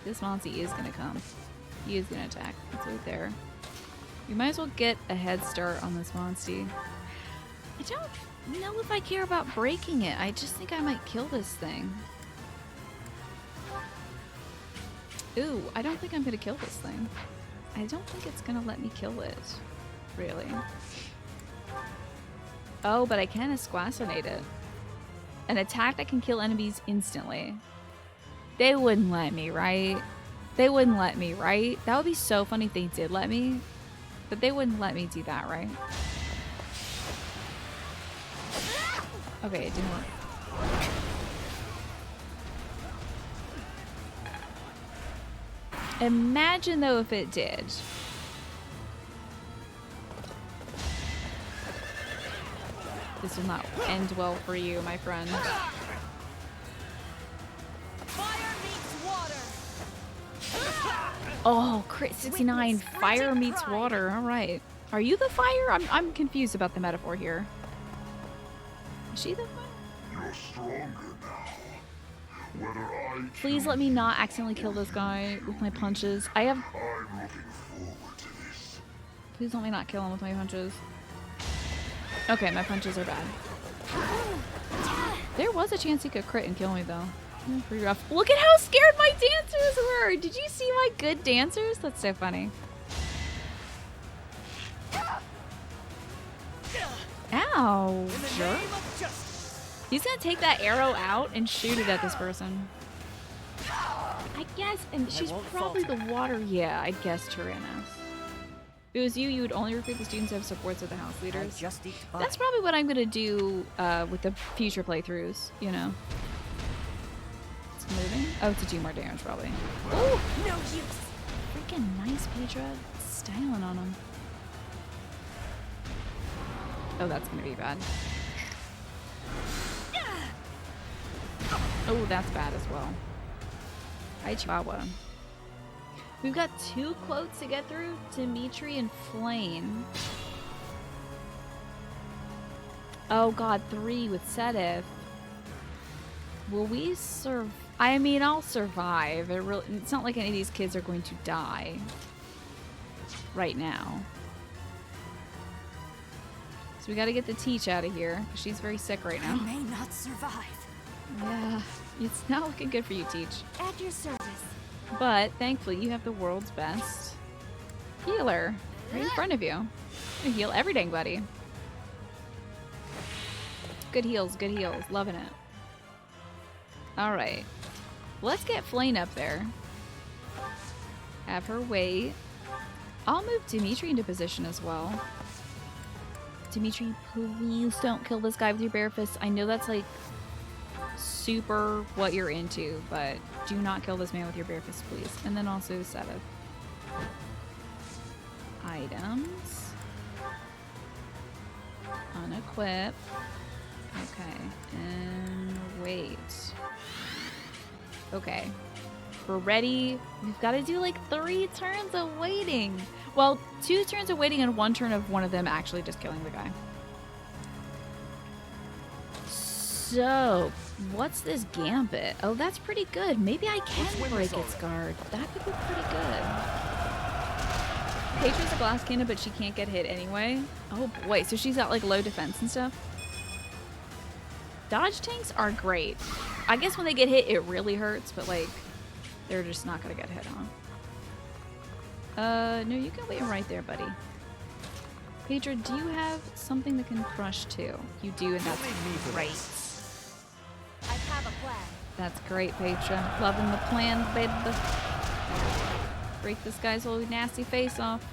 this Monty is gonna come. He is gonna attack. It's right there. We might as well get a head start on this Monsty. I don't know if I care about breaking it. I just think I might kill this thing. Ooh, I don't think I'm gonna kill this thing. I don't think it's gonna let me kill it. Really. Oh, but I can Esquassinate it. An attack that can kill enemies instantly. They wouldn't let me, right? They wouldn't let me, right? That would be so funny if they did let me. But they wouldn't let me do that, right? Okay, it didn't work. Imagine though if it did. This will not end well for you, my friend. Oh, crit 69. Fire meets water. All right. Are you the fire? I'm confused about the metaphor here. Is she the fire? You're stronger now. Whether I Please let me not accidentally kill this guy with my punches. I have... I'm looking forward to this. Please let me not kill him with my punches. Okay, my punches are bad. There was a chance he could crit and kill me, though. Pretty rough. Look at how scared my dancers were! Did you see my good dancers? That's so funny. Ow! Jerk. He's gonna take that arrow out and shoot it at this person. I guess, and she's probably the water. Yeah, I guess Tyrannus. If it was you, you would only recruit the students who have supports of the house leaders. That's probably what I'm gonna do with the future playthroughs, you know. It's moving? Oh, to do more damage, probably. Oh! No use! Freaking nice, Petra. Styling on him. Oh, that's gonna be bad. Oh, that's bad as well. Hi, Chihuahua. We've got 2 quotes to get through. Dimitri and Flame. Oh god, 3 with Sedith. Will we survive? I mean, I'll survive. It's not like any of these kids are going to die right now. So we gotta get the Teach out of here. She's very sick right now. I may not survive. Yeah, it's not looking good for you, Teach. At your service. But thankfully, you have the world's best healer right in front of you. You heal every dang buddy. Good heals, good heals. Loving it. Alright. Let's get Flame up there. Have her wait. I'll move Dimitri into position as well. Dimitri, please don't kill this guy with your bare fists. I know that's like super what you're into, but do not kill this man with your bare fists, please. And then also Sedith. Items. Unequip. Okay. And wait. Okay. We're ready. We've got to do like 3 turns of waiting. Well, 2 turns of waiting and 1 turn of one of them actually just killing the guy. So, what's this gambit? Oh, that's pretty good. Maybe I can break its guard. That could be pretty good. Petra's a glass cannon, but she can't get hit anyway. Oh boy, so she's got like low defense and stuff. Dodge tanks are great. I guess when they get hit, it really hurts, but like, they're just not gonna get hit, huh? No, you can wait right there, buddy. Petra, do you have something that can crush too? You do, and that's great. I have a plan. That's great, Petra. Loving the plan, baby. Break this guy's old nasty face off.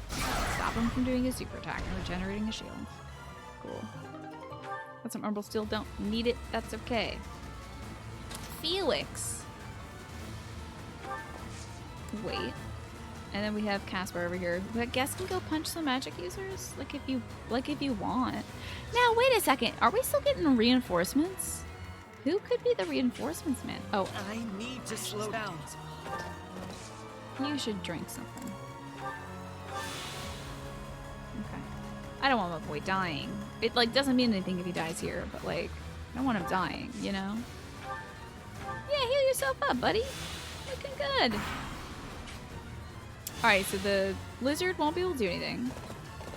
Stop him from doing his super attack and regenerating his shield. Cool. Got some Umbral Steel, don't need it. That's okay. Felix. Wait. And then we have Casper over here, who I guess can go punch some magic users, like if you want. Now wait a second, are we still getting reinforcements? Who could be the reinforcements, man? Oh, I need to slow down. You should drink something. Okay. I don't want my boy dying. It like doesn't mean anything if he dies here, but like I don't want him dying, you know? Yeah, heal yourself up, buddy. Looking good. Alright, so the lizard won't be able to do anything.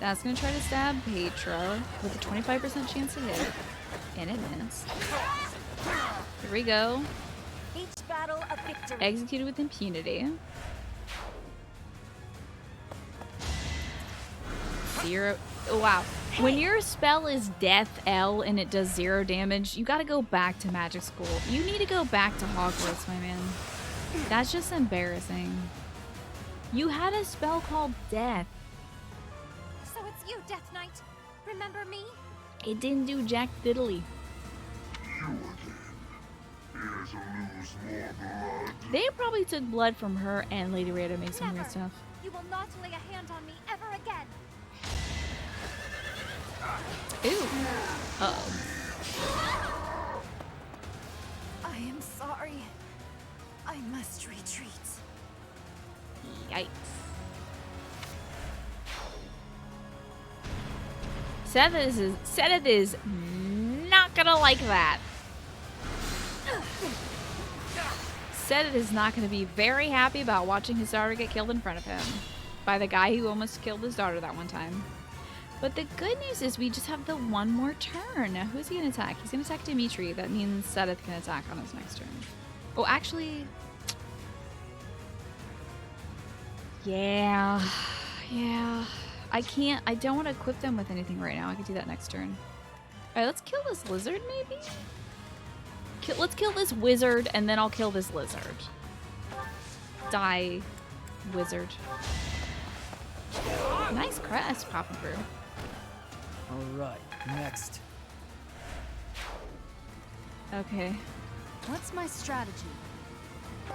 That's gonna try to stab Petra with a 25% chance to hit. And it missed. Here we go. Each battle a victory. Executed with impunity. 0. Wow. When your spell is Death L and it does 0 damage, you gotta go back to magic school. You need to go back to Hogwarts, my man. That's just embarrassing. You had a spell called Death. So it's you, Death Knight. Remember me? It didn't do jack diddly. They probably took blood from her and Lady Rhea to make some weird stuff. You will not lay a hand on me ever again. Ew. Uh-oh. I am sorry. I must retreat. Yikes. Seth is not gonna like that. Seth is not gonna be very happy about watching his daughter get killed in front of him by the guy who almost killed his daughter that one time. But the good news is we just have the one more turn. Now, who's he gonna attack? He's gonna attack Dimitri. That means Seth can attack on his next turn. Oh, actually... Yeah. Yeah. I don't want to equip them with anything right now. I could do that next turn. Alright, let's kill this lizard, maybe? Let's kill this wizard, and then I'll kill this lizard. Die, wizard. Nice crest popping through. Alright, next. Okay. What's my strategy?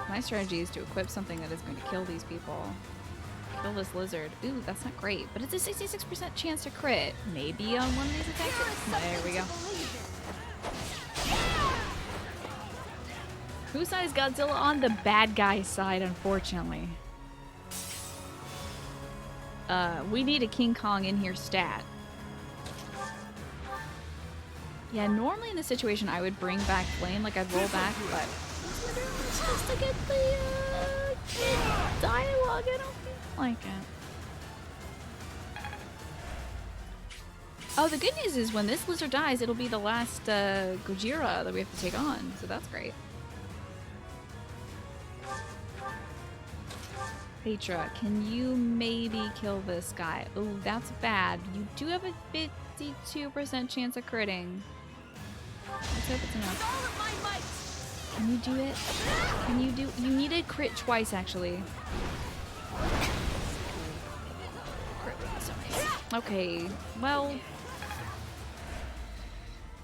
My strategy is to equip something that is going to kill these people. Kill this lizard. Ooh, that's not great, but it's a 66% chance to crit. Maybe on one of these attacks. There we go. Whose side is Godzilla on? The bad guy's side, unfortunately. We need a King Kong in here stat. Yeah, normally in this situation I would bring back Flame, like I'd roll back, but just to get the dialogue, I don't feel like it. Oh, the good news is when this lizard dies, it'll be the last Gojira that we have to take on, so that's great. Petra, can you maybe kill this guy? Oh, that's bad. You do have a 52% chance of critting. Let's hope it's enough. Can you do it? Can you do? You need to crit twice, actually. Crit would be so nice. Okay, well.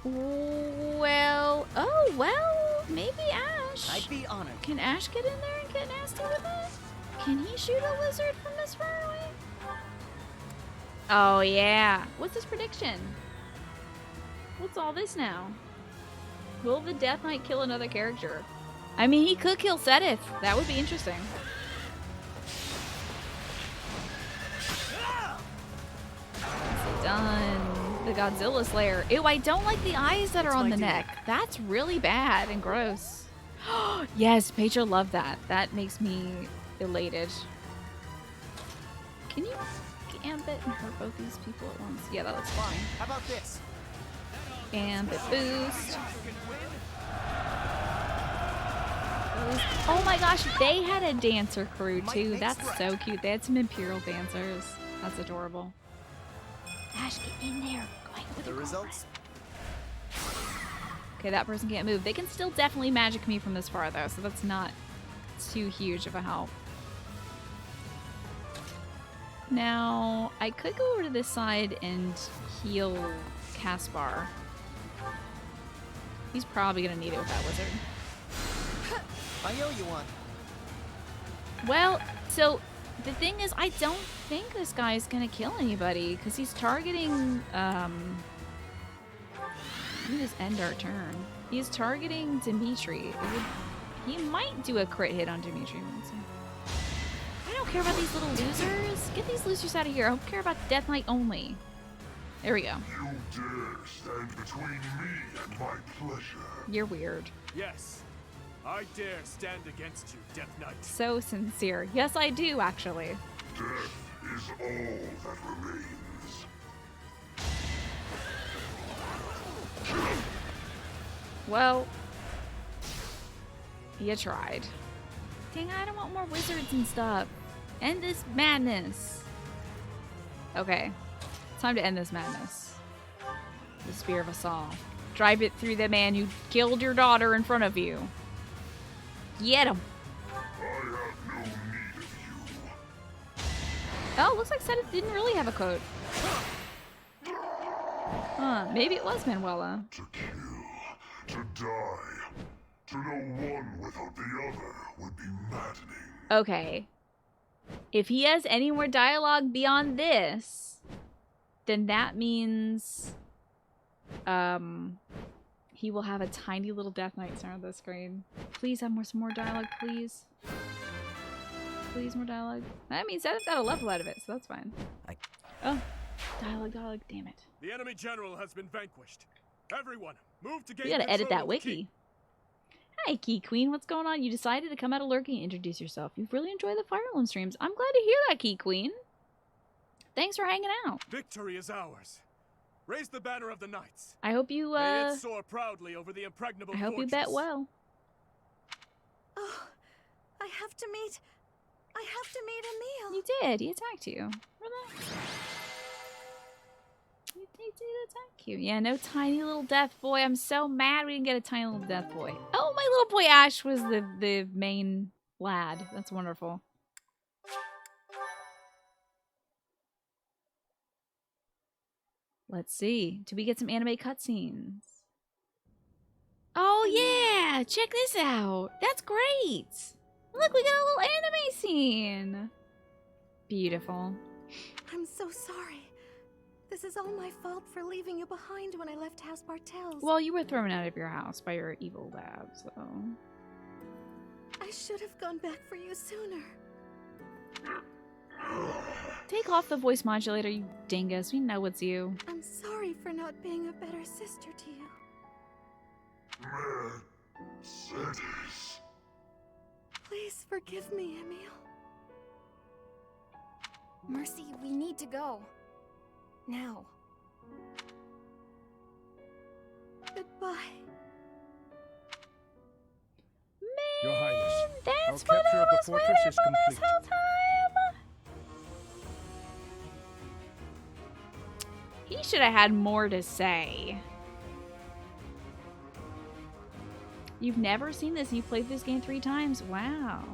Oh, well, maybe Ash. I'd be honored. Can Ash get in there and get nasty with it? Can he shoot a lizard from this far away? Oh, yeah. What's his prediction? What's all this now? Will the Death Knight kill another character? I mean, he could kill Sedith. That would be interesting. Done. The Godzilla Slayer. Ew, I don't like the eyes that are on the neck. That's really bad and gross. Yes, Petra loved that. That makes me elated. Can you Gambit and hurt both these people at once? Yeah, that looks fine. How about this? Gambit boost. Oh my gosh, they had a dancer crew too. That's so cute. They had some Imperial dancers. That's adorable. Ash, get in there. Go ahead with the results. Okay, that person can't move. They can still definitely magic me from this far though, so that's not too huge of a help. Now, I could go over to this side and heal Caspar. He's probably gonna need it with that wizard. I owe you one. Well, so the thing is, I don't think this guy is gonna kill anybody because he's targeting. Let me just end our turn. He's targeting Dimitri. He might do a crit hit on Dimitri. I don't care about these little losers. Get these losers out of here. I don't care about Death Knight only. There we go. You dare stand between me and my pleasure. You're weird. Yes, I dare stand against you, Death Knight. So sincere. Yes, I do, actually. Death is all that remains. Well, you tried. Dang, I don't want more wizards and stuff. End this madness. Okay. It's time to end this madness. The spear of us all. Drive it through the man who killed your daughter in front of you. Get him. Oh, looks like Seth didn't really have a coat. Huh, maybe it was Manuela. To kill, to die, to know one without the other would be maddening. Okay. If he has any more dialogue beyond this, then that means he will have a tiny little Death Knight center on the screen. Please have some more dialogue, please. Please, more dialogue. That means Seth got a level out of it, so that's fine. Oh, dialogue, damn it. The enemy general has been vanquished. Everyone, move to gain You gotta edit control that of the key. wiki. Hi, Key Queen. What's going on? You decided to come out of lurking and introduce yourself. You've really enjoyed the Fire Emblem streams. I'm glad to hear that, Key Queen. Thanks for hanging out. Victory is ours. Raise the banner of the knights. I hope you, May it soar proudly over the impregnable I hope you fortress. bet well. Oh, I have to meet Emil. You did. He attacked you. Relax. He did attack you. Yeah, no tiny little death boy. I'm so mad we didn't get a tiny little death boy. Oh, my little boy Ash was the main lad. That's wonderful. Let's see. Do we get some anime cutscenes? Oh, yeah! Check this out! That's great! Look, we got a little anime scene! Beautiful. I'm so sorry. This is all my fault for leaving you behind when I left House Bartels. Well, you were thrown out of your house by your evil dad, so... I should have gone back for you sooner. Take off the voice modulator, you dingus. We know it's you. I'm sorry for not being a better sister to you. Mercedes. Please forgive me, Emil. Mercy, we need to go. Now. Goodbye. Your Highness, our That's what capture I of the was fortress waiting is for this complete. whole time! He should have had more to say. You've never seen this and you played this game 3 times? Wow.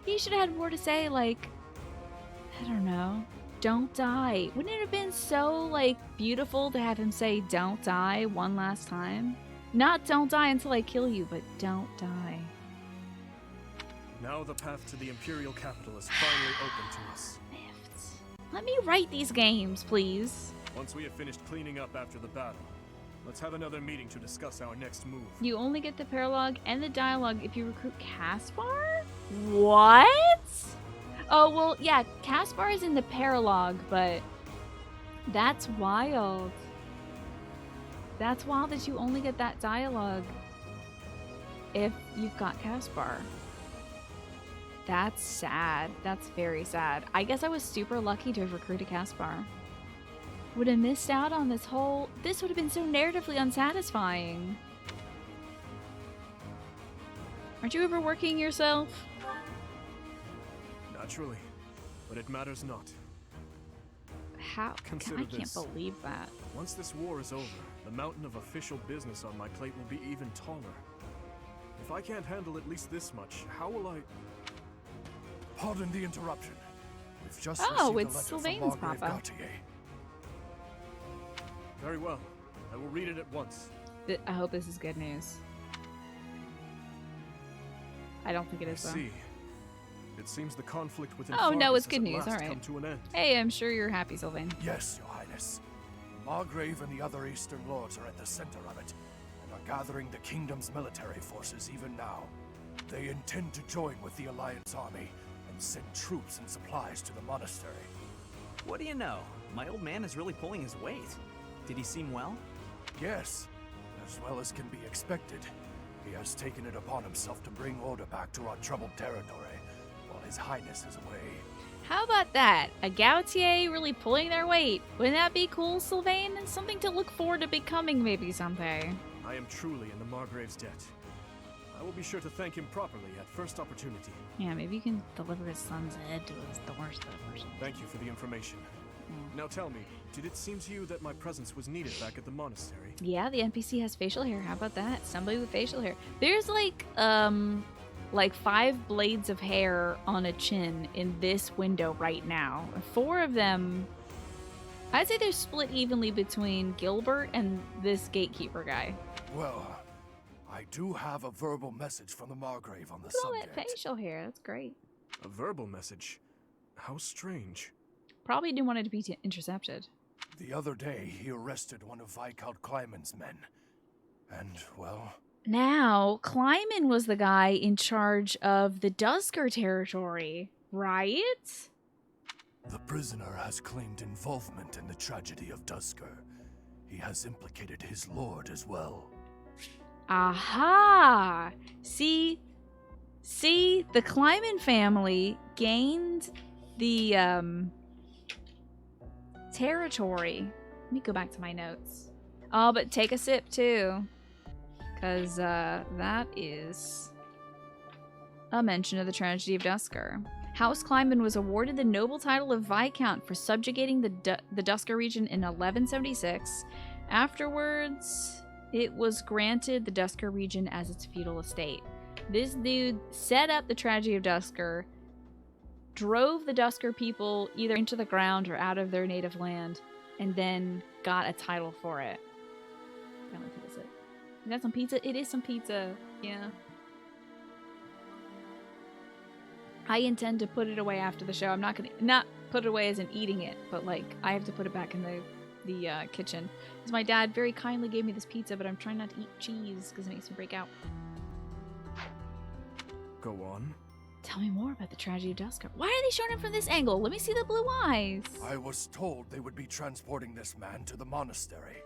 He should have had more to say, like, I don't know, don't die. Wouldn't it have been so, like, beautiful to have him say, don't die one last time? Not don't die until I kill you, but don't die. Now the path to the Imperial capital is finally open to us. Let me write these games, please. Once we have finished cleaning up after the battle, let's have another meeting to discuss our next move. You only get the paralogue and the dialogue if you recruit Caspar? What? Oh, well, yeah, Caspar is in the paralogue, but that's wild. That's wild that you only get that dialogue if you've got Caspar. That's sad. That's very sad. I guess I was super lucky to have recruited Caspar. Would have missed out on this whole... This would have been so narratively unsatisfying. Aren't you overworking yourself? Naturally, but it matters not. How? Consider I can't this. believe that. Once this war is over, the mountain of official business on my plate will be even taller. If I can't handle at least this much, how will I... Pardon the interruption. We've just Oh, received it's a letter from Sylvain's Margrave papa. Gautier. Very well. I will read it at once. I hope this is good news. I don't think it is, though. See. It seems the conflict with Oh, no, Fargus it's has good at news. last All right. come to an end. Hey, I'm sure you're happy, Sylvain. Yes, Your Highness. Margrave and the other Eastern Lords are at the center of it, and are gathering the kingdom's military forces even now. They intend to join with the Alliance army and send troops and supplies to the monastery. What do you know? My old man is really pulling his weight. Did he seem well? Yes, as well as can be expected. He has taken it upon himself to bring order back to our troubled territory, while His Highness is away. How about that? A Gautier really pulling their weight. Wouldn't that be cool, Sylvain? Something to look forward to becoming maybe someday. I am truly in the Margrave's debt. I will be sure to thank him properly at first opportunity. Yeah, maybe you can deliver his son's head to his doorstep or something. Thank you for the information. Now tell me, did it seem to you that my presence was needed back at the monastery? Yeah, the NPC has facial hair. How about that? Somebody with facial hair. There's like 5 blades of hair on a chin in this window right now. 4 of them, I'd say they're split evenly between Gilbert and this gatekeeper guy. Well, I do have a verbal message from the Margrave on the Look at all subject. that facial hair. That's great. A verbal message? How strange. Probably didn't want it to be intercepted. The other day, he arrested one of Viscount Kleiman's men. And, well... Now, Kleiman was the guy in charge of the Dusker territory, right? The prisoner has claimed involvement in the tragedy of Dusker. He has implicated his lord as well. Aha! See, the Kleiman family gained the territory. Let me go back to my notes. Oh, but take a sip too, because that is a mention of the tragedy of Dusker. House Kleiman was awarded the noble title of Viscount for subjugating the Dusker region in 1176. Afterwards, it was granted the Dusker region as its feudal estate. This dude set up the tragedy of Dusker, drove the Dusker people either into the ground or out of their native land, and then got a title for it. I don't think that's it. Is that some pizza? It is some pizza. Yeah. I intend to put it away after the show. I'm not gonna put it away as in eating it, but like I have to put it back in the kitchen. Because my dad very kindly gave me this pizza, but I'm trying not to eat cheese because it makes me break out. Go on. Tell me more about the tragedy of Dusker. Why are they showing it from this angle? Let me see the blue eyes. I was told they would be transporting this man to the monastery,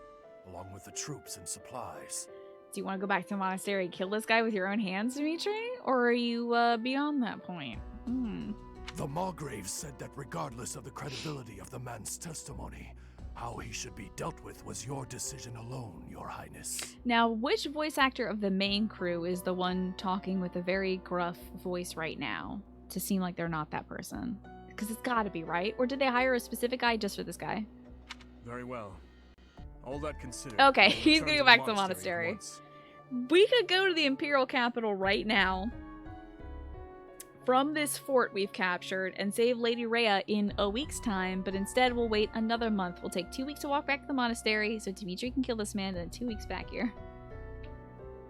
along with the troops and supplies. Do you want to go back to the monastery and kill this guy with your own hands, Dimitri? Or are you beyond that point? The Margrave said that regardless of the credibility of the man's testimony, how he should be dealt with was your decision alone, Your Highness. Now, which voice actor of the main crew is the one talking with a very gruff voice right now to seem like they're not that person? Because it's got to be, right? Or did they hire a specific guy just for this guy? Very well. All that considered. Okay, I'll he's return gonna to go back to the monastery. at once. We could go to the Imperial capital right now from this fort we've captured and save Lady Rhea in a week's time, but instead we'll wait another month. We'll take 2 weeks to walk back to the monastery so Dimitri can kill this man, and then 2 weeks back here.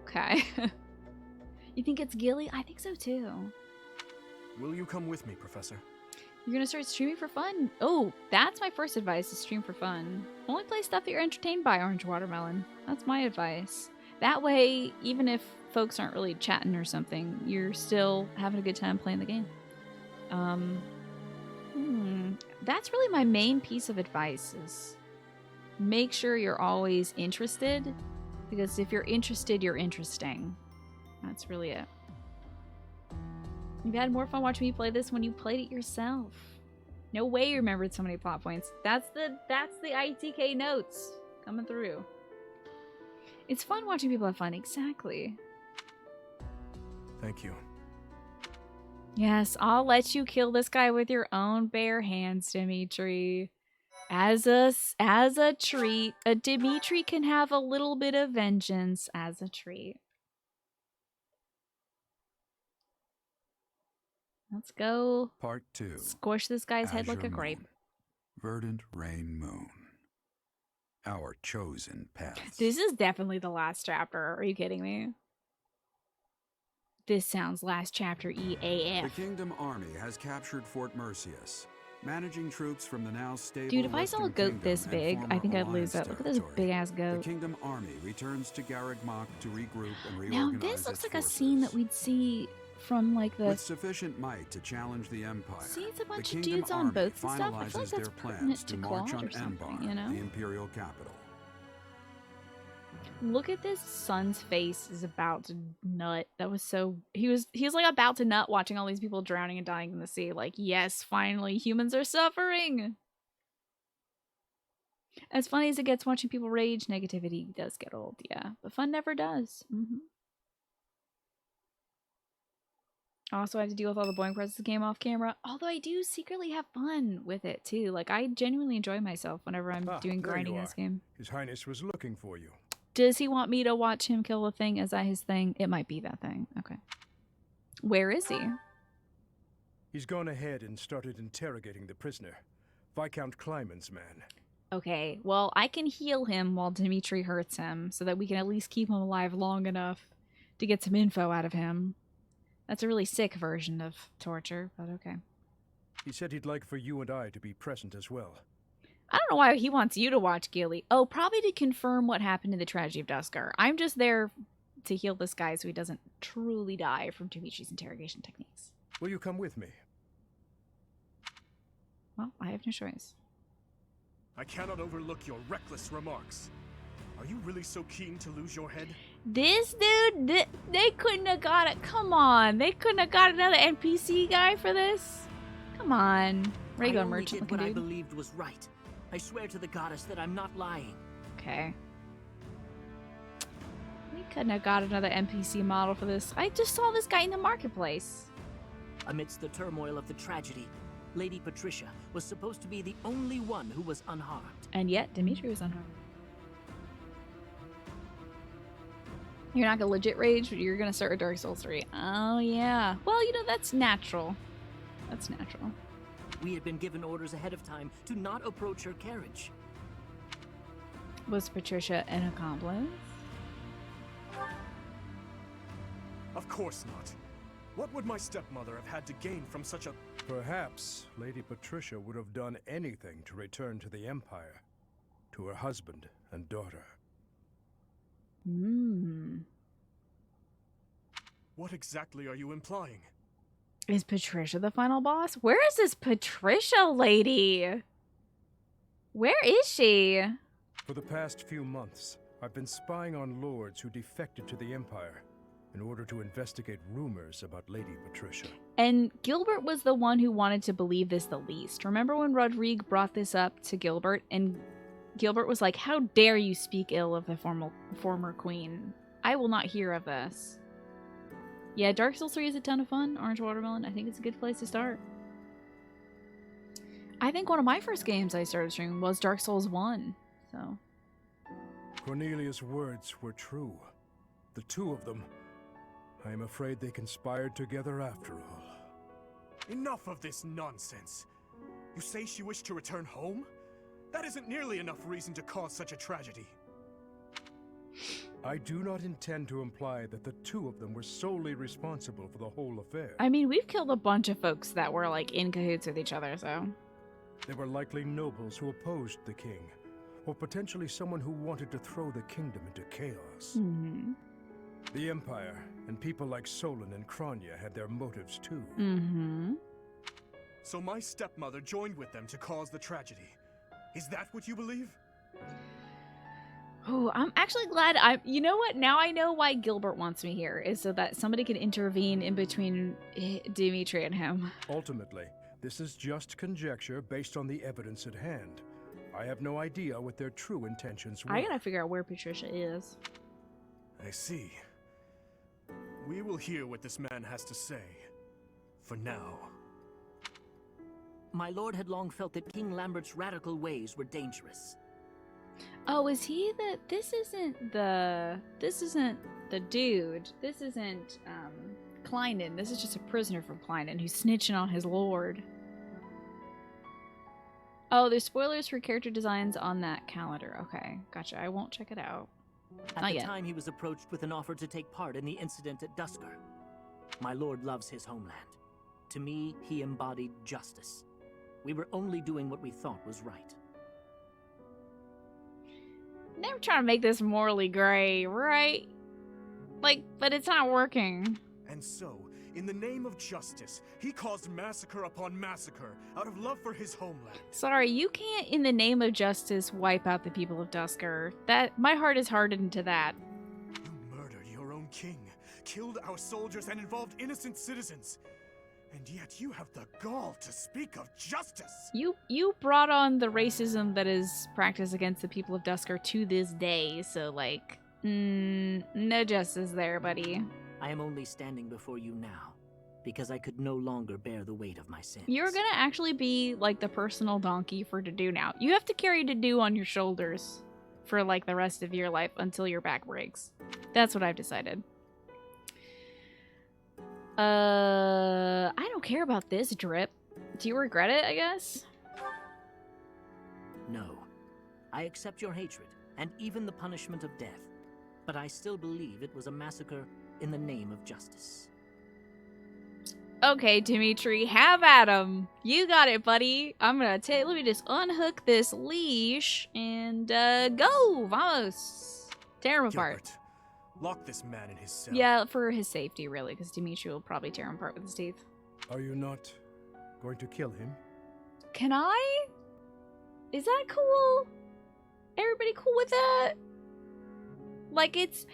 Okay. You think it's Gilly? I think so too. Will you come with me, Professor? You're gonna start streaming for fun? Oh, that's my first advice, to stream for fun. Only play stuff that you're entertained by, Orange Watermelon. That's my advice. That way, even if folks aren't really chatting or something, you're still having a good time playing the game. That's really my main piece of advice, is make sure you're always interested, because if you're interested, you're interesting. That's really it. You've had more fun watching me play this when you played it yourself. No way you remembered so many plot points. That's the ITK notes coming through. It's fun watching people have fun, exactly. Thank you. Yes, I'll let you kill this guy with your own bare hands, Dimitri. As a treat. Dimitri can have a little bit of vengeance as a treat. Let's go. Part 2. Squish this guy's head like a Azure grape. Moon. Verdant Rain Moon. Our chosen path. This is definitely the last chapter. Are you kidding me? This sounds last chapter EAF. The Kingdom Army has captured Fort Mercius, managing troops from the now stable Dude, if I saw a Western goat Kingdom this and big, former I think I'd Alliance lose it. Look at this territory. big ass goat. The Kingdom Army returns to Garreg-Mach to regroup and reorganize Now this looks its like a forces. scene that we'd see from like the. With sufficient might to challenge the Empire, See, it's a bunch the of Kingdom dudes on Army boats and stuff. I feel like finalizes that's their pertinent plans to to march Claude on or something, Enbar, you know? the Imperial capital. Look at this son's face is about to nut. That was so he was like about to nut watching all these people drowning and dying in the sea. Like, yes, finally humans are suffering. As funny as it gets watching people rage, negativity does get old, yeah. But fun never does. Also, I have to deal with all the boing presses game off camera. Although I do secretly have fun with it too. Like, I genuinely enjoy myself whenever I'm doing there grinding you in this are. game. His Highness was looking for you. Does he want me to watch him kill the thing? Is that his thing? It might be that thing. Okay. Where is he? He's gone ahead and started interrogating the prisoner, Viscount Kleiman's man. Okay, well, I can heal him while Dimitri hurts him so that we can at least keep him alive long enough to get some info out of him. That's a really sick version of torture, but okay. He said he'd like for you and I to be present as well. I don't know why he wants you to watch Gilly. Oh, probably to confirm what happened in the tragedy of Duskar. I'm just there to heal this guy so he doesn't truly die from Dimitri's interrogation techniques. Will you come with me? Well, I have no choice. I cannot overlook your reckless remarks. Are you really so keen to lose your head? This dude, they couldn't have got it. Come on. They couldn't have got another NPC guy for this? Come on. Regular merchant did looking what I dude. believed was right. I swear to the goddess that I'm not lying. Okay. We couldn't have got another NPC model for this. I just saw this guy in the marketplace. Amidst the turmoil of the tragedy, Lady Patricia was supposed to be the only one who was unharmed. And yet, Dimitri was unharmed. You're not gonna legit rage, but you're gonna start with Dark Souls 3. Oh, yeah. Well, you know, that's natural. That's natural. We had been given orders ahead of time to not approach her carriage. Was Patricia an accomplice? Of course not. What would my stepmother have had to gain from such a... Perhaps Lady Patricia would have done anything to return to the Empire, to her husband and daughter. What exactly are you implying? Is Patricia the final boss? Where is this Patricia lady? Where is she? For the past few months, I've been spying on lords who defected to the Empire in order to investigate rumors about Lady Patricia. And Gilbert was the one who wanted to believe this the least. Remember when Rodrigue brought this up to Gilbert, and Gilbert was like, how dare you speak ill of the former queen? I will not hear of this. Yeah, Dark Souls 3 is a ton of fun. Orange Watermelon, I think it's a good place to start. I think one of my first games I started streaming was Dark Souls 1, so... Cornelia's words were true. The two of them, I am afraid they conspired together after all. Enough of this nonsense. You say she wished to return home? That isn't nearly enough reason to cause such a tragedy. I do not intend to imply that the two of them were solely responsible for the whole affair. I mean, we've killed a bunch of folks that were, like, in cahoots with each other, so... They were likely nobles who opposed the king, or potentially someone who wanted to throw the kingdom into chaos. The Empire and people like Solon and Kranya had their motives too. So my stepmother joined with them to cause the tragedy. Is that what you believe? Oh, I'm actually glad you know what? Now I know why Gilbert wants me here, is so that somebody can intervene in between Dimitri and him. Ultimately, this is just conjecture based on the evidence at hand. I have no idea what their true intentions were. I gotta figure out where Patricia is. I see. We will hear what this man has to say. For now. My lord had long felt that King Lambert's radical ways were dangerous. Oh, is he the... This isn't the dude. This isn't, Kleinen. This is just a prisoner from Kleinen who's snitching on his lord. Oh, there's spoilers for character designs on that calendar. Okay, gotcha. I won't check it out. At the time, he was approached with an offer to take part in the incident at Duskar. My lord loves his homeland. To me, he embodied justice. We were only doing what we thought was right. Never trying to make this morally gray, right? Like, but it's not working. And so, in the name of justice, he caused massacre upon massacre out of love for his homeland. Sorry, you can't, in the name of justice, wipe out the people of Duskar. My heart is hardened to that. You murdered your own king, killed our soldiers, and involved innocent citizens. And yet you have the gall to speak of justice. You brought on the racism that is practiced against the people of Duskar to this day, so like, no justice there, buddy. I am only standing before you now, because I could no longer bear the weight of my sins. You're gonna actually be like the personal donkey for Dedue now. You have to carry Dedue on your shoulders for like the rest of your life until your back breaks. That's what I've decided. I don't care about this drip. Do you regret it, I guess? No. I accept your hatred, and even the punishment of death. But I still believe it was a massacre in the name of justice. Okay, Dimitri, have at him. You got it, buddy. I'm gonna let me just unhook this leash and go, vamos. Tear him apart. Gilbert, lock this man in his cell. Yeah, for his safety, really, because Dimitri will probably tear him apart with his teeth. Are you not going to kill him? Can I? Is that cool? Everybody cool with that? Like, it's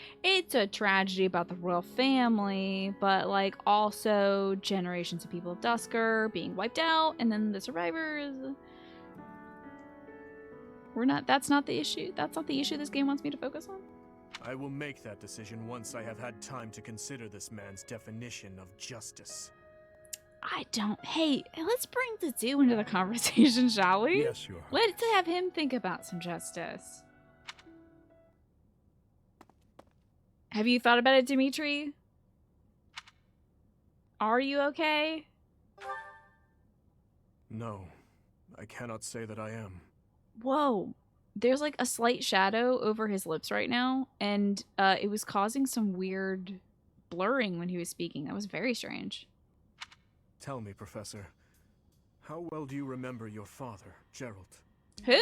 a tragedy about the royal family, but like also generations of people of Dusker being wiped out, and then the survivors. That's not the issue. That's not the issue this game wants me to focus on. I will make that decision once I have had time to consider this man's definition of justice. Hey, let's bring Dedue into the conversation, shall we? Yes, you are. Let's have him think about some justice. Have you thought about it, Dimitri? Are you okay? No, I cannot say that I am. Whoa. There's like a slight shadow over his lips right now, and it was causing some weird blurring when he was speaking. That was very strange. Tell me, Professor, how well do you remember your father, Gerald? Who?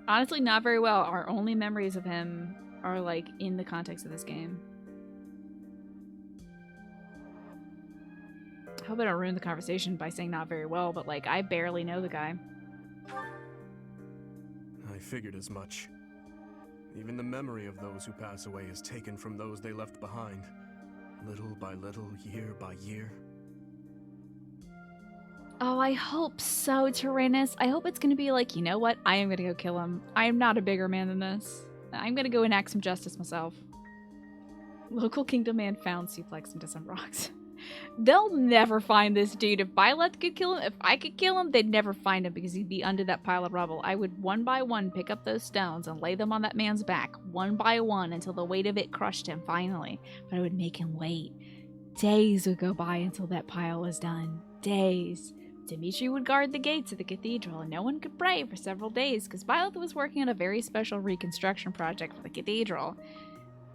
Honestly, not very well. Our only memories of him are like in the context of this game. I hope I don't ruin the conversation by saying not very well, but like I barely know the guy. I figured as much. Even the memory of those who pass away is taken from those they left behind, little by little, year by year. Oh, I hope so, Tyrannus. I hope it's gonna be like, you know what? I am gonna go kill him. I am not a bigger man than this. I'm gonna go enact some justice myself. Local kingdom man found suplex into some rocks. They'll never find this dude. If Byleth could kill him, if I could kill him, they'd never find him because he'd be under that pile of rubble. I would one by one pick up those stones and lay them on that man's back, one by one, until the weight of it crushed him finally. But I would make him wait. Days would go by until that pile was done. Days. Dimitri would guard the gates of the cathedral, and no one could pray for several days because Byleth was working on a very special reconstruction project for the cathedral.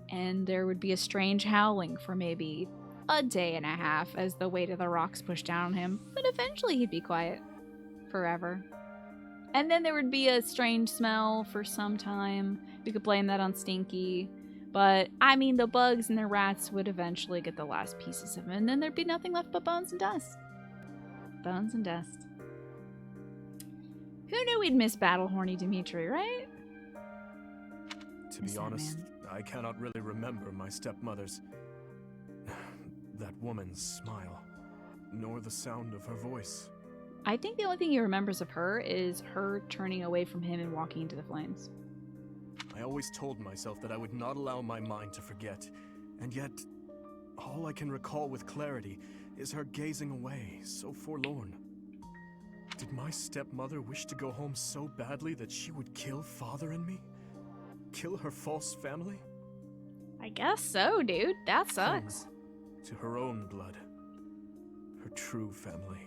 And there would be a strange howling for maybe a day and a half as the weight of the rocks pushed down on him, but eventually he'd be quiet. Forever. And then there would be a strange smell for some time. We could blame that on Stinky. But, I mean, the bugs and the rats would eventually get the last pieces of him, and then there'd be nothing left but bones and dust. Bones and dust. Who knew we'd miss Battle Horny Dimitri, right? To be honest, I cannot really remember my stepmother's... that woman's smile, nor the sound of her voice. I think the only thing he remembers of her is her turning away from him and walking into the flames. I always told myself that I would not allow my mind to forget, and yet, all I can recall with clarity is her gazing away, so forlorn. Did my stepmother wish to go home so badly that she would kill Father and me? Kill her false family? I guess so, dude. That sucks. To her own blood. Her true family.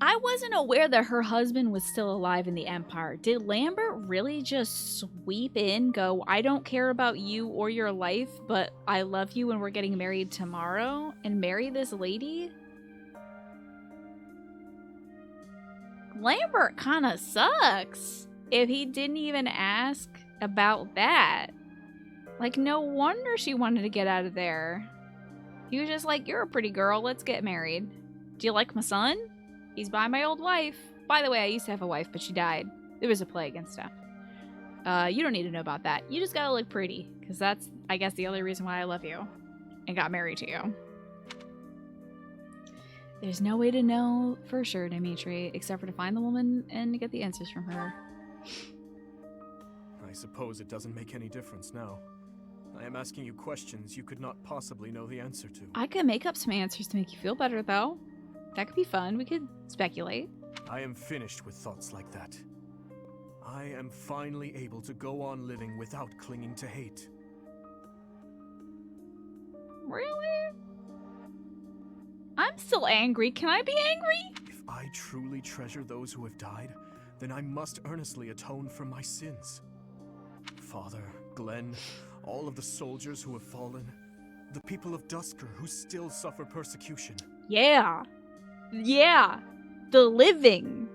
I wasn't aware that her husband was still alive in the Empire. Did Lambert really just sweep in, go, I don't care about you or your life, but I love you and we're getting married tomorrow, and marry this lady? Lambert kind of sucks if he didn't even ask about that. Like, no wonder she wanted to get out of there. He was just like, you're a pretty girl, let's get married. Do you like my son? He's by my old wife. By the way, I used to have a wife, but she died. There was a plague and stuff. You don't need to know about that. You just gotta look pretty, because that's, I guess, the only reason why I love you and got married to you. There's no way to know for sure, Dimitri, except for to find the woman and get the answers from her. I suppose it doesn't make any difference now. I am asking you questions you could not possibly know the answer to. I could make up some answers to make you feel better, though. That could be fun. We could speculate. I am finished with thoughts like that. I am finally able to go on living without clinging to hate. Really? I'm still angry. Can I be angry? If I truly treasure those who have died, then I must earnestly atone for my sins. Father, Glenn, all of the soldiers who have fallen, the people of Duscur who still suffer persecution. Yeah. Yeah. The living.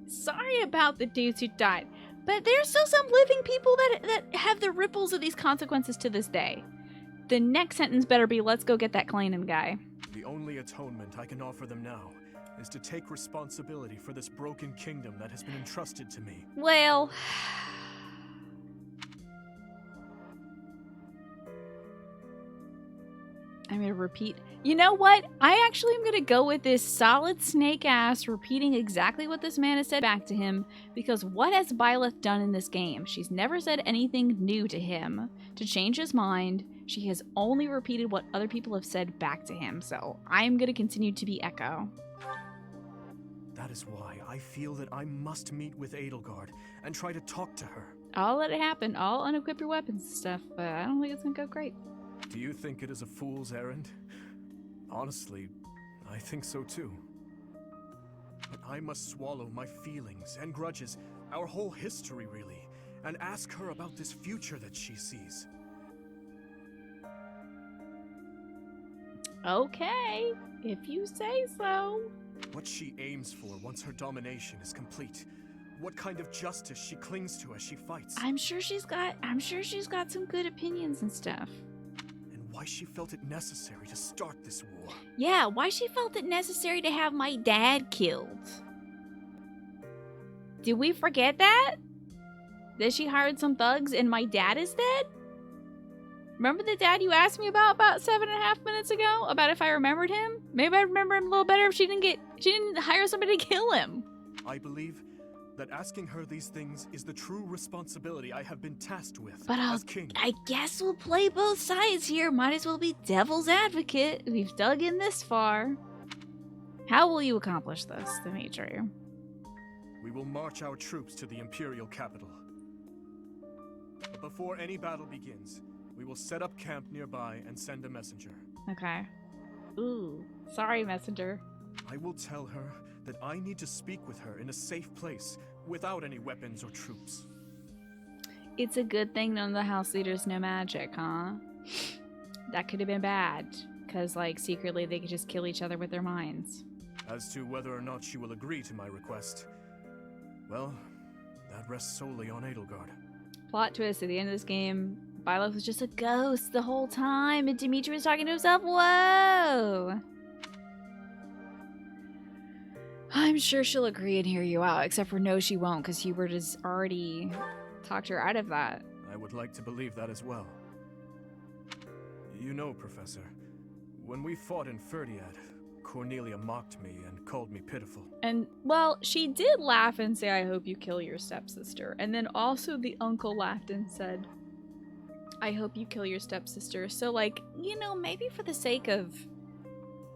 Sorry about the dudes who died, but there's still some living people that have the ripples of these consequences to this day. The next sentence better be, let's go get that Kleinen guy. The only atonement I can offer them now is to take responsibility for this broken kingdom that has been entrusted to me. Well... I'm gonna repeat. You know what? I actually am gonna go with this solid snake ass repeating exactly what this man has said back to him, because what has Byleth done in this game? She's never said anything new to him to change his mind. She has only repeated what other people have said back to him, so I'm gonna continue to be Echo. That is why I feel that I must meet with Edelgard and try to talk to her. I'll let it happen. I'll unequip your weapons and stuff, but I don't think it's gonna go great. Do you think it is a fool's errand? Honestly, I think so too. But I must swallow my feelings and grudges, our whole history really, and ask her about this future that she sees. Okay, if you say so. What she aims for once her domination is complete. What kind of justice she clings to as she fights. I'm sure she's got some good opinions and stuff. Why she felt it necessary to start this war. Yeah, why she felt it necessary to have my dad killed. Did we forget that? That she hired some thugs and my dad is dead? Remember the dad you asked me about 7.5 minutes ago? About if I remembered him? Maybe I'd remember him a little better if she didn't hire somebody to kill him. I believe that asking her these things is the true responsibility I have been tasked with But as king. I guess we'll play both sides here. Might as well be devil's advocate. We've dug in this far. How will you accomplish this, Dimitri? We will march our troops to the Imperial capital. But before any battle begins, we will set up camp nearby and send a messenger. Okay. Ooh, sorry, messenger. I will tell her that I need to speak with her in a safe place, without any weapons or troops. It's a good thing none of the house leaders know magic, huh? That could have been bad, because, like, secretly they could just kill each other with their minds. As to whether or not she will agree to my request, well, that rests solely on Edelgard. Plot twist, at the end of this game, Byleth was just a ghost the whole time, and Dimitri was talking to himself. Whoa! I'm sure she'll agree and hear you out, except for no, she won't, because Hubert has already talked her out of that. I would like to believe that as well. You know, Professor, when we fought in Ferdiad, Cornelia mocked me and called me pitiful. And, well, she did laugh and say, I hope you kill your stepsister. And then also the uncle laughed and said, I hope you kill your stepsister. So, like, you know, maybe for the sake of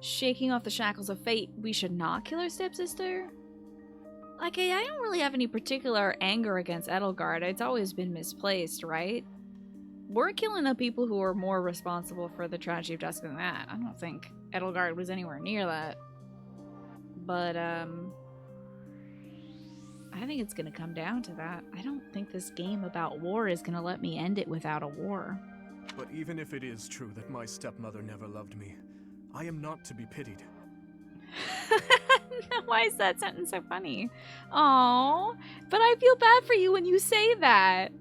shaking off the shackles of fate, we should not kill her stepsister? Like, I don't really have any particular anger against Edelgard. It's always been misplaced, right? We're killing the people who are more responsible for the tragedy of Dusk than that. I don't think Edelgard was anywhere near that. But, I think it's gonna come down to that. I don't think this game about war is gonna let me end it without a war. But even if it is true that my stepmother never loved me, I am not to be pitied. Why is that sentence so funny? Aww, but I feel bad for you when you say that.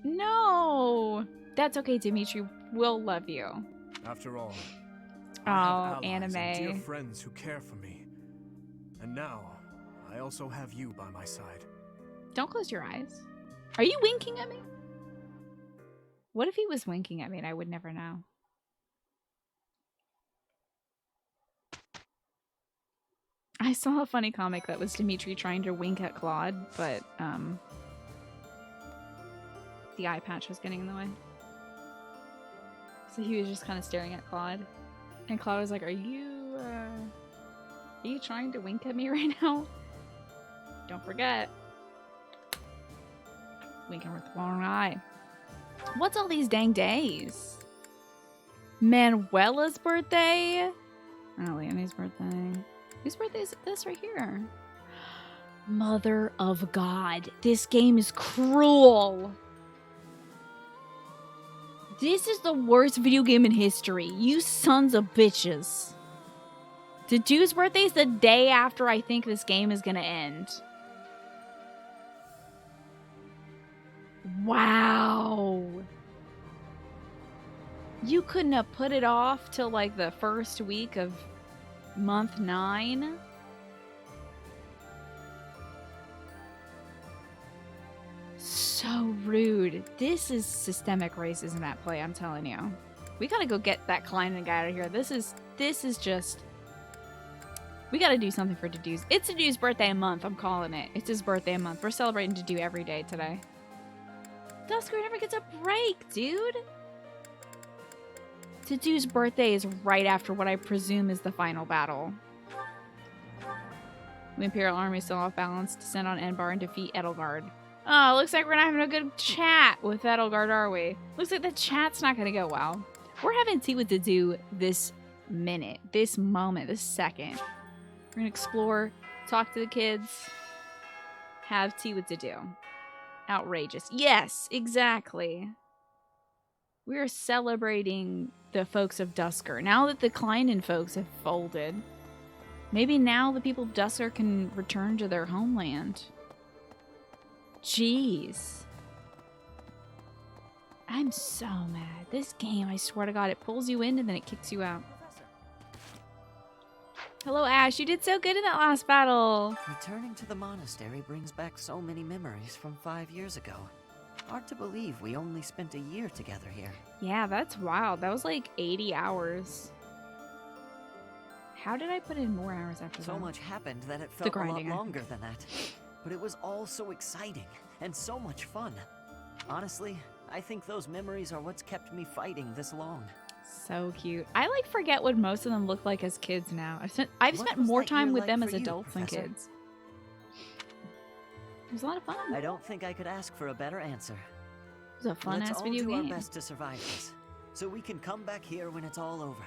No. That's okay, Dimitri. We'll love you. After all, oh, I have allies anime. and dear friends who care for me. And now, I also have you by my side. Don't close your eyes. Are you winking at me? What if he was winking at me and I would never know? I saw a funny comic that was Dimitri trying to wink at Claude, but the eye patch was getting in the way. So he was just kind of staring at Claude. And Claude was like, are you trying to wink at me right now? Don't forget. Winking with the wrong eye. What's all these dang days? Manuela's birthday? Oh, Leonie's birthday. Whose birthday is this right here? Mother of God. This game is cruel. This is the worst video game in history. You sons of bitches. Dude's birthday is the day after I think this game is gonna end. Wow. You couldn't have put it off till like the first week of month 9? So rude. This is systemic racism at play, I'm telling you. We gotta go get that Kleinen guy out of here. This is just... We gotta do something for Dedue's. It's Dedue's birthday month, I'm calling it. It's his birthday month. We're celebrating Dedue every day today. Dusker never gets a break, dude! Dedue's birthday is right after what I presume is the final battle. The Imperial Army is still off balance. Descend on Enbar and defeat Edelgard. Oh, looks like we're not having a good chat with Edelgard, are we? Looks like the chat's not gonna go well. We're having tea with Dedue this minute, this moment, this second. We're gonna explore, talk to the kids, have tea with Dedue. Outrageous. Yes, exactly. We are celebrating the folks of Dusker. Now that the Kleinen folks have folded, maybe now the people of Dusker can return to their homeland. Jeez. I'm so mad. This game, I swear to God, it pulls you in and then it kicks you out. Hello, Ash. You did so good in that last battle. Returning to the monastery brings back so many memories from 5 years ago. Hard to believe we only spent a year together here. Yeah, that's wild. That was like 80 hours. How did I put in more hours after that? So much happened that it felt a lot longer than that. But it was all so exciting and so much fun. Honestly, I think those memories are what's kept me fighting this long. So cute. I like forget what most of them look like as kids now. I've spent more time with them as adults than kids. It was a lot of fun. I don't think I could ask for a better answer. It was a fun-ass video game. Let's all do our best to survive this, so we can come back here when it's all over.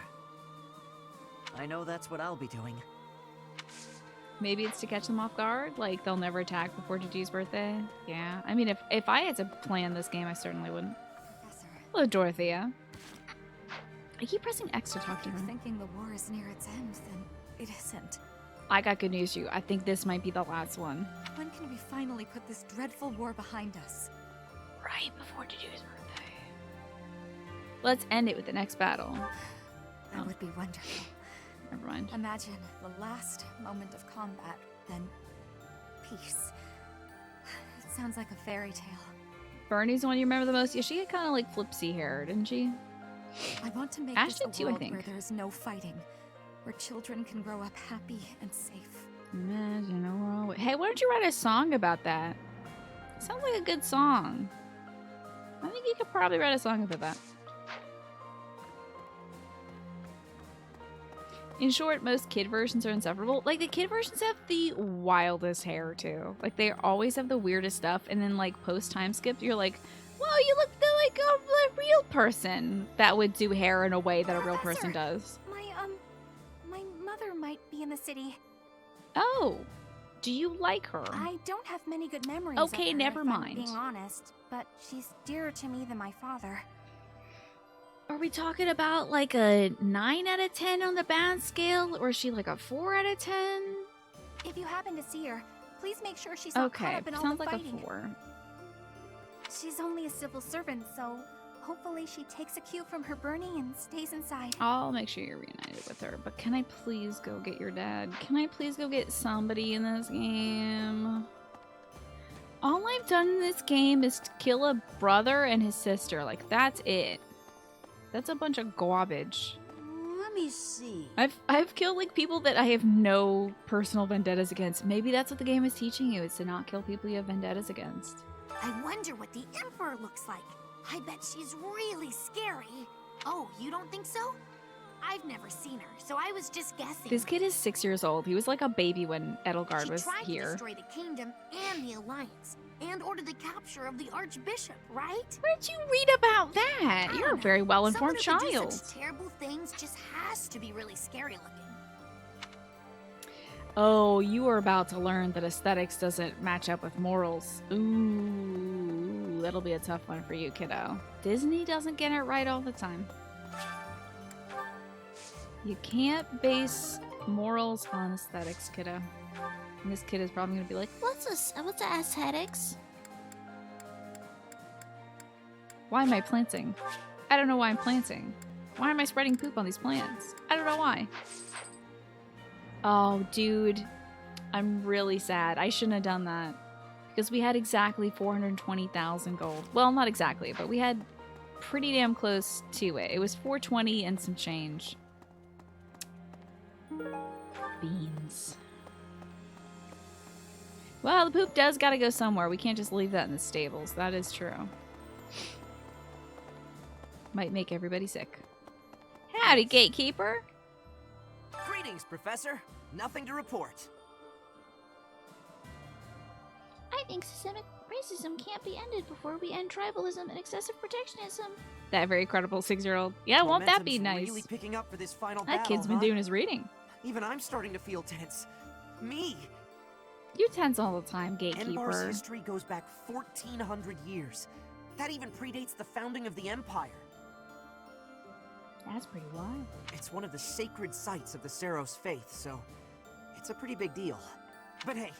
I know that's what I'll be doing. Maybe it's to catch them off guard, like they'll never attack before Dedue's birthday. Yeah, I mean, if I had to plan this game, I certainly wouldn't. Professor. Hello, Dorothea. I keep pressing X to talk to her. Thinking the war is near its end, then it isn't. I got good news for you. I think this might be the last one. When can we finally put this dreadful war behind us? Right before Dedue's birthday. Let's end it with the next battle. That would be wonderful. Never mind. Imagine the last moment of combat, then peace. It sounds like a fairy tale. Bernie's the one you remember the most? Yeah, she had kind of like flipsy hair, didn't she? I want to make Ash this did a too, I world think. where there is no fighting, where children can grow up happy and safe. Imagine a world. Hey, why don't you write a song about that? Sounds like a good song. I think you could probably write a song about that. In short, most kid versions are insufferable. Like, the kid versions have the wildest hair, too. Like, they always have the weirdest stuff. And then, like, post-time skip, you're like, whoa, you look like a real person that would do hair in a way that a real person does. My mother might be in the city. Oh, do you like her? I don't have many good memories Okay, of her, never if I'm mind. being honest, but she's dearer to me than my father. Are we talking about like a 9 out of 10 on the bad scale? Or is she like a 4 out of 10? If you happen to see her, please make sure she's not caught Okay, up in all sounds the like fighting. a 4. She's only a civil servant, so hopefully she takes a cue from her Bernie and stays inside. I'll make sure you're reunited with her, but can I please go get your dad? Can I please go get somebody in this game? All I've done in this game is to kill a brother and his sister. Like, that's it. That's a bunch of garbage. Let me see. I've killed like people that I have no personal vendettas against. Maybe that's what the game is teaching you, is to not kill people you have vendettas against. I wonder what the Emperor looks like. I bet she's really scary. Oh, you don't think so? I've never seen her, so I was just guessing. This kid is 6 years old. He was like a baby when Edelgard She was tried to here. destroy the kingdom and the Alliance, and order the capture of the Archbishop, right? Where'd you read about that? You're a very well-informed Someone who could child. do such terrible things just has to be really scary looking. Oh, you are about to learn that aesthetics doesn't match up with morals. Ooh, that'll be a tough one for you, kiddo. Disney doesn't get it right all the time. You can't base morals on aesthetics, kiddo. And this kid is probably gonna be like, what's aesthetics? Why am I planting? I don't know why I'm planting. Why am I spreading poop on these plants? I don't know why. Oh, dude. I'm really sad. I shouldn't have done that. Because we had exactly 420,000 gold. Well, not exactly, but we had pretty damn close to it. It was 420 and some change. Beans. Well, the poop does gotta go somewhere. We can't just leave that in the stables. That is true. Might make everybody sick. Howdy, gatekeeper. Greetings, Professor. Nothing to report. I think systemic racism can't be ended before we end tribalism and excessive protectionism. That very credible 6-year-old. Yeah, won't that be nice? Really picking up for this final That battle, kid's been doing his reading. Even I'm starting to feel tense. Me. You tense all the time, Enbar's gatekeeper. history goes back 1,400 years. That even predates the founding of the Empire. That's pretty wild. It's one of the sacred sites of the Seros faith, so it's a pretty big deal. But hey,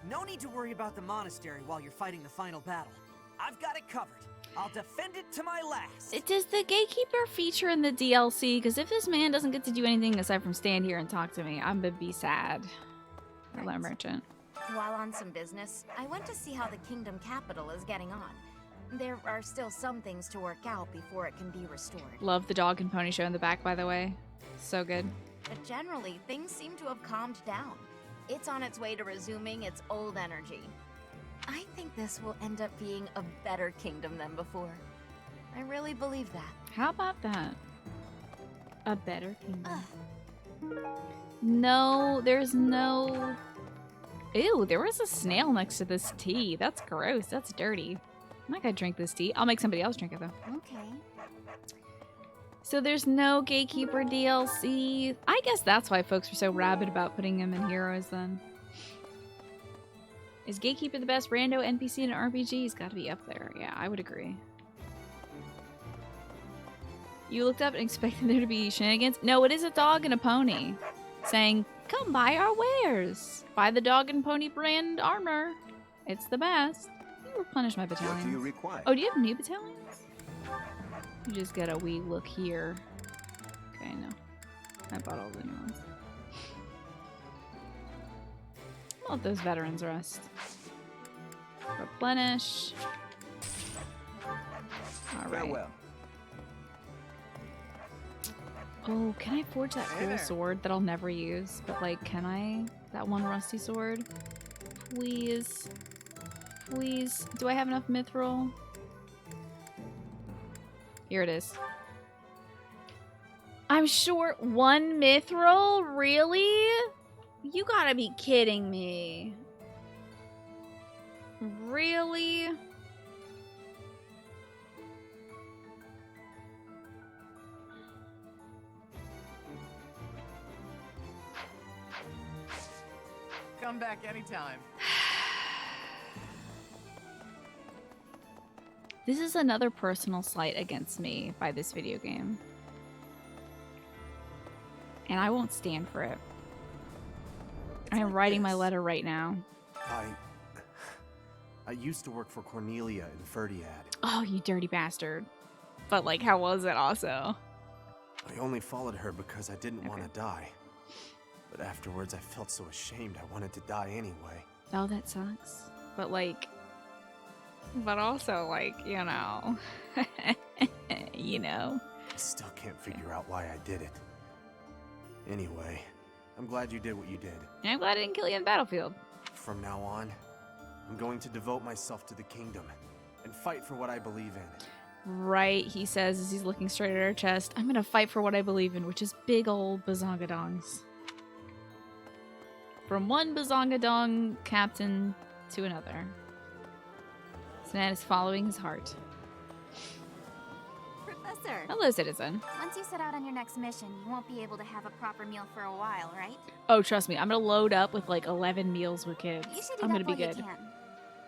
no need to worry about the monastery while you're fighting the final battle. I've got it covered. I'll defend it to my last. Does the gatekeeper feature in the DLC? Because if this man doesn't get to do anything aside from stand here and talk to me, I'm gonna be sad. Hello, merchant. While on some business, I went to see how the kingdom capital is getting on. There are still some things to work out before it can be restored. Love the dog and pony show in the back, by the way. So good. But generally, things seem to have calmed down. It's on its way to resuming its old energy. I think this will end up being a better kingdom than before. I really believe that. How about that? A better kingdom. No, there's no... Ew, there was a snail next to this tea. That's gross. That's dirty. I'm not gonna drink this tea. I'll make somebody else drink it, though. Okay. So there's no Gatekeeper DLC. I guess that's why folks were so rabid about putting him in Heroes, then. Is Gatekeeper the best rando NPC in an RPG? He's gotta be up there. Yeah, I would agree. You looked up and expected there to be shenanigans? No, it is a dog and a pony saying, come buy our wares. Buy the dog and pony brand armor. It's the best. Let me replenish my battalions. What do you require? Oh, do you have new battalions? You just get a wee look here. Okay, no. I bought all the new ones. I'll let those veterans rest. Replenish. Alright. Farewell. Oh, can I forge that cool sword that I'll never use? But like, can I? That one rusty sword? Please. Please. Do I have enough mithril? Here it is. I'm short 1 mithril? Really? You gotta be kidding me. Really? Come back anytime. This is another personal slight against me by this video game. And I won't stand for it. I am writing my letter right now. I used to work for Cornelia in Ferdiad. Oh, you dirty bastard. But like, how was it also? I only followed her because I didn't want to die. But afterwards I felt so ashamed I wanted to die anyway. Oh, that sucks. But like... But also, like, you know... you know? I still can't figure out why I did it. Anyway, I'm glad you did what you did. And I'm glad I didn't kill you in the battlefield. From now on, I'm going to devote myself to the kingdom and fight for what I believe in. Right, he says as he's looking straight at her chest. I'm gonna fight for what I believe in, which is big old bazongadongs. From one bazongadong captain to another. This man is following his heart. Professor! Hello, citizen. Once you set out on your next mission, you won't be able to have a proper meal for a while, right? Oh, trust me, I'm gonna load up with like 11 meals with kids. You should eat I'm gonna up be while good. you can.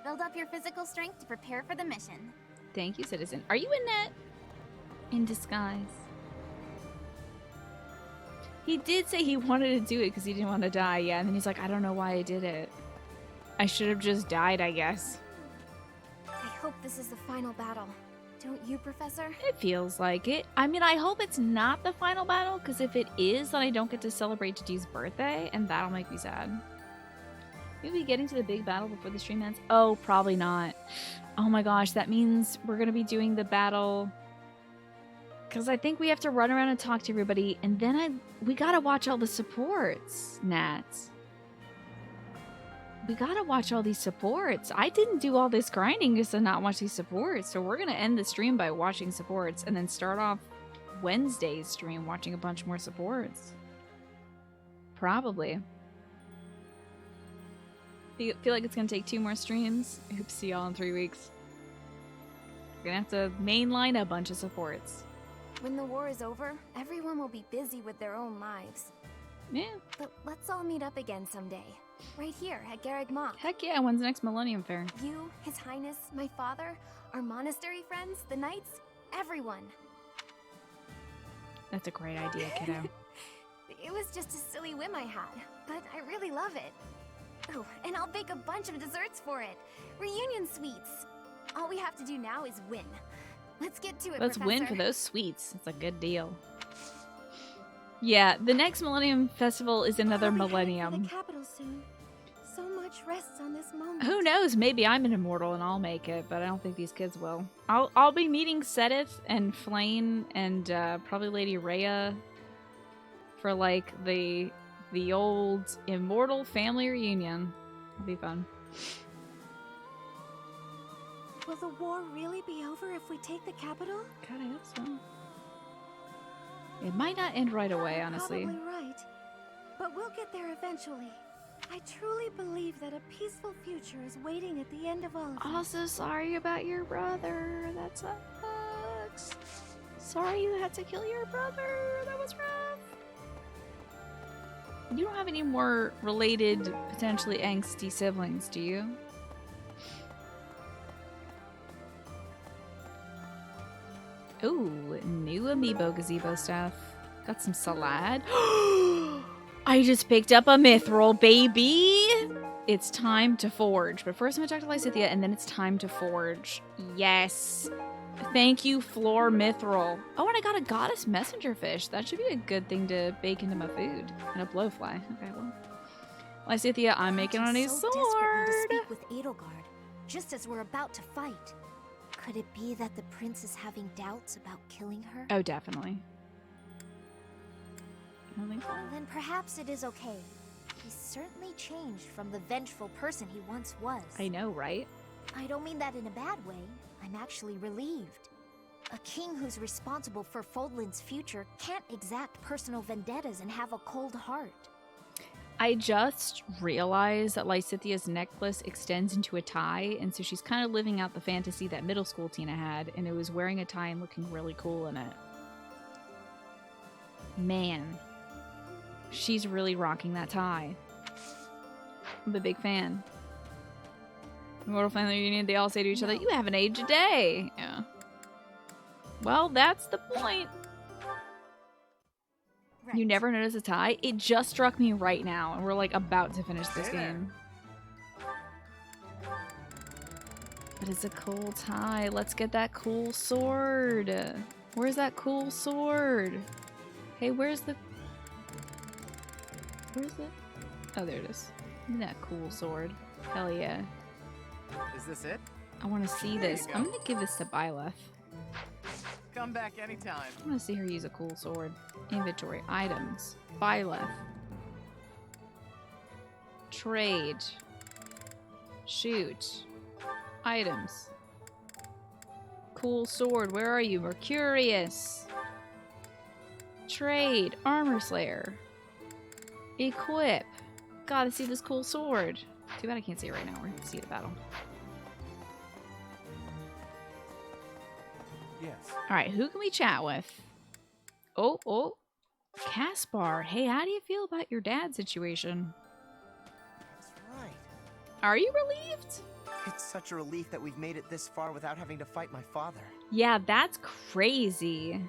Build up your physical strength to prepare for the mission. Thank you, citizen. Are you in that? In disguise. He did say he wanted to do it because he didn't want to die, yeah, and then he's like, I don't know why I did it. I should have just died, I guess. I hope this is the final battle. Don't you, Professor? It feels like it. I mean, I hope it's not the final battle, because if it is, then I don't get to celebrate Didi's birthday, and that'll make me sad. Maybe getting to the big battle before the stream ends? Oh, probably not. Oh my gosh, that means we're going to be doing the battle... Because I think we have to run around and talk to everybody, and then we gotta watch all the supports, Nats. We gotta watch all these supports. I didn't do all this grinding just to not watch these supports, so we're gonna end the stream by watching supports, and then start off Wednesday's stream watching a bunch more supports. Probably. Feel like it's gonna take 2 more streams. Oops, see y'all in 3 weeks. We're gonna have to mainline a bunch of supports. When the war is over, everyone will be busy with their own lives. Yeah. But let's all meet up again someday. Right here at Garreg Mach. Heck yeah, when's the next Millennium Fair? You, His Highness, my father, our monastery friends, the knights, everyone. That's a great idea, kiddo. It was just a silly whim I had, but I really love it. Oh, and I'll bake a bunch of desserts for it. Reunion sweets. All we have to do now is win. Let's get to it, Let's Professor. win for those sweets. It's a good deal. Yeah, the next Millennium Festival is another millennium. The capital soon. So much rests on this moment. Who knows? Maybe I'm an immortal and I'll make it, but I don't think these kids will. I'll be meeting Sedith and Flane and probably Lady Rhea for like the old immortal family reunion. It'll be fun. Will the war really be over if we take the capital? God, I hope so. It might not end right away, honestly. Probably right. But we'll get there eventually. I truly believe that a peaceful future is waiting at the end of all of this. Also, sorry about your brother. That sucks. Sorry you had to kill your brother. That was rough. You don't have any more related, potentially angsty siblings, do you? Ooh, new amiibo gazebo stuff. Got some salad. I just picked up a mithril, baby! It's time to forge. But first I'm gonna talk to Lysithea, and then it's time to forge. Yes. Thank you, Floor Mithril. Oh, and I got a goddess messenger fish. That should be a good thing to bake into my food. And a blowfly. Okay, well. Lysithea, I'm making on a sword. To speak with Edelgard, just as we're about to fight. Could it be that the prince is having doubts about killing her? Oh, definitely. I don't think so. Then perhaps it is okay. He's certainly changed from the vengeful person he once was. I know, right? I don't mean that in a bad way. I'm actually relieved. A king who's responsible for Fodlan's future can't exact personal vendettas and have a cold heart. I just realized that Lysithea's necklace extends into a tie, and so she's kind of living out the fantasy that middle school Tina had, and it was wearing a tie and looking really cool in it. Man. She's really rocking that tie. I'm a big fan. Immortal Family Reunion, they all say to each other, you haven't aged a day. Yeah. Well, that's the point. Right. You never notice a tie? It just struck me right now, and we're like about to finish this game. But it's a cool tie. Let's get that cool sword. Where's that cool sword? Hey, where's the... Oh, there it is. Look at that cool sword. Hell yeah. Is this it? I want to see this. I'm going to give this to Byleth. Come back anytime. I want to see her use a cool sword. Inventory. Items. Byleth. Trade. Shoot. Items. cool sword. Where are you? Mercurius. Trade. Armor Slayer. Equip. Gotta see this cool sword. Too bad I can't see it right now. We're gonna see the battle. Yes. Alright, who can we chat with? Oh. Caspar. Hey, how do you feel about your dad's situation? That's right. Are you relieved? It's such a relief that we've made it this far without having to fight my father. Yeah, that's crazy.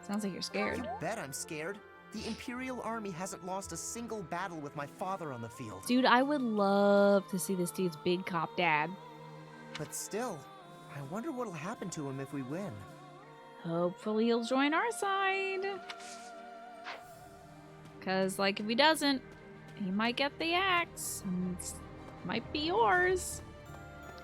Sounds like you're scared. You bet I'm scared. The Imperial Army hasn't lost a single battle with my father on the field. Dude, I would love to see this dude's big cop dad. But still, I wonder what'll happen to him if we win. Hopefully he'll join our side. Because, like, if he doesn't, he might get the axe. And it might be yours.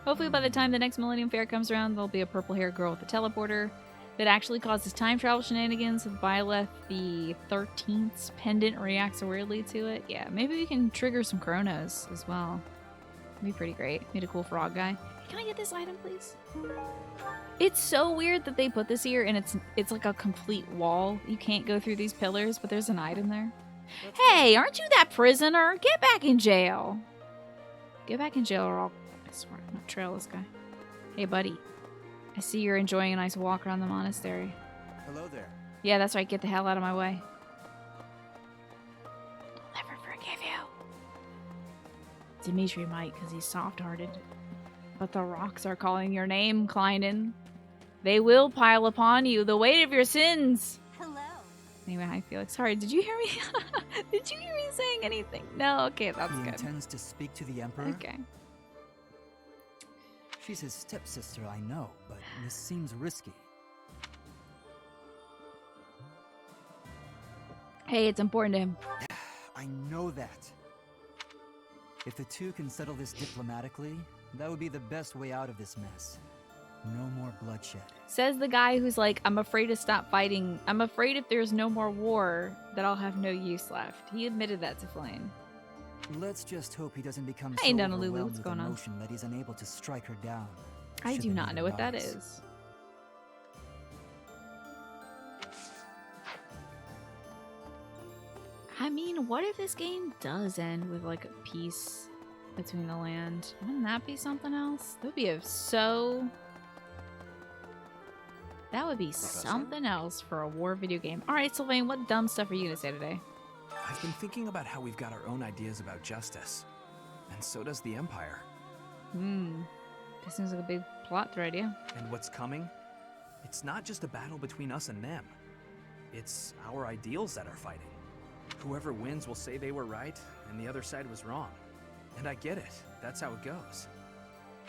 Hopefully by the time the next Millennium Fair comes around, there'll be a purple-haired girl with a teleporter that actually causes time travel shenanigans with Byleth the 13th's pendant reacts weirdly to it. Yeah, maybe we can trigger some Chronos as well. That'd be pretty great. Meet a cool frog guy. Hey, can I get this item, please? It's so weird that they put this here and it's like a complete wall. You can't go through these pillars, but there's an item there. Hey, aren't you that prisoner? Get back in jail. Get back in jail or I'll, I swear, I'm not trail this guy. Hey, buddy. I see you're enjoying a nice walk around the monastery. Hello there. Yeah, that's right. Get the hell out of my way. I'll never forgive you. Dimitri might, because he's soft-hearted. But the rocks are calling your name, Kleinen. They will pile upon you the weight of your sins. Hello. Anyway, hi, Felix. Sorry, did you hear me? Did you hear me saying anything? No? Okay, that's He good. intends to speak to the Emperor? Okay. She's his stepsister, I know, but this seems risky. Hey, it's important to him. I know that. If the two can settle this diplomatically, that would be the best way out of this mess. No more bloodshed. Says the guy who's like, I'm afraid to stop fighting. I'm afraid if there's no more war, that I'll have no use left. He admitted that to Flame. Let's just hope he doesn't become Hey, so Nunalulu, overwhelmed what's with going on? emotion that he's unable to strike her down. I should do the not need know what that arise. is. I mean, what if this game does end with like a peace between the land? Wouldn't that be something else? That would be That would be something else for a war video game. All right, Sylvain, what dumb stuff are you gonna say today? I've been thinking about how we've got our own ideas about justice. And so does the Empire. This seems like a big plot thread, yeah. And what's coming? It's not just a battle between us and them. It's our ideals that are fighting. Whoever wins will say they were right, and the other side was wrong. And I get it. That's how it goes.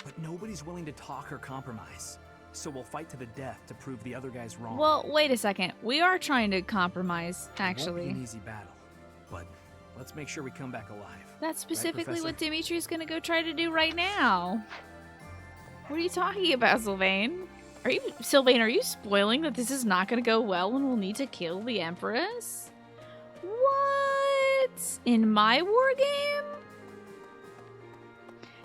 But nobody's willing to talk or compromise. So we'll fight to the death to prove the other guy's wrong. Well, wait a second. We are trying to compromise, It won't actually. be an easy battle. But let's make sure we come back alive. That's specifically Professor? what Dimitri's gonna go try to do right now. What are you talking about, Sylvain? Sylvain, are you spoiling that this is not gonna go well and we'll need to kill the Empress? What? In my war game?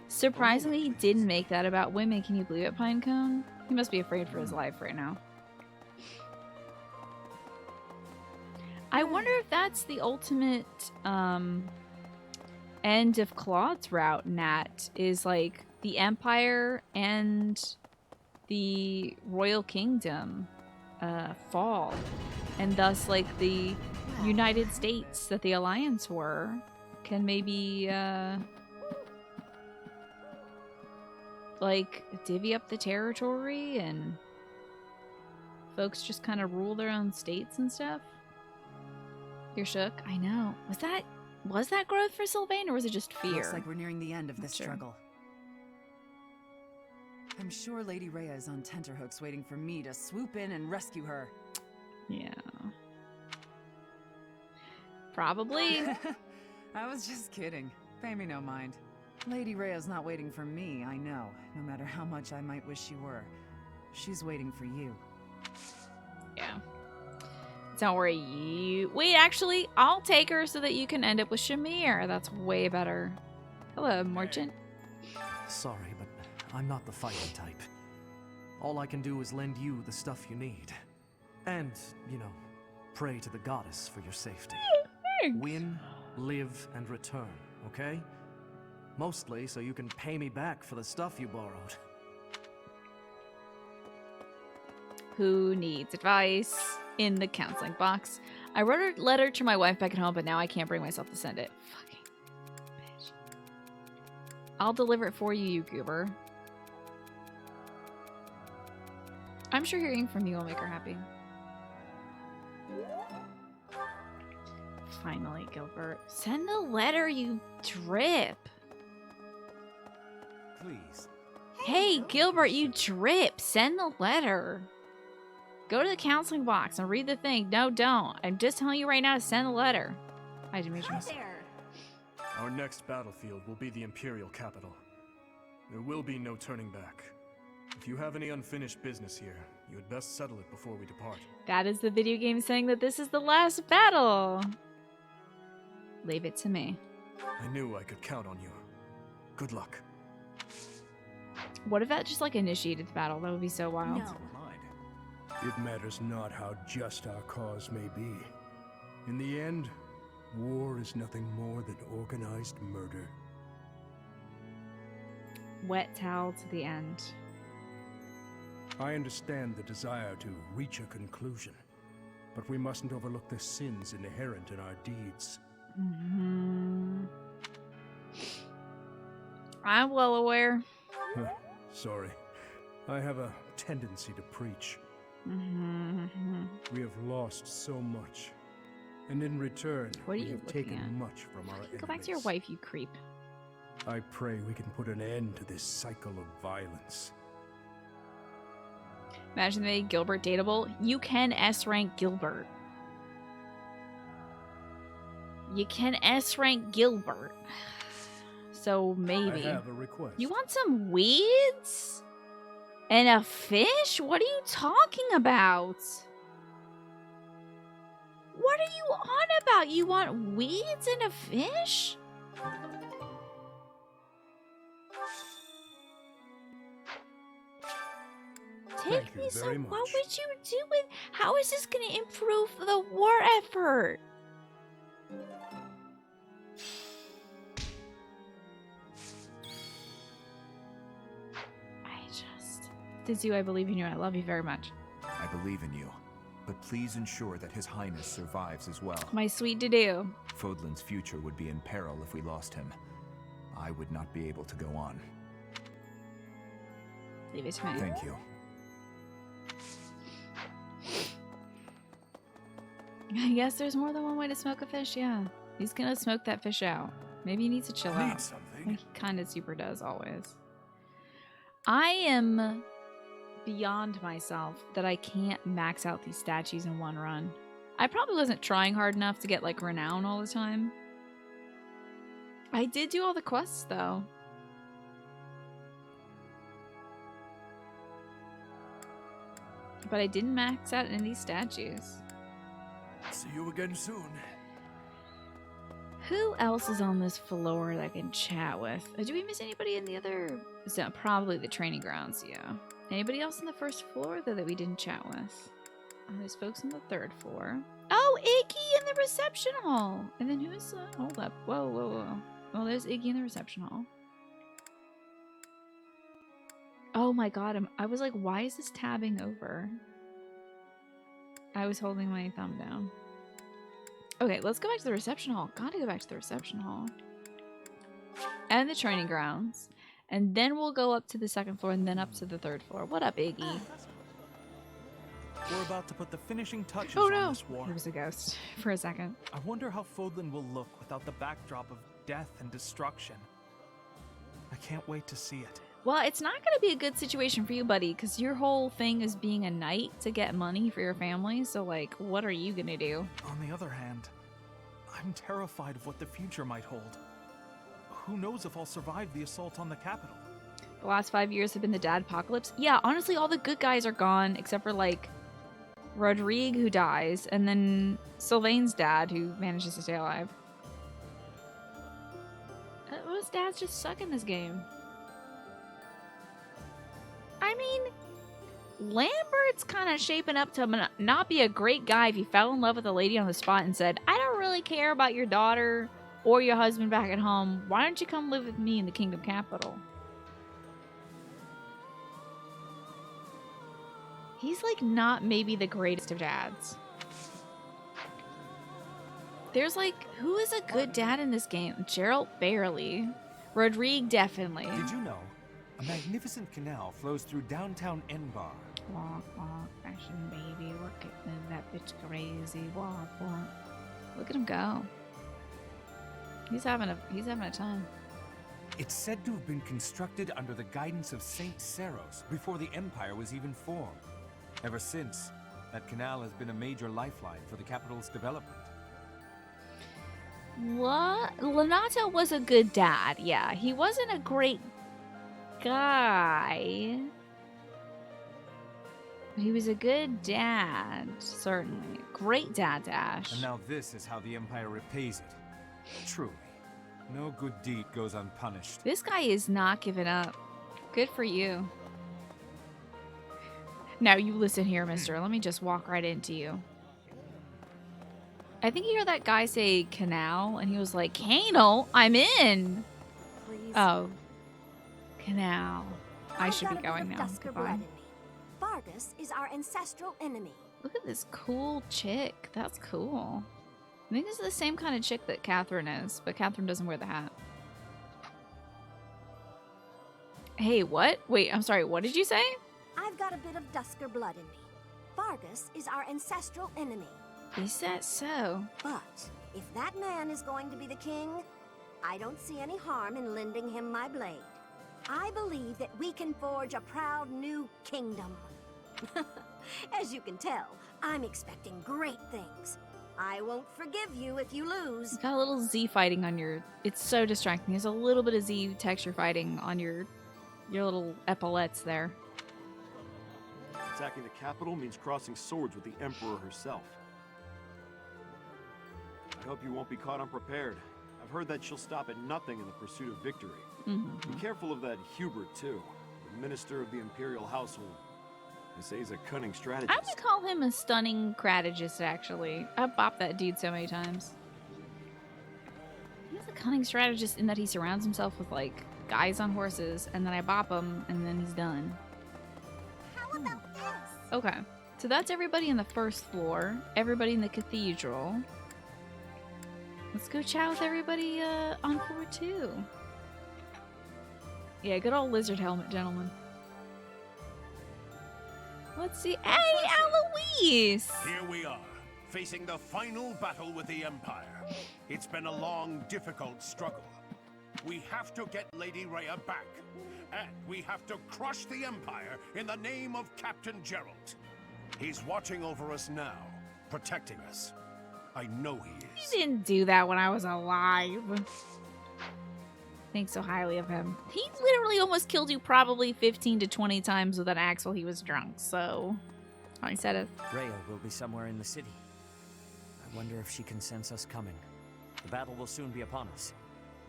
Surprisingly, he didn't make that about women. Can you believe it, Pinecone? He must be afraid for his life right now. I wonder if that's the ultimate end of Claude's route, Nat, is like the Empire and the Royal Kingdom fall. And thus, like, the United States that the Alliance were can maybe, like, divvy up the territory and folks just kind of rule their own states and stuff. You're shook? I know. Was that growth for Sylvain, or was it just fear? Looks like we're nearing the end of this Sure. struggle. I'm sure Lady Rhea is on tenterhooks waiting for me to swoop in and rescue her. Yeah. Probably. I was just kidding. Pay me no mind. Lady Rhea's not waiting for me, I know. No matter how much I might wish she were. She's waiting for you. Yeah. Don't worry, Wait, actually, I'll take her so that you can end up with Shamir. That's way better. Hello, merchant. Sorry, but I'm not the fighting type. All I can do is lend you the stuff you need. And, you know, pray to the goddess for your safety. Win, live, and return, okay? Mostly so you can pay me back for the stuff you borrowed. Who needs advice? In the counseling box. I wrote a letter to my wife back at home, but now I can't bring myself to send it. Fucking bitch. I'll deliver it for you, you goober. I'm sure hearing from you will make her happy. Finally, Gilbert. Send the letter, you drip. Please. Hey, Gilbert, you drip. Send the letter. Go to the counseling box and read the thing. No, don't. I'm just telling you right now to send the letter. I didn't mention this. Our next battlefield will be the Imperial capital. There will be no turning back. If you have any unfinished business here, you had best settle it before we depart. That is the video game saying that this is the last battle. Leave it to me. I knew I could count on you. Good luck. What if that just like initiated the battle? That would be so wild. No. It matters not how just our cause may be. In the end, war is nothing more than organized murder. Wet towel to the end. I understand the desire to reach a conclusion, but we mustn't overlook the sins inherent in our deeds. I'm well aware. Sorry. I have a tendency to preach. We have lost so much, and in return, What are we you have looking taken at? much from our enemies. Go back to your wife, you creep. I pray we can put an end to this cycle of violence. Imagine they made Gilbert dateable. You can S-rank Gilbert. You can S-rank Gilbert. So maybe. I have a request. You want some weeds? And a fish? What are you talking about? What are you on about? You want weeds and a fish? Take me very some. much. What would you do with? How is this going to improve the war effort? Dizu, I believe in you. I love you very much. I believe in you, but please ensure that His Highness survives as well. My sweet Didu. Fodlan's future would be in peril if we lost him. I would not be able to go on. Leave it to me. Thank you. I guess there's more than one way to smoke a fish, yeah. He's gonna smoke that fish out. Maybe he needs to chill out. Something. Like he kinda super does always. I am beyond myself that I can't max out these statues in one run. I probably wasn't trying hard enough to get like renown all the time. I did do all the quests though. But I didn't max out any of these statues. See you again soon. Who else is on this floor that I can chat with? Do we miss anybody in the other? So probably the training grounds, yeah. Anybody else on the first floor though that we didn't chat with? Oh, there's folks on the third floor. Oh, Iggy in the reception hall. And then who's? Hold up. Whoa, whoa, whoa. Oh, there's Iggy in the reception hall. Oh my god, I was like, why is this tabbing over? I was holding my thumb down. Okay, let's go back to the reception hall. Gotta go back to the reception hall. And the training grounds. And then we'll go up to the second floor and then up to the third floor. What up, Iggy? We're about to put the finishing touches Oh on no! this war. He was a ghost for a second. I wonder how Fodlan will look without the backdrop of death and destruction. I can't wait to see it. Well, it's not going to be a good situation for you, buddy, because your whole thing is being a knight to get money for your family. So, like, what are you going to do? On the other hand, I'm terrified of what the future might hold. Who knows if I'll survive the assault on the capital? The last 5 years have been the dad apocalypse. Yeah, honestly, all the good guys are gone, except for, like, Rodrigue, who dies, and then Sylvain's dad, who manages to stay alive. Most dads just suck in this game. I mean, Lambert's kind of shaping up to not be a great guy if he fell in love with a lady on the spot and said, I don't really care about your daughter or your husband back at home. Why don't you come live with me in the kingdom capital? He's like not maybe the greatest of dads. There's like, who is a good dad in this game? Gerald barely. Rodrigue definitely. Did you know a magnificent canal flows through downtown Enbar? Walk, walk, fashion baby, work it, move that bitch crazy. Walk, walk. Look at him go. He's having a time. It's said to have been constructed under the guidance of Saint Seros before the Empire was even formed. Ever since, that canal has been a major lifeline for the capital's development. What? Lenato was a good dad, yeah. He wasn't a great guy. But he was a good dad, certainly. Great dad, Dash. And now this is how the Empire repays it. Truly, no good deed goes unpunished. This guy is not giving up. Good for you. Now you listen here, mister. Let me just walk right into you. I think you heard that guy say canal, and he was like, Canal, I'm in. Please. Oh. Canal. I should be I've got a going bit now. of Dusker Goodbye. blood in me. Vargas is our ancestral enemy. Look at this cool chick. That's cool. I think this is the same kind of chick that Catherine is, but Catherine doesn't wear the hat. Hey, what? Wait, I'm sorry. What did you say? I've got a bit of Dusker blood in me. Vargas is our ancestral enemy. Is that so? But if that man is going to be the king, I don't see any harm in lending him my blade. I believe that we can forge a proud new kingdom. As you can tell, I'm expecting great things. I won't forgive you if you lose. You got a little Z fighting on your... It's so distracting. There's a little bit of Z texture fighting on your little epaulets there. Attacking the capital means crossing swords with the Emperor herself. I hope you won't be caught unprepared. I've heard that she'll stop at nothing in the pursuit of victory. Mm-hmm. Be careful of that Hubert, too. The minister of the Imperial household. They say he's a cunning strategist. I would call him a stunning strategist, actually. I've bopped that dude so many times. He's a cunning strategist in that he surrounds himself with, like, guys on horses, and then I bop him, and then he's done. How about this? Okay, so that's everybody in the first floor. Everybody in the cathedral. Let's go chat with everybody on floor 2. Yeah, good old lizard helmet, gentlemen. Let's see. Hey, Eloise! Here we are, facing the final battle with the Empire. It's been a long, difficult struggle. We have to get Lady Rhea back. And we have to crush the Empire in the name of Captain Gerald. He's watching over us now, protecting us. I know he is. He didn't do that when I was alive. Think so highly of him. He literally almost killed you probably 15 to 20 times with an axe while he was drunk, so... I said it. Rhea will be somewhere in the city. I wonder if she can sense us coming. The battle will soon be upon us.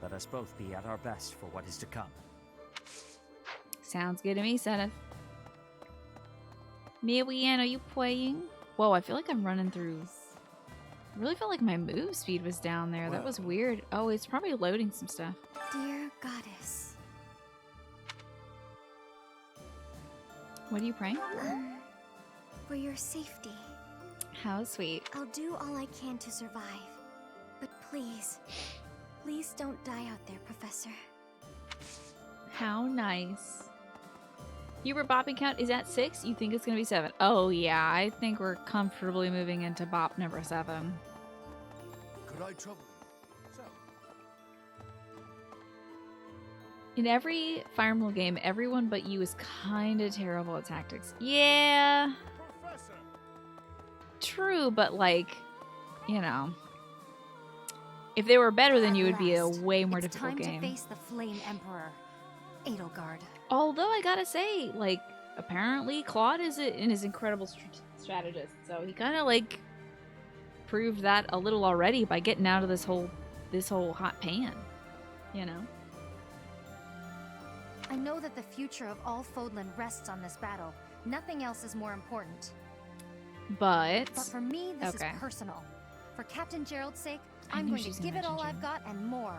Let us both be at our best for what is to come. Sounds good to me, Seth. Miriam, are you playing? Whoa, I feel like I'm running through... I really felt like my move speed was down there. That was weird. Oh, it's probably loading some stuff. Dear Goddess. What are you praying for? For your safety. How sweet. I'll do all I can to survive. But please, please don't die out there, Professor. How nice. Hubert bopping count is at 6? You think it's going to be 7? Oh, yeah. I think we're comfortably moving into bop number 7. Could I trouble you? In every Fire Emblem game, everyone but you is kind of terrible at tactics. Yeah. Professor. True, but like, you know. If they were better than you, it would be a way more difficult game. Time to face the Flame Emperor, Edelgard. Although I gotta say, like, apparently Claude is an incredible strategist, so he kind of like proved that a little already by getting out of this whole hot pan, you know. I know that the future of all Fodlan rests on this battle. Nothing else is more important. But for me, this is personal. For Captain Gerald's sake, I'm going to give it all I've got and more.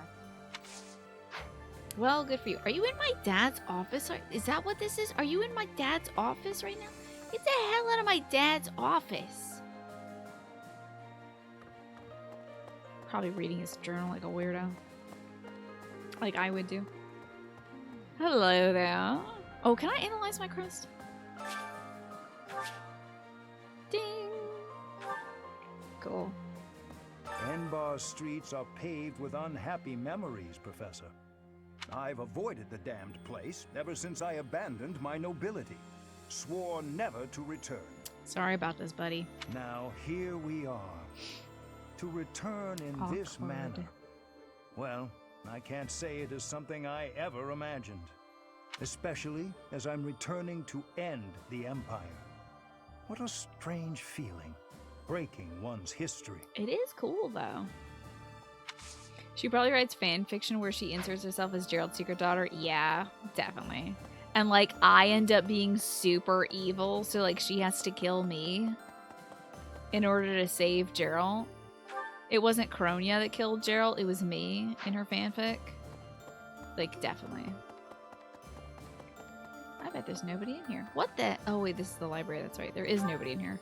Well, good for you. Are you in my dad's office? Is that what this is? Are you in my dad's office right now? Get the hell out of my dad's office. Probably reading his journal like a weirdo. Like I would do. Hello there. Oh, can I analyze my crust? Ding. Cool. Enbar's streets are paved with unhappy memories, Professor. I've avoided the damned place ever since I abandoned my nobility. Swore never to return. Sorry about this, buddy. Now here we are. To return in this manner. Well, I can't say it is something I ever imagined. Especially as I'm returning to end the Empire. What a strange feeling. Breaking one's history. It is cool, though. She probably writes fan fiction where she inserts herself as Gerald's secret daughter. Yeah, definitely. And, like, I end up being super evil, so, like, she has to kill me in order to save Gerald. It wasn't Kronia that killed Gerald, it was me in her fanfic. Like, definitely. I bet there's nobody in here. What the? Oh, wait, this is the library. That's right. There is nobody in here.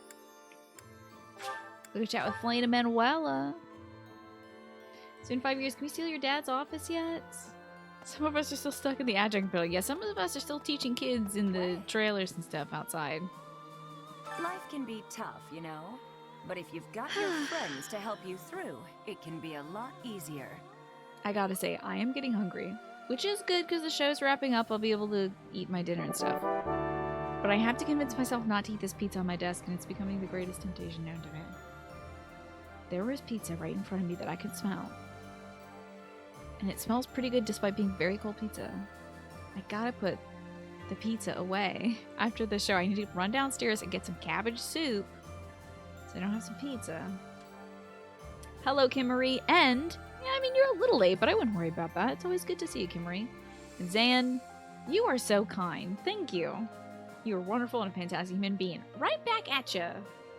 Go chat with Flane and Manuela. So in 5 years, can we steal your dad's office yet? Some of us are still stuck in the adjunct building. Yeah, some of us are still teaching kids in the trailers and stuff outside. Life can be tough, you know? But if you've got your friends to help you through, it can be a lot easier. I gotta say, I am getting hungry. Which is good because the show's wrapping up. I'll be able to eat my dinner and stuff. But I have to convince myself not to eat this pizza on my desk, and it's becoming the greatest temptation known to man. There was pizza right in front of me that I could smell. And it smells pretty good despite being very cold pizza. I gotta put the pizza away. After the show, I need to run downstairs and get some cabbage soup so I don't have some pizza. Hello, Kim Marie. And, yeah, I mean, you're a little late, but I wouldn't worry about that. It's always good to see you, Kim Marie. And Zan, you are so kind. Thank you. You are wonderful and a fantastic human being. Right back at ya.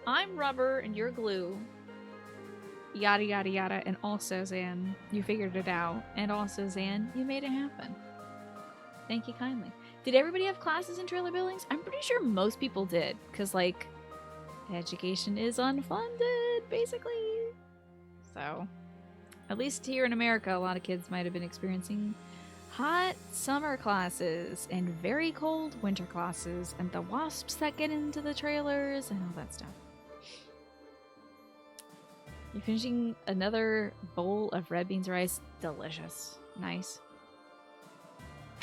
I'm rubber and you're glue. Yada yada yada. And also, Zan, you figured it out. And also, Zan, you made it happen. Thank you kindly. Did everybody have classes in trailer buildings? I'm pretty sure most people did. Because, like, education is unfunded, basically. So, at least here in America, a lot of kids might have been experiencing hot summer classes and very cold winter classes and the wasps that get into the trailers and all that stuff. You're finishing another bowl of red beans rice. Delicious. Nice.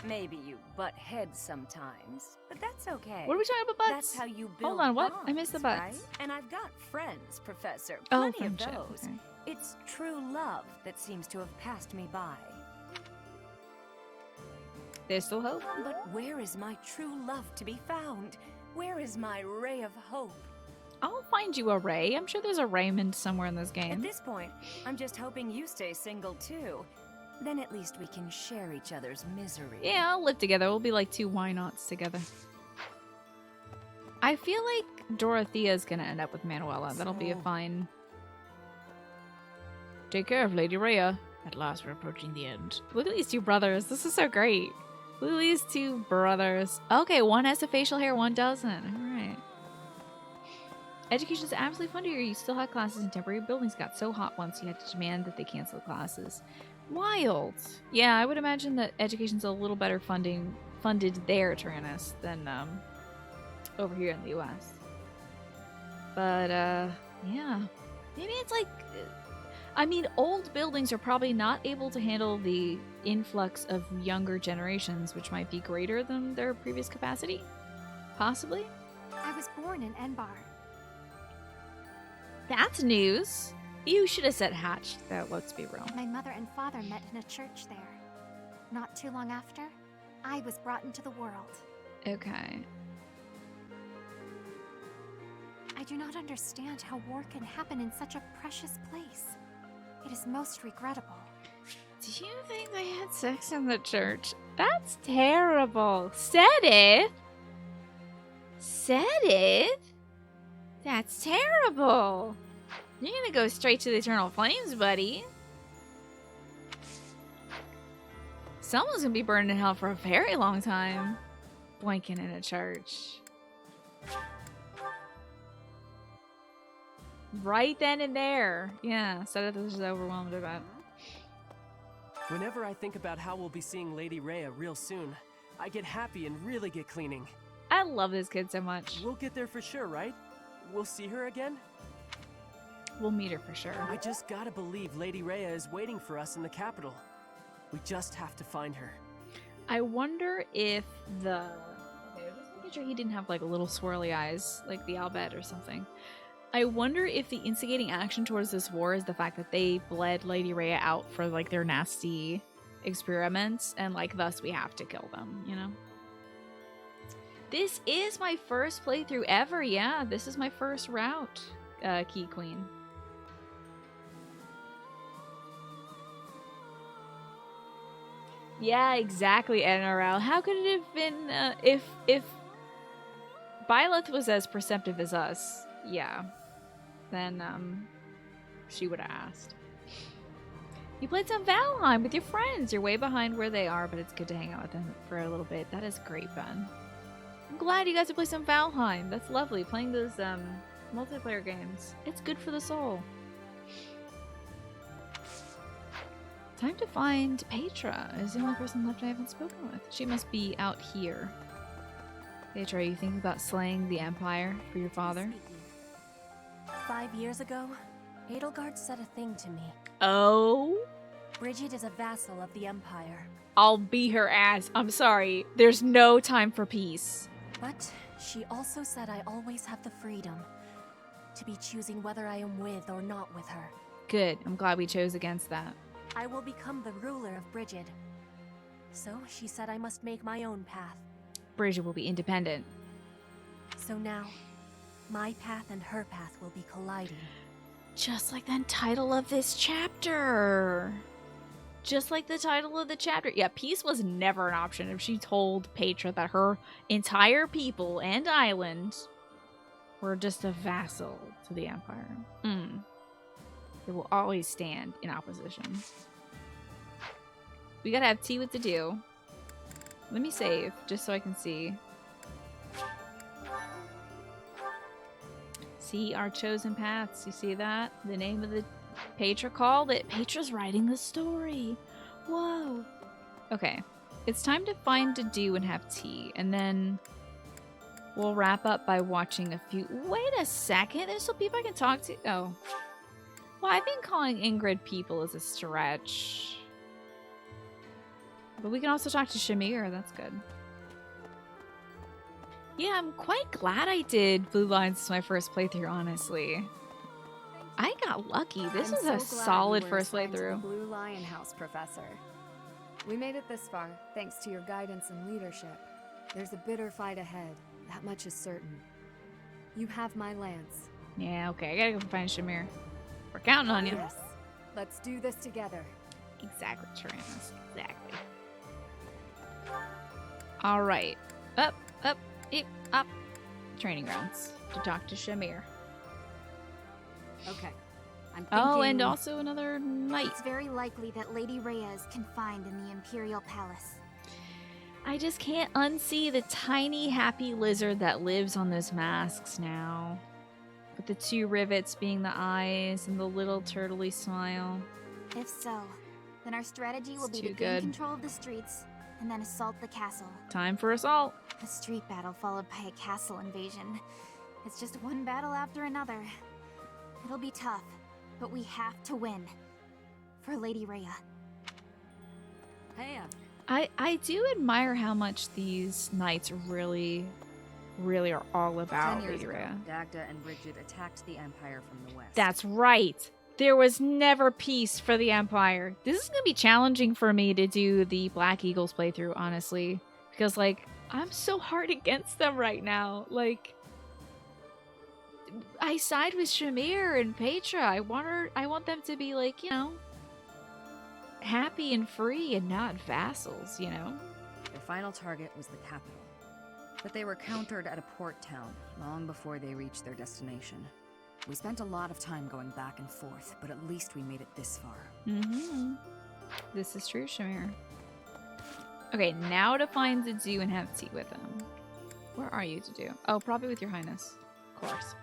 Maybe you butt heads sometimes, but that's okay. What are we talking about, butts? That's how you build Hold on, what? bonds, I missed the butts. right? And I've got friends, Professor. Oh, Plenty of friendship. those. Okay. It's true love that seems to have passed me by. There's still hope. But where is my true love to be found? Where is my ray of hope? I'll find you a Ray. I'm sure there's a Raymond somewhere in this game. At this point, I'm just hoping you stay single too. Then at least we can share each other's misery. Yeah, I'll live together. We'll be like two why-nots together. I feel like Dorothea's gonna end up with Manuela. That'll be a fine... Take care of Lady Rhea. At last we're approaching the end. Look at these two brothers. This is so great. Look at these two brothers. Okay, one has a facial hair, one doesn't. Alright. Education is absolutely fun here. You still have classes in temporary buildings. Got so hot once you had to demand that they cancel classes. Wild. Yeah, I would imagine that education's a little better funded there, Tyrannus, than over here in the US. But yeah. Maybe it's like I mean, old buildings are probably not able to handle the influx of younger generations, which might be greater than their previous capacity. Possibly. I was born in Enbar. That's news. You should have said hatched, though, let's be real. My mother and father met in a church there. Not too long after, I was brought into the world. Okay. I do not understand how war can happen in such a precious place. It is most regrettable. Do you think they had sex in the church? That's terrible. Sedith? Sedith? That's terrible. You're gonna go straight to the eternal flames, buddy. Someone's gonna be burned in hell for a very long time. Blinking in a church. Right then and there. Yeah, Sedith was just overwhelmed about it. Whenever I think about how we'll be seeing Lady Rhea real soon, I get happy and really get cleaning. I love this kid so much. We'll get there for sure, right? We'll see her again? We'll meet her for sure. I just gotta believe Lady Rhea is waiting for us in the capital. We just have to find her. I wonder if the... Okay, I was making sure he didn't have like little swirly eyes, like the Albed or something. I wonder if the instigating action towards this war is the fact that they bled Lady Rhea out for like their nasty experiments, and like thus we have to kill them, you know? This is my first playthrough ever, yeah. This is my first route, Key Queen. Yeah, exactly, NRL. How could it have been, if Byleth was as perceptive as us, yeah, then, she would have asked. You played some Valheim with your friends. You're way behind where they are, but it's good to hang out with them for a little bit. That is great fun. I'm glad you guys have played some Valheim. That's lovely. Playing those, multiplayer games. It's good for the soul. Time to find Petra. Is the only person left I haven't spoken with. She must be out here. Petra, are you thinking about slaying the Empire for your father? 5 years ago, Edelgard said a thing to me. Oh? Bridget is a vassal of the Empire. I'll be her ass. I'm sorry. There's no time for peace. But she also said I always have the freedom to be choosing whether I am with or not with her. Good. I'm glad we chose against that. I will become the ruler of Bridget. So she said I must make my own path. Bridget will be independent. So now, my path and her path will be colliding. Just like the title of this chapter. Just like the title of the chapter. Yeah, peace was never an option if she told Petra that her entire people and island were just a vassal to the Empire. They will always stand in opposition. We gotta have tea with the dew. Let me save, just so I can see. See our chosen paths. You see that? The name of the... Petra called it. Petra's writing the story. Whoa. Okay. It's time to find a dew and have tea. And then we'll wrap up by watching a few... Wait a second. There's some people I can talk to. Oh. Well, I think calling Ingrid people is a stretch. But we can also talk to Shamir. That's good. Yeah, I'm quite glad I did Blue Lines as my first playthrough, honestly. I got lucky. This was a solid first playthrough. Blue Lion House, Professor. We made it this far, thanks to your guidance and leadership. There's a bitter fight ahead. That much is certain. You have my lance. Yeah, okay. I gotta go find Shamir. We're counting on you. Yes. Let's do this together. Exactly, Trans. Exactly. Alright. Up. Training grounds to talk to Shamir. Okay. I'm thinking... Oh, and also another knight. It's very likely that Lady Rhea is confined in the Imperial Palace. I just can't unsee the tiny happy lizard that lives on those masks now. With the two rivets being the eyes and the little turtley smile. If so, then our strategy will be to gain control of the streets and then assault the castle. Time for assault. A street battle followed by a castle invasion. It's just one battle after another. It'll be tough, but we have to win. For Lady Rhea. Hey, I do admire how much these knights really are all about 10 years Lady ago, Rhea. Dagda and Bridget attacked the Empire from the west. That's right. There was never peace for the Empire. This is going to be challenging for me to do the Black Eagles playthrough, honestly. Because, like, I'm so hard against them right now. Like, I side with Shamir and Petra. I want them to be, like, you know, happy and free and not vassals, you know? Their final target was the capital. But they were countered at a port town long before they reached their destination. We spent a lot of time going back and forth, but at least we made it this far. Mm-hmm. This is true, Shamir. Okay, now to find Zizu and have tea with him. Where are you, Zizu? Oh, probably with your highness. Of course.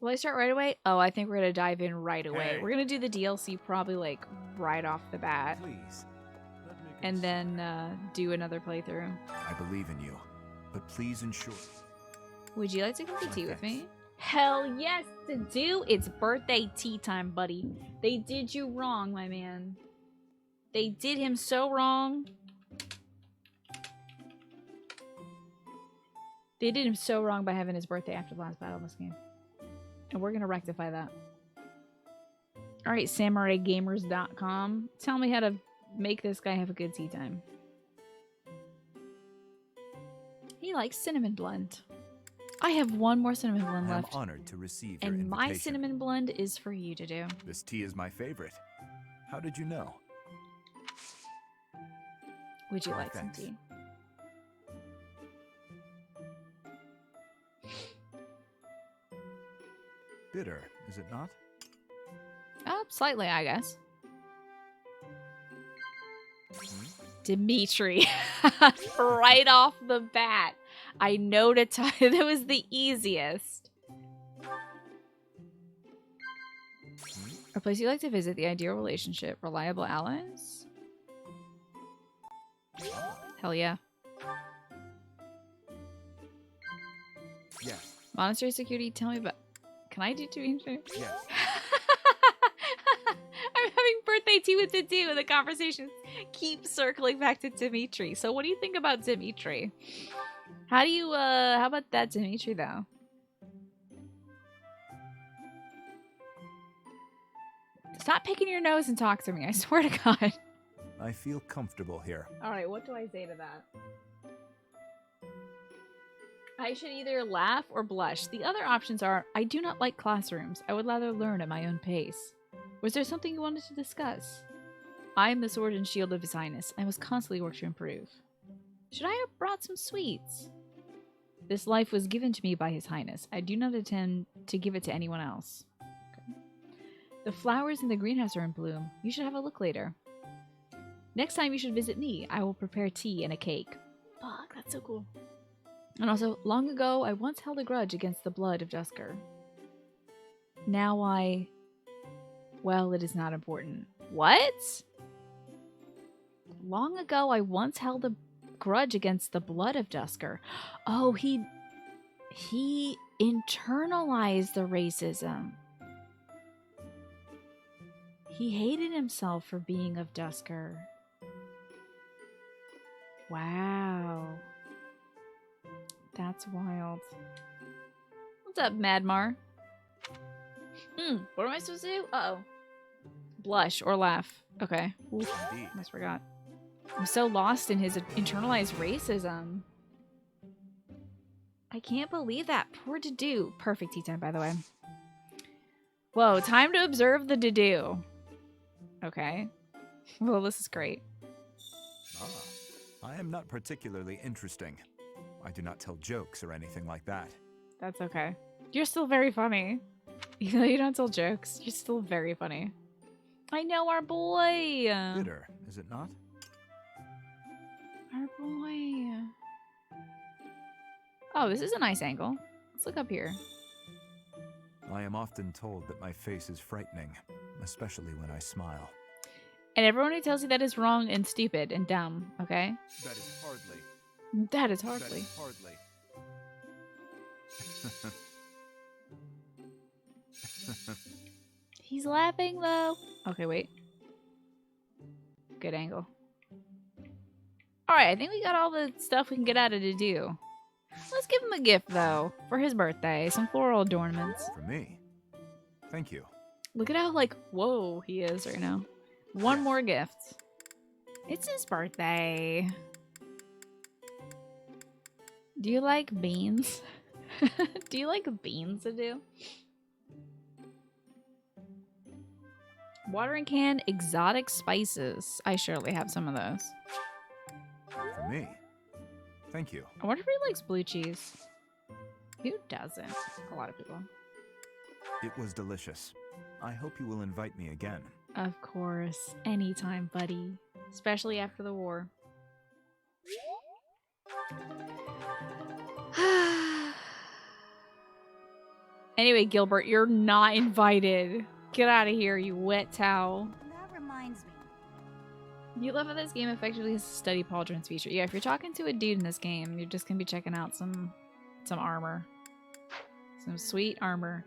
Will I start right away? Oh, I think we're gonna dive in right away. Hey. We're gonna do the DLC probably like right off the bat. Please. And then do another playthrough. I believe in you, but please ensure. Would you like to come to tea with me? Hell yes, Zizu! It's birthday tea time, buddy. They did you wrong, my man. They did him so wrong. They did him so wrong by having his birthday after the last battle in this game. And we're gonna rectify that. Alright, samuraigamers.com. Tell me how to make this guy have a good tea time. He likes cinnamon blend. I have one more cinnamon blend I am left. honored to receive your And invitation. my cinnamon blend is for you to do. This tea is my favorite. How did you know? Would you Oh, like some thanks. tea? Bitter, is it not? Slightly, I guess. Dimitri. Right off the bat. I know to tell you that was the easiest. A place you like to visit, the ideal relationship, reliable allies? Hell yeah. Yes. Monastery security, tell me about... Can I do Dimitri? Yes. I'm having birthday tea with Didu and the conversations keep circling back to Dimitri. So what do you think about Dimitri? How do you, how about that Dimitri, though? Stop picking your nose and talk to me, I swear to God. I feel comfortable here. Alright, what do I say to that? I should either laugh or blush. The other options are, I do not like classrooms. I would rather learn at my own pace. Was there something you wanted to discuss? I am the sword and shield of His Highness. I must constantly work to improve. Should I have brought some sweets? This life was given to me by His Highness. I do not intend to give it to anyone else. Okay. The flowers in the greenhouse are in bloom. You should have a look later. Next time you should visit me. I will prepare tea and a cake. Fuck, that's so cool. And also, long ago, I once held a grudge against the blood of Dusker. Now I... Well, it is not important. What? Long ago, I once held a grudge against the blood of Dusker. Oh, he internalized the racism. He hated himself for being of Dusker. Wow. That's wild. What's up, Madmar? What am I supposed to do? Uh-oh. Blush or laugh. Okay. Oof, almost forgot. I'm so lost in his internalized racism. I can't believe that. Poor Didu. Perfect tea time, by the way. Whoa, time to observe the Didu. Okay. Well, this is great. I am not particularly interesting. I do not tell jokes or anything like that. That's okay. You're still very funny. Even though you don't tell jokes, you're still very funny. I know our boy. Bitter, is it not? Our boy. Oh, this is a nice angle. Let's look up here. I am often told that my face is frightening, especially when I smile. And everyone who tells you that is wrong and stupid and dumb, okay? That is hardly. That is hardly. That is hardly. He's laughing though. Okay, wait. Good angle. Alright, I think we got all the stuff we can get out of Didu. Let's give him a gift though, for his birthday. Some floral adornments. For me? Thank you. Look at how like, whoa, he is right now. One more gift. It's his birthday. Do you like beans? Do you like beans to do? Watering can, exotic spices. I surely have some of those. For me? Thank you. I wonder if he likes blue cheese. Who doesn't? A lot of people. It was delicious. I hope you will invite me again. Of course. Anytime, buddy. Especially after the war. Anyway, Gilbert, you're not invited. Get out of here, you wet towel. That reminds me. You love how this game effectively has a study pauldrons feature. Yeah, if you're talking to a dude in this game, you're just gonna be checking out some armor. Some sweet armor.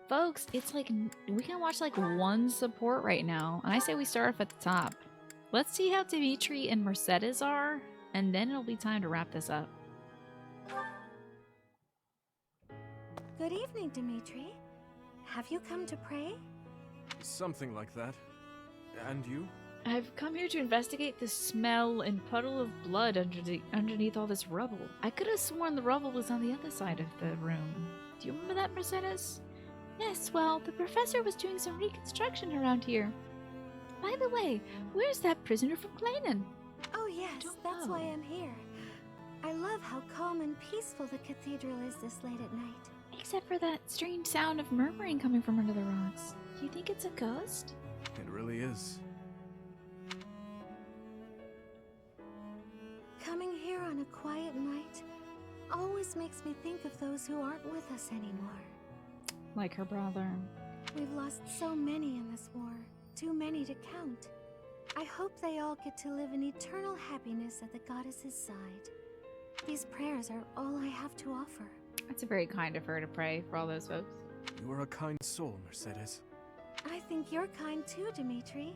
Folks, it's like, we can watch like one support right now, and I say we start off at the top. Let's see how Dimitri and Mercedes are, and then it'll be time to wrap this up. Good evening, Dimitri. Have you come to pray? Something like that. And you? I've come here to investigate the smell and puddle of blood underneath all this rubble. I could have sworn the rubble was on the other side of the room. Do you remember that, Mercedes? Yes, well, the professor was doing some reconstruction around here. By the way, where's that prisoner from Clayton? Oh yes, that's why I'm here. I love how calm and peaceful the cathedral is this late at night. Except for that strange sound of murmuring coming from under the rocks. Do you think it's a ghost? It really is. Coming here on a quiet night always makes me think of those who aren't with us anymore. Like her brother. We've lost so many in this war, too many to count. I hope they all get to live in eternal happiness at the goddess's side. These prayers are all I have to offer. That's very kind of her to pray for all those folks. You are a kind soul, Mercedes. I think you're kind too, Dimitri.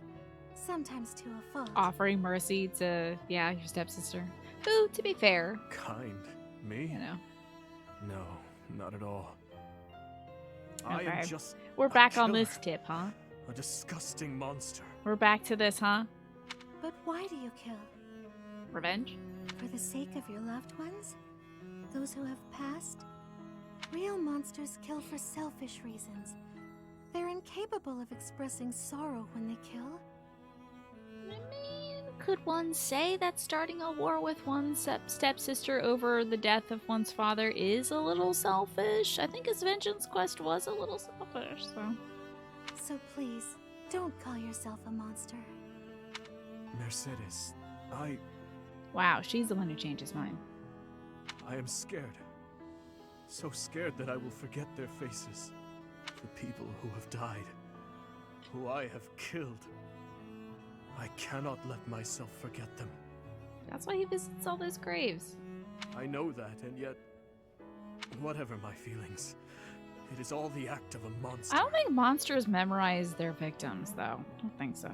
Sometimes to a fault. Offering mercy to, yeah, your stepsister. Who, to be fair... Kind? Me? You know. No, not at all. Okay. I am just We're back killer. on this tip, huh? A disgusting monster. We're back to this, huh? But why do you kill? Revenge? For the sake of your loved ones? Those who have passed? Real monsters kill for selfish reasons. They're incapable of expressing sorrow when they kill. I mean, could one say that starting a war with one's stepsister over the death of one's father is a little selfish? I think his vengeance quest was a little selfish, so... So please, don't call yourself a monster. Mercedes, Wow, she's the one who changed his mind. I am scared. So scared that I will forget their faces. The people who have died. Who I have killed. I cannot let myself forget them. That's why he visits all those graves. I know that, and yet, whatever my feelings, it is all the act of a monster. I don't think monsters memorize their victims, though. I don't think so.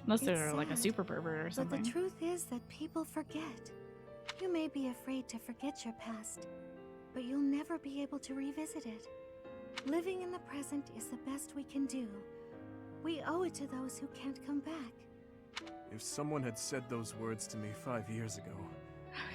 Unless they're like a super pervert or something. But the truth is that people forget. You may be afraid to forget your past, but you'll never be able to revisit it. Living in the present is the best we can do. We owe it to those who can't come back. If someone had said those words to me 5 years ago,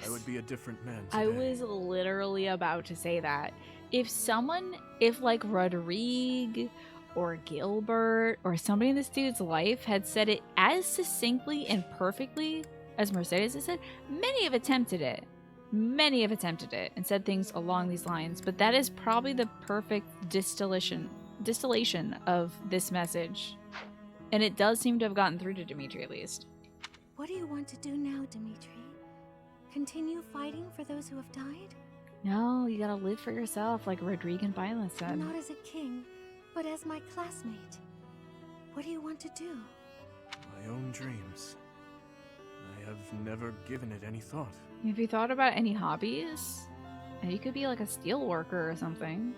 I would be a different man today. I was literally about to say that. If like Rodrigue or Gilbert or somebody in this dude's life had said it as succinctly and perfectly as Mercedes has said, many have attempted it. Many have attempted it and said things along these lines, but that is probably the perfect distillation of this message. And it does seem to have gotten through to Dimitri, at least. What do you want to do now, Dimitri? Continue fighting for those who have died? No, you gotta live for yourself, like Rodrigue and Violet said. Not as a king, but as my classmate. What do you want to do? My own dreams. I have never given it any thought. Have you thought about any hobbies? You could be like a steel worker or something.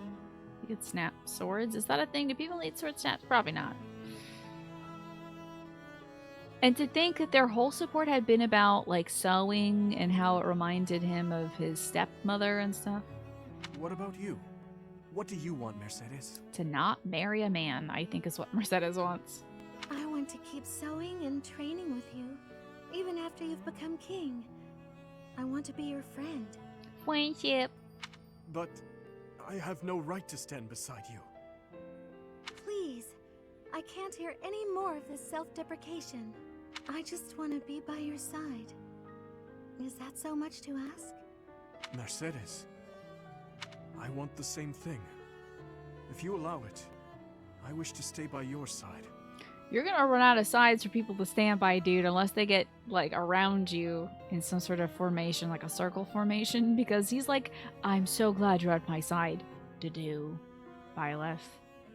You could snap swords. Is that a thing? Do people need sword snaps? Probably not. And to think that their whole support had been about like sewing and how it reminded him of his stepmother and stuff. What about you? What do you want, Mercedes? To not marry a man, I think is what Mercedes wants. I want to keep sewing and training with you, even after you've become king. I want to be your friend. Friendship. But I have no right to stand beside you. Please, I can't hear any more of this self-deprecation. I just want to be by your side. Is that so much to ask? Mercedes, I want the same thing. If you allow it, I wish to stay by your side. You're gonna run out of sides for people to stand by, dude, unless they get, like, around you in some sort of formation, like a circle formation, because he's like, I'm so glad you're at my side. Dudu, Byleth,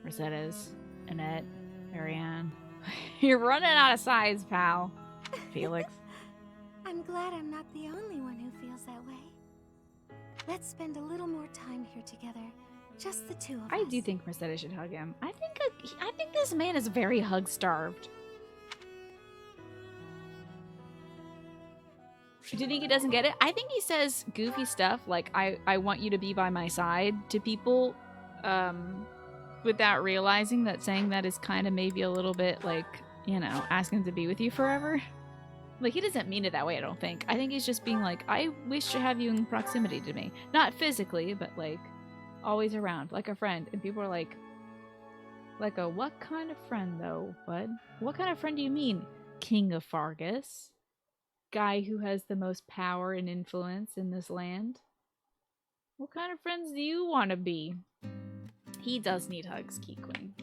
Mercedes, Annette, Marianne. You're running out of sides, pal. Felix. I'm glad I'm not the only one who feels that way. Let's spend a little more time here together. Just the two of us. I do think Mercedes should hug him. I think this man is very hug-starved. Do you think he doesn't get it? I think he says goofy stuff like, I want you to be by my side to people without realizing that saying that is kind of maybe a little bit like, you know, asking to be with you forever. Like, he doesn't mean it that way, I don't think. I think he's just being like, I wish to have you in proximity to me. Not physically, but like, always around, like a friend. And people are like a what kind of friend though, bud? What kind of friend do you mean? King of Fargus? Guy who has the most power and influence in this land? What kind of friends do you want to be? He does need hugs, Key Queen.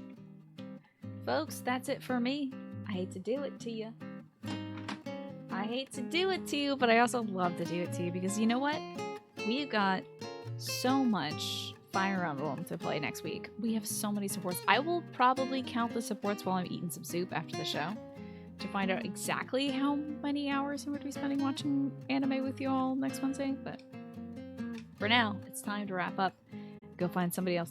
Folks, that's it for me. I hate to do it to you. I hate to do it to you, but I also love to do it to you because you know what? We've got so much Fire Emblem to play next week. We have so many supports. I will probably count the supports while I'm eating some soup after the show to find out exactly how many hours I'm going to be spending watching anime with you all next Wednesday. But for now, it's time to wrap up. Go find somebody else